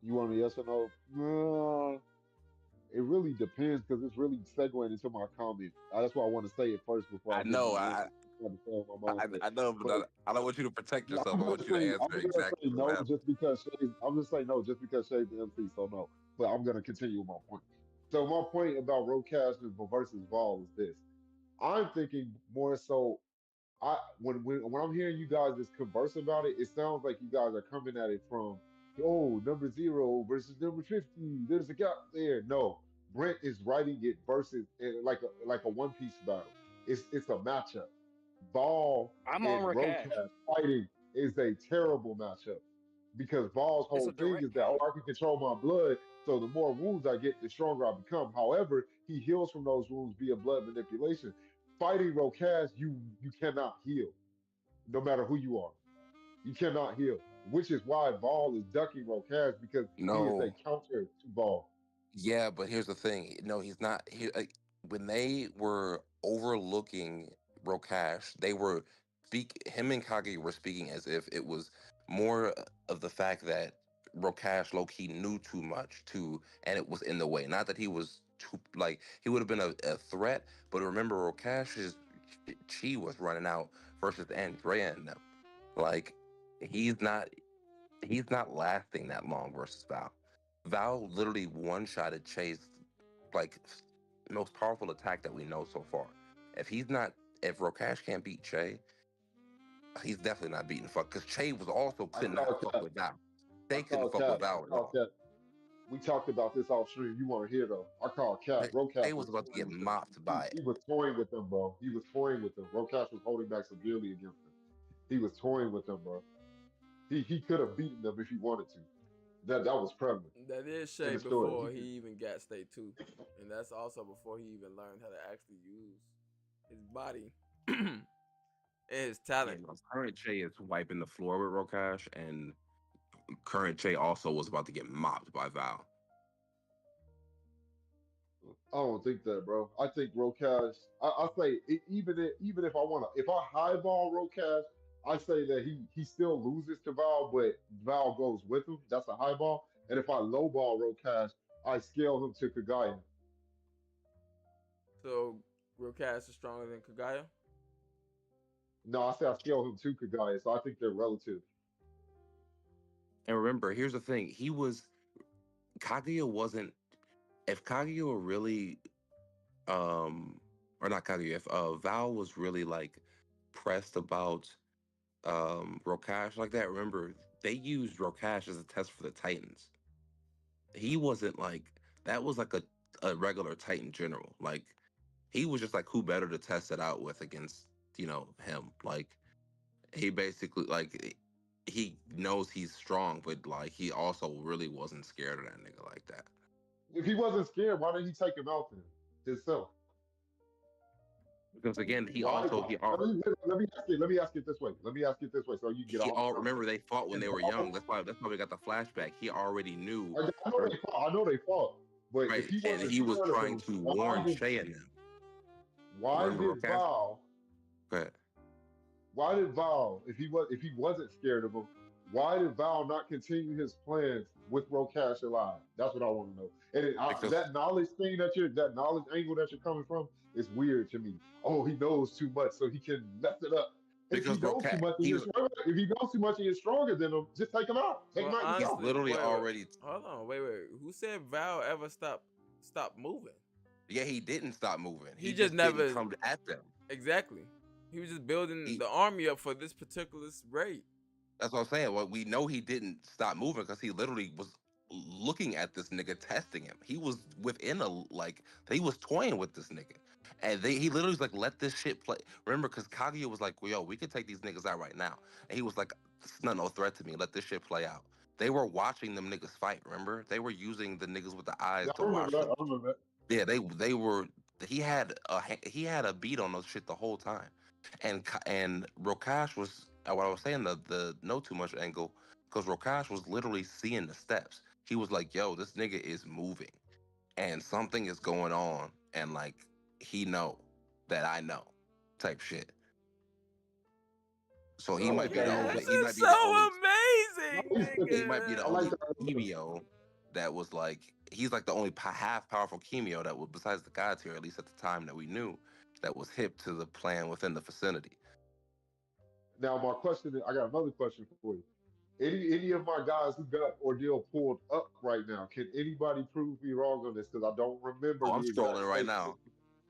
you want a yes or no. It really depends because it's really segueing into my comment. That's why I want to say it first before I I give know, my answer. I understand my mindset. I know, but But I don't want you to protect no, yourself. I want you to answer I'm gonna exactly say what no happened. just because Shay's. I'm just saying no just because Shay's the MC. So no, but I'm gonna continue with my point. So my point about Roadcast versus Vol is this: I'm thinking more so. When I'm hearing you guys just converse about it, it sounds like you guys are coming at it from number 0 versus number 50. There's a gap there. No, Brent is writing it versus like a One Piece battle. It's a matchup. Ball I'm on and Rakesh. Roadcast fighting is a terrible matchup because Ball's It's whole a thing direct is that counter. I can control my blood, so the more wounds I get, the stronger I become. However, he heals from those wounds via blood manipulation. Fighting Rokash, you cannot heal, no matter who you are. You cannot heal, which is why Ball is ducking Rokash because he is a No, counter to Ball. yeah, but here's the thing. No, he's not. When they were overlooking Rokash, they were him and Kage were speaking as if it was more of the fact that Rokash low key knew too much too, and it was in the way. Not that he was too he would have been a threat, but remember Rokash's chi was running out versus Andrea and them. Like he's not he's not lasting that long versus Val. Val literally one-shotted Chase like most powerful attack that we know so far. If he's not, if Rokash can't beat Che, he's definitely not beating fuck. Because Che was also I could call not fuck Cap. with Val. I They couldn't call fuck with Cap. I Val at call all. Cap. We talked about this off stream. You weren't here though. I call Cap. They Rokash was was about to toying get with them. mopped He, by it. he was toying with them, bro. He was toying with them. Rokash was holding back severely against them. He was toying with them, bro. He could have beaten them if he wanted to. That was prevalent That is in Shay the story. before he even got state 2. And that's also before he even learned how to actually use his body and his Yeah, talent. current Che is wiping the floor with Rokash, and current Che also was about to get mopped by Val. I don't think that, bro. I think Rokash. I say even if I wanna, if I highball Rokash, I say that he still loses to Val, but Val goes with him. That's a highball. And if I lowball Rokash, I scale him to Kagaya. So Rokash is stronger than Kagaya. No, I say I scale him to Kagaya, so I think they're relative. And remember, here's the thing: Kaguya wasn't. If Kaguya really or not Kaguya, if Val was really pressed about Rokash like that, remember they used Rokash as a test for the Titans. He wasn't that was a regular Titan general. He was just who better to test it out with against, him. He basically he knows he's strong, but he also really wasn't scared of that nigga like that. If he wasn't scared, why didn't he take him out then himself? Because again, Why? Let me ask it this way. Let me ask it this way, so you get he all the all context. remember they fought when If they were young. Val, That's why we got the flashback. He already knew, I know they fought. I know they fought. But if right? he And wasn't he was scared of trying him, to warn Shay and them. why Remember did Rokash? Val Go ahead. why did Val, if he wasn't scared of him, Why did Val not continue his plans with Rokash alive? That's what I want to know. And because that knowledge thing that knowledge angle that you're coming from is weird to me. Oh, he knows too much, so he can mess it up. If he because knows too Rokash much and you're stronger, if he knows too much and you're stronger than him, just take him out. Take him Well, out he's yourself. honestly, literally wait, already. hold on, wait. Who said Val ever stop moving? Yeah, he didn't stop moving. He He just just didn't never come at them. exactly. He was just building He the army up for this particular raid. That's what I'm saying. Well, we know he didn't stop moving because he literally was looking at this nigga, testing him. He was within a like he was toying with this nigga, and he literally was like, "Let this shit play." Remember, because Kaguya was like, well, "Yo, we could take these niggas out right now," and he was like, "It's not no threat to me. Let this shit play out." They were watching them niggas fight. Remember, they were using the niggas with the eyes Yeah, to I remember watch that. them. I remember that. Yeah, they were. He had a beat on those shit the whole time, and Rokash was what I was saying the no too much angle because Rokash was literally seeing the steps. He was like, "Yo, this nigga is moving, and something is going on, and like he know that I know, type shit." So I he might like be that the angle. only. This He is might be so the only. No, amazing, He might be the I nigga. like only that. Kemio that was like he's like the only half powerful Kemio that was besides the gods here, at least at the time that we knew, that was hip to the plan within the vicinity. Now my question is, I got another question for you. Any of my guys who got Ordeal pulled up right now, can anybody prove me wrong on this? Because I don't remember Oh, I'm the exact scrolling right statement. now.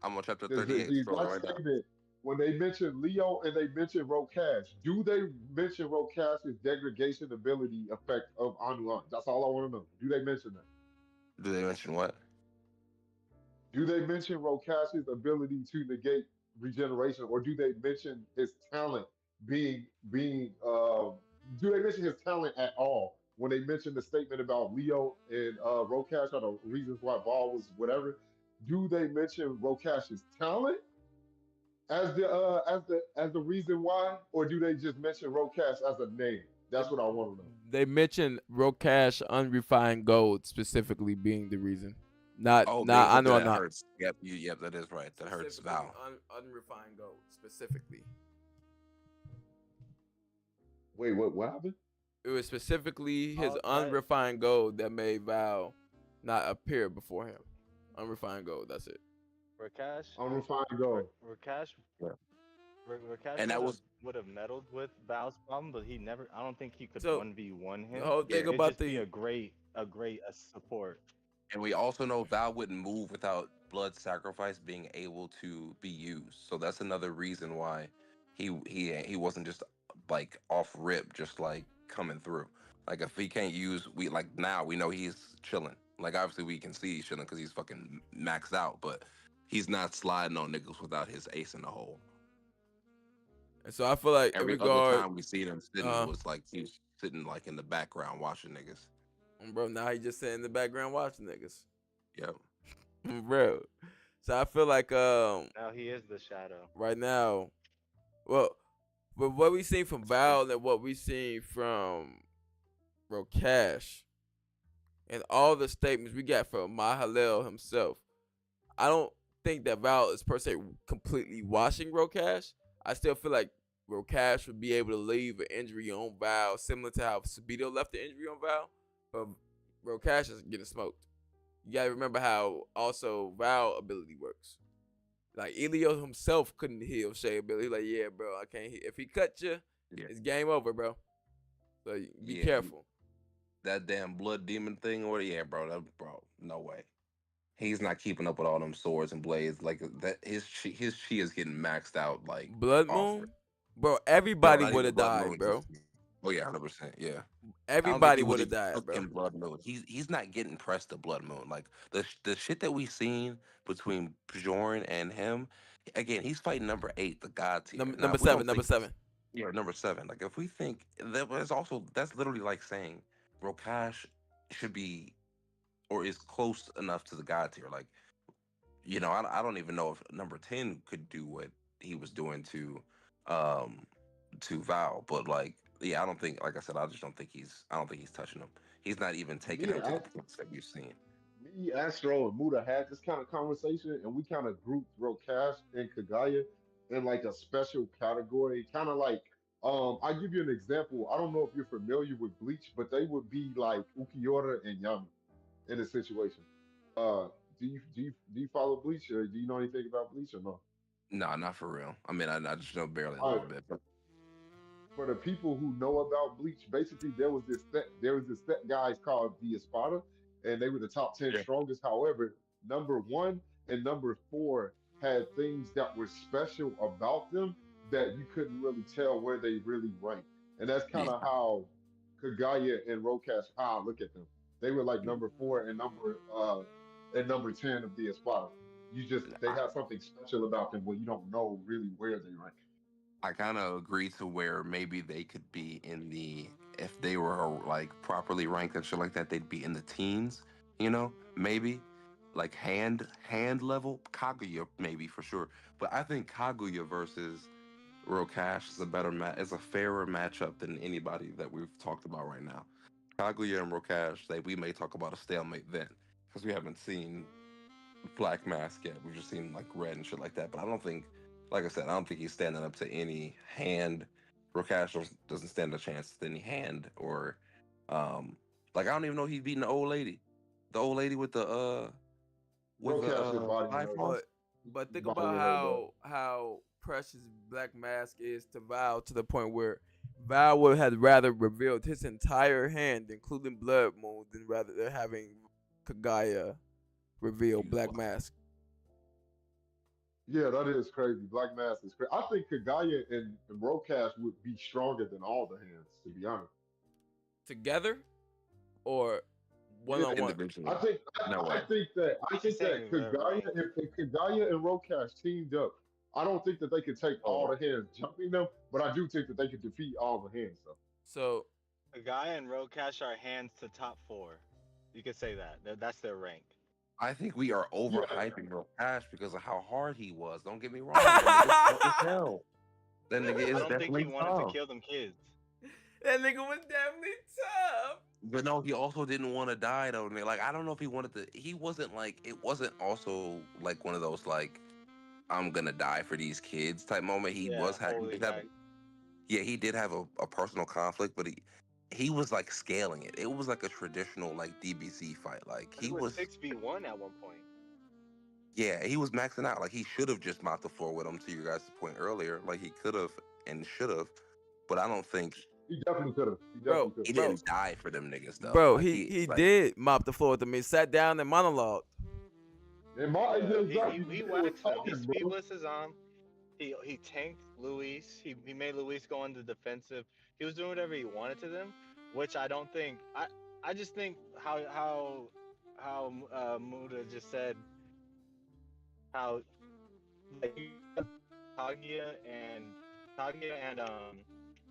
I'm on chapter The 38, scrolling exact right now. statement when they mention Leo and they mention Rokash, do they mention Rokash's degradation ability effect of Anuan? That's all I want to know. Do they mention that? Do they mention what? Do they mention Rokash's ability to negate regeneration, or do they mention his talent being? Do they mention his talent at all when they mention the statement about Leo and Rokash are the reasons why Ball was whatever? Do they mention Rokash's talent as the reason why, or do they just mention Rokash as a name? That's what I want to know. They mentioned Rokash unrefined gold specifically being the reason. Not Oh, being not I something know I'm that not. hurts. Yep, yep, that is right. That hurts Specifically Val. unrefined gold specifically. Wait, what happened? It was specifically his Oh, that unrefined gold that made Val not appear before him. Unrefined gold, that's it. Rakesh, Unrefined gold. Rakesh, Yeah. Rakesh And that was would have meddled with Val's problem, but he never. I don't think he could So 1v1 the him. whole thing yeah. It'd about just be the a great support. And we also know Val wouldn't move without blood sacrifice being able to be used. So that's another reason why he wasn't just like off rip, just like coming through. Like if he can't use, we like now we know he's chilling. Like obviously we can see he's chilling because he's fucking maxed out, but he's not sliding on niggas without his ace in the hole. and so I feel like in Every other regard time we seen him sitting was like he's sitting like in the background watching niggas. bro, now he just sitting in the background watching niggas. Yep. Bro. So I feel like Now he is the shadow. right now, well, but what we seen from Val and what we seen from Rokash and all the statements we got from Mahalel himself, I don't think that Val is per se completely washing Rokash. I still feel like Rokash would be able to leave an injury on Val, similar to how Sabito left the injury on Val, but Rokash is getting smoked. You gotta remember how also Val ability works. Like Elio himself couldn't heal Shay ability. Like, yeah, bro, I can't heal. If he cut you, Yeah. it's game over, bro. So be Yeah. careful. That damn blood demon thing, or yeah, bro, no way. He's not keeping up with all them swords and blades. Like that, his chi is getting maxed out. Like Blood off. Moon, bro. No, Everybody not would even have blood died, moon. bro. Oh yeah, 100%. Yeah, I don't think he Everybody was would have even died, bro. fucking blood moon. He's not getting pressed to blood moon. Like the shit that we seen between Bjorn and him. Again, he's fighting number 8, the god tier. Number Now, number if we seven, don't number think seven. yeah, number 7. Like if we think that was also that's literally like saying Rokash should be or is close enough to the god tier. Like I don't even know if number 10 could do what he was doing um to Val, but like yeah, I don't think like I said, I don't think he's touching him. He's not even taking Me him and to the Ast- points that we've seen. Me, Astro, and Muda had this kind of conversation, and we kind of grouped Rokash and Kagaya in like a special category, kind of like I give you an example. I don't know if you're familiar with Bleach, but they would be like Ukiura and Yami in a situation. Uh, do you follow Bleach, or do you know anything about Bleach or no? No, not for real. I mean, I just know barely a All little right, bit. But for the people who know about Bleach, basically there was this set guys called the Espada, and they were the top 10 yeah, strongest. However, number one and number four had things that were special about them that you couldn't really tell where they really ranked. And that's kind yeah, of how Kagaya and Rokash, look at them. They were like number four and number 10 of the Espada. They I, have something special about them where you don't know really where they rank. I kind of agree to where maybe they could be in the if they were like properly ranked and shit like that, they'd be in the teens. You know, maybe like hand level Kaguya maybe for sure. But I think Kaguya versus Rokash is a is a fairer matchup than anybody that we've talked about right now. Kaguya and Rokash, we may talk about a stalemate then because we haven't seen Black Mask yet. We've just seen like red and shit like that. But I don't think, like I said, I don't think he's standing up to any hand. Rokash doesn't stand a chance to any hand or, um, like I don't even know he's beating the old lady with the Rokash is bodying her. Bifrost. But He's think about bodying her, but how precious Black Mask is to Val to the point where Val would have rather revealed his entire hand, including Blood Moon, than having Kagaya reveal Black Mask yeah, that is crazy. Black Mass is crazy. I think Kagaya and Rokash would be stronger than all the hands, to be honest. together or one Yeah, on one. Individually, I think no I way. think that I He's think that saying they're Kagaya ranked. if Kagaya and Rokash teamed up, I don't think that they could take all Oh, the hands jumping them, but I do think that they could defeat all the hands though. So A guy and Rokash are hands to top four. You could say that. That's their rank. I think we are Yeah, overhyping Rokash because of how hard he was. Don't get me wrong, that nigga's tough as that hell. That nigga I is don't think he definitely wanted to tough. kill them kids. nigga was definitely tough. But no, he also didn't want to die though. Like I don't know if he wanted to. He wasn't like it wasn't also like one of those like I'm gonna die for these kids type moment. He Yeah, was he holy did have guy. yeah he did have a personal conflict, but he was like scaling it. It was like a traditional like DBC fight. Like But he it was was 6v1 at one point. yeah he was maxing out. Like he should have just mopped the floor with him. To your guys' point earlier, like he could have and should have, but I don't think he definitely could have. He Bro, definitely could he have. bro, didn't die for them niggas though. bro, Like he did mop the floor with him. He sat down and monologued. And my Yeah, exactly he he was waxed him. He talking, bro. speedless Azam. He tanked Louise. He made Louise go into defensive. He was doing whatever he wanted to them, which I don't think. I just think how Muda just said how like Kaguya and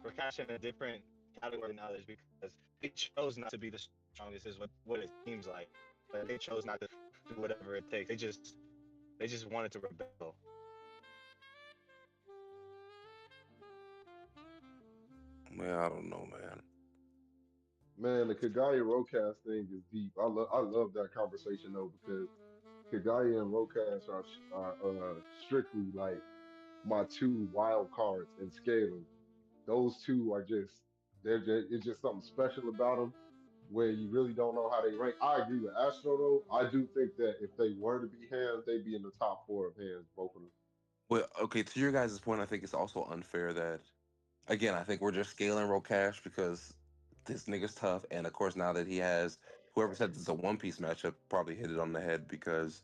Rakash in a different category than others because they chose not to be the strongest is what it seems like. But they chose not to do whatever it takes. They just wanted to rebel. Man, I don't know, man. Man, the Kagaya Rokash thing is deep. I love that conversation though because Kagaya and Rokash are strictly like my two wild cards in scaling. Those two are it's just something special about them where you really don't know how they rank. I agree with Astro though. I do think that if they were to be hands, they'd be in the top four of hands, both of them. Well, okay, to your guys' point, I think it's also unfair that, again, I think we're just scaling Rokash because this nigga's tough. And of course, now that he has, whoever said this is a One Piece matchup probably hit it on the head because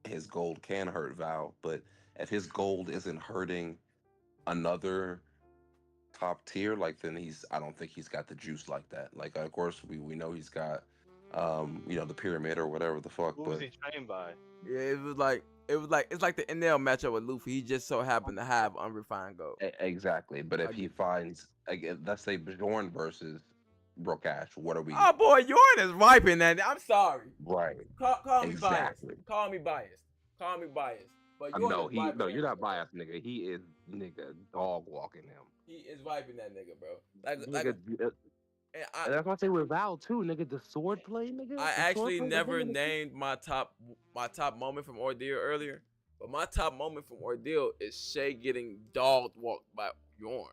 his gold can hurt Val. But if his gold isn't hurting another top tier, like then I don't think he's got the juice like that. Like, of course, we know he's got, the pyramid or whatever the fuck, Who was but he trained by? Yeah, it's like the NL matchup with Luffy. He just so happened to have unrefined gold. exactly. But if Like, he finds, again, let's say Bjorn versus Brokash, what are we? oh boy, Jordan is ripe in that. I'm sorry. Right. Call me Exactly. biased. Call me biased. Call me biased. But Jordan No, is ripe in that you're not nigga, bro. biased, nigga. He is nigga dog walking him. He is ripe in that nigga, bro. Like, Nigga, and and that's why I say with Val too, nigga. The sword play, nigga. I The actually sword play, never nigga. named my top moment from Ordeal earlier, but my top moment from Ordeal is Shay getting dog walked by Bjorn.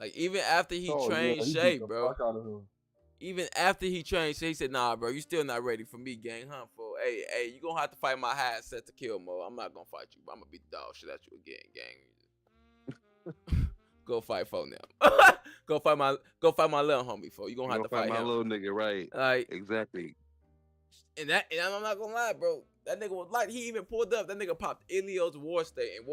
Like even after he Oh trained yeah, he Shay, beat the bro. fuck out of him. Even after he trained Shay, he said, "Nah, bro, you still not ready for me, gang, huh? For hey, you gonna have to fight my high set to kill mode. I'm not gonna fight you, but I'm gonna beat the dog shit at you again, gang. Go fight for now. go fight my little homie for. You gonna have to fight my him. little nigga, right? Like Exactly. and I'm not gonna lie, bro. That nigga was like he even pulled up. That nigga popped Ilios War State and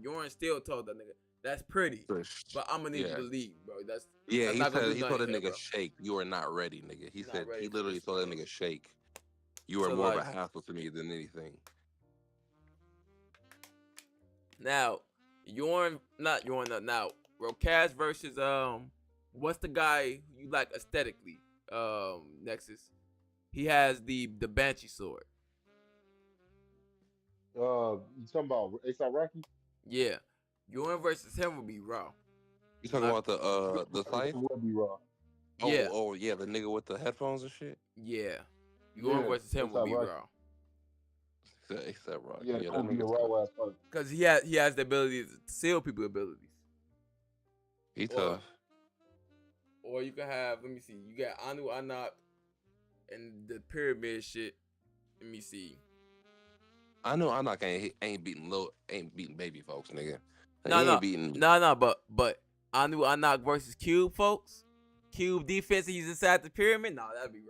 Yorin still told that nigga that's pretty, but I'm gonna need you to leave, bro. That's he not gonna said do he nothing told that here, nigga bro. shake. You are not ready, nigga. He Not said ready he for literally this, told that bro. nigga shake. You are So, more like, of a hassle to me than anything. Now, not Yorn. Now, Rokash versus what's the guy you like aesthetically? Nexus. He has the Banshee sword. You talking about A$AP Rocky? Yeah, Yorn versus him would be raw. You talking about the scythe? Would be raw. Yeah, Oh yeah, the nigga with the headphones and shit. yeah. Yorn versus him A$AP would be Rocky. raw. A$AP Rocky. Yeah, Yeah, that that would be a nigga tough. raw ass fight. Cause he has the ability to seal people's abilities. He tough. Or you can have, let me see, you got Anu Anak and the pyramid shit. Let me see. I know Anak ain't beating baby folks, nigga. No, He ain't beating. but Anu Anak versus Cube, folks. Cube defense, he's inside the pyramid. Nah, that'd be wrong.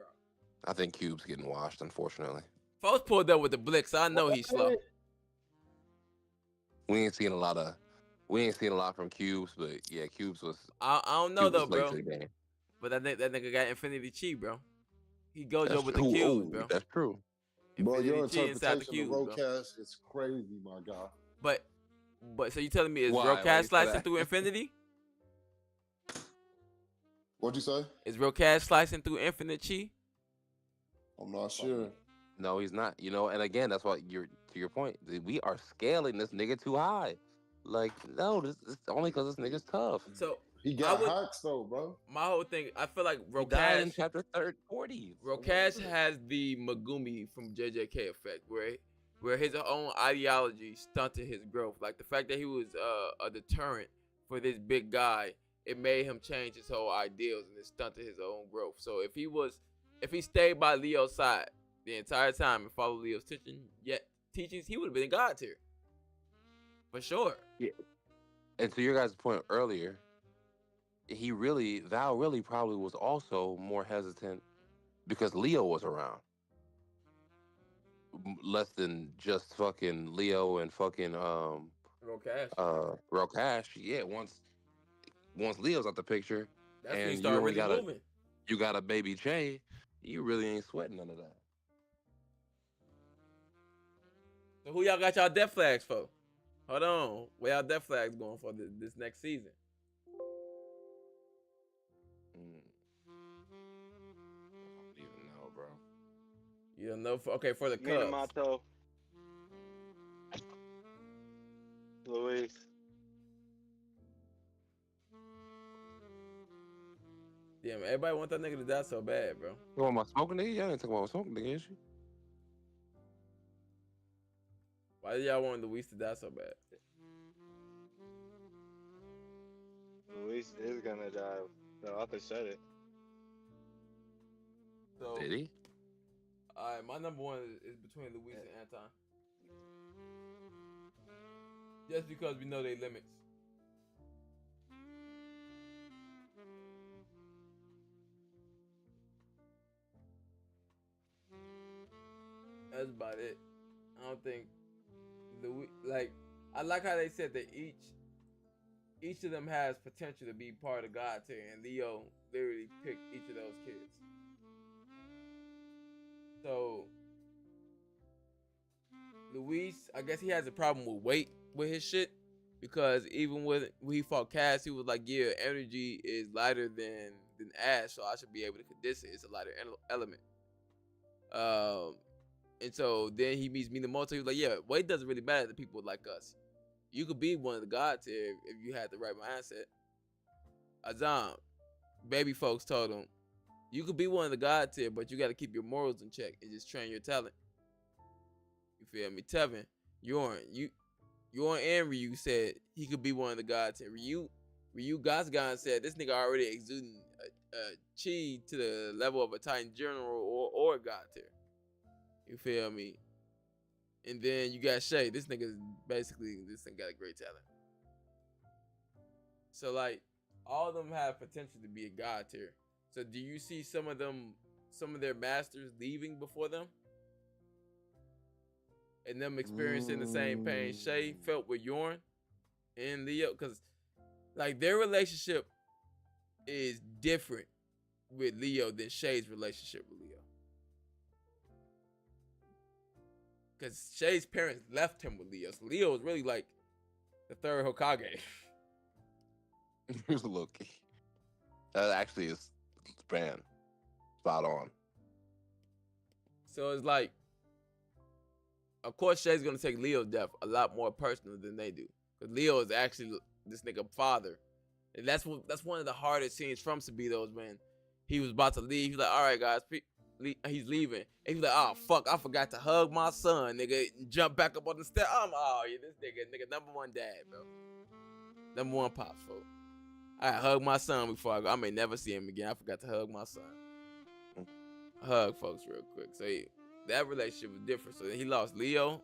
I think Cube's getting washed, unfortunately. Folks pulled up with the Blick, so I know he's slow. We ain't seen a lot from Cubes, but yeah, Cubes was. I don't know though, bro. To the game. But that nigga got Infinity Chi, bro. He goes That's over with the true. cubes, bro. That's true. Bro, your Infinity Chi inside the interpretation of cubes, bro. Rokash is crazy, my guy. But so you telling me is Why? Why you Rokash say slicing that? through Infinity? What'd you say? Is Rokash slicing through Infinite Chi? I'm not sure. No, he's not. You know, and again, that's what to your point. We are scaling this nigga too high. Like, no, this only because this nigga's tough. So He got hacks though, bro. my whole thing, I feel like He died in Rokash chapter 40. Rokash has the Megumi from JJK effect, where his own ideology stunted his growth. Like the fact that he was a deterrent for this big guy, it made him change his whole ideals and it stunted his own growth. So if he stayed by Leo's side the entire time and followed Leo's teachings, he would have been in God tier. For sure. Yeah. And to your guys' point earlier, Val really probably was also more hesitant because Leo was around. Less than just fucking Leo and fucking Rokash. Yeah, once Leo's out the picture, that's when and you start only really moving. You got a baby Che, you really ain't sweating none of that. So who y'all got y'all death flags for? Hold on. Where y'all death flags going for this next season? I don't even know, bro. You don't know? For the Cubs. Minamoto. Louise. Yeah, man, everybody want that nigga to die so bad, bro. You want my smoking nigga? Y'all ain't talking about smoking nigga, is you? Why did y'all want Louise to die so bad? Louise is gonna die. The author said it. So, Did he? Alright, my number one is between Louise and Anton. Just because we know they limits. That's about it. I don't think Louis, I like how they said that each of them has potential to be part of God tier, and Leo literally picked each of those kids. So Luis, I guess he has a problem with weight with his shit, because even when he fought Cass, he was like, yeah, energy is lighter than ash, so I should be able to condense it. It's a lighter element. And so then he meets Minamoto. He was like, yeah, weight doesn't really matter to people like us. You could be one of the gods here if you had the right mindset. Azam, baby folks told him, you could be one of the gods here, but you got to keep your morals in check and just train your talent. You feel me? Tevin, Yorn and Ryu said he could be one of the gods here. Ryu Ryu Gasgan said this nigga already exuding chi to the level of a Titan General or God tier. You feel me? And then you got Shay. This nigga got a great talent. So like all of them have potential to be a God tier. So do you see some of their masters leaving before them? And them experiencing the same pain Shay felt with Yorn and Leo? Because like their relationship is different with Leo than Shay's relationship with Leo. Because Shay's parents left him with Leo. So Leo is really like the third Hokage. Here's a little key. That actually is spot on. So it's like, of course, Shay's gonna take Leo's death a lot more personal than they do, because Leo is actually this nigga father, and that's one of the hardest scenes from Sabito's when he was about to leave. He's like, "All right, guys," he's leaving, and he's like, "Oh fuck, I forgot to hug my son, nigga." And jump back up on the step. This nigga, number one dad, bro, number one pops, folks. I hug my son before I go. I may never see him again. I forgot to hug my son. Hug folks real quick. So that relationship was different. So he lost Leo,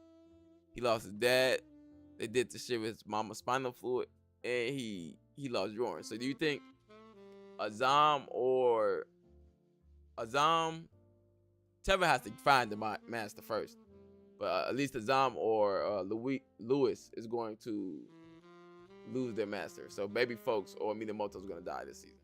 he lost his dad. They did the shit with his mama's spinal fluid, and he lost Yorn. So do you think Azam, Tevin has to find the master first, but at least Azam or Louise is going to lose their master. So baby folks or Minamoto is gonna die this season.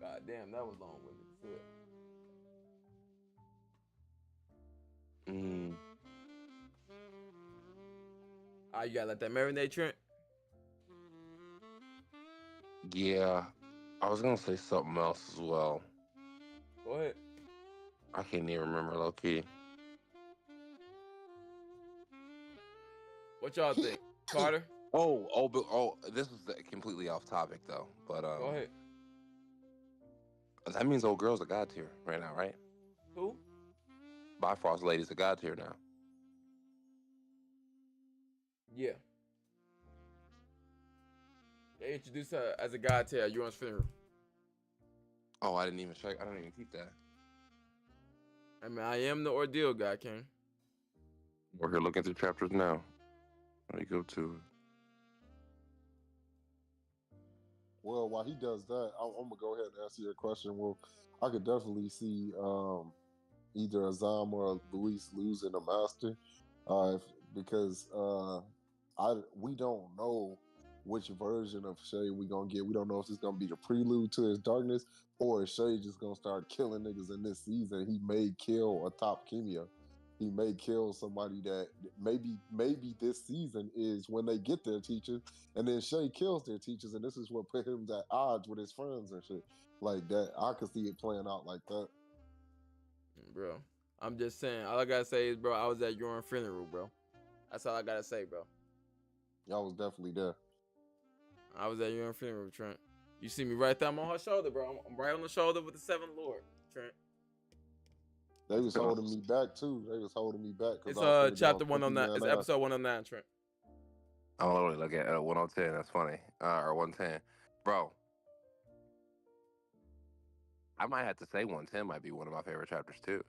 God damn, that was long-winded. You gotta let that marinate, Trent. Yeah, I was gonna say something else as well. Go ahead. I can't even remember, low key. What y'all think, Carter? This is completely off topic though. But Go ahead. That means old girl's a god tier right now, right? Who? Bifrost lady's a god tier now. Yeah. They introduced her as a god tier at Euron's funeral. Oh, I didn't even check. I didn't even keep that. I mean, I am the Ordeal guy, King. We're here looking through chapters now. Let me go to it. Well, while he does that, I'm gonna go ahead and answer your question. Well, I could definitely see either Azam or Louise losing a master, because we don't know which version of Shay we gonna get. We don't know if it's gonna be the prelude to his darkness, or is Shay just gonna start killing niggas in this season. He may kill a top Kimia. He may kill somebody that maybe this season is when they get their teachers, and then Shay kills their teachers, and this is what put him at odds with his friends and shit like that. I could see it playing out like that. Bro, I'm just saying. All I gotta say is, bro, I was at your funeral, bro. That's all I gotta say, bro. Y'all was definitely there. I was at your funeral, Trent. You see me right there. I'm on her shoulder, bro. I'm right on the shoulder with the Seventh Lord, Trent. They was holding me back too. They was holding me back. It's chapter 109. It's episode 109, Trent. I'm literally looking at 110. That's funny. Or 110, bro. I might have to say 110 might be one of my favorite chapters too.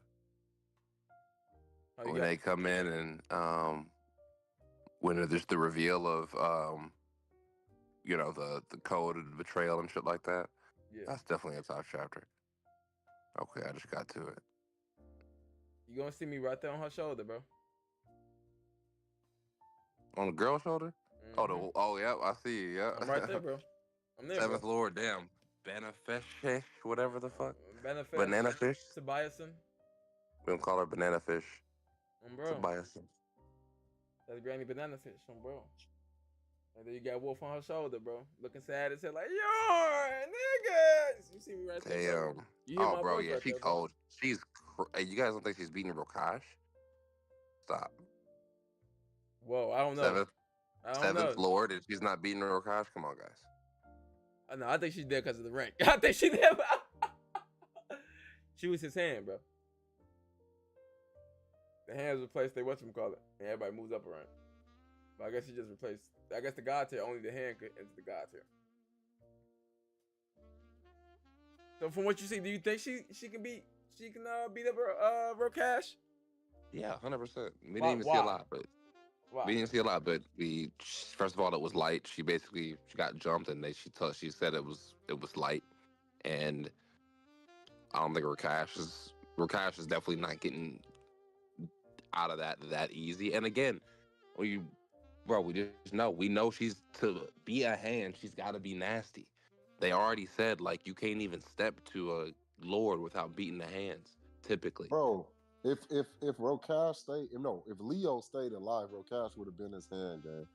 When they come in and when there's the reveal of the code of the betrayal and shit like that. Yeah, that's definitely a top chapter. Okay, I just got to it. You gonna see me right there on her shoulder, bro? On the girl's shoulder? Mm-hmm. Yeah, I see you. Yeah, I'm right there, bro. I'm there. Seventh bro. Lord, damn, Banana Fish, whatever the fuck. Banana Fish. SEAASON. We don't call her Banana Fish. Bro. SEAASON. That's Granny Banana Fish, bro. And then you got Wolf on her shoulder, bro, looking sad as hell, like, yo, niggas. You see me right there. Damn. Oh, bro, yeah, she's old. She's. You guys don't think she's beating Rokash? Stop. Whoa, I don't know. Seventh Lord, and she's not beating Rokash? Come on, guys. I think she's dead because of the rank. I think she's dead. She was his hand, bro. The hands replaced their whatchamacallit, and everybody moves up around. But I guess she just replaced. I guess the god tier, only the hand could enter the god tier. So from what you see, do you think she can beat up Rokash? Yeah, 100%. We didn't even see a lot, but we didn't see a lot. But we first of all, it was light. She got jumped, and she said it was light, and I don't think Rokash is definitely not getting out of that easy. And again, we just know she's to be a hand. She's got to be nasty. They already said like you can't even step to a lord without beating the hands. Typically, bro. If Rokash if Leo stayed alive, Rokash would have been his hand game.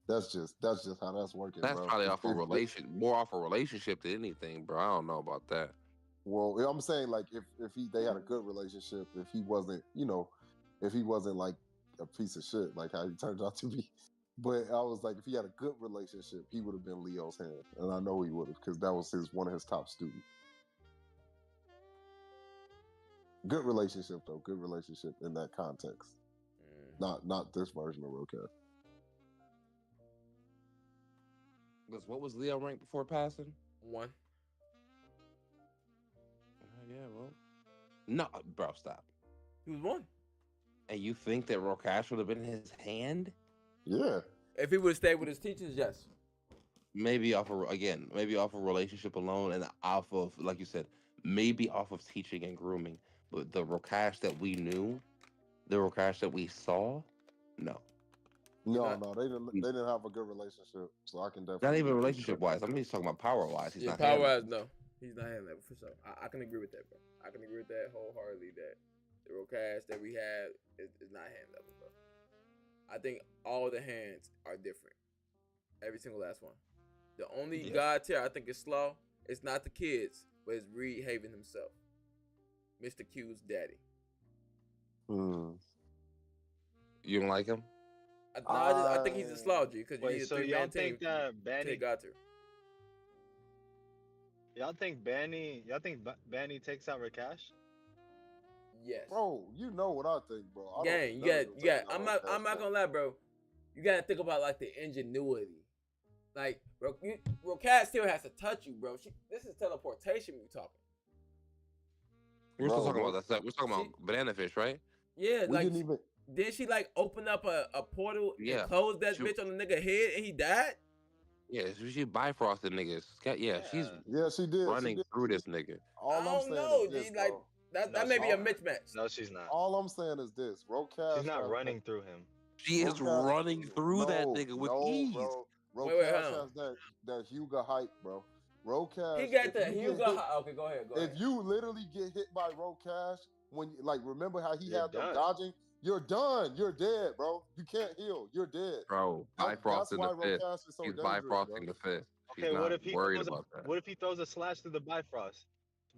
That's just how that's working. That's bro. probably more off a relationship than anything, bro. I don't know about that. Well, I'm saying like if they had a good relationship, if he wasn't like a piece of shit like how he turned out to be. But I was like, if he had a good relationship, he would have been Leo's hand, and I know he would have because that was one of his top students. Good relationship though, good relationship in that context. Not this version of Rokash. What was Leo ranked before passing? 1. Yeah, well, no, bro, stop. He was 1. And you think that Rokash would have been his hand? Yeah. If he would have stayed with his teachers, yes. Maybe off of relationship alone, and off of, like you said, maybe off of teaching and grooming. But the Rokash that we knew, the Rokash that we saw, no. No, they didn't have a good relationship, so I can definitely. Not even relationship wise. I'm just talking about power wise. He's not power wise. No, he's not hand level for sure. I can agree with that, bro. I can agree with that wholeheartedly. That the Rokash that we had is not hand level, bro. I think all the hands are different. Every single last one. The only god tier I think is slow. It's not the kids, but it's Reed Haven himself, Mr. Q's daddy. You don't like him? I think he's a slow G because you need a 3-man team. Banny got to. Y'all think Banny takes out Rokash? Yes. Bro, you know what I think, bro. Gang, you got. I'm not gonna lie, bro. You gotta think about like the ingenuity. Like, bro, Rokash still has to touch you, bro. This is teleportation we talking. We're still talking about that. We're talking about banana fish, right? Yeah, like. Did she like open up a portal and close that bitch on the nigga head and he died? Yeah, she bifrosted niggas. Yeah, she did. Running through this nigga. I don't know, G. Like that may be a mismatch. No, she's not. All I'm saying is this: Rokash. She's not running through him. She is running through that nigga with ease. Bro. Rokash has that Hyuga height, bro. Rokash. He got the Hyuga height. Okay, go ahead. If you literally get hit by Rokash, remember how he had them dodging. You're done. You're dead, bro. You can't heal. You're dead. Bro, bifrosting the fist. He's bifrosting the fist. Okay, what if he throws a slash through the Bifrost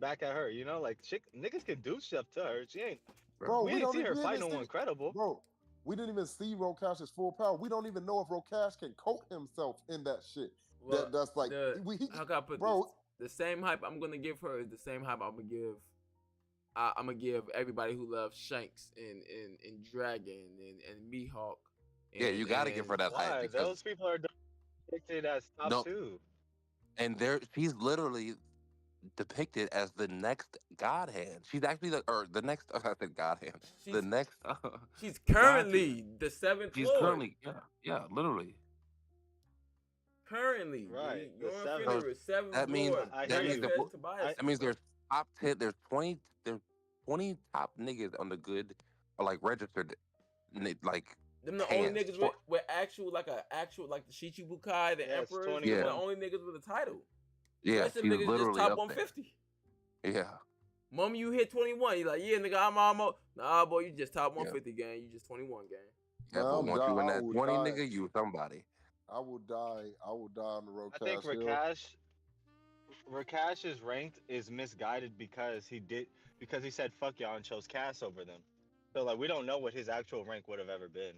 back at her? You know, like niggas can do stuff to her. She ain't. Bro, we didn't see her fight no one credible. Bro, we didn't even see Rokash's full power. We don't even know if Rokash can coat himself in that shit. Well, that's like how can I put this? The same hype I'm gonna give her is the same hype I'm gonna give everybody who loves Shanks and Dragon and Mihawk. Yeah, you gotta give her that hype because those people are depicted as top 2. And she's literally depicted as the next God Hand. She's actually the next. I said God Hand. She's currently the 7th. She's Lord. currently literally. Currently, right? The 7th. That means there's top 10. There's 20 top niggas on the good, or like registered, like. Them the only niggas with actual like the Shichibukai, the Emperor. Yeah. The only niggas with a title. Yeah, she's literally just top 150. Yeah. Mom, you hit 21. You like, yeah, nigga, I'm almost. Nah, boy, you just top 150 gang. You just 21 gang. Yeah, but once you in that 20, nigga, you somebody. I will die on the Rokash. I think Rokash's ranked is misguided because he said fuck y'all and chose Cass over them. So like we don't know what his actual rank would have ever been.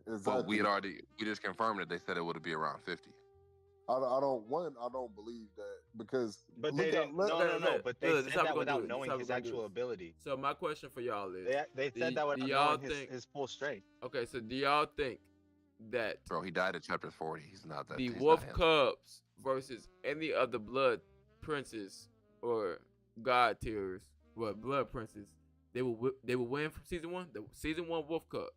Exactly. Well, we just confirmed that they said it would be around 50. I don't believe that because But look they at didn't. No, Okay, no, no. okay. But they Look, this said how we that gonna do without it. This knowing how we his gonna do actual it. ability. So my question for y'all is: They said that do without y'all knowing think? his full strength. Okay, so do y'all think that Bro, he died at chapter 40. He's not that. the He's not Wolf him. Cubs versus any of the Blood Princes or God tiers, Blood Princes, they will win from season one. The season one Wolf Cubs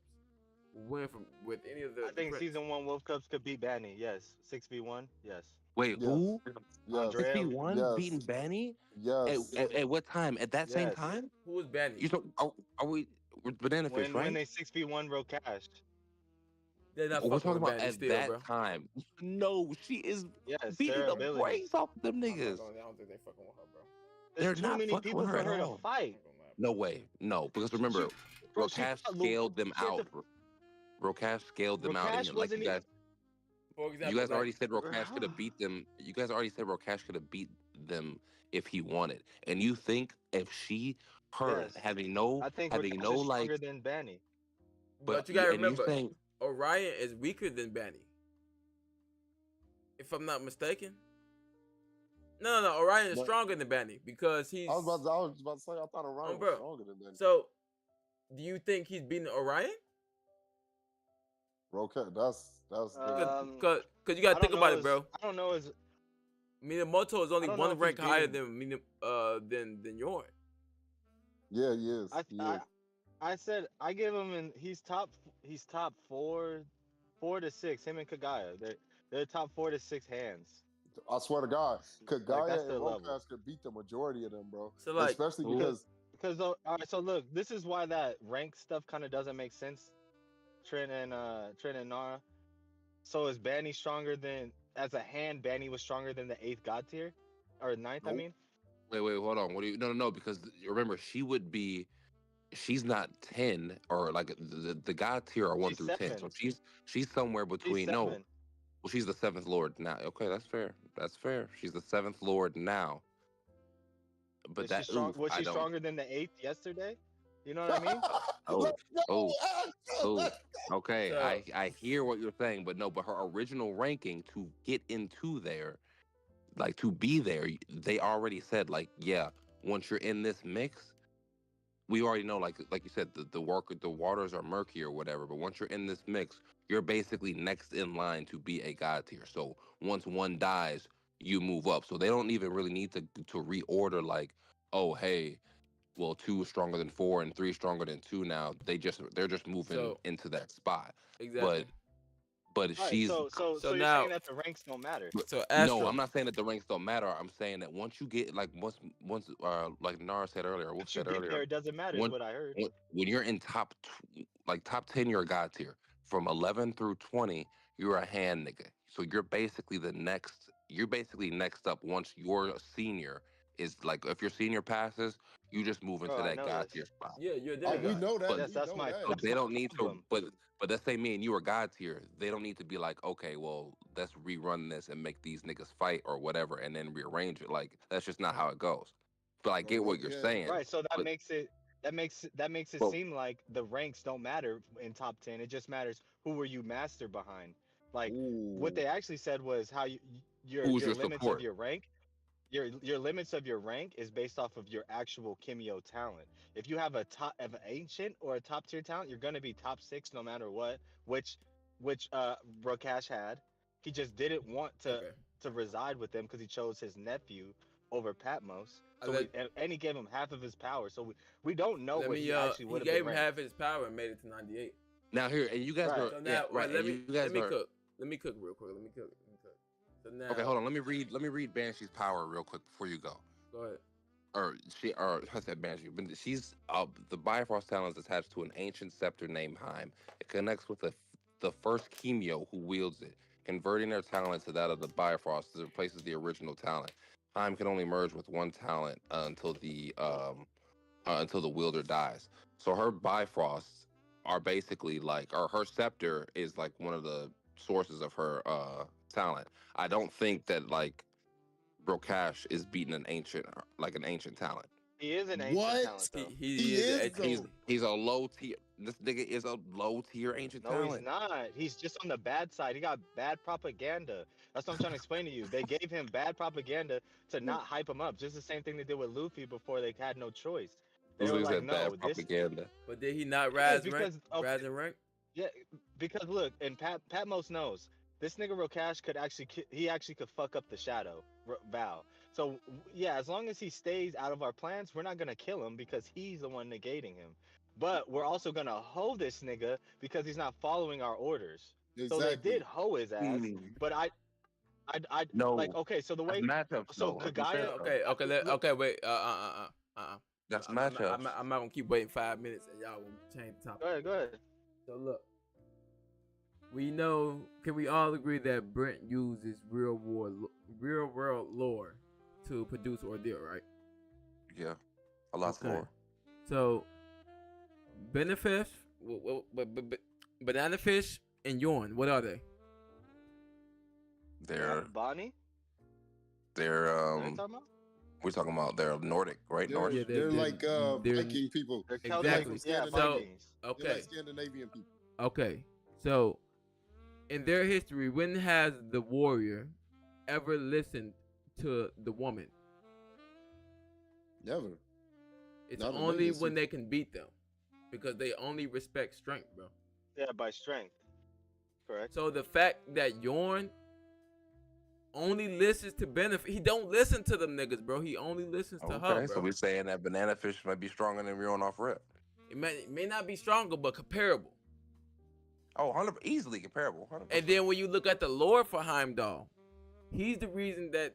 will win from with any of the. I think prince. season 1 Wolf Cubs could beat Banny. Yes, 6v1. Yes. Wait, yes, who? yes, Andrea. 61 beating Banny? yes. At what time? At that same Yes. time? Who was Banny? You know, are we with Banana Fish, When right? they 6v1 Rokash. They're not We're fucking talking with about Banny at still, bro. that time. No, she is Yes, beating their the abilities. brakes off them I'm not niggas. gonna, I don't think they fucking with her, bro. There's They're too not many fucking people with her for at her to all. fight. No way. No, because remember, Bro, she Rokash fought scaled them she had out. to- Rokash scaled them out, Rokash and like wasn't. For you example, guys like already said Rokash could have beat them. You guys already said Rokash could have beat them if he wanted. And you think if her Yes. having no I think having Rokash no is like, stronger than Banny. but you you gotta and you remember, saying Orion is weaker than Banny. If I'm not mistaken. No. Orion is But stronger than Banny because he's. I was about to say I thought Orion was bro. stronger than that. So, do you think he's beating Orion? Rokash, that's Cause you gotta think about it, bro. I don't know his. Minamoto is only don't know one if rank he's higher beating- than yours. yeah, he is. I said I give him in. He's top 4 to 6. Him and Kagaya. They're top 4 to 6 hands. I swear to God, Like, Kagaya that's and their Rokash level. could beat the majority of them, bro. So like, Especially Ooh. because Because all right, so look, this is why that rank stuff kind of doesn't make sense. Trin and Nara. So is Banny stronger than as a hand? Banny was stronger than the 8th god tier, or 9th. I Nope. mean, wait, hold on. What do you? No, because remember she would be. She's not 10 or like the god tier are 1 she's through 10. 7. So she's somewhere She's between 7. no. Well, she's the 7th lord now. Okay, that's fair. That's fair. She's the 7th lord now. But Is she that strong? Was I she don't. stronger than the 8th yesterday? You know what I mean? Oh, let's go, oh, oh. let's go. Okay, So- I hear what you're saying, but no, but her original ranking to get into there, like to be there, they already said like, yeah, once you're in this mix, we already know like you said the waters are murky or whatever, but once you're in this mix, you're basically next in line to be a god tier. So once one dies, you move up. So they don't even really need to reorder like, oh hey, well 2 is stronger than 4 and 3 is stronger than 2 now. They're just moving So- into that spot. exactly. But All right, she's so you're now- saying that the ranks don't matter. So Astro, no, I'm not saying that the ranks don't matter. I'm saying that once you get like once like Nara said earlier, Wolf Once you said get earlier, there, it doesn't matter. Is When- what I heard. when you're in top 10, you're a god tier. From 11 through 20, you're a hand nigga. So you're basically next up once your senior is like if your senior passes, you just move into Bro, I that know god this. tier spot. yeah, you're a Oh, we demigod. know that. But- Yes, we that's know my. that. But they don't need to. problem. But let's say me and you are god tier. They don't need to be like, okay, well, let's rerun this and make these niggas fight or whatever, and then rearrange it. Like that's just not how it goes. But I get what you're Yeah. saying. Right, so that but- makes it Well- seem like the ranks don't matter in top 10. It just matters who were you master behind. Like what Ooh. they actually said was how your Who's your limits support? of your rank. Your limits of your rank is based off of your actual Kimio talent. If you have an ancient or a top tier talent, you're gonna be top 6 no matter what. Which Rokash had. He just didn't want to Okay. reside with them because he chose his nephew over Patmos. I So let- and he gave him half of his power. So we don't know Let what me, he actually he would have gave been him ranked. half his power and made it to 98. Now here, and you guys Right. are So now, yeah, right. let and me you guys let me are cook. Let me cook real quick. Let me cook. So now, okay. Hold on. Let me read Banshee's power real quick before you go. Go ahead. Or I said Banshee, but she's the Bifrost talent is attached to an ancient scepter named Heim. It connects with the first Chemio who wields it, converting their talent to that of the Bifrost. It replaces the original talent. Heim can only merge with one talent until the wielder dies. So her Bifrosts are basically like, or her scepter is like one of the sources of her talent. I don't think that like Rokash is beating an ancient talent. He is an ancient What? talent, though. He is is, an though. He's a low tier. This nigga is a low tier ancient No, he's talent. not. He's just on the bad side. He got bad propaganda. That's what I'm trying to explain to you. They gave him bad propaganda to not hype him up. Just the same thing they did with Luffy before they had no choice. They This were nigga like, said no, bad this. propaganda. But did he not Yeah, rise because rank? yeah, because look, and Pat most knows this nigga Rokash could actually he actually could fuck up the shadow Val. So yeah, as long as he stays out of our plans, we're not gonna kill him because he's the one negating him. But we're also gonna hoe this nigga because he's not following our orders. So they Exactly. did hoe his ass, but I No, like okay. So the that's way, matchups so though. Like you said, Kagaya, though. Okay, wait. That's I'm matchups. not gonna keep waiting 5 minutes and y'all will change the topic. go ahead. So look, we know. Can we all agree that Brent uses real world lore to produce Ordeal, right? Yeah, a lot more. So, Benefish, Banana Fish, and Yorn, what are they? They're Bonnie. they're What are you talking about? we're talking about they're Nordic, right? They're, Nordic. they're like Viking people. They're Exactly. Celtic, yeah, So, Vikings. They're okay, like Scandinavian people. okay. So, in their history, when has the warrior ever listened to the woman? Never. It's Not when only they when listen. they can beat them, because they only respect strength, bro. Yeah, by strength. Correct. So the fact that Yorn only listens to Benefit, he don't listen to them niggas, bro. He only listens to her, Okay, bro. so we're saying that banana fish might be stronger than Rion off rip. It may not be stronger, but comparable. Oh, 100 easily comparable. 100%. And then when you look at the lore for Heimdall, he's the reason that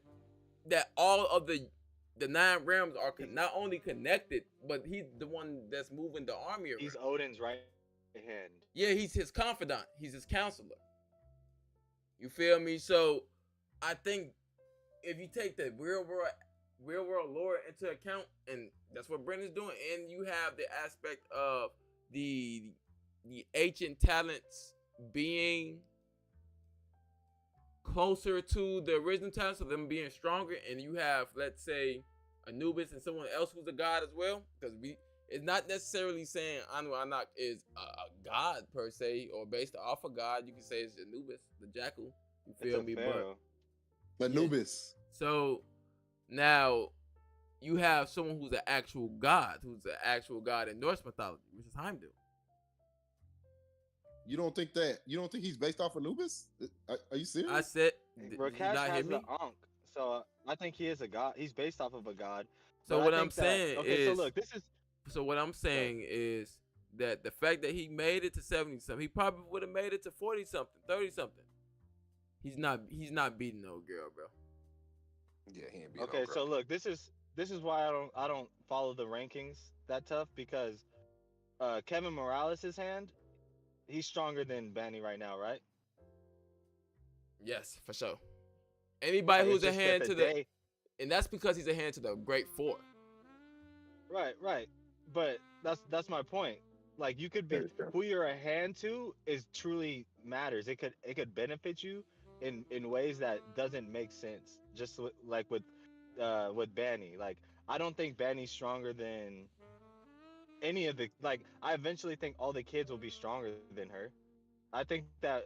all of the 9 realms are not only connected, but he's the one that's moving the army around. He's Odin's right hand. Yeah, he's his confidant. He's his counselor. You feel me? So I think if you take the real world lore into account, and that's what Brendan's doing, and you have the aspect of the ancient talents being closer to the original talents, so them being stronger, and you have, let's say, Anubis and someone else who's a god as well, because it's not necessarily saying Anu Anak is a god per se, or based off a god. You can say it's Anubis, the jackal. You feel me? But Anubis. So now you have someone who's an actual god in Norse mythology, which is Heimdall. You don't think he's based off Anubis? Are you serious? I said, Rakesh has the Ankh, so I think he is a god. He's based off of a god. So what I'm saying okay, is, so look, this is. So what I'm saying is that the fact that he made it to 70 something, he probably would have made it to 40 something, 30 something. He's not beating no girl, bro. Yeah, he ain't beating Okay, no girl. so look, this is why I don't follow the rankings that tough, because Kevin Morales' hand, he's stronger than Banny right now, right? Yes, for sure. Anybody who's a just that hand the to day- and that's because he's a hand to the Great Four. Right. But that's my point. Like, you could be who you're a hand to is truly matters. It could benefit you in ways that doesn't make sense. Just like with Banny. Like, I don't think Banny's stronger than any of the, like, I eventually think all the kids will be stronger than her. I think that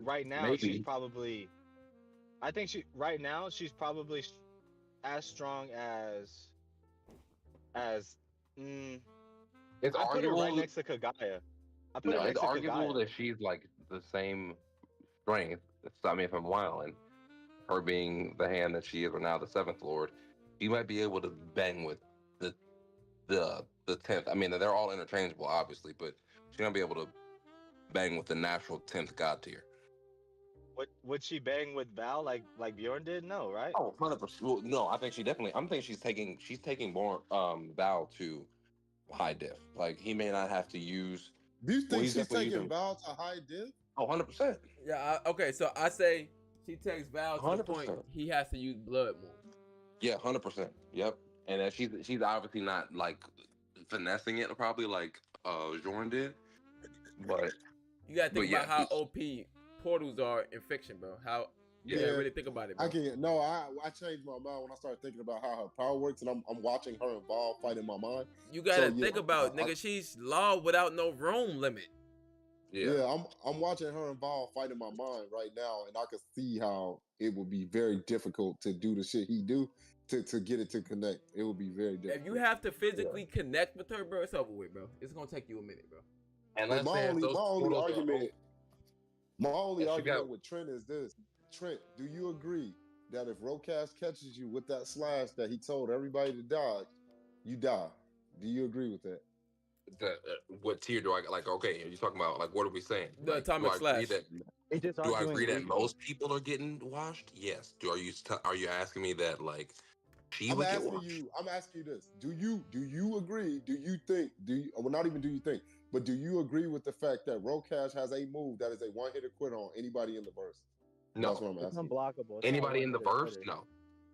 right now she's probably as strong as It's I put her arguable. right next to Kagaya. It's arguable that she's like the same strength. Stop me if I'm wilding. Her being the hand that she is, or now the 7th Lord, you might be able to bang with the 10th. I mean, they're all interchangeable, obviously, but she's gonna be able to bang with the natural 10th god tier. Would she bang with Val like Bjorn did? No, right? Oh, 100%. Well, no, I think she's taking more Val to high diff. Like, he may not have to use. Do you think he's she's definitely taking using- Val to high diff? Oh, 100%. Yeah. Okay. So I say she takes Val to the 100%. point he has to use blood more. Yeah, 100%. Yep. And that she's obviously not like finessing it probably like Jordan did, but You gotta think But about yeah, how OP portals are in fiction, bro. How You gotta really think about it, bro. I can't. No, I changed my mind when I started thinking about how her power works, and I'm watching her evolve, fight in my mind. You gotta think about, nigga. She's law without no room limit. Yeah, I'm watching her evolve, fight in my mind right now, and I can see how it would be very difficult to do the shit he do to get it to connect. It would be very difficult. If you have to physically connect with her, bro, it's over with, bro. It's gonna take you a minute, bro. And but my only argument with Trent is this: Trent, do you agree that if Rokash catches you with that slash that he told everybody to dodge, you die? Do you agree with that? What tier do I like? Okay, are you talking about like what are we saying? The like, atomic slash. Do I agree that most people are getting washed? Yes. Are you asking me that like she would get washed? I'm asking you this: Do you agree? Do you think? Well, not even do you think, but do you agree with the fact that Rokash has a move that is a one-hitter quitter on anybody in the verse? No, that's what I'm asking. It's unblockable. Anybody in the verse? No.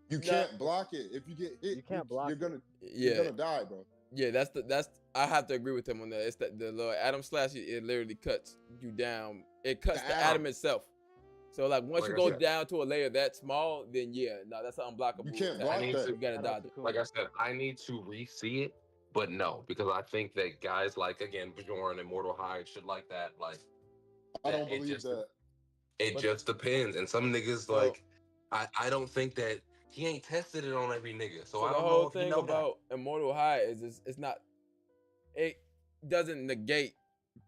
You can't block it. If you get hit, you can't block. You're gonna die, bro. Yeah, that's. I have to agree with him on that. It's the little Adam slash. It literally cuts you down. It cuts the atom itself. So like once you go down to a layer that small, then that's unblockable. You can't block that. You gotta dodge. Like I said, I need to re-see it, but no, because I think that guys like again Bjorn, Immortal High, shit like that, like I don't believe that. It just depends, and some niggas like I don't think that. He ain't tested it on every nigga, so I don't the know whole if thing know about that. Immortal High is it's not. It doesn't negate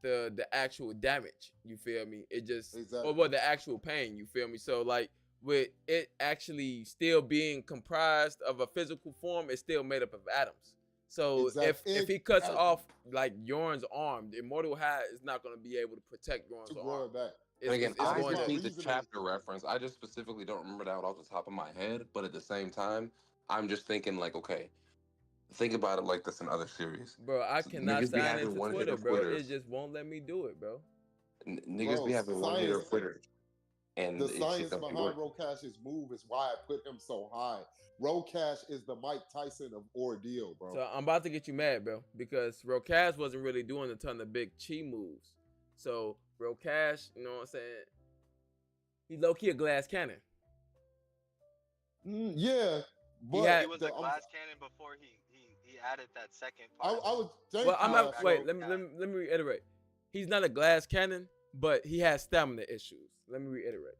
the actual damage. You feel me? It just or the actual pain. You feel me? So like with it actually still being comprised of a physical form, it's still made up of atoms. So if he cuts off like Yorn's arm, the Immortal High is not going to be able to protect Yorn's arm. And again, I just need the chapter reference. I just specifically don't remember that off the top of my head. But at the same time, I'm just thinking like, okay, think about it like this in other series. Bro, I cannot sign into Twitter, bro. It just won't let me do it, bro. Niggas be having one-hitter quitters. And the science behind Rokash's move is why I put him so high. Rokash is the Mike Tyson of Ordeal, bro. So I'm about to get you mad, bro, because Rokash wasn't really doing a ton of big chi moves. So Rokash, you know what I'm saying? He low-key a glass cannon. Yeah, but he was a glass cannon before he added that second part. I would think. Well, I'm not. Wait, let me reiterate. He's not a glass cannon, but he has stamina issues. Let me reiterate.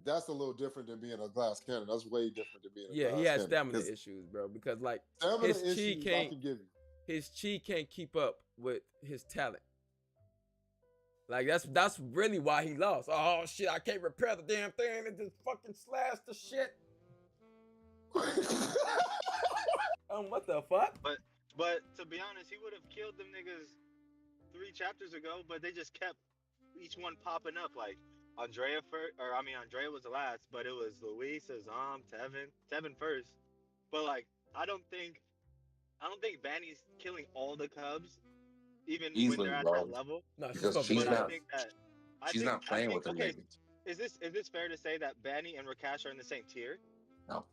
That's a little different than being a glass cannon. That's way different than being a glass cannon. Yeah, he has stamina issues, bro. Because like his chi can't keep up with his talent. Like that's really why he lost. Oh shit, I can't repair the damn thing and just fucking slash the shit. What the fuck? But to be honest, he would have killed them niggas 3 chapters ago, but they just kept each one popping up. Like Andrea was the last, but it was Louise, Azam, Tevin first. But like I don't think Banny's killing all the Cubs, even when they're at that level. No, she's not playing with them niggas. Is this fair to say that Banny and Rokash are in the same tier? No.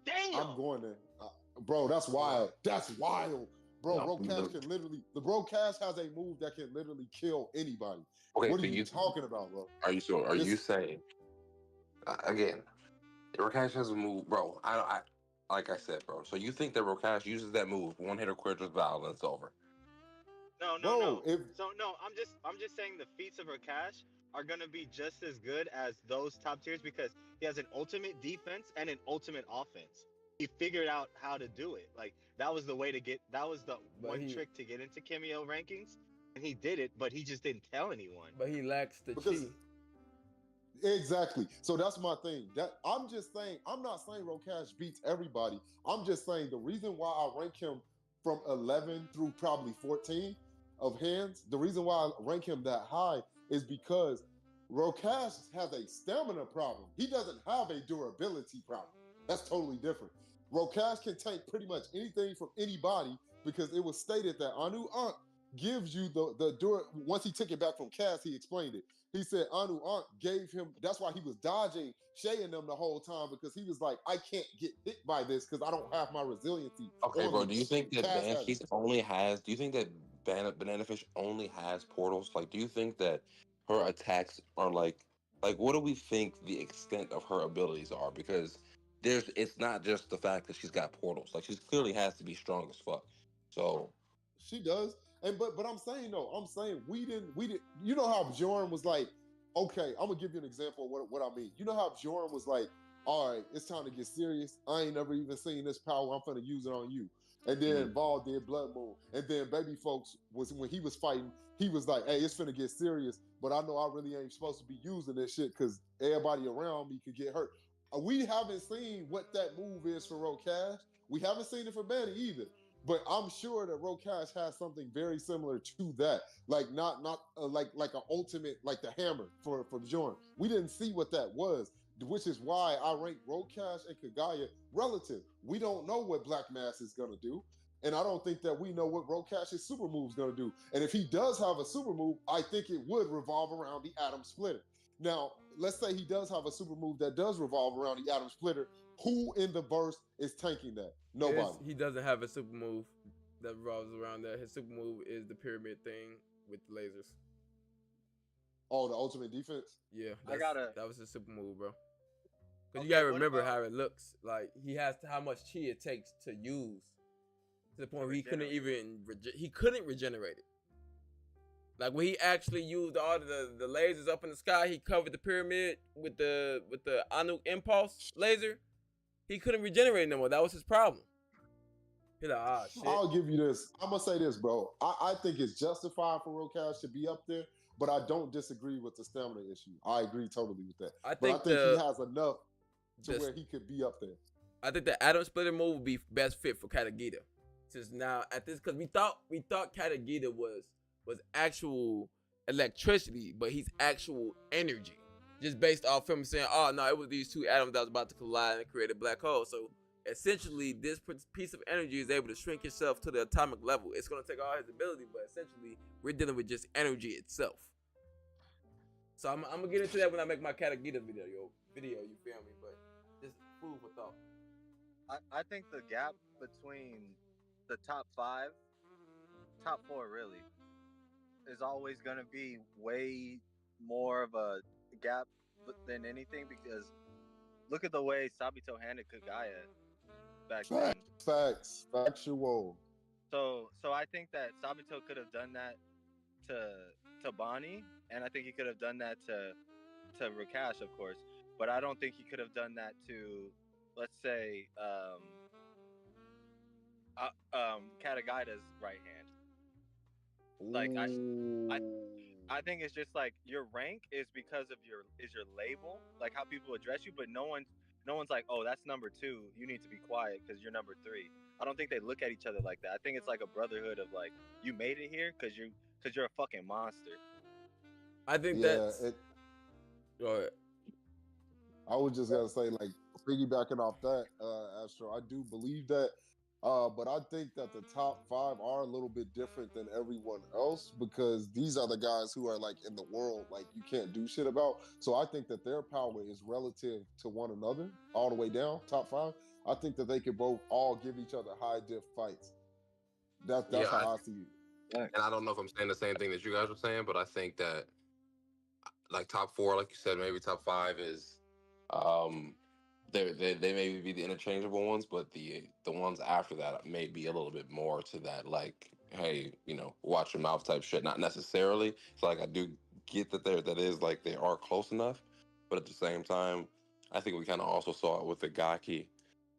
Damn. I'm going to, bro. That's wild. That's wild, bro. Rokash can literally. The Rokash has a move that can literally kill anybody. Okay, what are you talking about, bro? Are you sure? Are you saying again? Rokash has a move, bro. I like I said, bro. So you think that Rokash uses that move, one-hitter quitters violence over? No. I'm just saying the feats of Rokash are gonna be just as good as those top tiers because he has an ultimate defense and an ultimate offense. He figured out how to do it. Like that was the way to get. That was the trick to get into Cameo rankings, and he did it. But he just didn't tell anyone. But he lacks the chi. Exactly. So that's my thing. That I'm just saying. I'm not saying Rokash beats everybody. I'm just saying the reason why I rank him from 11 through probably 14 of hands. The reason why I rank him that high is because Rokash has a stamina problem. He doesn't have a durability problem. That's totally different. Rokash can take pretty much anything from anybody because it was stated that Anu Ankh gives you the once he took it back from Cass, he explained it. He said Anu Ankh gave him, that's why he was dodging Shay and them the whole time because he was like, I can't get hit by this because I don't have my resiliency. Okay, bro, do you think that Banfish only has, do you think that Banana Fish only has portals? Like, do you think that her attacks are like Like, what do we think the extent of her abilities are? Because it's not just the fact that she's got portals. Like, she clearly has to be strong as fuck. So She does. And but I'm saying though, I'm saying we didn't you know how Bjorn was like, okay, I'm gonna give you an example of what I mean. You know how Bjorn was like, all right, it's time to get serious. I ain't never even seen this power. I'm gonna use it on you. And then Vol did Blood Moon. And then Baby Folks was when he was fighting, he was like, hey, it's finna get serious, but I know I really ain't supposed to be using this shit because everybody around me could get hurt. We haven't seen what that move is for Rokash. We haven't seen it for Manny either. But I'm sure that Rokash has something very similar to that, like not like an ultimate like the hammer for Bjorn. We didn't see what that was, which is why I rank Rokash and Kagaya relative. We don't know what Black Mass is gonna do, and I don't think that we know what Rokash's super move is gonna do. And if he does have a super move, I think it would revolve around the Atom Splitter. Now, let's say he does have a super move that does revolve around the Atom Splitter. Who in the verse is tanking that? Nobody. He doesn't have a super move that revolves around that. His super move is the pyramid thing with the lasers. Oh, the ultimate defense? Yeah, that was his super move, bro. Because you gotta remember how it looks. Like, he has how much chi it takes to use, to the point where he couldn't regenerate it. Like, when he actually used all the lasers up in the sky, he covered the pyramid with the Anu Impulse laser. He couldn't regenerate it no more. That was his problem. He's like, shit. I'll give you this. I'm gonna say this, bro. I think it's justified for Rokash to be up there, but I don't disagree with the stamina issue. I agree totally with that. I think he has enough to where he could be up there. I think the Atom Splitter move would be best fit for Katagita. Since now at this, because we thought Katagita was actual electricity, but he's actual energy. Just based off him saying, oh no, it was these two atoms that was about to collide and create a black hole. So essentially, this piece of energy is able to shrink itself to the atomic level. It's gonna take all his ability, but essentially, we're dealing with just energy itself. So I'm gonna get into that when I make my Katagita video. You feel me? But just food for thought. I think the gap between the top four really, is always gonna be way more of a gap than anything, because look at the way Sabito handled Kagaya back then. Factual. So I think that Sabito could have done that to Bonnie, and I think he could have done that to Rokash, of course. But I don't think he could have done that to, let's say, Katagaita's right hand. Like I think it's just like your rank is because of your label, like how people address you, but no one's like, oh, that's number 2. You need to be quiet because you're number 3. I don't think they look at each other like that. I think it's like a brotherhood of like, you made it here because you're a fucking monster. I think that's. Go ahead. I was just gonna say, like, piggybacking off that, Astro, I do believe that. But I think that the top 5 are a little bit different than everyone else because these are the guys who are like in the world, like you can't do shit about. So I think that their power is relative to one another all the way down, top 5. I think that they could both all give each other high diff fights. That's how I see it. And I don't know if I'm saying the same thing that you guys were saying, but I think that like top 4, like you said, maybe top 5 is they may be the interchangeable ones, but the ones after that may be a little bit more to that, like, hey, watch your mouth type shit. Not necessarily. So like I do get that that is like they are close enough, but at the same time, I think we kind of also saw it with the Gaki,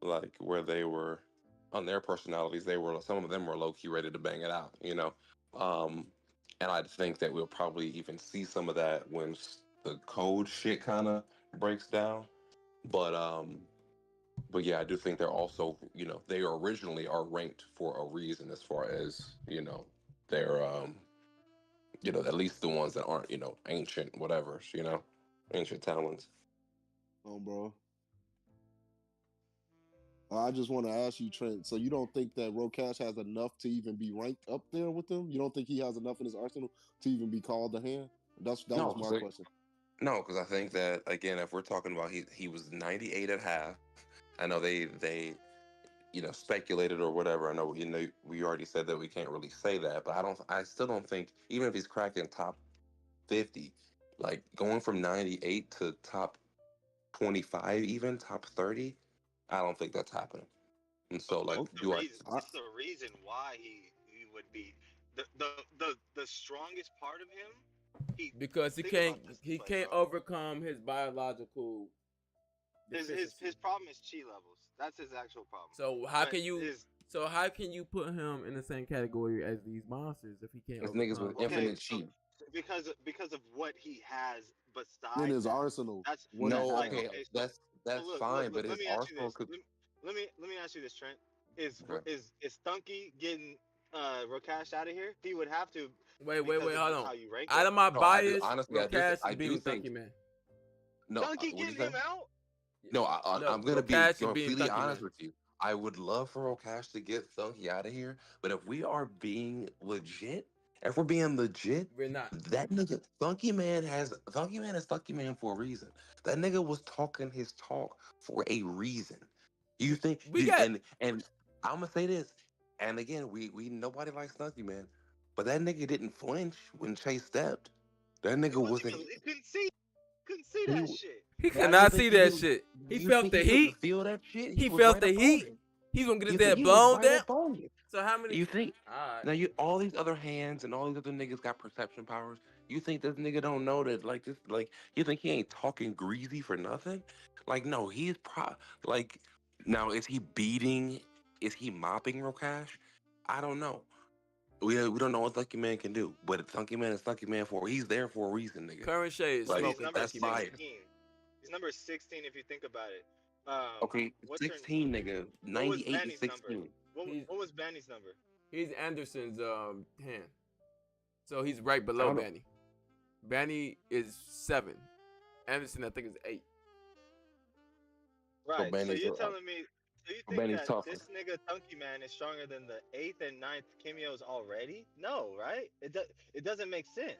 like where they were on their personalities, some of them were low key ready to bang it out, and I think that we'll probably even see some of that when the code shit kind of breaks down. But yeah, I do think they're also, they originally are ranked for a reason as far as, they're, at least the ones that aren't, ancient, whatever, ancient talents. Oh, bro. I just want to ask you, Trent. So you don't think that Rokash has enough to even be ranked up there with them? You don't think he has enough in his arsenal to even be called the hand? That was my question. No, because I think that, again, if we're talking about he was 98 at half. I know they speculated or whatever. I know we already said that we can't really say that, but I still don't think, even if he's cracking top 50, Like going from 98 to top 25, even top 30, I don't think that's happening. And so, like, What's the do I? reason? What's the reason why he would be the strongest part of him? He Because think about this he way, can't bro. overcome his biological His deficiency. problem is chi levels. That's his actual problem. So But his how can you put him in the same category as these monsters if he can't It's niggas overcome? with okay, infinite so cheat. because of what he has In besides his that. arsenal, That's what he No, like have. okay, okay. So that's look, fine, but let his me ask you arsenal this. could. Let me ask you this, Trent. Is Okay. is Stunky getting Rokash out of here? He would have to Wait, because of hold on. how you rank Out him. of my No, I do bias, honestly. Rokash I is do beating think. Thunkey Man. No, Stunky what'd you getting say? him out? No, No, I'm gonna be Rokash is beating completely Thunkey honest Man. with you. I would love for Okash to get Thunky out of here, but if we are being legit, if we're being legit, We're not. that nigga Thunky Man is Thunky Man for a reason. That nigga was talking his talk for a reason. You think We got and I'm gonna say this, and again, we nobody likes Thunky Man, but that nigga didn't flinch when Chase stepped. That He nigga wasn't. wasn't. He couldn't see He, that shit. he but could I don't not think see he that didn't. shit. He You felt think the he couldn't heat. feel that shit? He He was felt right the up on heat. it. He's gonna get You his think head he was blown right down. up on it? So how many? You think Alright. now you all these other hands and all these other niggas got perception powers. You think this nigga don't know that like this like you think he ain't talking greasy for nothing? Like no, he's like now is he beating is he mopping Rokash? I don't know. We don't know what Lucky Man can do, but Lucky Man is Lucky Man for he's there for a reason, nigga. Current shade is But Like he's smoking number that's Thunkey Man. bias. 16. He's number 16 if you think about it. Okay, What's her? 16 nigga, What was 98 to Banny's number? 16. He's What was Banny's number? he's Anderson's hand. So he's right I below don't know. Banny. Banny is 7. Anderson I think is 8. So Right. So Benny's you're telling me? So you think Benny's that tougher. this nigga Tunky Man is stronger than the 8th and 9th Kimios already? No, right? It doesn't make sense.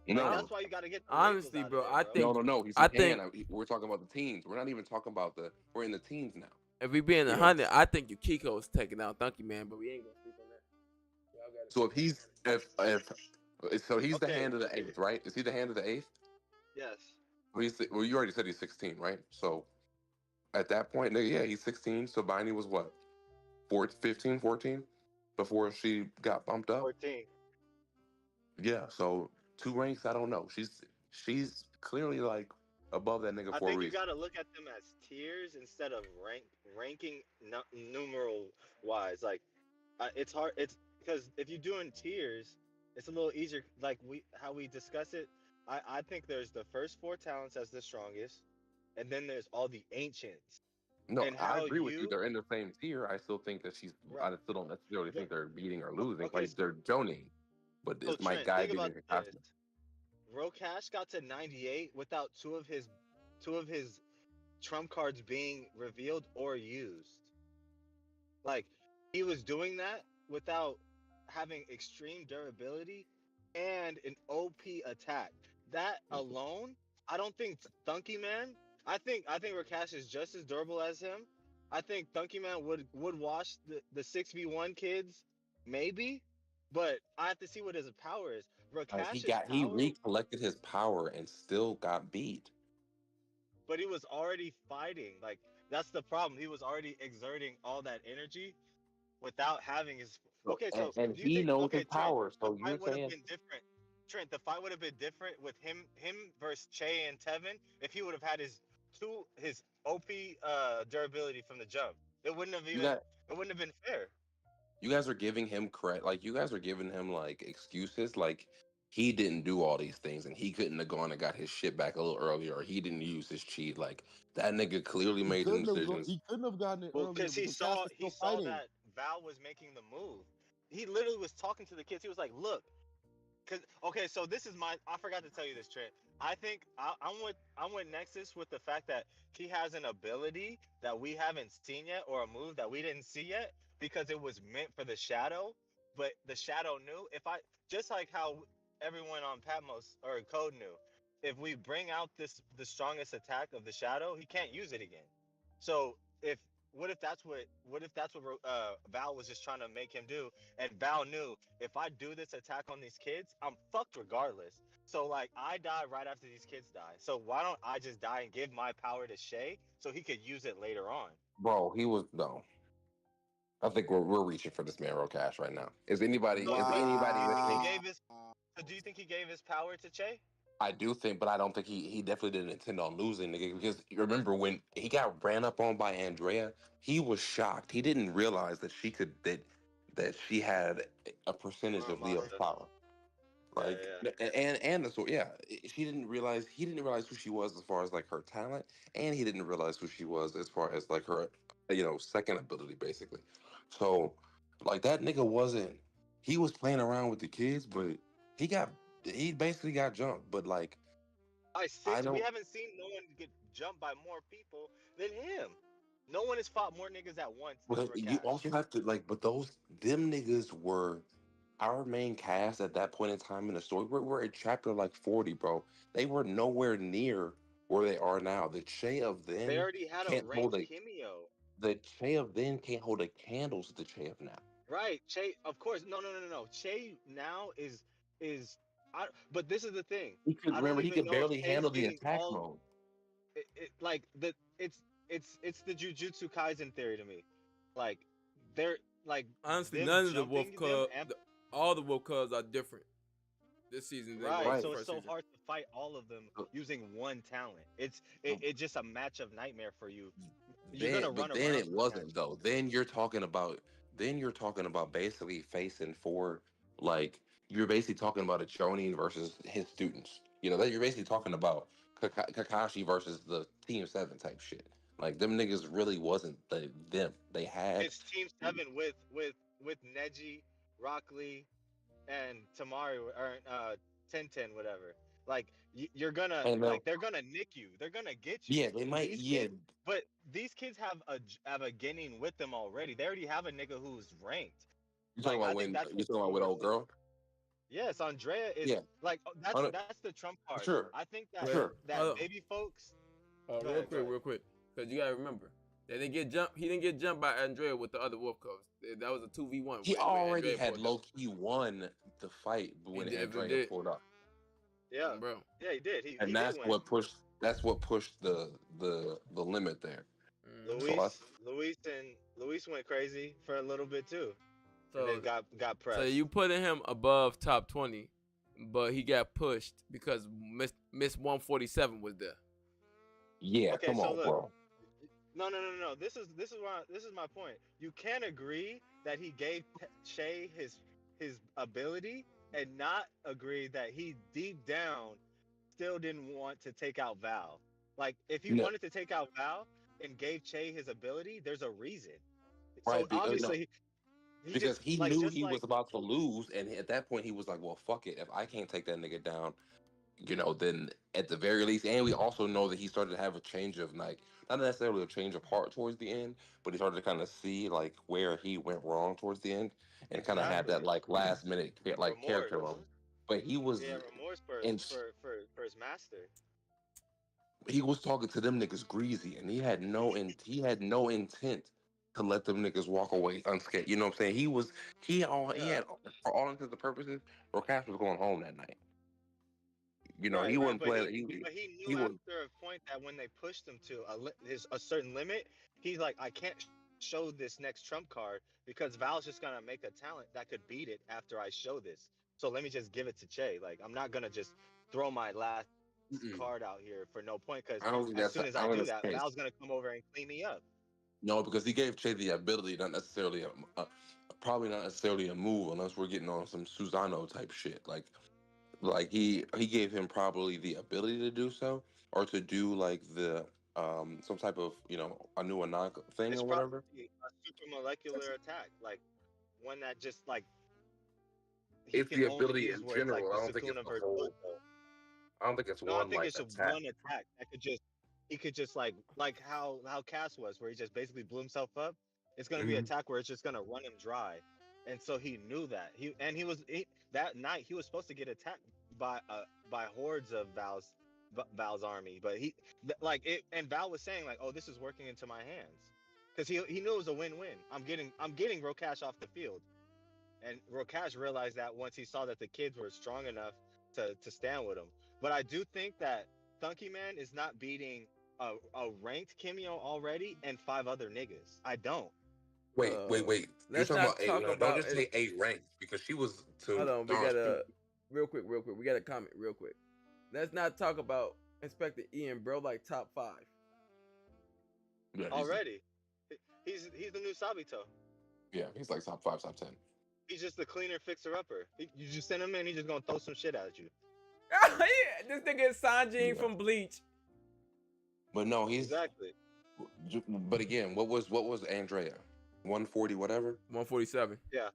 Like No, that's why you got to get the labels Honestly, out of bro, there, I bro. think no. He's I a think hand. We're talking about the teens. We're not even talking about we're in the teens now. if we being You a know. hundred, I think Yukiko's taking out Thunkey Man, but we ain't gonna speak on that. Y'all got So if he's if so he's the Okay. hand of the eighth, right? Is he the hand of the eighth? Yes. Well, you already said he's 16, right? So at that point, nigga, yeah, he's 16. So Biney was what, 15, 14 before she got bumped up? 14. Yeah, so 2 ranks, I don't know. She's clearly like above that nigga I for a think you reason. got to look at them as tiers instead of ranking numeral wise. Like it's hard. It's because if you're doing tiers, it's a little easier. Like how we discuss it. I think there's the first 4 talents as the strongest, and then there's all the ancients No, and I how agree with you. you They're in the same tier. I still think that right. I still don't necessarily think they're beating or losing. Okay, Like they're joning, but so is my Trent, guy think beating about Kakashi? this. Rokash got to 98 without two of his trump cards being revealed or used. Like he was doing that without having extreme durability and an OP attack. That alone, I don't think Thunky Man. I think Rakesh is just as durable as him. I think Thunky Man would wash the 6v1 kids, maybe, but I have to see what his power is. Rakash's He power, recollected his power and still got beat. but he was already fighting. Like that's the problem. He was already exerting all that energy without having his. So, Okay, so and do you he think? knows his Okay, Trent, power. the So you're fight would have saying been different. Trent, the fight would have been different with him versus Che and Tevin if he would have had his OP durability from the jump. It wouldn't have you even. got It wouldn't have been fair. you guys are giving him credit. Like you guys are giving him like excuses. Like he didn't do all these things and he couldn't have gone and got his shit back a little earlier, or he didn't use his cheat. Like that nigga clearly He made some couldn't have. decisions. He couldn't have gotten it Well, earlier because he because Cash saw was he still saw fighting. that Val was making the move. He literally was talking to the kids. He was like, "Look, cause okay, so this is my. I forgot to tell you this, Trent. I think I'm with Nexus with the fact that he has an ability that we haven't seen yet, or a move that we didn't see yet, because it was meant for the Shadow. But the Shadow knew if I just like how everyone on Patmos or Code knew, if we bring out the strongest attack of the Shadow, he can't use it again. So if what if that's what Val was just trying to make him do, and Val knew if I do this attack on these kids, I'm fucked regardless. So like I die right after these kids die. So why don't I just die and give my power to Shay so he could use it later on? Bro, he was no. I think we're reaching for this man Rokash right now. So Is anybody you think he listening? gave his? So do you think he gave his power to Che? I do think, but I don't think he definitely didn't intend on losing, nigga. Because you remember when he got ran up on by Andrea, he was shocked. He didn't realize that that she had a percentage of Leo's Mata. power. Yeah, Like yeah. and the sword, yeah. She didn't realize he didn't realize who she was as far as like her talent, and he didn't realize who she was as far as like her, second ability basically. So, like that nigga wasn't. He was playing around with the kids, but he got he basically got jumped. But like By I six, we don't. haven't seen no one get jumped by more people than him. No one has fought more niggas at once than But you Rakash. also have to like. But them niggas were our main cast at that point in time in the story. We're at chapter like 40, bro. They were nowhere near where they are now. The Che of They then already had a can't hold ranked a Kimio. the Che of then can't hold a candle to the Che of now. Right, Che. Of course, no. Che now is. But this is the thing. He could I don't remember he even could know if barely Che's handle the getting attack all. mode. Like it's the Jujutsu Kaisen theory to me. Like they're like Honestly, them none of the wolf jumping them cubs, all the wolf cubs are different this season than right. was Right. the So it's first so season. hard to fight all of them Uh, using one talent. It's just a match of nightmare for you. You're Then, gonna run but then around it these wasn't matches. though. Then you're talking about basically facing four like you're basically talking about a Jonin versus his students. You know that you're basically talking about Kakashi versus the Team Seven type shit. Like them niggas really wasn't them. They had It's Team Seven with Neji, Rock Lee, and Tamari or Ten whatever. Like you're gonna and like they're gonna nick you. They're gonna get you. yeah, they might These yeah. kids, but these kids have a getting with them already. They already have a nigga who's ranked. You're talking Like I about think when that's you're what's talking about so with old missing. girl. Yes, Andrea is Yeah, like I that's the trump for card. sure, I think for that But sure. that baby folks. Go real ahead, go quick, ahead. because you gotta remember they didn't get jumped. He didn't get jumped by Andrea with the other wolf cubs. That was a 2v1 He when already Andrea had pulled up. low key won the fight He when definitely Andrea did, pulled up. Yeah, bro. yeah, he did. He And did win. that's what pushed the limit there. Hmm. So I Luis went crazy for a little bit too, and So then got so pressed. you putting him above top 20, but he got pushed because Miss 147 was there. yeah, Okay, come so on, look, bro. no. This is my point. You can't agree that he gave Shay his ability, and not agree that he deep down still didn't want to take out Val. Like if he No, wanted to take out Val and gave Che his ability, there's a reason. So right? No, obviously he just because he like knew just he like was about to lose, and at that point he was like, "Well, fuck it. If I can't take that nigga down, then at the very least." And we also know that he started to have a change of like, not necessarily a change of heart towards the end, but he started to kind of see like where he went wrong towards the end, and kind of had that exactly like last minute like character remorse. moment. But he was Yeah, remorse and for his master. he was talking to them niggas greasy, and he had no intent to let them niggas walk away unscathed. You know what I'm saying? He Yeah. had for all intents and purposes, Rokash was going home that night. Right, He right, wasn't playing. but he knew He was after a point that when they pushed him to a certain limit, he's like, I can't show this next trump card because Val's just gonna make a talent that could beat it after I show this. So let me just give it to Che. Like I'm not gonna just throw my last card out mm-mm. here for no point because I as don't think soon as that's I do I don't think that, that's the Val's case. gonna come over and clean me up. No, because he gave Che the ability, not necessarily probably not necessarily a move, unless we're getting on some Susano type shit. Like he gave him probably the ability to do so, or to do like the some type of a new anon thing It's or whatever. probably a super molecular attack, like one that just like he It's can the only ability use in where it's like general. the I don't think it's Sukuna the versus whole. I don't think it's No, I one think like it's just attack. one attack that could just he could just like how Cass was, where he just basically blew himself up. It's gonna be an Hmm. attack where it's just gonna run him dry, and so he knew that he was that night he was supposed to get attacked by hordes of Val's army, but like it and Val was saying like, oh, this is working into my hands, because he knew it was a win-win. I'm getting Rokash off the field, and Rokash realized that once he saw that the kids were strong enough to stand with him. But I do think that Thunky Man is not beating a ranked Kimio already and 5 other niggas. I don't. Wait. You're Let's talking not about eight. talk No, don't about just say eight ranks because she was to hold on, we Don's gotta real quick. We got a comment real quick. Let's not talk about Inspector Ian, bro. Like top 5. Yeah, Already. He's the new Sabito. Yeah, he's like top 5, top 10. He's just the cleaner fixer upper. You just send him in, he's just gonna throw some shit at you. Yeah, this nigga is Sanjin from Bleach. But no, he's Exactly. But again, what was Andrea? 140 whatever? 147. Yeah.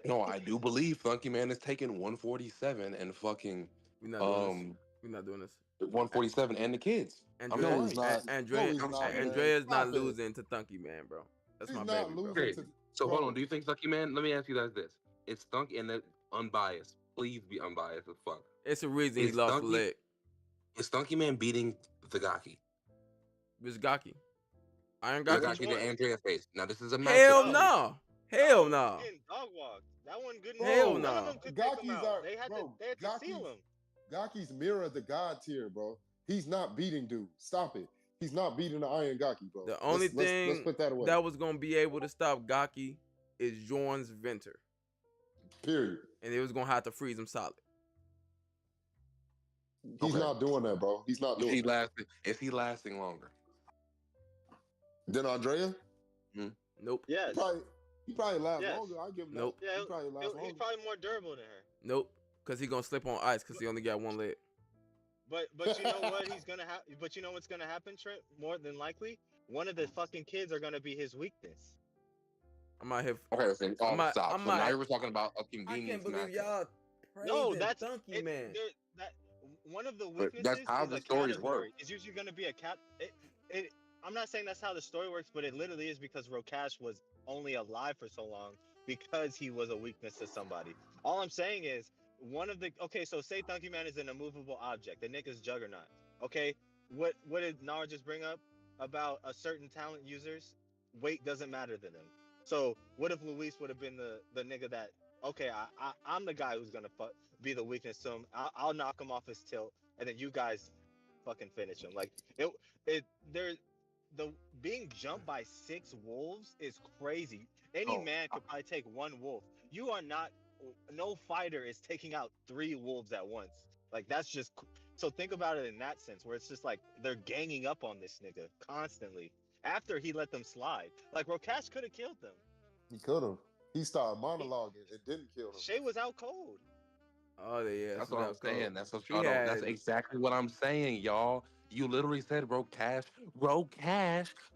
No, I do believe Funky Man is taking 147 and fucking We're not doing this. We're not doing this. 147 and the kids. Andrea, No, he's not. Andrea, No, he's not, man. Andrea's not Stop it. losing to Thunky Man, bro. That's He's my not baby, bro. losing to. So bro. hold on, do you think Funky Man? Let me ask you guys this: it's Thunk and unbiased. Please be unbiased as fuck. It's a reason he Is lost the Thunky- leg. Is Funky Man beating the Gaki? It's Gaki. Iron The Gaki. Gaki that Andrea faced. Now this is a Hell matchup. no. Hell no. Getting dog walked. That one good. Hell None no. of them could take him Gaki's out. are- They had bro, to seal him. Gaki's mirror the god tier, bro. He's not beating dude. Stop it. He's not beating the Iron Gaki, bro. The only thing let's put that away. that was gonna be able to stop Gaki is Jorn's Venter, Period. and it was gonna have to freeze him solid. He's Okay. not doing that, bro. He's not doing that. Is he lasting longer? Then Andrea? Nope. Yes. He probably lasts Yes. longer. I give him Nope. that. Yeah, He probably lasts he's longer. probably more durable than her. Nope. Cause he gonna slip on ice because he only got one leg. But you know what he's gonna have. But you know what's gonna happen, Trent? More than likely, one of the fucking kids are gonna be his weakness. I'm out here. Okay, so stop. I'm So now not- you were talking about a I convenience can't believe matchup. y'all No, praising that's Thunky Man. That one of the But weaknesses that's how is the a stories category. work. It's usually gonna be a cat. I'm not saying that's how the story works, but it literally is because Rokash was only alive for so long because he was a weakness to somebody. All I'm saying is so say Thunky Man is an immovable object. The nigga's Juggernaut. Okay, what did Nara just bring up about a certain talent users? Weight doesn't matter to them. So what if Louise would have been the nigga that I'm the guy who's gonna be the weakness to him. I'll knock him off his tilt, and then you guys fucking finish him. Like the being jumped by 6 wolves is crazy. Any man could probably take 1 wolf. You are not. No fighter is taking out 3 wolves at once. Like that's just. So think about it in that sense, where it's just like they're ganging up on this nigga constantly after he let them slide. Like Rokash could have killed them. He could have. He started monologuing. It didn't kill him. Shay was out cold. Oh yeah, That's what I'm saying. That's what He y'all don't. had- That's exactly what I'm saying, y'all. You literally said Rokash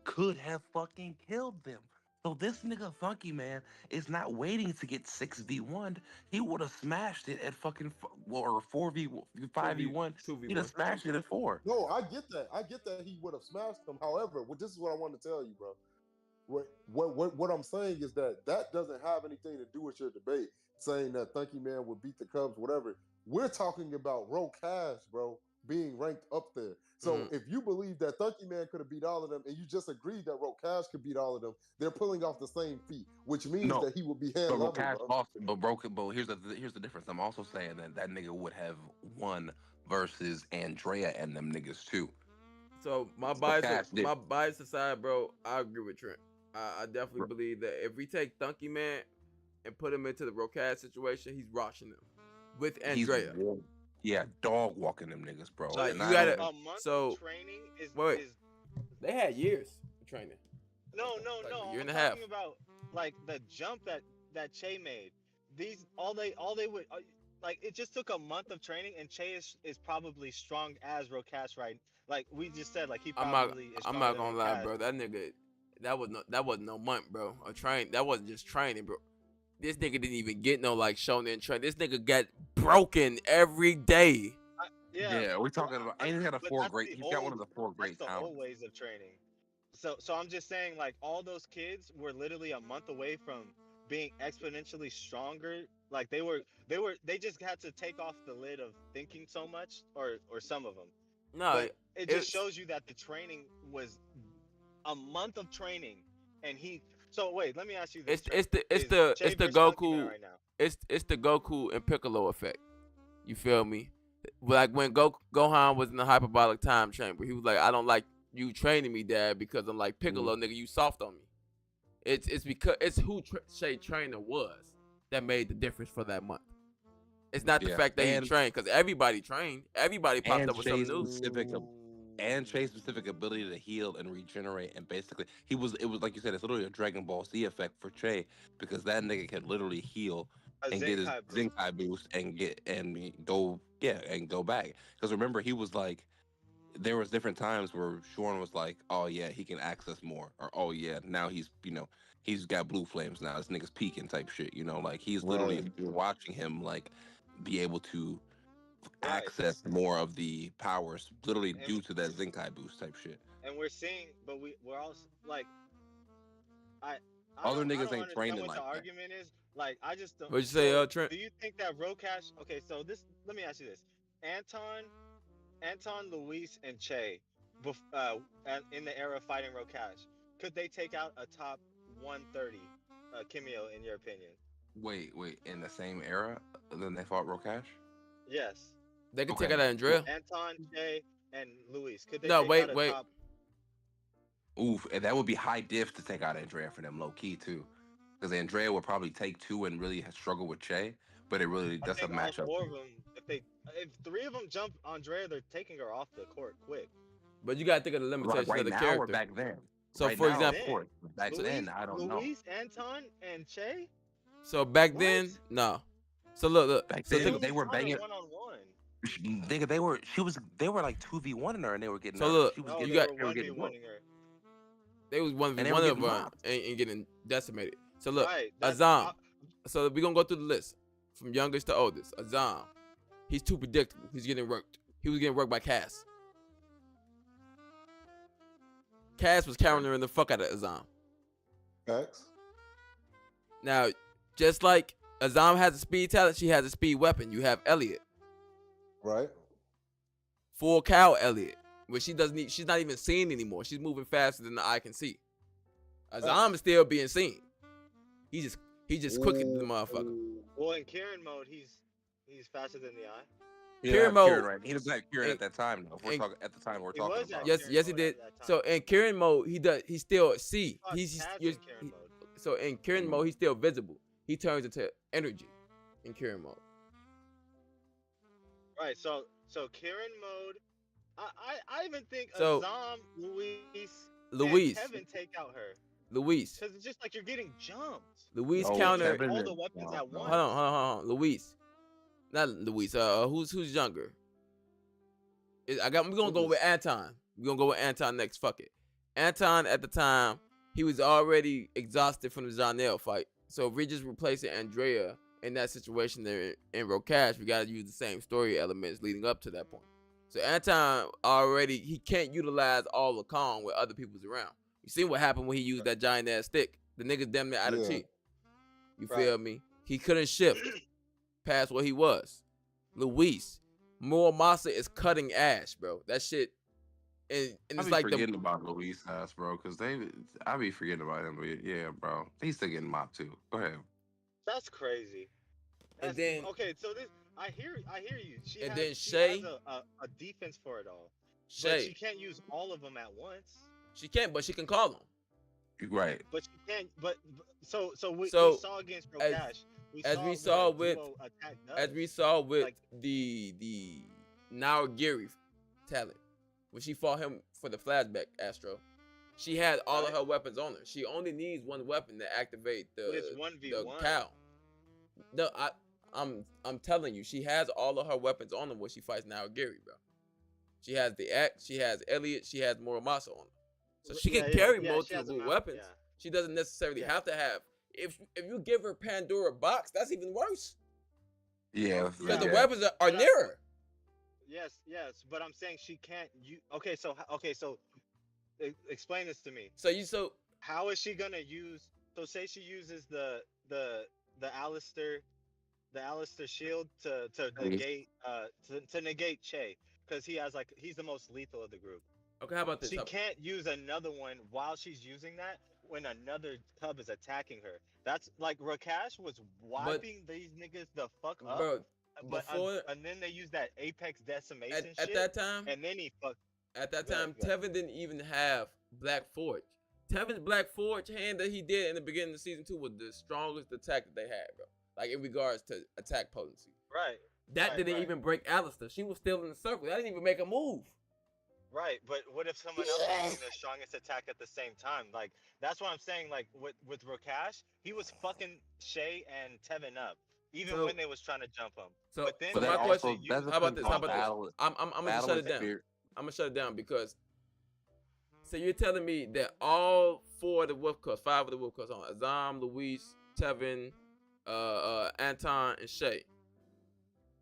could have fucking killed them. So this nigga Funky Man is not waiting to get 6v1. He would have smashed it at fucking or 5v1. 2v1. He'd have smashed it at 4. No, I get that. I get that he would have smashed them. However, this is what I want to tell you, bro. What I'm saying is that doesn't have anything to do with your debate, saying that Thunky Man would beat the Cubs, whatever. We're talking about Rokash, bro, being ranked up there. So if you believe that Thunky Man could have beat all of them, and you just agreed that Rokash could beat all of them, they're pulling off the same feat, which means that he would be hand But level, Rokash bro. lost. But here's the difference. I'm also saying that nigga would have won versus Andrea and them niggas too. So my bias aside, bro, I agree with Trent. I definitely believe that if we take Thunky Man and put him into the Rokash situation, he's rushing them with Andrea. Yeah, dog walking them niggas, bro. Like, And you I gotta- don't- A month so- of training is wait. is They had years of training. no. a year and I'm a half. talking about like the jump that Che made. These all they would like. It just took a month of training, and Che is probably strong as Rokash, right? Like we just said, like he probably is. I'm not gonna lie, bro. That nigga, that wasn't no month, bro. A train. That wasn't just training, bro. This nigga didn't even get no like shonen train. This nigga got broken every day. Yeah, we're talking about. And he's got a 4 great. He's got one of the 4 great That's the old talents. ways of training. So I'm just saying, like all those kids were literally a month away from being exponentially stronger. Like they just had to take off the lid of thinking so much, or some of them. No, But it just shows you that the training was a month of training, and he. So wait, let me ask you this. it's the Is Che versus Funky Man Goku. right now? it's the Goku and Piccolo effect. You feel me? Like when Gohan was in the hyperbolic time chamber, he was like, I don't like you training me, Dad, because I'm like Piccolo, nigga, you soft on me. It's because it's who Shay Trainer was that made the difference for that month. It's not the fact that he trained, because everybody trained. Everybody popped up with something new. Chay's specific ability to heal and regenerate, and basically it was like you said, it's literally a Dragon Ball Z effect for Chay, because that nigga can literally heal and get his Zenkai boost and go back. Because remember, he was like, there was different times where Sean was like, oh yeah, he can access more, or oh yeah, now he's got blue flames now. This nigga's peaking type shit. Like he's literally watching him like be able to access more of the powers, literally due to that Zenkai boost type shit. And we're seeing, but we're also like, I other don't, niggas I don't ain't understand training what like the that. argument is. Like, I just don't. What'd you say, Trent? Do you think that Rokash? Okay, so let me ask you this: Anton, Louise, and Che, in the era of fighting Rokash, could they take out a top 130 Kimio, in your opinion? Wait, in the same era then they fought Rokash? Yes. They could take out Andrea. Anton, Che, and Louise. Could they No, take out a top? Oof, and that would be high diff to take out Andrea for them, low key too. Because Andrea would probably take two and really struggle with Che, but it really doesn't match up. All four of them, if three of them jump Andrea, they're taking her off the court quick. But you gotta think of the limitations right of the now character. Or back then. So right for now, example, of course, back then, I don't know. Louise, Anton, and Che. So back then, no. So look. Back so then, they were banging one-on-one. Nigga, they were like 2v1ing her, and they were getting. So look, she was you getting, got. They were getting her. They was 1v1 of her and getting decimated. So look, Azam. So we're gonna go through the list from youngest to oldest. Azam, he's too predictable. He's getting worked. He was getting worked by Cass. Cass was countering the fuck out of Azam. Facts. Now, just like Azam has a speed talent, she has a speed weapon. You have Elliot. Right. Full cow Elliot. Where she doesn't need, she's not even seen anymore. She's moving faster than the eye can see. Azam is still being seen. He just cooking the motherfucker. Well, in Kieran mode, he's faster than the eye. Yeah, Kieran mode, right? He doesn't have Kieran at that time though. We're talking at the time we're talking about. Yes, he did. So in Kieran mode, he still see. So in Kieran mode, he's still visible. He turns into energy in Kieran mode. Right. So Kieran mode, I even think Azam, Louise, and Tevin take out her. Louise. Because it's just like you're getting jumped. Louise counter all the weapons at once. Hold on. Louise. Not Louise. Who's younger? We're gonna go with Anton. We're gonna go with Anton next. Fuck it. Anton at the time, he was already exhausted from the Janelle fight. So if we're just replacing Andrea in that situation there in Rokash, we gotta use the same story elements leading up to that point. So Anton he can't utilize all the Kong with other people's around. You see what happened when he used that giant ass stick? The niggas damn near out of chi. You feel me? He couldn't shift past what he was. Luis, Muramasa is cutting ass, bro. That shit, and it's like forgetting about Luis ass, bro, because I be forgetting about him. But yeah, bro, he's still getting mopped too. Go ahead. That's crazy. And then okay, so this I hear you. She has a defense for it all. But she can't use all of them at once. She can't, but she can call them. Right. But she can't. But so we saw against Rokash. As we saw with like, the Naogiri talent, when she fought him for the flashback Astro, she had all of her weapons on her. She only needs one weapon to activate the cow. No, I'm telling you, she has all of her weapons on her when she fights Naogiri, bro. She has the axe, she has Elliot, she has Muramasa on her. So she can carry multiple weapons. Yeah. She doesn't necessarily have to have. If you give her Pandora box, that's even worse. Yeah, because the weapons are near her. Yes, but I'm saying she can't. Okay, so explain this to me. So how is she gonna use? So say she uses the Alistair shield to negate to negate Che, because he's the most lethal of the group. Okay, how about this? She can't use another one while she's using that. when another cub is attacking her. That's like Rakash was But wiping these niggas the fuck up, bro, but before and then they use that apex decimation at shit, that time, and then he fuck. at that Go ahead, time, go ahead. Tevin didn't even have Black Forge. Tevin's Black Forge hand that he did in the beginning of season 2 was the strongest attack that they had, bro. Like in regards to attack potency. Right. That right, didn't right. even break Alistair. She was still in the circle. That didn't even make a move. Right, but what if someone else is using their strongest attack at the same time? Like that's what I'm saying. Like with Rakash, he was fucking Shay and Tevin up, even So- when they was trying to jump him. So, But then so they my actually question, used that's how about this? How on about battle- this? I'm gonna battle shut it down. experience. I'm gonna shut it down because. So you're telling me that all 4 of the Wolf Cubs, 5 of the Wolf Cubs, on Azam, Louise, Tevin, Anton, and Shay.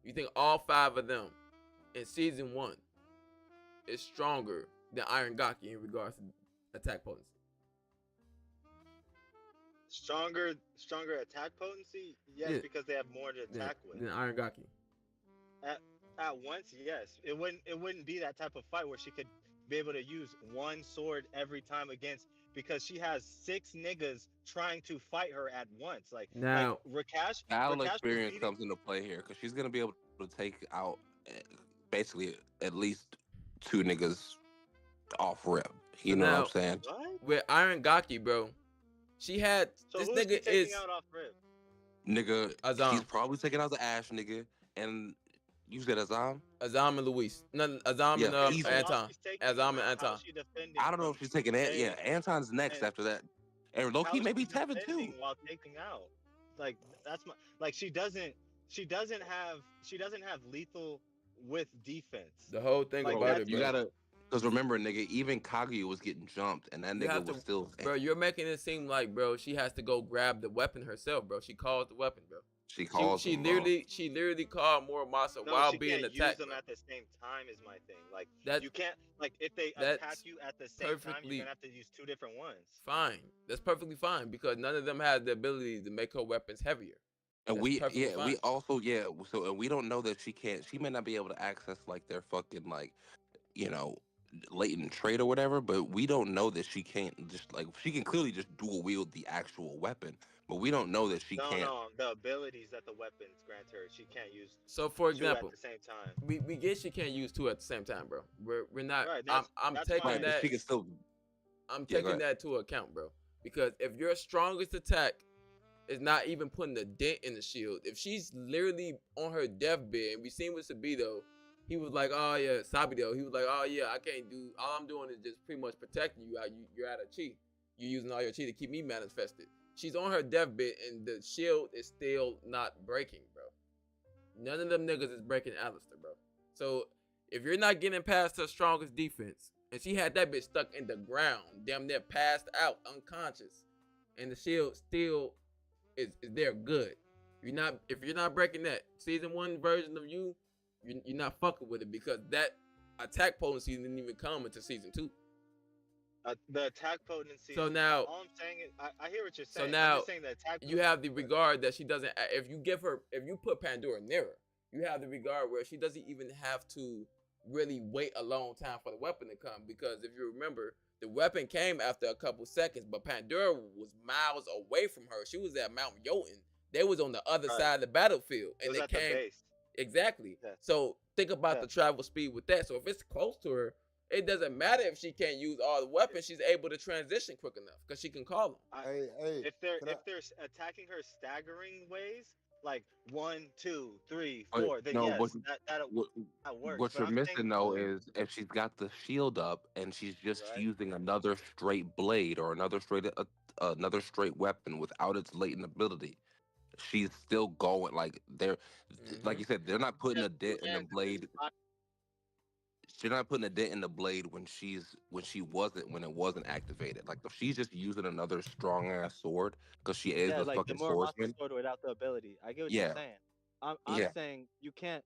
You think all 5 of them in season 1 is stronger than Iron Gaki in regards to attack potency? stronger attack potency. Yes, Yeah. because they have more to attack with. Than Iron Gaki. At once, yes. It wouldn't be that type of fight where she could be able to use one sword every time against, because she has 6 niggas trying to fight her at once. Like Now, Rakash. Battle Rakash was experience beating- comes into play here because she's gonna be able to take out basically at least 2 niggas off rip. You know what now- I'm saying? What? with Iron Gaki, bro, she had So this who's she nigga taking is out off rip? Nigga, Azam. he's probably taking out the Ash nigga, and you said Azam. Azam and Louise. No, Azam Yeah, and easy. So while Anton. she's taking Azam them and out, Anton. how's she defending I don't know from if she's taking it. Shay? Yeah, Anton's next and- after that, and Loki How's maybe she Tevin too. defending while taking out? Like that's my like she doesn't have lethal with defense. The whole thing Like, about that's- it, You bro. gotta, because remember, nigga, even Kaguya was getting jumped, and that You nigga have was to- still. Bro, you're making it seem like, bro, she has to go grab the weapon herself, bro. She calls the weapon, bro. She calls. She him, bro. literally called Muramasa No, while she being can't attacked. use them bro. at the same time. Is my thing. Like That you can't like if they that's attack you at the same time, perfectly you're gonna have to use 2 different ones. fine. That's perfectly fine because none of them have the ability to make her weapons heavier. And That's we, perfectly yeah, we fine. also, yeah. So, and we don't know that she can't. She may not be able to access like their fucking like, you know, latent trait or whatever. But we don't know that she can't just like she can clearly just dual wield the actual weapon. But we don't know that she can't. No, the abilities that the weapons grant her, she can't use So, for 2 example, at the same time. we get she can't use 2 at the same time, bro. We're not. Right, I'm that's taking fine. Right, but that. she can still. I'm Yeah, go taking ahead. that to account, bro. Because if your strongest attack is not even putting a dent in the shield, if she's literally on her deathbed, and we seen with Sabito, he was like, oh yeah, Sabito, he was like, oh yeah, I can't do, all I'm doing is just pretty much protecting you. You're out of chi. You're using all your chi to keep me manifested. She's on her deathbed, and the shield is still not breaking, bro. None of them niggas is breaking Alistair, bro. So if you're not getting past her strongest defense, and she had that bitch stuck in the ground, damn near passed out, unconscious, and the shield still is there good. If you're not breaking that season 1 version of you're not fucking with it because that attack potency didn't even come into season 2. The attack potency. So now all I'm saying is, I hear what you're So saying. now, I'm just saying the attack. you have the regard that she doesn't. If you put Pandora near her, you have the regard where she doesn't even have to really wait a long time for the weapon to come. Because if you remember, the weapon came after a couple seconds, but Pandora was miles away from her. She was at Mount Jotun. They was on the other Right. side of the battlefield, It and was they at the came base. exactly. Yeah. So think about Yeah. the travel speed with that. So if it's close to her, it doesn't matter if she can't use all the weapons. She's able to transition quick enough because she can call them. Hey, If they're can I- attacking her staggering ways, like 1, 2, 3, Oh, 4, then no, yes, what- that What, works. what But you're I'm missing saying, though is if she's got the shield up and she's just Right. using another straight blade or another straight weapon without its latent ability, she's still going like they're like you said, they're not putting a dent in the blade. She's not putting a dent in the blade when it wasn't activated. Like if she's just using another strong ass sword because she is Yeah, a like the fucking Muramasa swordsman. sword without the ability. I get what Yeah. you're saying. I'm Yeah. saying you can't.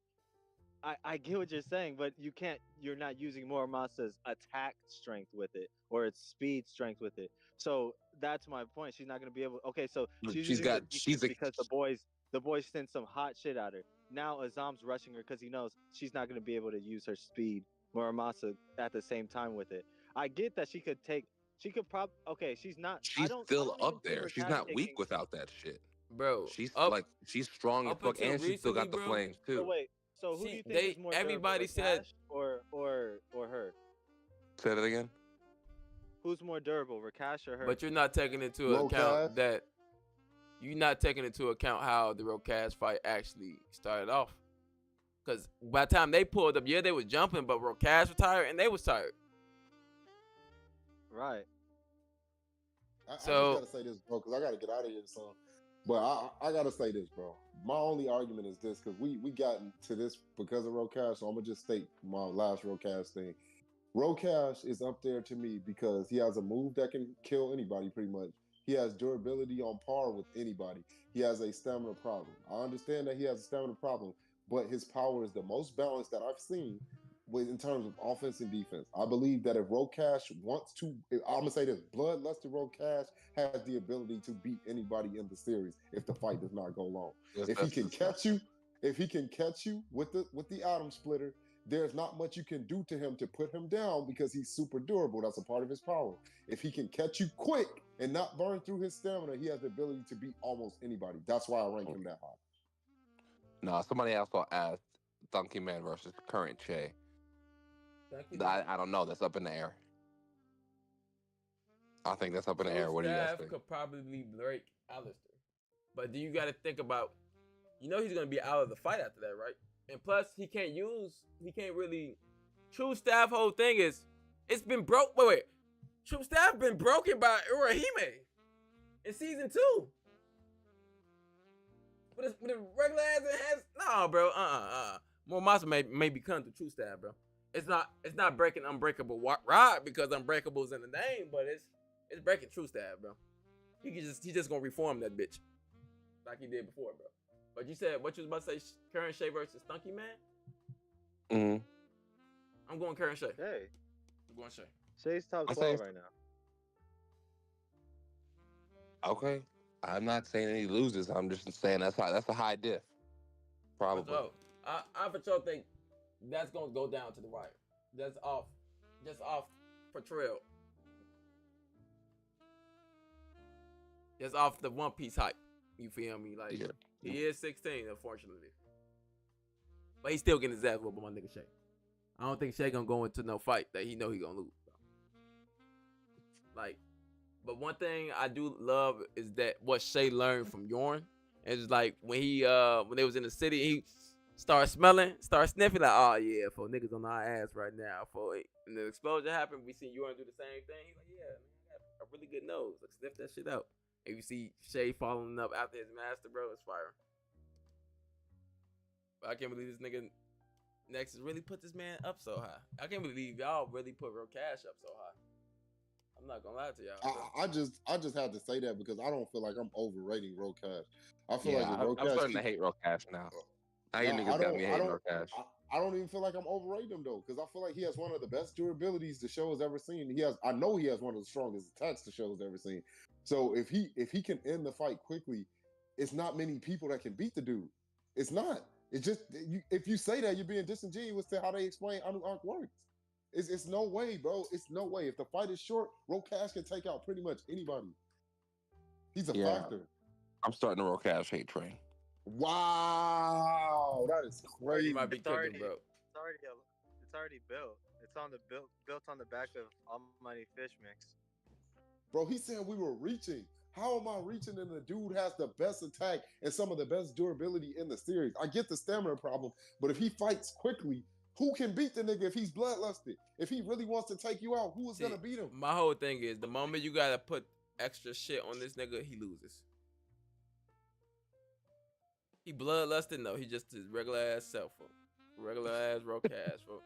I get what you're saying, but you can't. You're not using Muramasa's attack strength with it or its speed strength with it. So that's my point. She's not gonna be able. Okay, so Look, she's she's using got- the she's defense a- because the boys sent some hot shit at her. Now Azam's rushing her because he knows she's not gonna be able to use her speed Muramasa at the same time with it. I get that she She could okay, she's not. I She's don't still even up see there. She's Rakesh not weak taking. without that shit. bro. She's Up like she's strong as up fuck, until and she still recently, got the bro. flames So too. wait, so who do you think is more durable, Everybody said. Rakesh or her? Say that again. Who's more durable, Rakesh or her? But you're not taking into account that you're not taking into account how the Rokash fight actually started off. Because by the time they pulled up, yeah, they was jumping, but Rokash was tired and they was tired. Right. I just gotta say this, bro, because I gotta get out of here soon. But I gotta say this, bro. My only argument is this, because we got to this because of Rokash, so I'm gonna just state my last Rokash thing. Rokash is up there to me because he has a move that can kill anybody pretty much. He has durability on par with anybody. He has a stamina problem. I understand that he has a stamina problem, but his power is the most balanced that I've seen in terms of offense and defense. I believe that if Rokash wants to, I'm gonna say this, bloodlusted Rokash has the ability to beat anybody in the series if the fight does not go long. If he can catch you with the atom splitter, there's not much you can do to him to put him down because he's super durable. That's a part of his power. If he can catch you quick and not burn through his stamina, he has the ability to beat almost anybody. That's why I rank him that high. No, somebody also asked Donkey Man versus current Che. I don't know. That's up in the air. I think that's up in the air. What do you guys think? Could probably break Alistair. But do you got to think about, he's going to be out of the fight after that, right? And plus, he can't really. True Staff whole thing is, it's been broke. Wait. True Staff been broken by Urahime in season 2. With the regular ass has no, bro. Momasa may become the True Staff, bro. It's not breaking Unbreakable Rod because Unbreakable's in the name, but it's breaking True Staff, bro. He just gonna reform that bitch like he did before, bro. But you said what you was about to say, Current Shay versus Stunky Man? Mm-hmm. I'm going Current Shay. Hey. I'm going Shay. Shay's top 12 right now. Okay. I'm not saying he loses. I'm just saying that's a high diff. Probably. I for sure think that's gonna go down to the wire. That's off portrayal. Just off the One Piece hype. You feel me? Like he is 16, unfortunately. But he's still getting his ass whooped by my nigga Shay. I don't think Shay gonna go into no fight that he know he gonna lose. Like, but one thing I do love is that what Shay learned from Yorn. It's like when they was in the city, he started sniffing like, oh yeah, for niggas on our ass right now. And the explosion happened, we seen Yorn do the same thing. He's like, yeah, man, I got a really good nose. Like, sniff that shit out. And you see Shay following up after his master, bro, it's fire. But I can't believe this nigga Nexus really put this man up so high. I can't believe y'all really put Rokash up so high. I'm not gonna lie to y'all. I just had to say that because I don't feel like I'm overrating Rokash. I feel like I'm starting to hate Rokash now. I don't even feel like I'm overrating him though, because I feel like he has one of the best durabilities the show has ever seen. I know he has one of the strongest attacks the show has ever seen. So if he can end the fight quickly, it's not many people that can beat the dude. It's not. It's just if you say that, you're being disingenuous to how they explain Anu-Arc works. It's no way, bro. It's no way. If the fight is short, Rokash can take out pretty much anybody. He's a factor. I'm starting the Rokash hate train. Wow, that is crazy. You might be cooking, bro. It's already built. It's built on the back of Almighty Fish Mix. Bro, he said we were reaching. How am I reaching? And the dude has the best attack and some of the best durability in the series. I get the stamina problem, but if he fights quickly, who can beat the nigga if he's bloodlusted? If he really wants to take you out, who is gonna beat him? My whole thing is the moment you gotta put extra shit on this nigga, he loses. He bloodlusted? No, he just his regular ass self. Regular ass Rokash, bro.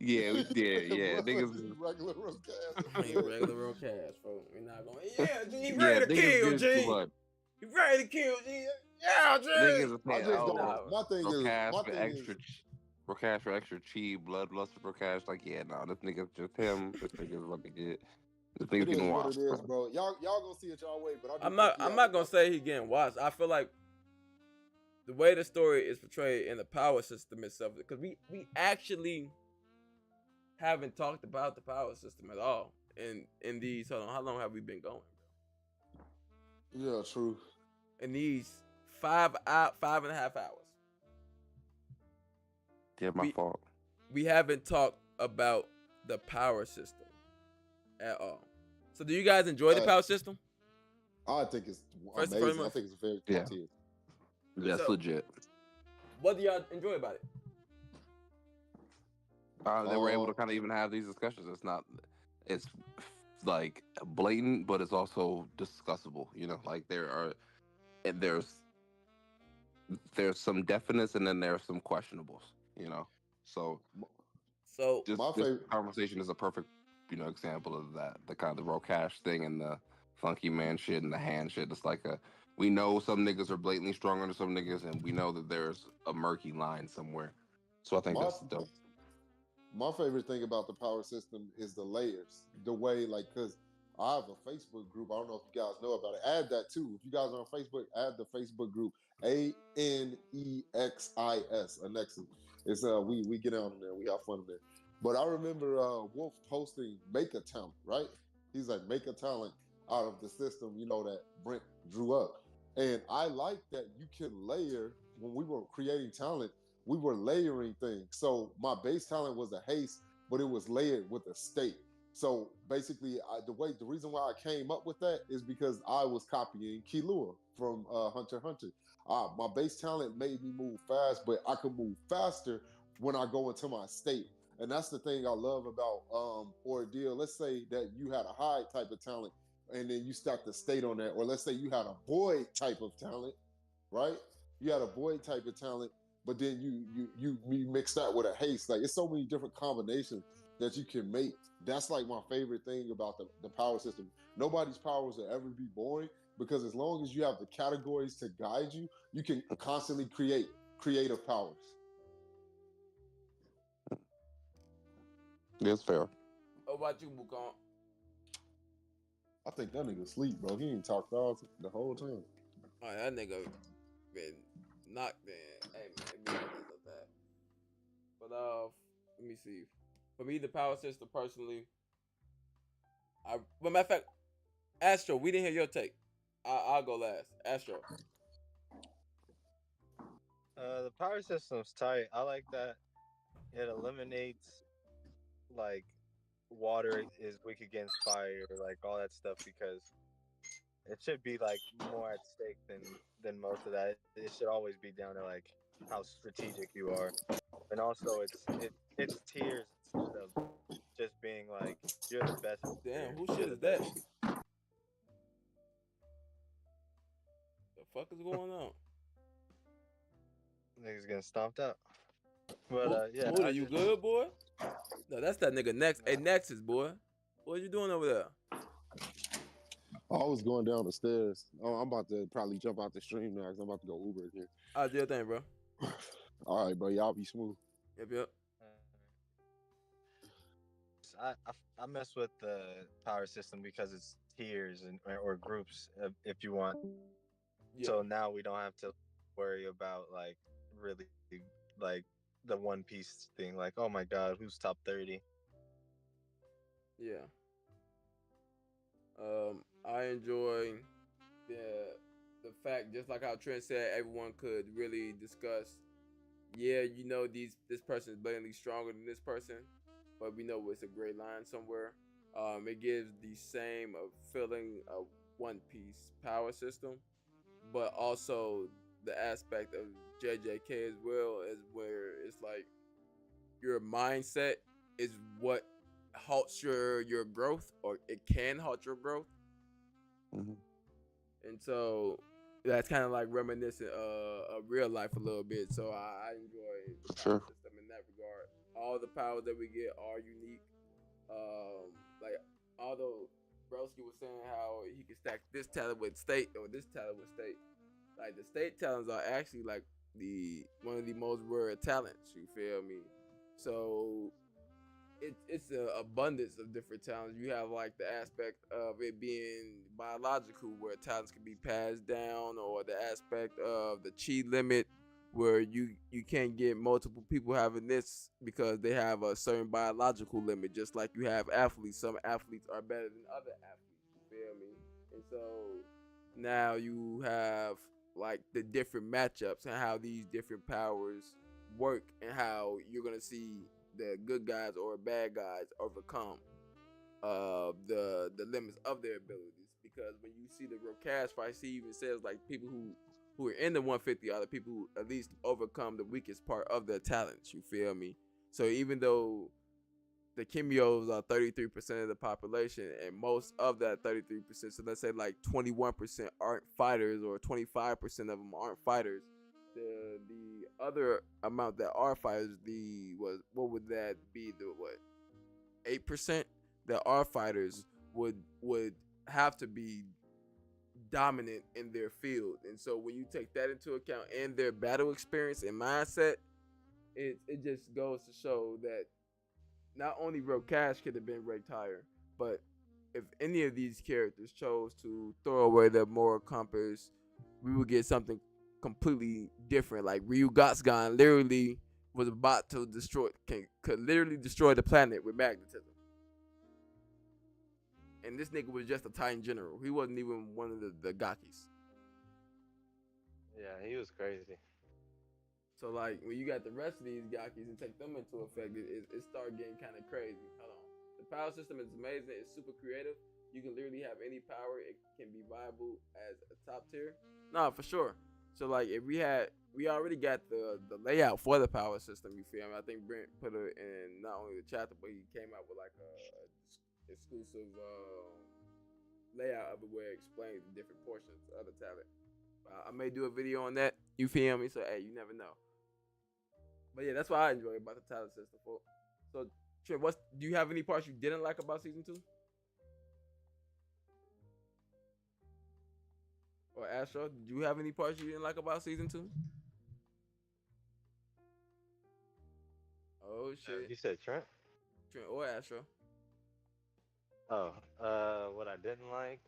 Yeah. Niggas regular Rokash. Regular Rokash, bro. We're not going. Yeah, G, he ready to kill, G. He ready to kill, G. Yeah, G. My thing is, Rokash for extra chi, bloodlusted Rokash. Like, yeah, no, this nigga's just him. This nigga's looking good. This nigga's getting washed. It is, bro. Y'all gonna see it y'all way, but I'm not gonna say he getting washed. I feel like the way the story is portrayed in the power system itself, because we actually haven't talked about the power system at all. In these, hold on, how long have we been going? Yeah, true. In these 5.5 hours, Yeah, my we fault. we haven't talked about the power system at all. So, do you guys enjoy the Uh, power system? I think it's First and amazing. I foremost, think it's very top Yeah. tier. That's So- legit. what do y'all enjoy about it? They were able to kind of even have these discussions. It's like blatant, but it's also discussable. You know, like there's some definites and then there are some questionables. You know, so So, this My this favorite. conversation is a perfect example of that. The kind of the Rokash thing and the funky man shit and the hand shit. It's like we know some niggas are blatantly stronger than some niggas, and we know that there's a murky line somewhere. So I think My that's dope. my favorite thing about the power system is the layers. The way, like, because I have a Facebook group. I don't know if you guys know about it. Add that too. If you guys are on Facebook, add the Facebook group ANEXIS. Anexis. It's we get on there. We have fun in there. But I remember Wolf posting make a talent, right? He's like make a talent out of the system, that Brent drew up. And I like that you can layer when we were creating talent we were layering things. So my base talent was a haste, but it was layered with a state. So basically, the reason why I came up with that is because I was copying Killua from Hunter x Hunter. My base talent made me move fast, but I could move faster when I go into my state. And that's the thing I love about Ordeal. Let's say that you had a high type of talent, and then you stacked the state on that. Or let's say you had a void type of talent, right? You had a void type of talent, but then you mix that with a haste. Like it's so many different combinations that you can make. That's like my favorite thing about the power system. Nobody's powers will ever be boring because as long as you have the categories to guide you, you can constantly create creative powers. It's fair. What about you, Wukong? I think that nigga sleep, bro. He ain't talked all the whole time. Oh, that nigga been knocked in. Hey man, it be like this like that. But let me see. For me, the power system personally, but matter of fact, Astro, we didn't hear your take. I'll go last. Astro. The power system's tight. I like that. It eliminates like water is weak against fire, like all that stuff, because it should be like more at stake than most of that. It should always be down to like how strategic you are, and also it's tiers instead of just being like you're the best. Damn, who you're shit the is that? best. The fuck is going on? Niggas getting stomped out. But yeah, Moody, you good, boy? No, that's that nigga Next. Hey, Nexus, boy. What you doing over there? I was going down the stairs. Oh, I'm about to probably jump out the stream now because I'm about to go Uber again. I do your thing, bro. All right, bro. Y'all be smooth. Yep. I mess with the power system because it's tiers or groups if you want. Yeah. So now we don't have to worry about like really like the One Piece thing. Like, oh my god, who's top 30? Yeah. I enjoy the fact, just like how Trent said, everyone could really discuss. Yeah, this person is blatantly stronger than this person, but we know it's a gray line somewhere. It gives the same feeling of One Piece power system, but also the aspect of JJK as well, as where it's like your mindset is what halts your growth, or it can halt your growth. Mm-hmm. And so that's kind of like reminiscent of real life a little bit. So I enjoy the power system in that regard. All the powers that we get are unique. Like although Broski was saying how he can stack this talent with state or this talent with state, like the state talents are actually like one of the most rare talents. You feel me? So it's an abundance of different talents. You have like the aspect of it being biological, where talents can be passed down, or the aspect of the chi limit, where you can't get multiple people having this because they have a certain biological limit. Just like you have athletes, some athletes are better than other athletes. You feel me? And so now you have like the different matchups and how these different powers work and how you're gonna see the good guys or bad guys overcome the limits of their abilities. Because when you see the Rokash fight, he even says like people who are in the 150 are the people who at least overcome the weakest part of their talents. You feel me? So even though the Kimios are 33% of the population, and most of that 33%, so let's say like 21% aren't fighters, or 25% of them aren't fighters. The other amount that are fighters, what would that be? The what 8% that are fighters would have to be dominant in their field. And so when you take that into account and their battle experience and mindset, it just goes to show that not only Rokash could have been ranked higher, but if any of these characters chose to throw away their moral compass, we would get something completely different. Like Ryu Gatsgan literally was about to could literally destroy the planet with magnetism. And this nigga was just a Titan general. He wasn't even one of the Gakis. Yeah, he was crazy. So like when you got the rest of these Gakis and take them into effect, it start getting kind of crazy. Hold on. The power system is amazing. It's super creative. You can literally have any power. It can be viable as a top tier. No, for sure. So like if we already got the layout for the power system. You feel me? I think Brent put it in not only the chapter, but he came out with like a exclusive layout of it where it explains the different portions of the talent. I may do a video on that. You feel me? So hey, you never know. But yeah, that's what I enjoy about the talent system. So Trent, do you have any parts you didn't like about season 2? Or Astro, did you have any parts you didn't like about season 2? Oh shit. You said Trent? Trent or Astro. Oh, what I didn't like,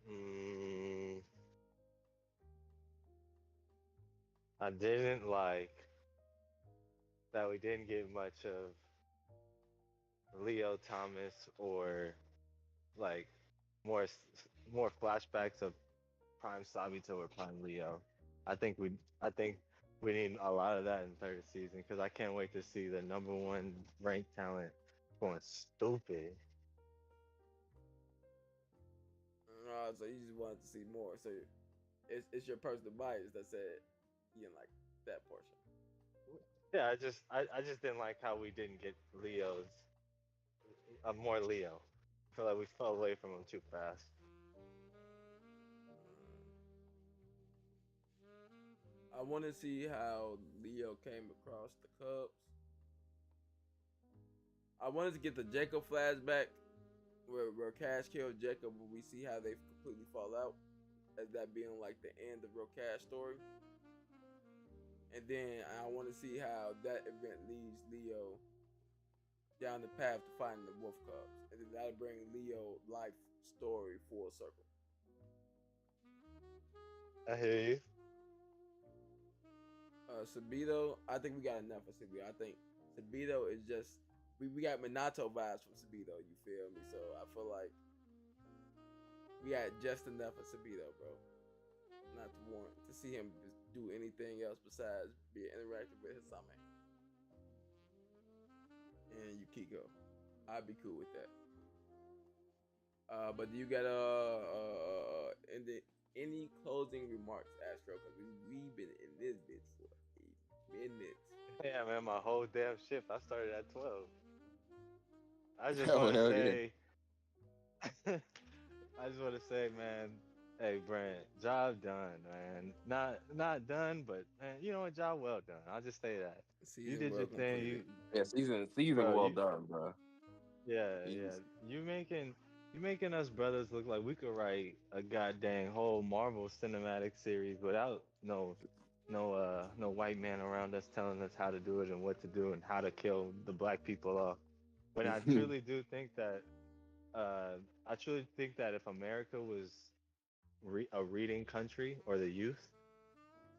mm, I didn't like that we didn't get much of Leo Thomas or like more more flashbacks of Prime Sabito or Prime Leo. I think we I think we need a lot of that in third season because I can't wait to see the number one ranked talent going stupid. So you just wanted to see more. So it's your personal bias that said you didn't like that portion. Yeah, I just didn't like how we didn't get Leo's more Leo. I feel like we fell away from him too fast. I want to see how Leo came across the Cubs. I wanted to get the Jacob flashback where Cash killed Jacob, but we see how they completely fall out, as that being like the end of Rokash story. And then I want to see how that event leads Leo down the path to finding the Wolf Cubs, and then that'll bring Leo life story full circle. I hear you. Sabito, I think we got enough of Sabito. I think Sabito is just we got Minato vibes from Sabito. You feel me? So I feel like we got just enough of Sabito, bro. Not to warrant to see him just do anything else besides be interactive with Hisame and Yukiko. I'd be cool with that. But do you got any closing remarks, Astro? Because we've been in this bitch for a minute. Yeah, man, my whole damn shift. I started at 12. I just Hell, want to hell yeah. say, I just want to say, man. Hey, Brent, job done, man. Not done, but man, you know what? Job well done. I'll just say that. You Season did well your thing. completed. Yeah, season Bro, well done, bro. yeah. Jeez. You making us brothers look like we could write a goddamn whole Marvel cinematic series without no white man around us telling us how to do it and what to do and how to kill the black people off. But I truly do think that uh, I truly think that if America was a reading country or the youth,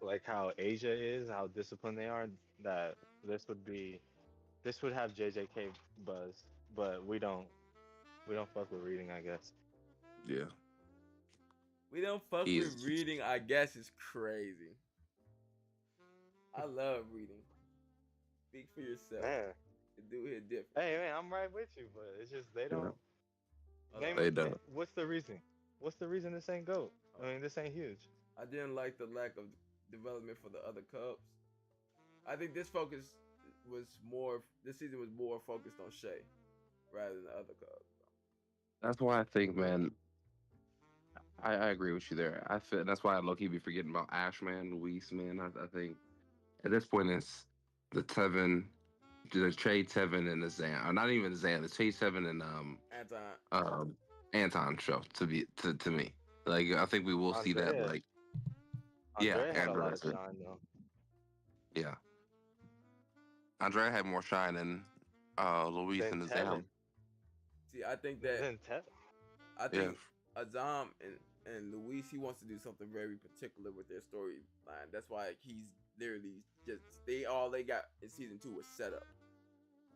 like how Asia is, how disciplined they are, that this would have JJK buzz, but we don't fuck with reading, I guess. Yeah. We don't fuck He with is- reading, I guess it's crazy. I love reading. Speak for yourself. Man. The dude here different. Hey man, I'm right with you, but it's just they don't. They don't. What's the reason? What's the reason this ain't GOAT? I mean, this ain't huge. I didn't like the lack of development for the other Cubs. I think this season was more focused on Shay rather than the other Cubs. That's why I think, man. I agree with you there. I feel that's why I low key be forgetting about Ash, man, Louise, man. I think at this point it's the Tevin, the Che Tevin and the Zan, or not even Zan, the Che Tevin and Anton show to me. Like I think we will see that. Andrea. Like Andrea had a lot Andrea. of shine though. Yeah, Andrea had more shine than Louise Than and the Tevin. Zan. See, I think that Then I think Azam and Louise, he wants to do something very particular with their storyline. That's why he's literally just they got in season 2 was set up.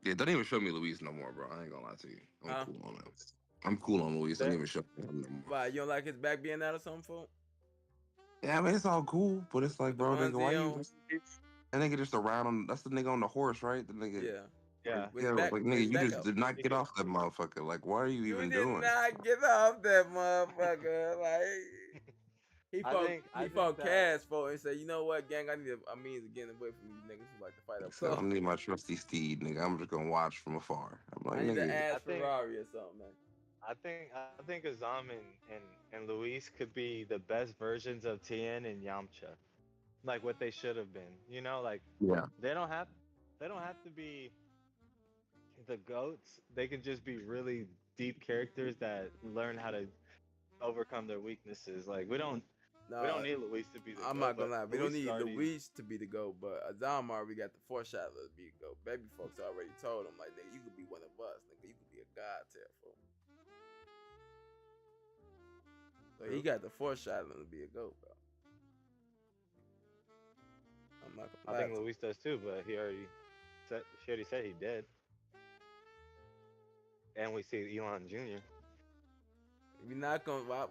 Yeah, don't even show me Louise no more, bro. I ain't gonna lie to you. I'm cool on that. I'm cool on Louise. Don't even show me him no more. Why, you don't like his back being out or something, folks? Yeah, I mean it's all cool, but it's like, bro, nigga, why you? That nigga just around on. That's the nigga on the horse, right? The nigga. Yeah. Like nigga, you just did not get off that motherfucker. Like, what are you even doing? You did not get off that motherfucker. Like he fought Cass for and said, you know what, gang, I need a means of getting away from these niggas who like to fight up. So I need my trusty steed, nigga. I'm just gonna watch from afar. I'm like, I need nigga. to ask Ferrari or something, man. I think Azam and Luis could be the best versions of Tien and Yamcha, like what they should have been. You know, like they don't have to be the goats. They can just be really deep characters that learn how to overcome their weaknesses. Like we don't need Luis to be the I'm GOAT, not gonna lie, we don't need already... Louise to be the GOAT, but Azam already got the foreshadow to be a GOAT. Baby folks already told him, like, nigga, you could be one of us, nigga, you could be a god tier, folks. So he got the foreshadowing to be a GOAT, bro. I'm not gonna lie. I think Luis does too, but she already said he did. And we see Elon Jr. We're not gonna.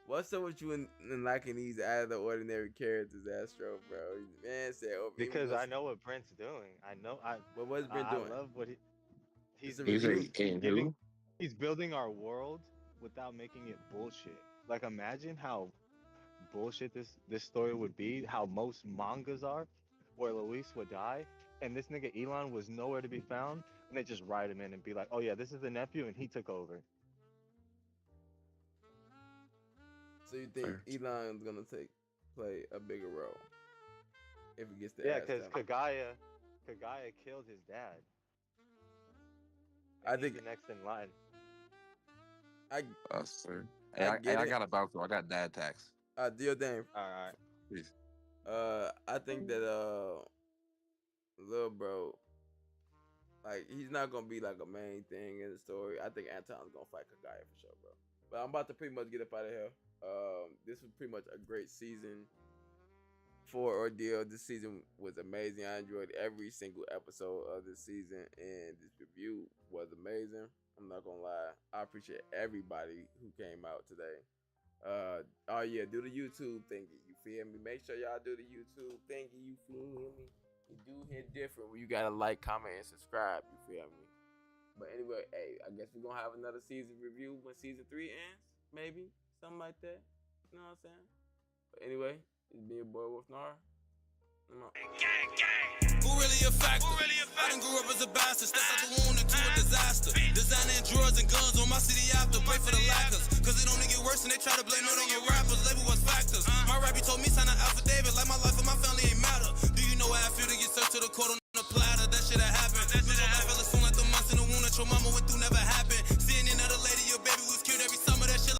What's up with you and liking these out of the ordinary characters, Astro, bro? Man said, because I know what Brent's doing. What was Brent doing? I love what he's building our world without making it bullshit. Like imagine how bullshit this story would be. How most mangas are, where Luis would die, and this nigga Elon was nowhere to be found, and they just write him in and be like, oh yeah, this is the nephew, and he took over. So you think Elon's gonna play a bigger role if he gets the because Kagaya killed his dad. I think he's the next in line. Sir. I got a bounce though. I got dad tax. Do your thing. All right. Please. I think that little bro, like he's not gonna be like a main thing in the story. I think Anton's gonna fight Kagaya for sure, bro. But I'm about to pretty much get up out of here. This was pretty much a great season for Ordeal. This season was amazing. I enjoyed every single episode of this season, and this review was amazing. I'm not gonna lie. I appreciate everybody who came out today. Oh yeah, do the YouTube thingy. You feel me? Make sure y'all do the YouTube thingy. You feel me? You do hit different when you gotta like, comment, and subscribe. You feel me? But anyway, hey, I guess we're gonna have another season review when season 3 ends, maybe something like that. You know what I'm saying? But anyway, it's been your boy wolphnara. Who really a factor? I done grew up as a bastard, stepped out the wound into a disaster. Designing drugs and guns on my city after, pray for the lackers. Cause it only get worse and they try to blame it on the rappers. Label was factors. My rappy told me sign an affidavit like my life and my family